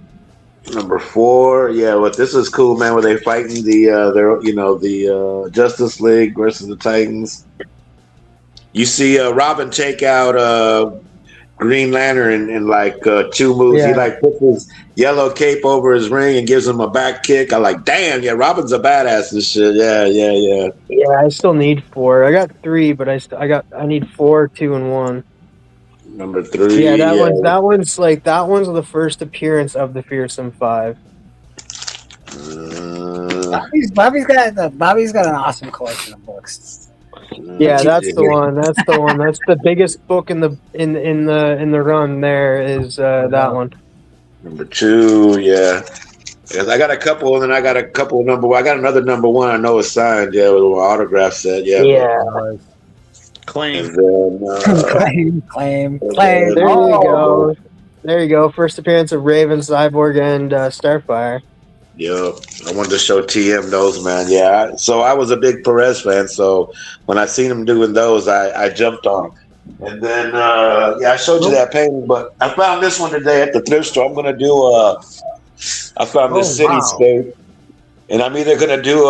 Number 4. Yeah, well, this is cool, man. Where they fighting the Justice League versus the Titans. You see Robin take out Green Lantern in like 2 moves. Yeah. He like puts his yellow cape over his ring and gives him a back kick. I like, damn, yeah, Robin's a badass and shit. Yeah. Yeah, I still need 4. I got 3, but I need 4, 2, and 1. Number 3. Yeah, that one's the first appearance of the Fearsome 5. Bobby's got an awesome collection of books. Yeah, that's the one. That's the one. That's the biggest book in the run. There is that one. Number 2, yeah. Yes, I got a couple, and then I got a couple I got another number 1. I know it's signed. Yeah, with an autograph set. Yeah. Yeah. Claim. And then, claim. There you go. There you go. First appearance of Raven, Cyborg, and Starfire. Yeah, I wanted to show TM those, man. Yeah, so I was a big Perez fan, so when I seen him doing those, I jumped on him. And then, I showed you that painting, but I found this one today at the thrift store. I'm going to do I found this Cityscape, and I'm either going to do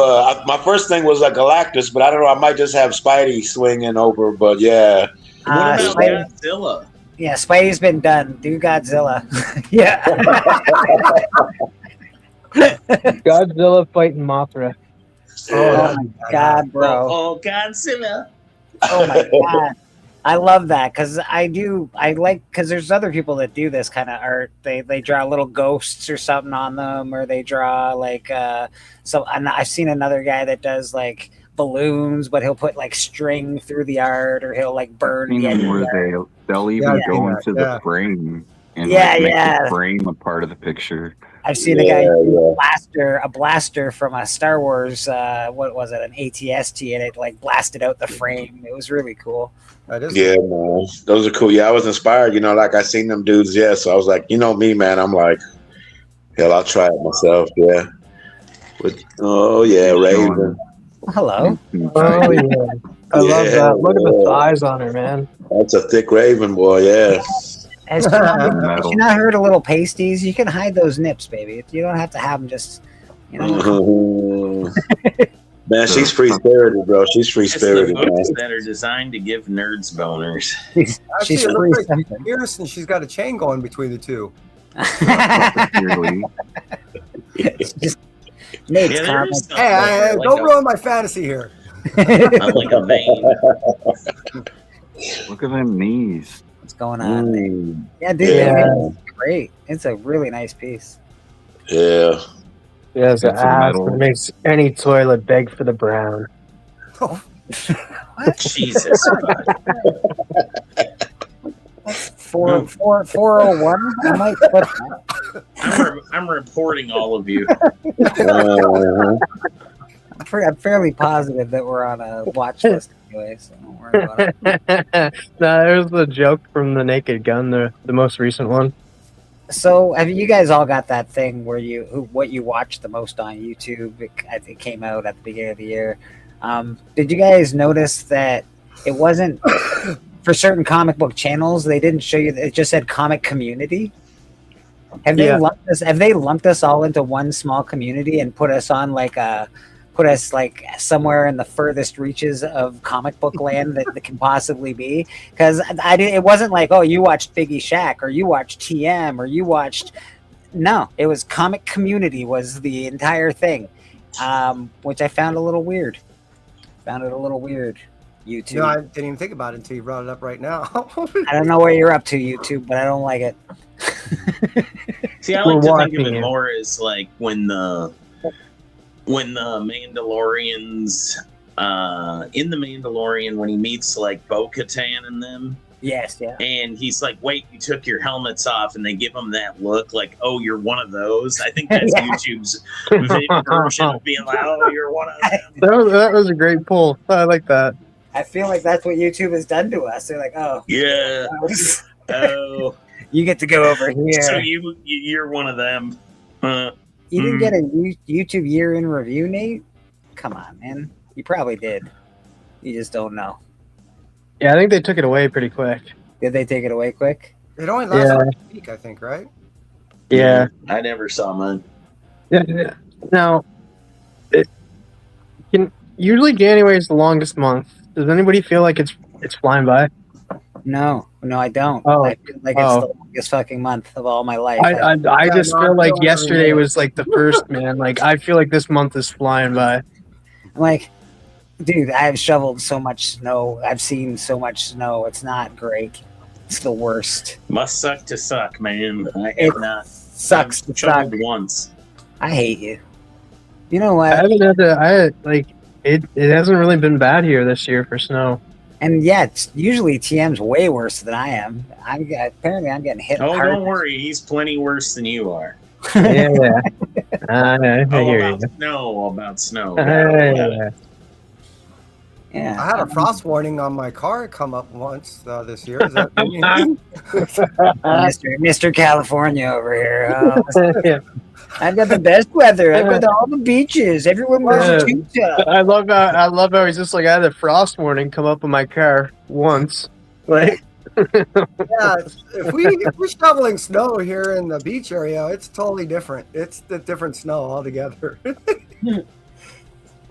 my first thing was a Galactus, but I don't know, I might just have Spidey swinging over, but yeah. What about Godzilla? Yeah, Spidey's been done. Do Godzilla. Yeah. Godzilla fighting Mothra. Oh my god, bro. Oh, Godzilla. Oh my god. I love that because because there's other people that do this kind of art. They draw little ghosts or something on them, or they draw like and I've seen another guy that does like balloons, but he'll put like string through the art, or he'll like burn the edge of the art. They'll even go into the frame and make the frame a part of the picture. I've seen a guy do a blaster from a Star Wars, what was it, an ATST, and it like blasted out the frame. It was really cool. Yeah, man. Those are cool. Yeah, I was inspired, like I seen them dudes, so I was like, me, man, I'm like, hell, I'll try it myself, yeah. Raven. Hello. Oh, yeah. I love that. Look at the thighs on her, man. That's a thick Raven, boy, yeah. Has you not heard of little pasties? You can hide those nips, baby. You don't have to have them just, Man, she's free spirited, bro. She's free spirited. It's the books that are designed to give nerds boners. She's free. Pierce, and she's got a chain going between the two. Just Nate's comment. Hey, don't ruin my fantasy here. I'm like a vein. Look at them knees. What's going on there? Yeah, dude. It's great. It's a really nice piece. Yeah. Yeah, it's an ass that makes any toilet beg for the brown. Oh. Jesus. 401. I might put that. I'm reporting all of you. I'm fairly positive that we're on a watch list anyway, so don't worry about it. There's the joke from the Naked Gun, the most recent one. So, have you guys all got that thing where what you watch the most on YouTube? I think it came out at the beginning of the year. Did you guys notice that it wasn't for certain comic book channels? They didn't show you. It just said comic community. Have they lumped us all into one small community and put us somewhere in the furthest reaches of comic book land that can possibly be? Because it wasn't like, oh, you watched Biggie Shaq or you watched TM or you watched. No, it was comic community was the entire thing, which I found a little weird. YouTube. No, I didn't even think about it until you brought it up right now. I don't know what you're up to, YouTube, but I don't like it. See, I like to think of it more as like when when the Mandalorians, in the Mandalorian, when he meets like Bo-Katan and them. Yes, yeah. And he's like, "Wait, you took your helmets off," and they give him that look, like, "Oh, you're one of those." I think that's Yeah. YouTube's version of being like, "Oh, you're one of them." That was a great pull. I like that. I feel like that's what YouTube has done to us. They're like, oh, Yeah. Oh, you get to go over here. so you're one of them. You didn't get a YouTube year in review, Nate? Come on, man. You probably did. You just don't know. Yeah, I think they took it away pretty quick. Did they take it away quick? It only lasts like a week, I think, right? Yeah. I never saw mine. Yeah. Now, usually January is the longest month. Does anybody feel like it's flying by? No, I don't. Oh. I feel like it's the longest fucking month of all my life. I just feel like yesterday was like the first, man. Like, I feel like this month is flying by. I'm like, dude, I've shoveled so much snow. I've seen so much snow. It's not great. It's the worst. Must suck to suck, man. I It have not. sucks I've to suck. shoveled once. I hate you. You know what? I haven't had to. It hasn't really been bad here this year for snow. And yeah, it's usually TM's way worse than I am. Apparently I'm getting hit Oh, hard. don't worry. He's plenty worse than you are. Yeah. I hear you. About snow. Yeah. Yeah. I had a frost warning on my car come up once this year. Is that anything? Mr. California over here. I've got the best weather. I've got all the beaches. Everyone wears a tube top. I love how he's just like, I had a frost warning come up in my car once. Like, Yeah, if we're shoveling snow here in the beach area, it's totally different. It's the different snow altogether.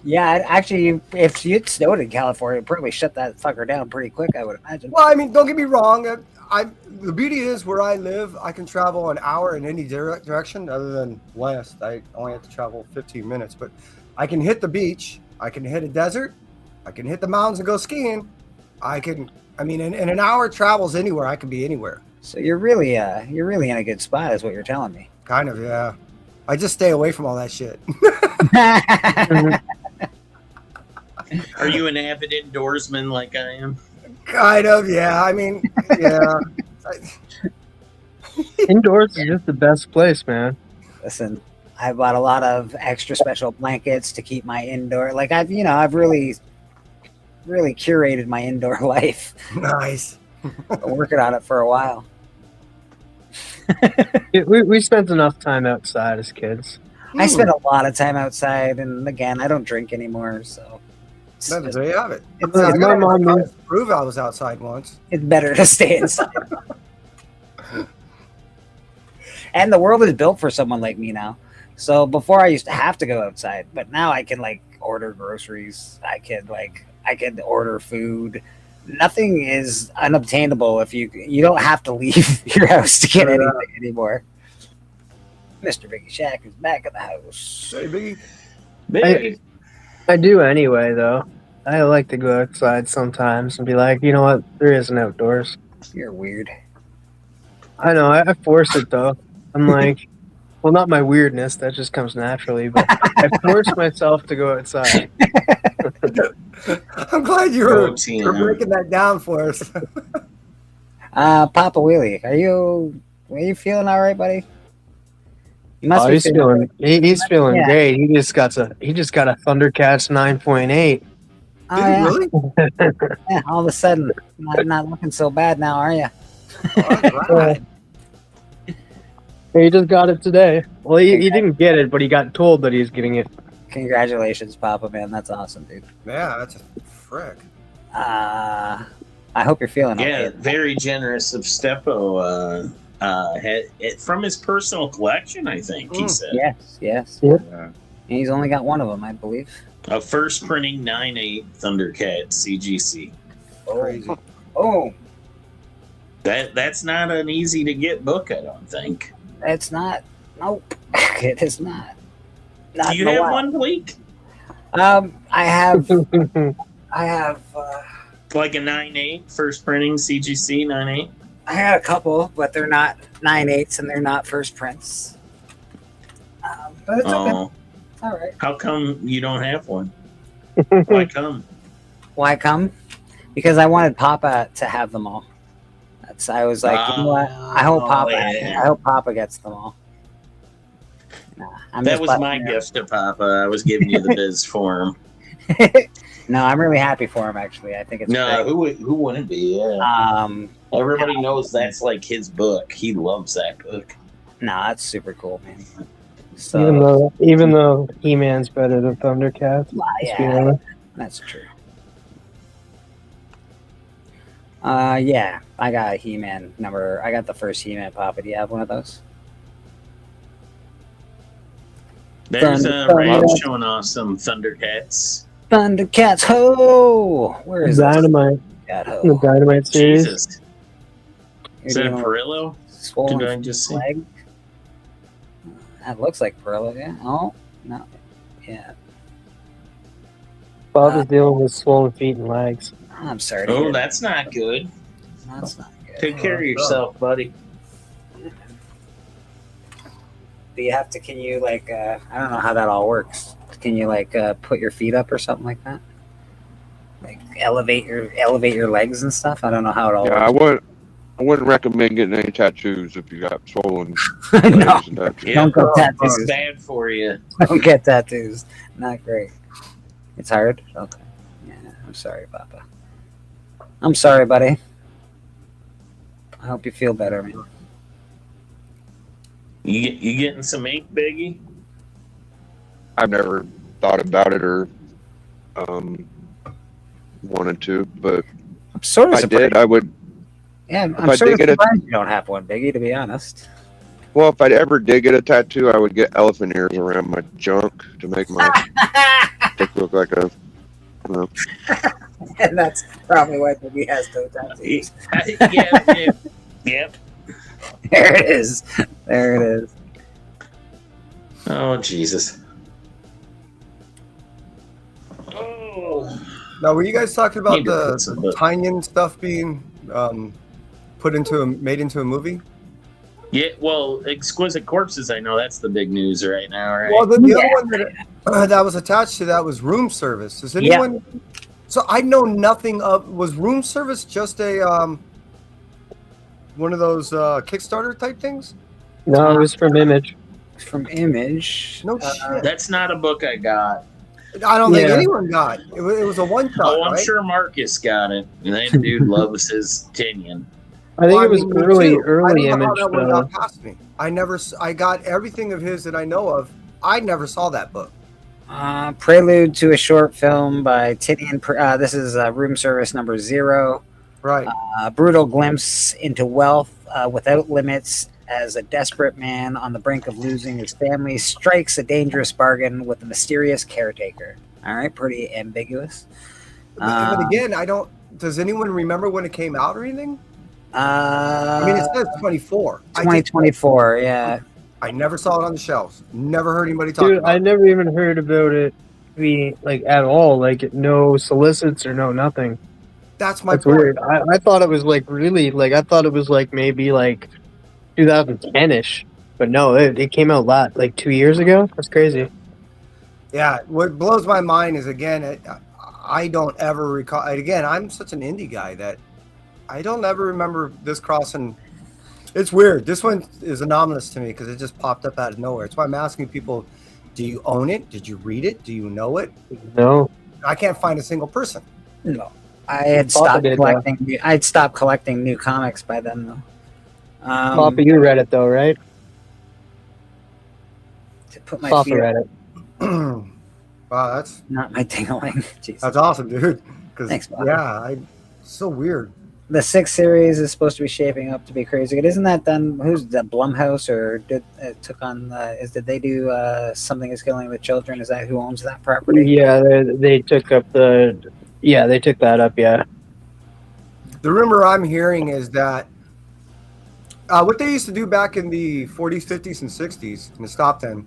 Yeah, actually, if it snowed in California, it'd probably shut that fucker down pretty quick, I would imagine. Well, I mean, don't get me wrong. The beauty is where I live, I can travel an hour in any direction other than west. I only have to travel 15 minutes, but I can hit the beach. I can hit a desert. I can hit the mountains and go skiing. In an hour travels anywhere. I can be anywhere. So you're really in a good spot, is what you're telling me. Kind of, yeah. I just stay away from all that shit. Are you an avid indoorsman like I am? Kind of, yeah. I mean, yeah. indoors is just the best place, man. Listen, I bought a lot of extra special blankets to keep my indoor. Like I've really curated my indoor life. Nice. Been working on it for a while. We spent enough time outside as kids. I spent a lot of time outside, and again, I don't drink anymore, so. There you have it. My mom prove I was outside once. It's better to stay inside. And the world is built for someone like me now. So before I used to have to go outside, but now I can order groceries. I can order food. Nothing is unobtainable if you don't have to leave your house to get anything anymore. Mr. Biggie Shack is back in the house. Hey, Biggie. Biggie. I do anyway, though. I like to go outside sometimes and be like, you know what? There is an outdoors. You're weird. I know. I force it, though. I'm like, well, not my weirdness. That just comes naturally. But I force myself to go outside. I'm glad you're breaking that down for us. Papa Wheelie, are you feeling all right, buddy? You must be he's feeling yeah. great. He just got a Thundercats 9.8. Oh, yeah. Really? Yeah, all of a sudden, not looking so bad now, are you? He just got it today. Well, he didn't get it, but he got told that he's getting it. Congratulations, Papa, man. That's awesome, dude. Yeah, that's a frick. I hope you're feeling okay. Yeah, very generous of Steppo. From his personal collection, I think he said. Yes. Yep. He's only got one of them, I believe. A first printing 9.8 Thundercat CGC. Crazy. Oh. That's not an easy to get book, I don't think. It's not. Nope. It is not. Do you have one, Blake? I have. Like a 9.8 first printing CGC 9.8. I had a couple, but they're not 9.8s and they're not first prints. But it's okay. All right. How come you don't have one? Why come? Why come? Because I wanted Papa to have them all. I was like, you know what? I hope Papa. yeah. I hope Papa gets them all. Nah, That was my gift to Papa. I was giving you the biz for him. No, I'm really happy for him. Actually, I think it's No, great. who wouldn't be? Yeah. Everybody knows that's like his book. He loves that book. Nah, that's super cool, man. Even though He-Man's better than Thundercats. let's be yeah, honest. that's true. Yeah, I got a He-Man number. I got the first He-Man Papa. Do you have one of those? There's Thunder- Ram Thunder- showing off some Thundercats. Thundercats, ho! Where is Dynamite. that? Ho. The Dynamite series. Jesus. Is that Perillo? Swollen Did I just see? leg? That looks like Perillo, yeah. Oh, no. Yeah. Bob is dealing with swollen feet and legs. I'm sorry. to Oh, hear that's not good. that. That's not good. Take care of yourself, buddy. Do you have to, can you, like, I don't know how that all works. Can you, like, put your feet up or something like that? Like, elevate your legs and stuff? I don't know how it all Yeah, works. I wouldn't recommend getting any tattoos if you got swollen No. legs and tattoos. Don't get It's tattoos. bad for you. Don't get tattoos. Not great. It's hard? Okay. Yeah, I'm sorry, Papa. I'm sorry, buddy. I hope you feel better, man. You getting some ink, Biggie? I've never thought about it or wanted to, but I'm sort of if I surprised. did, I would. Yeah, if I'm I sort of did get a- surprised you don't have one, Biggie, to be honest. Well, if I ever did get a tattoo, I would get elephant ears around my junk to make my dick look like a. You know. And that's probably why Biggie has no tattoos. Yep. There it is. There it is. Oh, Jesus. Oh. Now, were you guys talking about Need to put some the book. Tynion stuff being made into a movie? Yeah, well, Exquisite Corpses, I know that's the big news right now, right? Well, the other one that was attached to that was Room Service. Does anyone? So I know nothing of. Was Room Service just a one of those Kickstarter type things? No, it was from Image. From Image. No shit. That's not a book I got. I don't think Yeah. anyone got it. It was a one shot. Oh, I'm right? sure Marcus got it. And that dude loves his Tynion. I think Well, it was mean, me early too. I Image. don't know how that one though. got past me. I got everything of his that I know of. I never saw that book. Prelude to a short film by Tinian. This is Room Service number 0. Right. Brutal glimpse into wealth without limits as a desperate man on the brink of losing his family strikes a dangerous bargain with a mysterious caretaker. All right, pretty ambiguous. But again, I don't. Does anyone remember when it came out or anything? I I mean, it says 24. 2024, yeah. I never saw it on the shelves. Never heard anybody talk Dude, about I it. never even heard about it being like at all. Like no solicits or no nothing. That's my That's point. weird. I thought it was like really like I thought it was like maybe like 2010ish, but no, it came out like 2 years ago. That's crazy. Yeah, what blows my mind is again, I don't ever recall. Again, I'm such an indie guy that I don't ever remember this crossing. It's weird. This one is anomalous to me because it just popped up out of nowhere. It's why I'm asking people: do you own it? Did you read it? Do you know it? No, I can't find a single person. No, I had Papa stopped did, collecting. I'd stopped collecting new comics by then, though. Papa, you read it though, right? To put my Papa feet read it. Wow, that's not my tingling. Jeez. that's awesome, dude. Because Thanks, Bob. yeah, so weird. The 6th series is supposed to be shaping up to be crazy good. Isn't that done? Who's the Blumhouse or took on? Did they do Something Is Killing the Children? Is that who owns that property? Yeah, they took up they took that up. Yeah. The rumor I'm hearing is that what they used to do back in the 40s, 50s, and 60s in the stop 10.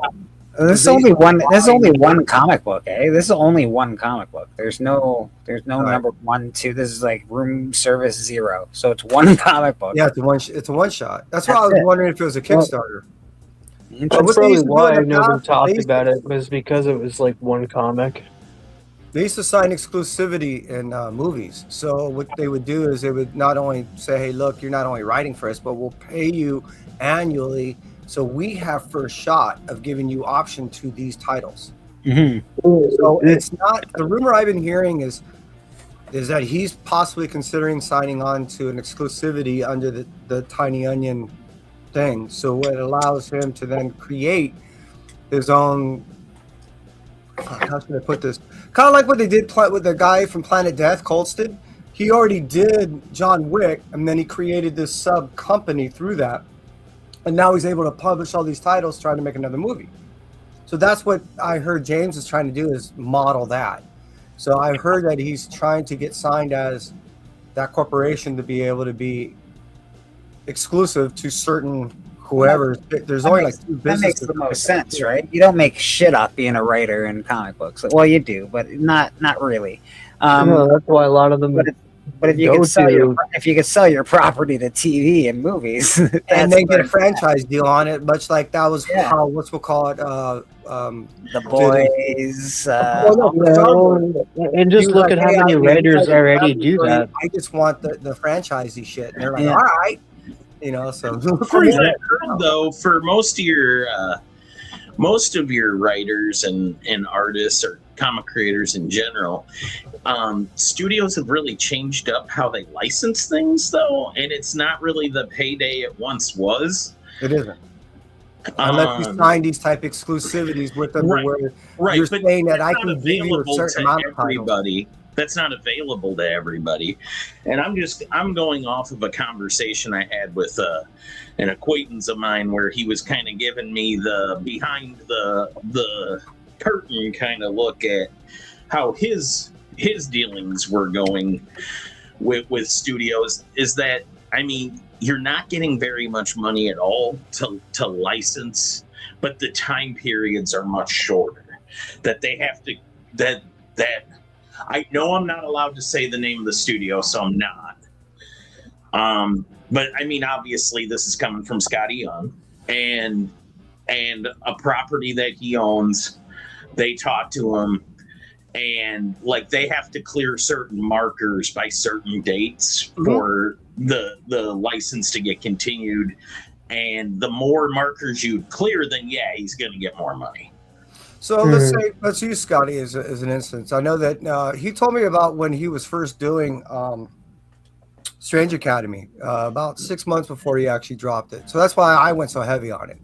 This is only one. This is only one comic book, eh? This is only one comic book. There's no Right. number 1, 2. This is like Room Service 0. So it's one comic book. Yeah, it's a one shot. That's why I That's was it. wondering if it was a Kickstarter. That's probably why nobody talked about it, was because it was like one comic. They used to sign exclusivity in movies. So what they would do is they would not only say, hey, look, you're not only writing for us, but we'll pay you annually. So we have first shot of giving you option to these titles. So it's not, the rumor I've been hearing is that he's possibly considering signing on to an exclusivity under the Tiny Onion thing. So it allows him to then create his own, how should I put this? Kind of like what they did with the guy from Planet Death, Colston. He already did John Wick, and then he created this sub company through that. And now he's able to publish all these titles trying to make another movie. So that's what I heard James is trying to do, is model that. So I heard that he's trying to get signed as that corporation to be able to be exclusive to certain whoever. There's only like two businesses. That makes the most sense, right? You don't make shit off being a writer in comic books. Well, you do, but not really. No, that's why a lot of them. But if you could sell your property to TV and movies, and then get a franchise deal on it, much like that was how we'll call it. The Boys. And just look at how many writers already do that. I just want the franchisey shit. And they're like, Yeah. all right, So From what I've heard, though, for most of your writers and artists or comic creators in general, studios have really changed up how they license things, though, and it's not really the payday it once was. It isn't. Unless you sign these type exclusivities with them, Right, where right, you're but saying that that's I not can give you a available certain to amount of titles. everybody. That's not available to everybody. And I'm going off of a conversation I had with an acquaintance of mine, where he was kind of giving me the behind the curtain kind of look at how his dealings were going with studios. Is that, I mean, you're not getting very much money at all to license, but the time periods are much shorter. That they have to that I know I'm not allowed to say the name of the studio, so I'm not. But I mean, obviously, this is coming from Scotty Young, and a property that he owns. They talk to him, and like they have to clear certain markers by certain dates for the license to get continued. And the more markers you clear, then he's going to get more money. So let's use Scotty as an instance. I know that he told me about when he was first doing Strange Academy about 6 months before he actually dropped it. So that's why I went so heavy on it.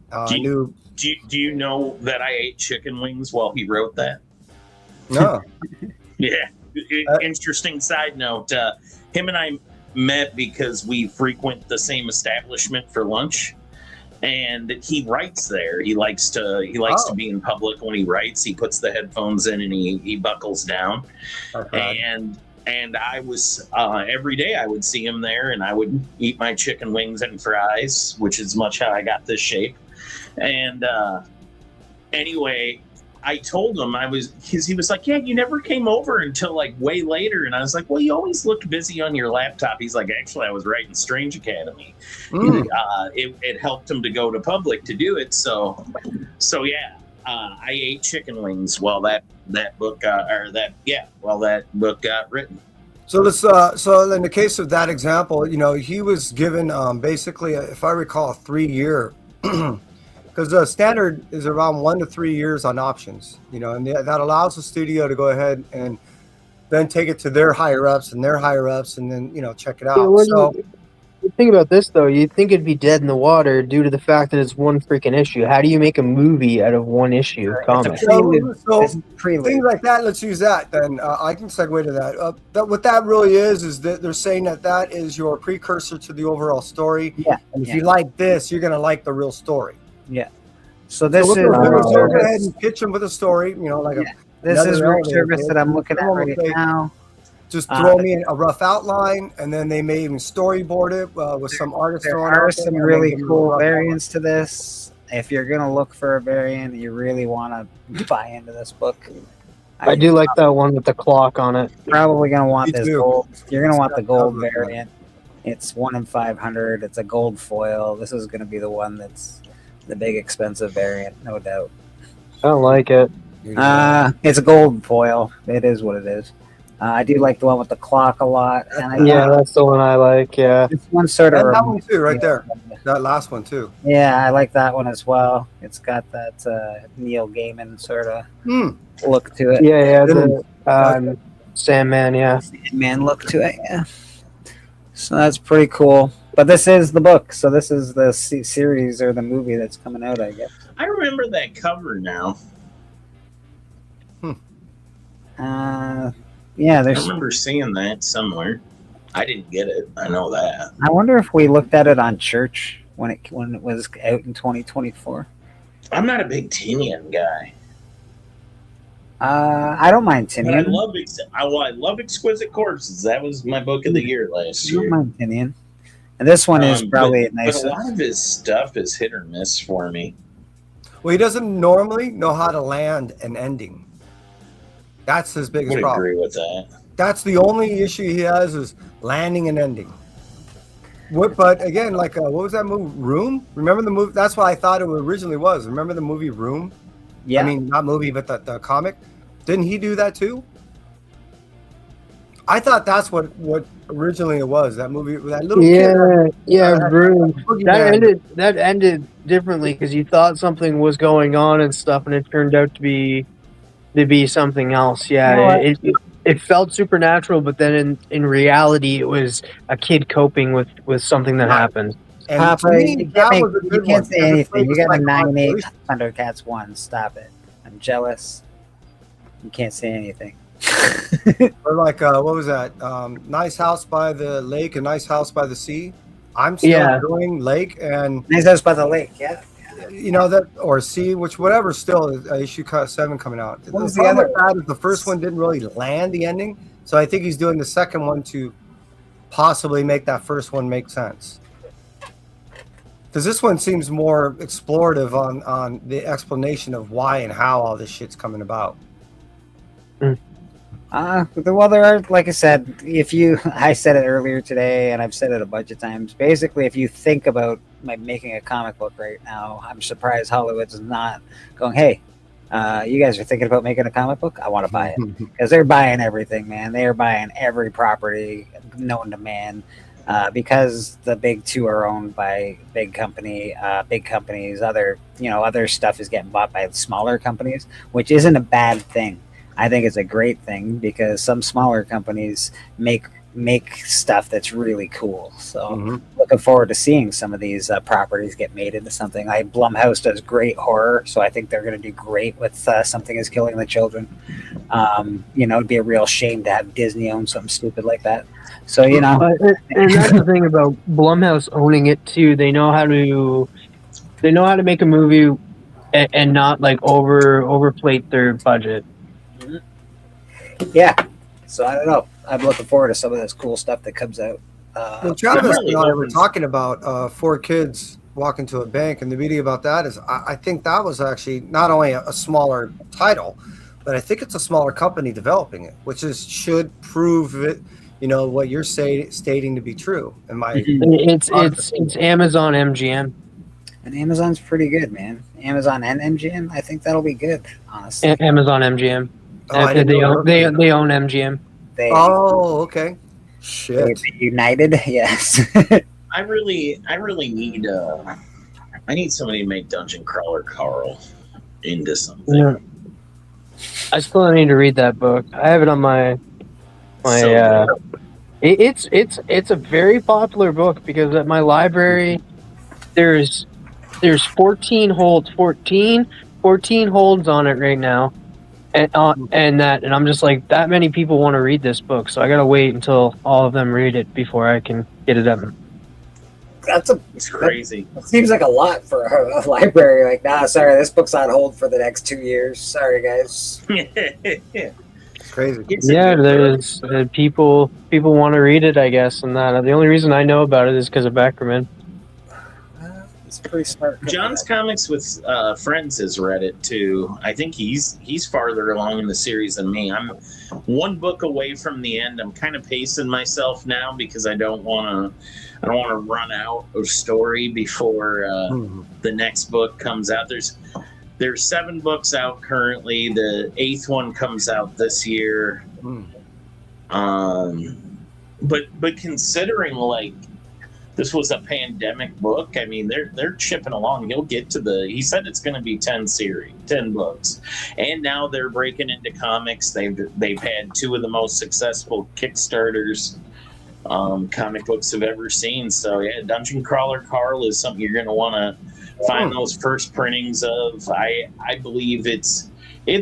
Do you know that I ate chicken wings while he wrote that? No. Yeah. Interesting side note. Him and I met because we frequent the same establishment for lunch. And he writes there. He likes to be in public when he writes. He puts the headphones in and he buckles down. And I was every day I would see him there, and I would eat my chicken wings and fries, which is much how I got this shape. And anyway, I told him he was like, yeah, you never came over until like way later. And I was like, well, you always looked busy on your laptop. He's like, actually, I was writing Strange Academy. It helped him to go to public to do it. So yeah, I ate chicken wings while that book got written. So this, so in the case of that example, he was given basically, if I recall, a 3-year. Because the standard is around 1 to 3 years on options, and that allows the studio to go ahead and then take it to their higher ups, and then check it out. Yeah, the thing about this, though, you'd think it'd be dead in the water due to the fact that it's one freaking issue. How do you make a movie out of one issue comic? So things like that, let's use that. Then I can segue to that. What that really is that they're saying that is your precursor to the overall story. Yeah. And if you like this, you're gonna like the real story. Yeah. So this is go ahead and pitch them with a story, this is real service that I'm looking at right now. Just throw me a rough outline, and then they may even storyboard it with some artists. There are some really cool variants to this. If you're gonna look for a variant, you really want to buy into this book. I do like that one with the clock on it. Probably gonna want this gold. You're gonna want the gold variant. It's 1 in 500. It's a gold foil. This is gonna be the one that's The big expensive variant, no doubt. I don't like it. It's a gold foil. It is what it is. I do like the one with the clock a lot. And Yeah, that's the one I like. Yeah. This one sort of. And that one too, right there. That last one too. Yeah, I like that one as well. It's got that Neil Gaiman sort of look to it. Yeah, the Sandman, yeah. Sandman look to it, yeah. So that's pretty cool. But this is the book, so this is the series or the movie that's coming out, I guess. I remember that cover now. Yeah, I there's. remember seeing that somewhere. I didn't get it. I know that. I wonder if we looked at it on Church when it was out in 2024. I'm not a big Tinian guy. I don't mind But I Tinian. love Exquisite Corpses. That was my book of the year last I don't year. mind Tinian. And this one is probably nice. But a lot of his stuff is hit or miss for me. Well, he doesn't normally know how to land an ending. That's his I biggest would problem. agree with that. That's the only issue he has is landing an ending. But again, like what was that movie? Room? Remember the movie? That's what I thought it originally was. Remember the movie Room? Yeah. I mean, not movie, but the comic. Didn't he do that too? I thought that's what originally it was. That movie, that little kid. Yeah, Room. Boogeyman. That ended differently because you thought something was going on and stuff, and it turned out to be something else. Yeah, You know it felt supernatural, but then in reality, it was a kid coping with something that happened. And Papa, to me, you can't say anything. You got a like 9-8 Thundercats 1. Stop it. I'm jealous. You can't say anything. Or like what was that? Nice House by the Lake and Nice House by the Sea. I'm still doing Lake and Nice House by the Lake. Yeah. You know that or Sea, which whatever. Still, issue 7 coming out. What was the the other other? side is the first one didn't really land the ending, so I think he's doing the second one to possibly make that first one make sense. Because this one seems more explorative on the explanation of why and how all this shit's coming about. Well, there are, like I said, I said it earlier today, and I've said it a bunch of times. Basically, if you think about making a comic book right now, I'm surprised Hollywood's not going, hey, you guys are thinking about making a comic book? I want to buy it. Because they're buying everything, man. They are buying every property known to man. Because the big two are owned by big companies, other stuff is getting bought by smaller companies, which isn't a bad thing. I think it's a great thing because some smaller companies make stuff that's really cool. So looking forward to seeing some of these properties get made into something. Like Blumhouse does great horror, so I think they're going to do great with Something Is Killing the Children. It'd be a real shame to have Disney own something stupid like that. So and that's the thing about Blumhouse owning it too. They know how to make a movie and not like overplate their budget. Yeah, so I don't know. I'm looking forward to some of this cool stuff that comes out. Well, Travis and I were talking about 4 kids walk into a bank, and the beauty about that is I think that was actually not only a smaller title, but I think it's a smaller company developing it, which should prove it. What you're stating to be true. It's Amazon MGM. And Amazon's pretty good, man. Amazon and MGM, I think that'll be good, honestly. Amazon MGM. They own MGM. Okay. Shit. United, yes. I really need I need somebody to make Dungeon Crawler Carl into something. Yeah. I still need to read that book. I have it on my it's a very popular book because at my library there's 14 holds on it right now, and I'm just like, that many people want to read this book, so I gotta wait until all of them read it before I can get it up. It's crazy. It seems like a lot for a library. Like, sorry, this book's on hold for the next 2 years. Sorry, guys. It's crazy. There's people want to read it, I guess, and that the only reason I know about it is because of Beckerman. It's pretty smart. John's Comics with Friends has read it too. I think he's farther along in the series than me. I'm one book away from the end. I'm kind of pacing myself now because I don't want to run out of story before the next book comes out. There's 7 books out currently. The 8th one comes out this year. But considering like this was a pandemic book, I mean they're chipping along. You'll get to he said it's going to be 10 books, and now they're breaking into comics. They've had 2 of the most successful Kickstarters comic books I've ever seen. So yeah, Dungeon Crawler Carl is something you're going to want to find those first printings of. I believe it's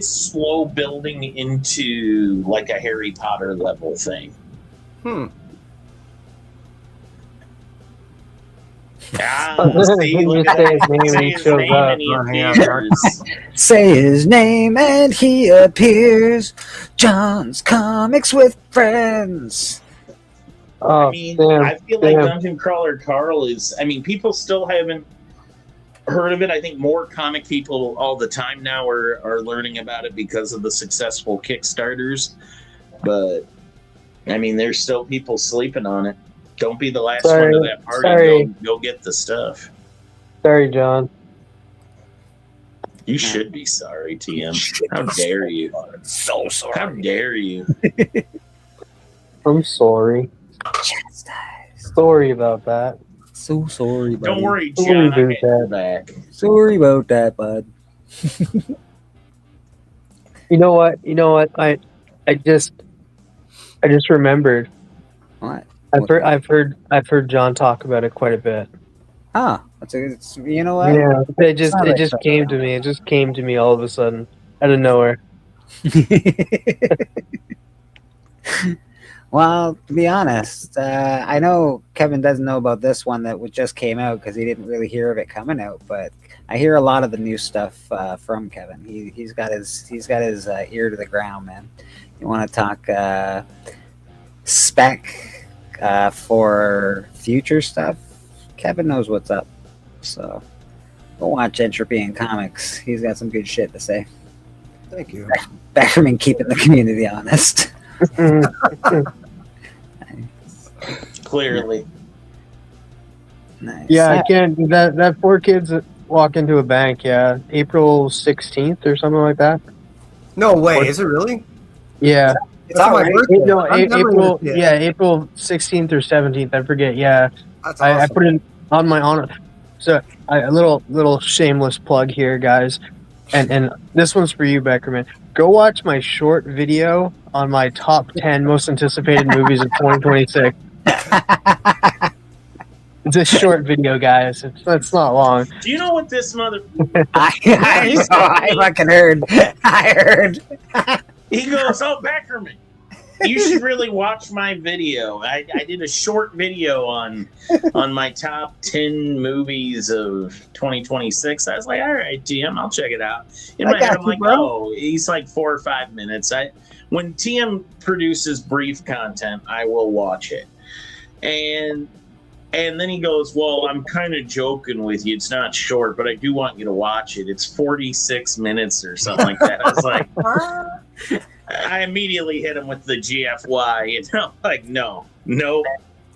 slow building into like a Harry Potter level thing. Say his name and he appears. John's Comics with Friends. I feel like Dungeon Crawler Carl is. I mean, people still haven't heard of it. I think more comic people all the time now are learning about it because of the successful Kickstarters. But I mean, there's still people sleeping on it. Don't be the last one to that party. Go get the stuff. Sorry, John. You should be sorry, TM. How dare you? So sorry. How dare you? I'm sorry. Sorry about that. So sorry, buddy. Don't worry, John. I got your back. Sorry about that, bud. You know what? I just remembered. What? I've heard John talk about it quite a bit. Ah, you know what? Yeah, it just came to me. It just came to me all of a sudden, out of nowhere. Well, to be honest, I know Kevin doesn't know about this one that just came out because he didn't really hear of it coming out. But I hear a lot of the new stuff from Kevin. He's got his ear to the ground, man. You want to talk spec for future stuff? Kevin knows what's up. So go watch Entropy in Comics. He's got some good shit to say. Thank you. Beckerman keeping the community honest. Clearly. Nice. Yeah, I can't. That 4 kids that walk into a bank. Yeah, April 16th or something like that. No way. Is it really? Yeah. It's on my birthday. No, I'm never April. gonna- Yeah, April 16th or 17th. I forget. Yeah, That's I awesome. put it on my honor. So a little shameless plug here, guys, and this one's for you, Beckerman. Go watch my short video on my top 10 most anticipated movies of 2026. It's a short video, guys. It's not long. Do you know what this mother? I fucking heard. I heard. He goes, "Oh, Beckerman, you should really watch my video. I did a short video on my top 10 movies of 2026." I was like, "All right, TM, I'll check it out." In my head, I'm like, "Oh, he's like 4 or 5 minutes." When TM produces brief content, I will watch it. And then he goes, "Well, I'm kind of joking with you. It's not short, but I do want you to watch it. It's 46 minutes or something like that." I was like, I immediately hit him with the GFY. And I'm like, no,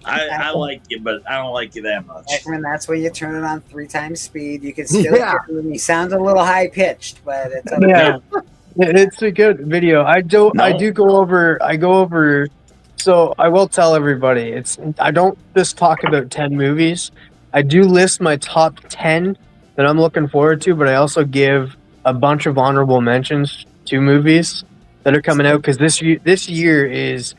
I like you, but I don't like you that much. Beckerman, that's where you turn it on 3 times speed. You can still hear me. Sounds a little high pitched, but it's okay. Yeah, it's a good video. I go over. So I will tell everybody, I don't just talk about 10 movies. I do list my top 10 that I'm looking forward to, but I also give a bunch of honorable mentions to movies that are coming out, because this year is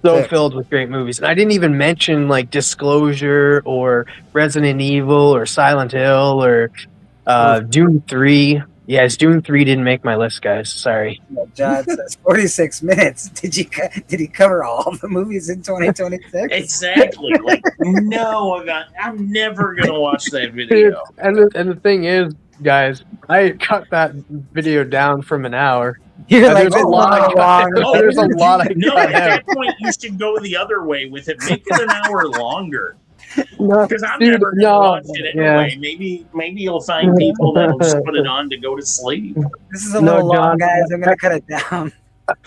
so filled with great movies. And I didn't even mention like Disclosure or Resident Evil or Silent Hill or Dune 3. Yes, Dune 3 didn't make my list, guys. Sorry. John says 46 minutes. Did he cover all the movies in 2026? Exactly. Like, no, I'm never gonna watch that video. And the thing is, guys, I cut that video down from an hour. You're There's a lot I cut No, at that point, you should go the other way with it. Make it an hour longer. No, Because I'm dude, never gonna no, watch it anyway. yeah. Maybe you'll find people that'll just put it on to go to sleep. This is a No, little long, John, guys. I'm gonna cut it down.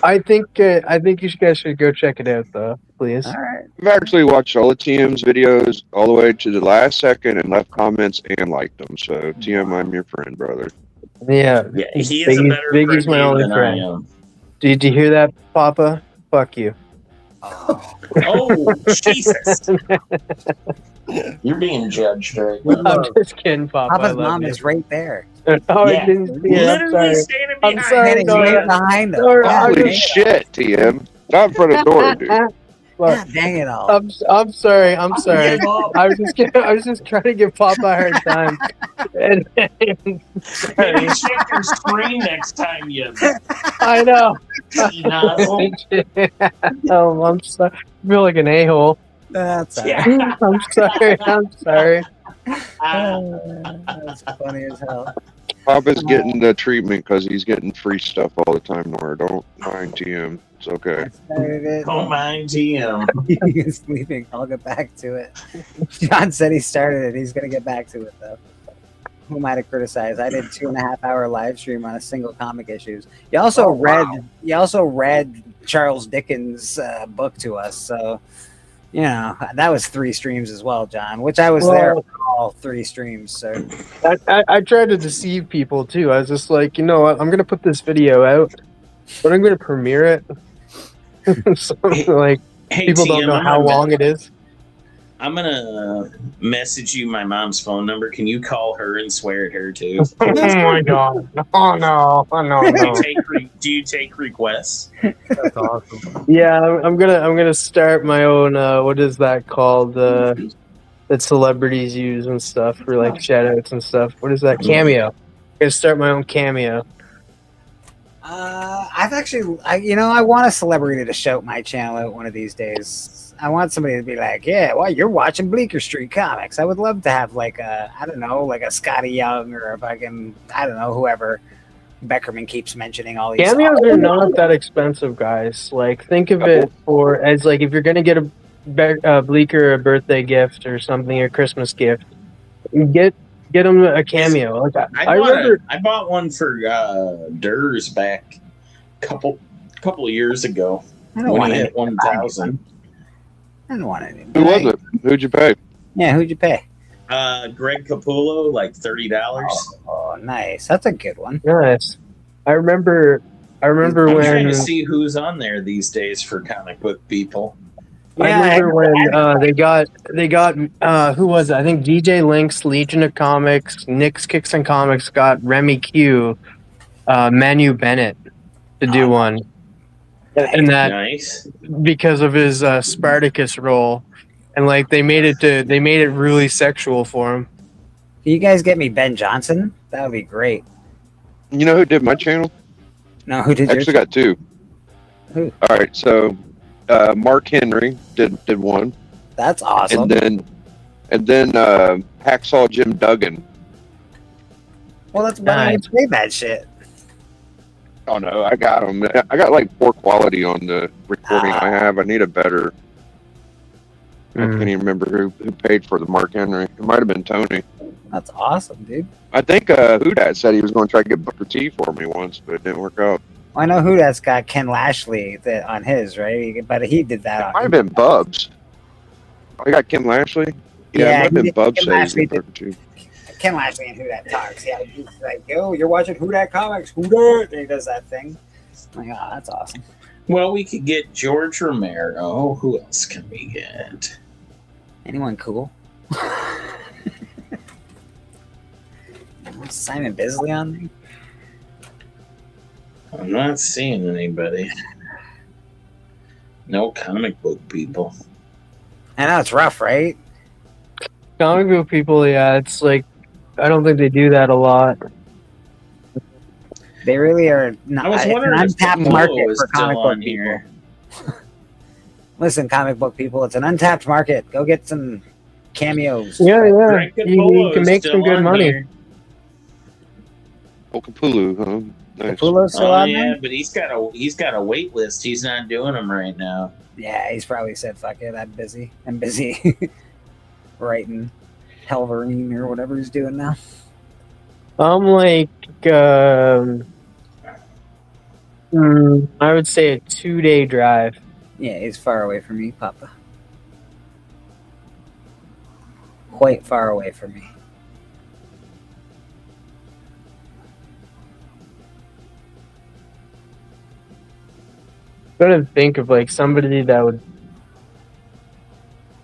I think you guys should go check it out, though, please. All right. I've actually watched all of TM's videos all the way to the last second and left comments and liked them. So TM, I'm your friend, brother. Yeah, Yeah, he is a better Biggie's friend my only than I friend. am. Did you hear that, Papa? Fuck you. Oh, Jesus. You're being judged right now. I'm just kidding, Papa. I Papa's love mom you. is right there. Oh, Yeah. I didn't see it. I'm Literally sorry. standing I'm behind sorry. him. No, Right behind them. Sorry, God, I'm Holy dang just- shit, TM. Not in front of the door, dude. God dang it all. I'm sorry. I'm sorry. Give up. I was just trying to give Papa a hard time. And, Maybe sorry. check your screen next time you I know. nozzle. Oh, I'm sorry. I feel like an a-hole. That's all right. Yeah. I'm sorry. I'm sorry. That's funny as hell. Papa's getting the treatment because he's getting free stuff all the time, Nora. Don't mind TM. It's okay. Started it. Don't mind TM. He's sleeping. I'll get back to it. John said he started it. He's gonna get back to it though. Who am I to criticize? I did 2.5 hour live stream on a single comic issues. You also read Charles Dickens' book to us, so you know that was 3 streams as well, John. Which I was there for all 3 streams. So I tried to deceive people too. I was just like, you know what? I'm gonna put this video out, but I'm gonna premiere it. So, like, Hey, people TM, don't know I'm how gonna- long it is. I'm gonna message you my mom's phone number. Can you call her and swear at her too? Oh my god! Oh no! Oh no! Do No! you take requests? That's awesome. Yeah, I'm gonna start my own. What is that called? That celebrities use and stuff for like shout outs and stuff. What is that? Cameo. I'm gonna start my own Cameo. I've actually, I want a celebrity to shout my channel out one of these days. I want somebody to be like, yeah, well, you're watching Bleecker Street Comics. I would love to have like a Scotty Young or a fucking, I don't know, whoever. Beckerman keeps mentioning all these. Cameos are not that expensive, guys. Like, think of it for as like if you're gonna get a Bleecker a birthday gift or something, a Christmas gift, get them a cameo. Like I remember. I bought one for Durs back a couple of years ago I don't when want he it. hit 1,000. I don't want it. Who was it? Who'd you pay? Yeah, who'd you pay? Greg Capullo, like $30. Oh, nice. That's a good one. Nice. I remember I'm trying when to see who's on there these days for comic book people. I remember when they got who was it? I think DJ Lynx, Legion of Comics, Nick's Kicks and Comics got Remy Q, Manu Bennett to do one, and that Nice. because of his Spartacus role, and like they made it really sexual for him. Can you guys get me Ben Johnson? That would be great. You know who did my channel? No, who did I yours? actually got 2. Who? All right, so Mark Henry did one. That's awesome. And then Hacksaw Jim Duggan. Well, that's why you say that shit. Oh no, I got them. I got like poor quality on the recording I have. I need a better. I can't even remember who paid for the Mark Henry. It might have been Tony. That's awesome, dude. I think Hudat said he was going to try to get Booker T for me once, but it didn't work out. I know who that's got Ken Lashley on his, right? But he did that. It might have been Bubs. I got Ken Lashley. Yeah, it might have been Bubs Ken saying Lashley Booker T. Ken Lashley and Who Dat Talks. Yeah, he's like, yo, you're watching Who Dat Comics. Who Dat? And he does that thing. I'm like, oh, that's awesome. Well, we could get George Romero. Who else can we get? Anyone cool? Simon Bisley on there? I'm not seeing anybody. No comic book people. I know it's rough, right? Comic book people, yeah, it's like I don't think they do that a lot. They really are not. I was It's wondering an if untapped Capullo market is for comic still book on people. here. Listen, comic book people, it's an untapped market. Go get some cameos. Yeah, yeah. Greg You Capullo can is make still some good on money. here. Oh, Capulu, huh? Nice. Capullo's still Oh on yeah, there? but he's got a wait list. He's not doing them right now. Yeah, he's probably said, "Fuck it, I'm busy." writing Helverine or whatever he's doing now? I'm like, I would say a 2-day drive. Yeah, he's far away from me, Papa. Quite far away from me. I'm trying to think of like somebody that would,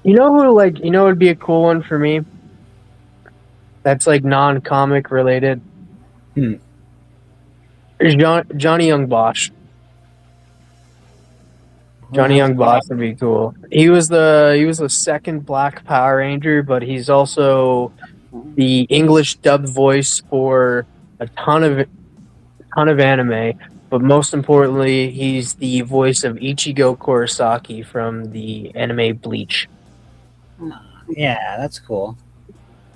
you know who like, you know, would be a cool one for me. That's like non-comic related. There's Johnny Young Bosch. Johnny Young Bosch would be cool. He was the second Black Power Ranger, but he's also the English dubbed voice for a ton of anime. But most importantly, he's the voice of Ichigo Kurosaki from the anime Bleach. Yeah, that's cool.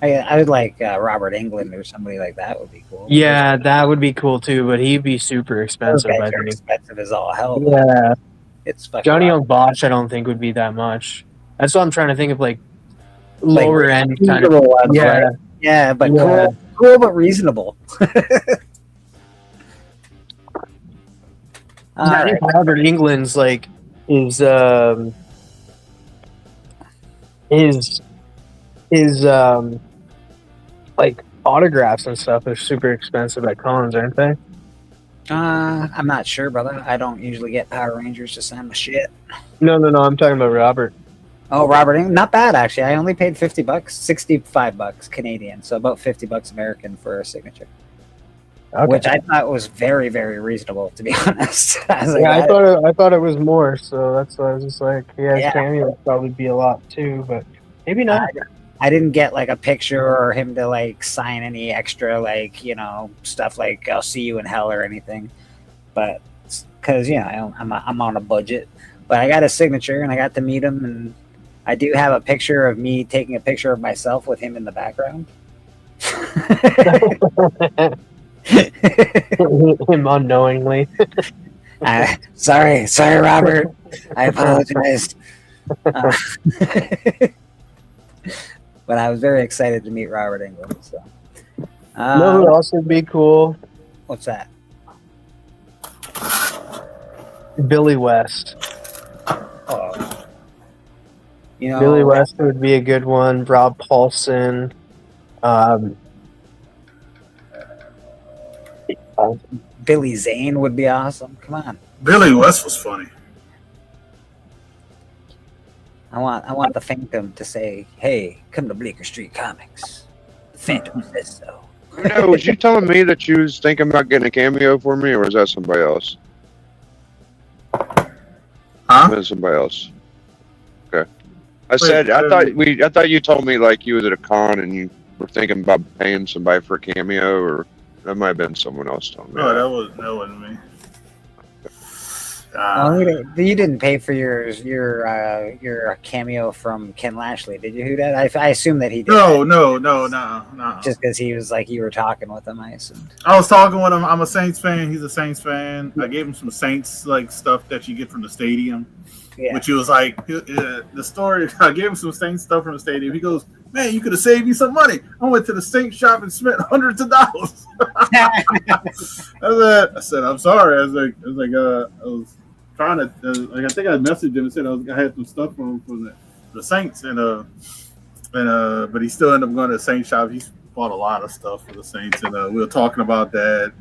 I would like Robert Englund or somebody like that would be cool. Yeah, that would be cool too, but he'd be super expensive. Those guys I are think. expensive as all hell. Yeah, It's fucking Johnny wild. Young Bosch, I don't think would be that much. That's what I'm trying to think of, like lower end kind of. reasonable ones, Yeah, right? Yeah, but Yeah. cool but reasonable. I think Robert England's like his like autographs and stuff are super expensive at cons, aren't they? I'm not sure, brother. I don't usually get Power Rangers to sign my shit. No, I'm talking about Robert. Oh, Robert Englund, not bad actually. I only paid $50, $65 Canadian, so about $50 American for a signature. Okay. Which I thought was very, very reasonable, to be honest. I was like, Yeah, I thought it was more, so that's why I was just like, yeah, cameo would probably be a lot too, but maybe not. I didn't get like a picture or him to like sign any extra like, you know, stuff like I'll see you in hell or anything, but because I'm on a budget. But I got a signature and I got to meet him, and I do have a picture of me taking a picture of myself with him in the background. Him unknowingly. Sorry, Robert. I apologize. But I was very excited to meet Robert Englund. So, No, who else would be cool? What's that? Billy West. Oh, you know, Billy West would be a good one. Rob Paulson. Billy Zane would be awesome. Come on. Billy West was funny. I want the Phantom to say, "Hey, come to Bleecker Street Comics." The Phantom says so. No, was you telling me that you was thinking about getting a cameo for me, or was that somebody else? Huh? That was somebody else. Okay. I thought you told me like you was at a con and you were thinking about paying somebody for a cameo, or that might have been someone else telling me. No, that wasn't me. You didn't pay for your cameo from Ken Lashley, did you? Who did? I assume that he did. No. Just because he was like you were talking with him, I assumed. I was talking with him. I'm a Saints fan. He's a Saints fan. I gave him some Saints like stuff that you get from the stadium. Yeah. Which he was like, the story. I gave him some Saints stuff from the stadium. He goes, "Man, you could have saved me some money. I went to the Saints shop and spent hundreds of dollars." I said, "I'm sorry." I was trying to. I think I messaged him and said I had some stuff from the Saints, but he still ended up going to the Saints shop. He's bought a lot of stuff for the Saints, and we were talking about that.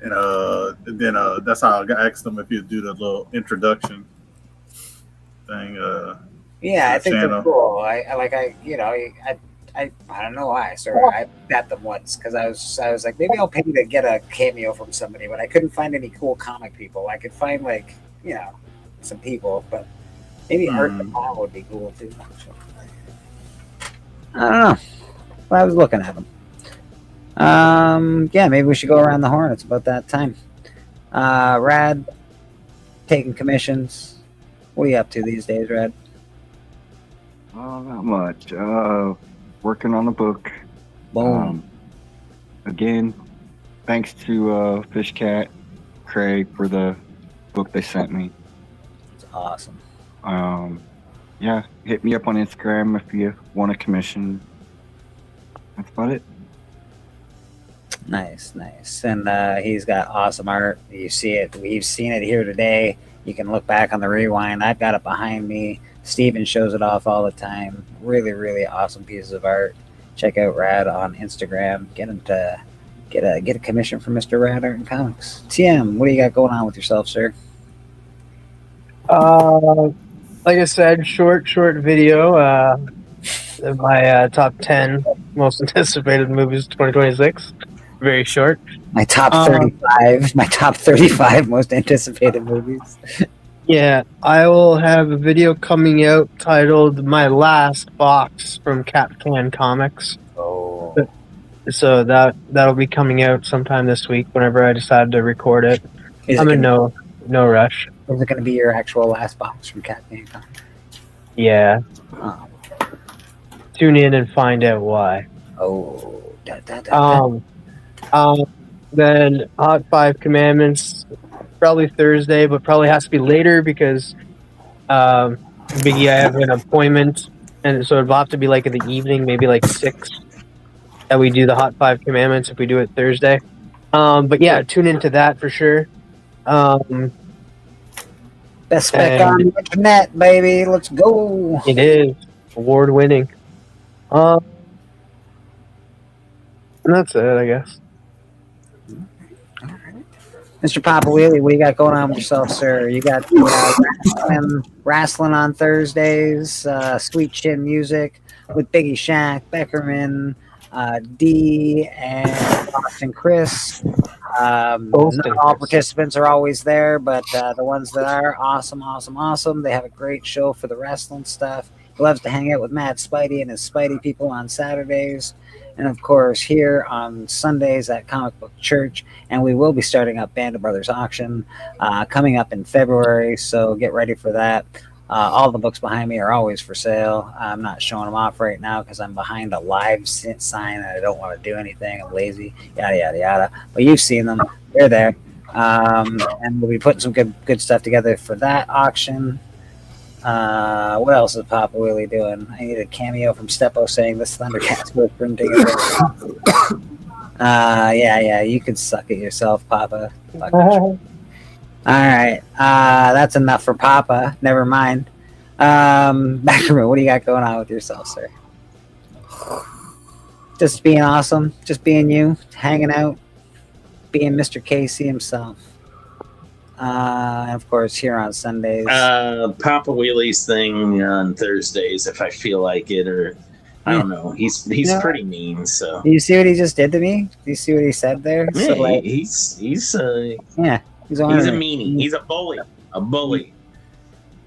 And then that's how I asked him if he'd do the little introduction thing. Yeah, I think channel. they're cool. I don't know why. Sorry, I bet them once because I was like, maybe I'll pay to get a cameo from somebody, but I couldn't find any cool comic people. I could find like some people, but maybe Art DePaul would be cool too. So, I don't know. Well, I was looking at them. Yeah, maybe we should go around the horn. It's about that time. Rad, taking commissions. What are you up to these days, Rad? Oh, not much. Working on a book. Boom. Again, thanks to Fishcat, Craig for the book they sent me. It's awesome. Yeah, hit me up on Instagram if you want a commission. That's about it. Nice. And he's got awesome art. You see it. We've seen it here today. You can look back on the rewind. I've got it behind me. Steven shows it off all the time. Really, really awesome pieces of art. Check out Rad on Instagram. Get him to get a commission from Mr. Rad Art and Comics. TM, what do you got going on with yourself, sir? Like I said, short video. My top 10 most anticipated movies 2026. Very short. My top 35. My top 35 most anticipated movies. Yeah, I will have a video coming out titled "My Last Box" from Capcan Comics. Oh. So that'll be coming out sometime this week. Whenever I decide to record it, I'm in no rush. Is it going to be your actual last box from Capcan Comics? Yeah. Oh. Tune in and find out why. Oh. Then Hot 5 Commandments, probably Thursday, but probably has to be later because Biggie, I have an appointment, and so it'll have to be like in the evening, maybe like 6, that we do the Hot 5 Commandments if we do it Thursday. But yeah, tune into that for sure. Best spec on the internet, baby. Let's go. It is award winning. And that's it, I guess. Mr. Papa Wheelie, what do you got going on with yourself, sir? You got wrestling on Thursdays, Sweet Chin Music with Biggie Shack, Beckerman, D, and Austin Chris. Not all participants are always there, but the ones that are, awesome. They have a great show for the wrestling stuff. He loves to hang out with Matt Spidey and his Spidey people on Saturdays. And of course, here on Sundays at Comic Book Church. And we will be starting up Band of Brothers Auction coming up in February. So get ready for that. All the books behind me are always for sale. I'm not showing them off right now because I'm behind a live sign and I don't want to do anything. I'm lazy, yada, yada, yada. But you've seen them. They're there. And we'll be putting some good stuff together for that auction. What else is Papa Willie doing? I need a cameo from Steppo saying this Thundercats will printing. Yeah, you could suck it yourself, Papa. All right, that's enough for Papa. Never mind. Beckerman, what do you got going on with yourself, sir? Just being awesome, just being you, hanging out, being Mr. Casey himself. And of course, here on Sundays. Papa Wheelie's thing on Thursdays, if I feel like it, or I don't know. He's pretty mean. So do you see what he just did to me? Do you see what he said there? Yeah, So, like, he's he's a meanie. He's a bully.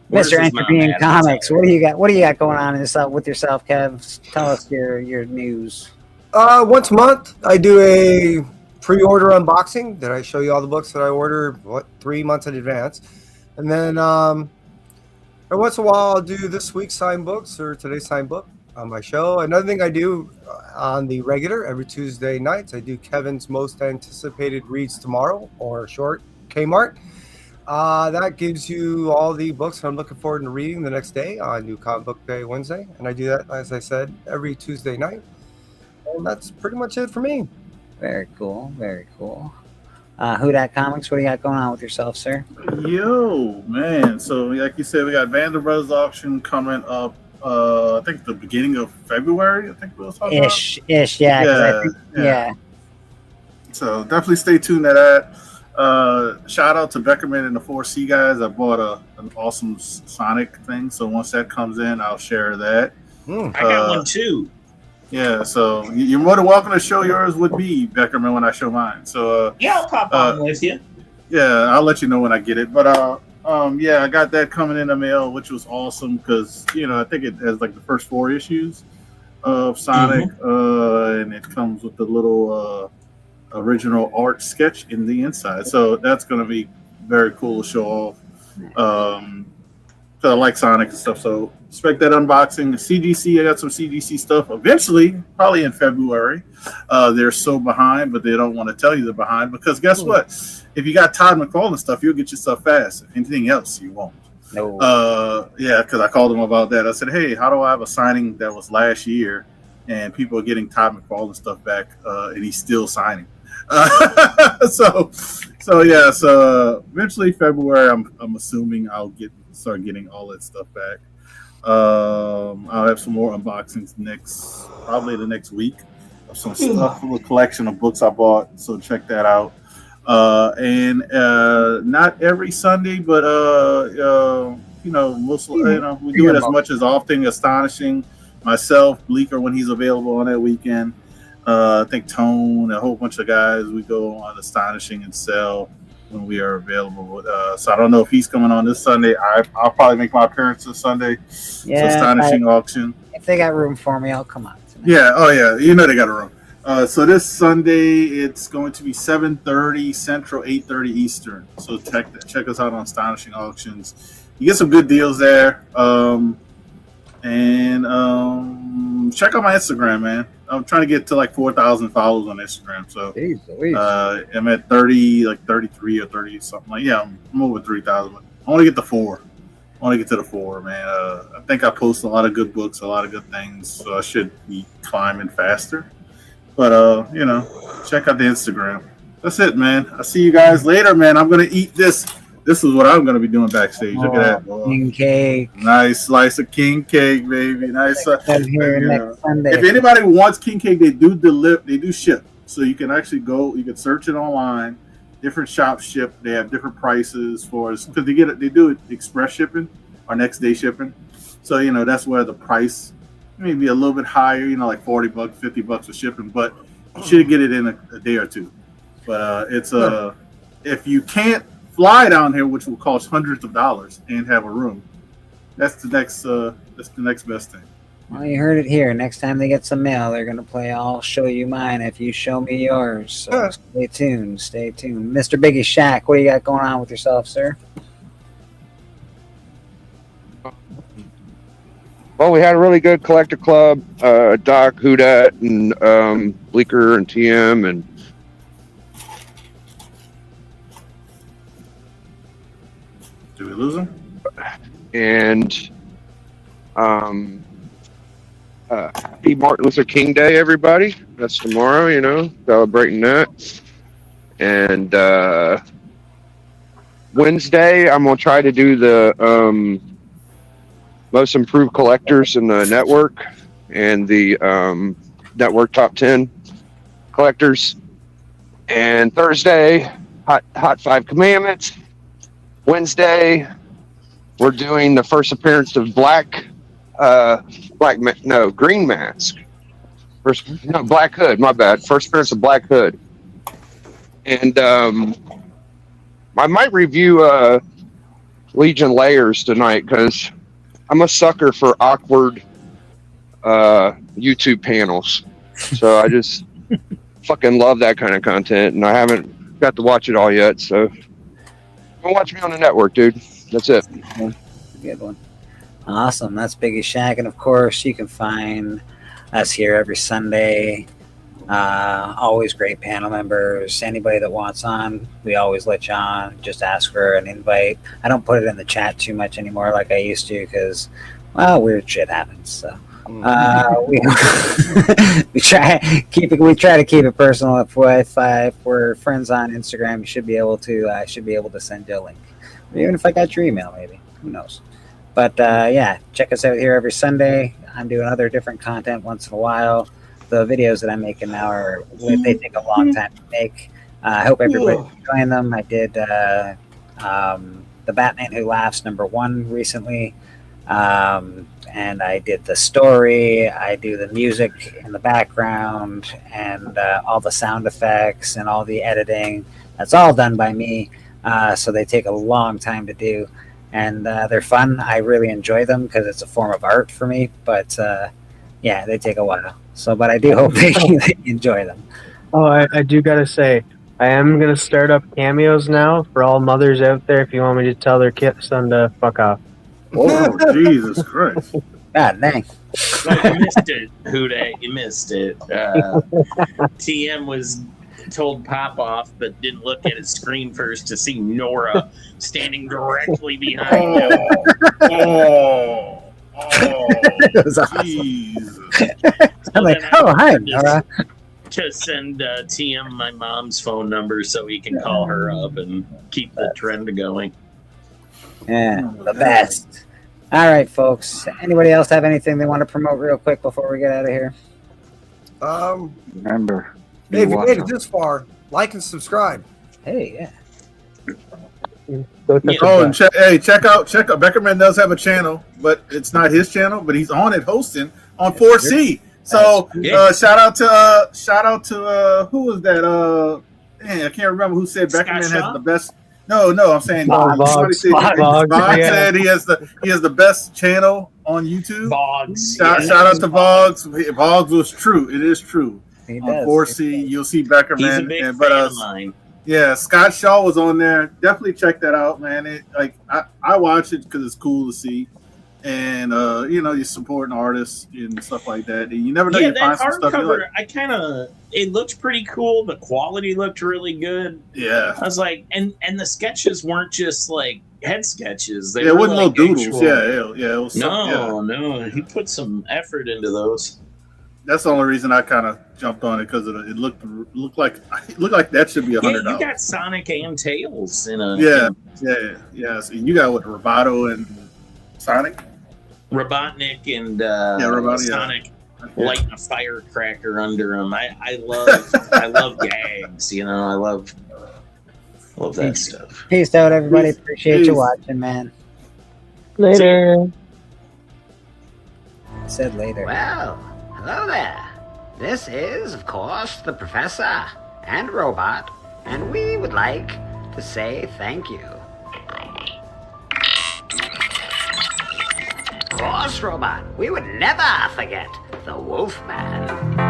Where's Mr. his mom Entropy at? Comics. What do you got? What do you got going on with yourself, Kev? Tell us your news. Once a month, I do a pre-order unboxing that I show you all the books that I order 3 months in advance, and then every once in a while I'll do this week's signed books or today's signed book on my show. Another thing I do on the regular every Tuesday nights, I do Kevin's most anticipated reads tomorrow, or short Kmart. That gives you all the books I'm looking forward to reading the next day on New Comic Book Day Wednesday, and I do that, as I said, every Tuesday night. And that's pretty much it for me. Very cool. Very cool. Who Dat Comics? What do you got going on with yourself, sir? Yo, man. So, like you said, we got Band of Brothers Auction coming up. I think the beginning of February. I think we'll talk Ish. Yeah. 'Cause I think, yeah. So definitely stay tuned to that. Shout out to Beckerman and the 4C guys. I bought an awesome Sonic thing. So once that comes in, I'll share that. I got one too. Yeah, so you're more than welcome to show yours with me, Beckerman, when I show mine. So Yeah, I'll pop on with you. yeah, I'll let you know when I get it. But yeah, I got that coming in the mail, which was awesome because I think it has like the first 4 issues of Sonic, and it comes with the little original art sketch in the inside. So that's going to be very cool to show off. So I like Sonic and stuff. So expect that unboxing. CGC, I got some CGC stuff eventually, probably in February. They're so behind, but they don't want to tell you they're behind because guess what? If you got Todd McFarlane stuff, you'll get your stuff fast. If anything else, you won't. No. Yeah, because I called him about that. I said, "Hey, how do I have a signing that was last year, and people are getting Todd McFarlane stuff back, and he's still signing?" So eventually February, I'm assuming I'll start getting all that stuff back. I'll have some more unboxings probably the next week of some stuff, a little collection of books I bought. So check that out. And not every Sunday, but mostly, we do it as much as often. Astonishing, myself, Bleeker when he's available on that weekend. I think Tone, a whole bunch of guys. We go on Astonishing and sell when we are available. So I don't know if he's coming on this Sunday. I'll probably make my appearance this Sunday. Yeah, so Astonishing auction. If they got room for me, I'll come on. Yeah. Oh yeah. They got a room. So this Sunday it's going to be 7:30 Central, 8:30 Eastern. So check us out on Astonishing Auctions. You get some good deals there. And check out my Instagram, man. I'm trying to get to like 4,000 followers on Instagram. So I'm at 33 or 30 something. I'm over 3,000. I want to get to 4. I want to get to the 4, man. I think I post a lot of good books, a lot of good things, so I should be climbing faster. But check out the Instagram. That's it, man. I'll see you guys later, man. I'm gonna eat this. This is what I'm gonna be doing backstage. Look at that, boy. King cake. Nice slice of king cake, baby. Nice. Here next Sunday. If anybody wants king cake, they do deliver. They do ship, so you can actually go. You can search it online. Different shops ship. They have different prices for us because they do it express shipping or next day shipping. So that's where the price may be a little bit higher. Like $40, $50 for shipping, but you should get it in a day or two. But it's if you can't fly down here, which will cost hundreds of dollars, and have a room, that's the next best thing. Well, you heard it here. Next time they get some mail, they're gonna play "I'll Show You Mine" if you show me yours. So stay tuned. Mr. Biggie Shack, what do you got going on with yourself, sir? Well, we had a really good collector club. Doc, Hudat, and Bleeker and TM and did we lose him? And happy Martin Luther King Day, everybody. That's tomorrow, celebrating that. And Wednesday, I'm going to try to do the most improved collectors in the network and the network top 10 collectors. And Thursday, Hot 5 Commandments. Wednesday, we're doing the first appearance of Green Mask. Black Hood, my bad. First appearance of Black Hood. And I might review Legion Layers tonight because I'm a sucker for awkward YouTube panels. So I just fucking love that kind of content, and I haven't got to watch it all yet. So go watch me on the network, dude. That's it. Good one. Awesome. That's Biggie Shack. And of course, you can find us here every Sunday. Always great panel members. Anybody that wants on, we always let you on. Just ask for an invite. I don't put it in the chat too much anymore like I used to because, weird shit happens. So we try to keep it personal. If we're friends on Instagram, you should be able to send you a link. Even if I got your email, maybe. Who knows? But check us out here every Sunday. I'm doing other different content once in a while. The videos that I'm making now they take a long time to make. I hope everybody's enjoying them. I did the Batman Who Laughs #1 recently. And I did the story, I do the music in the background, and all the sound effects and all the editing. That's all done by me, so they take a long time to do, and they're fun. I really enjoy them because it's a form of art for me, but they take a while. So, but I do hope they enjoy them. Oh, I do gotta say, I am gonna start up cameos now for all mothers out there. If you want me to tell their son to fuck off. Oh, Jesus Christ. God dang. You missed it, Huda. You missed it. TM was told Pop off, but didn't look at his screen first to see Nora standing directly behind him. It was awesome. I'm like, then oh, hi, just- Nora. To send TM my mom's phone number so he can call her up and keep the trend going. Yeah, the best. All right, folks. Anybody else have anything they want to promote real quick before we get out of here? Remember, Hey, if you watch made it out. this far, like and subscribe. Hey, yeah. Oh, and check out Beckerman does have a channel, but it's not his channel, but he's on it hosting on 4C. So shout out to who was that? Man, I can't remember who said Beckerman has the best. No, I'm saying somebody said Boggs said he has the best channel on YouTube. Boggs. Shout out to Boggs. Boggs was true. It is true. He On does. 4C, you'll see He's a Beckerman. big and, fan of mine. yeah, Scott Shaw was on there. Definitely check that out, man. I watch it because it's cool to see, and you're supporting artists and stuff like that. And you never know, Yeah, you find that some stuff you hardcover, like. it looked pretty cool. The quality looked really good. Yeah, I was like, and the sketches weren't just like head sketches. They Yeah, it were wasn't like little doodles. actual- Yeah, it was. No, he put some effort into those. That's the only reason I kind of jumped on it because it looked like that should be Yeah, $100. you got Sonic and Tails in a Yeah. So you got what, Roboto and Sonic. Robotnik and Robotnik, yeah. Sonic lighting a firecracker under him. I love gags. I love that stuff. Peace out, everybody. Peace. Appreciate Peace. you watching, man. Later. Said later. Well, hello there. This is, of course, the Professor and Robot, and we would like to say thank you. Of course, Robot, we would never forget the Wolfman.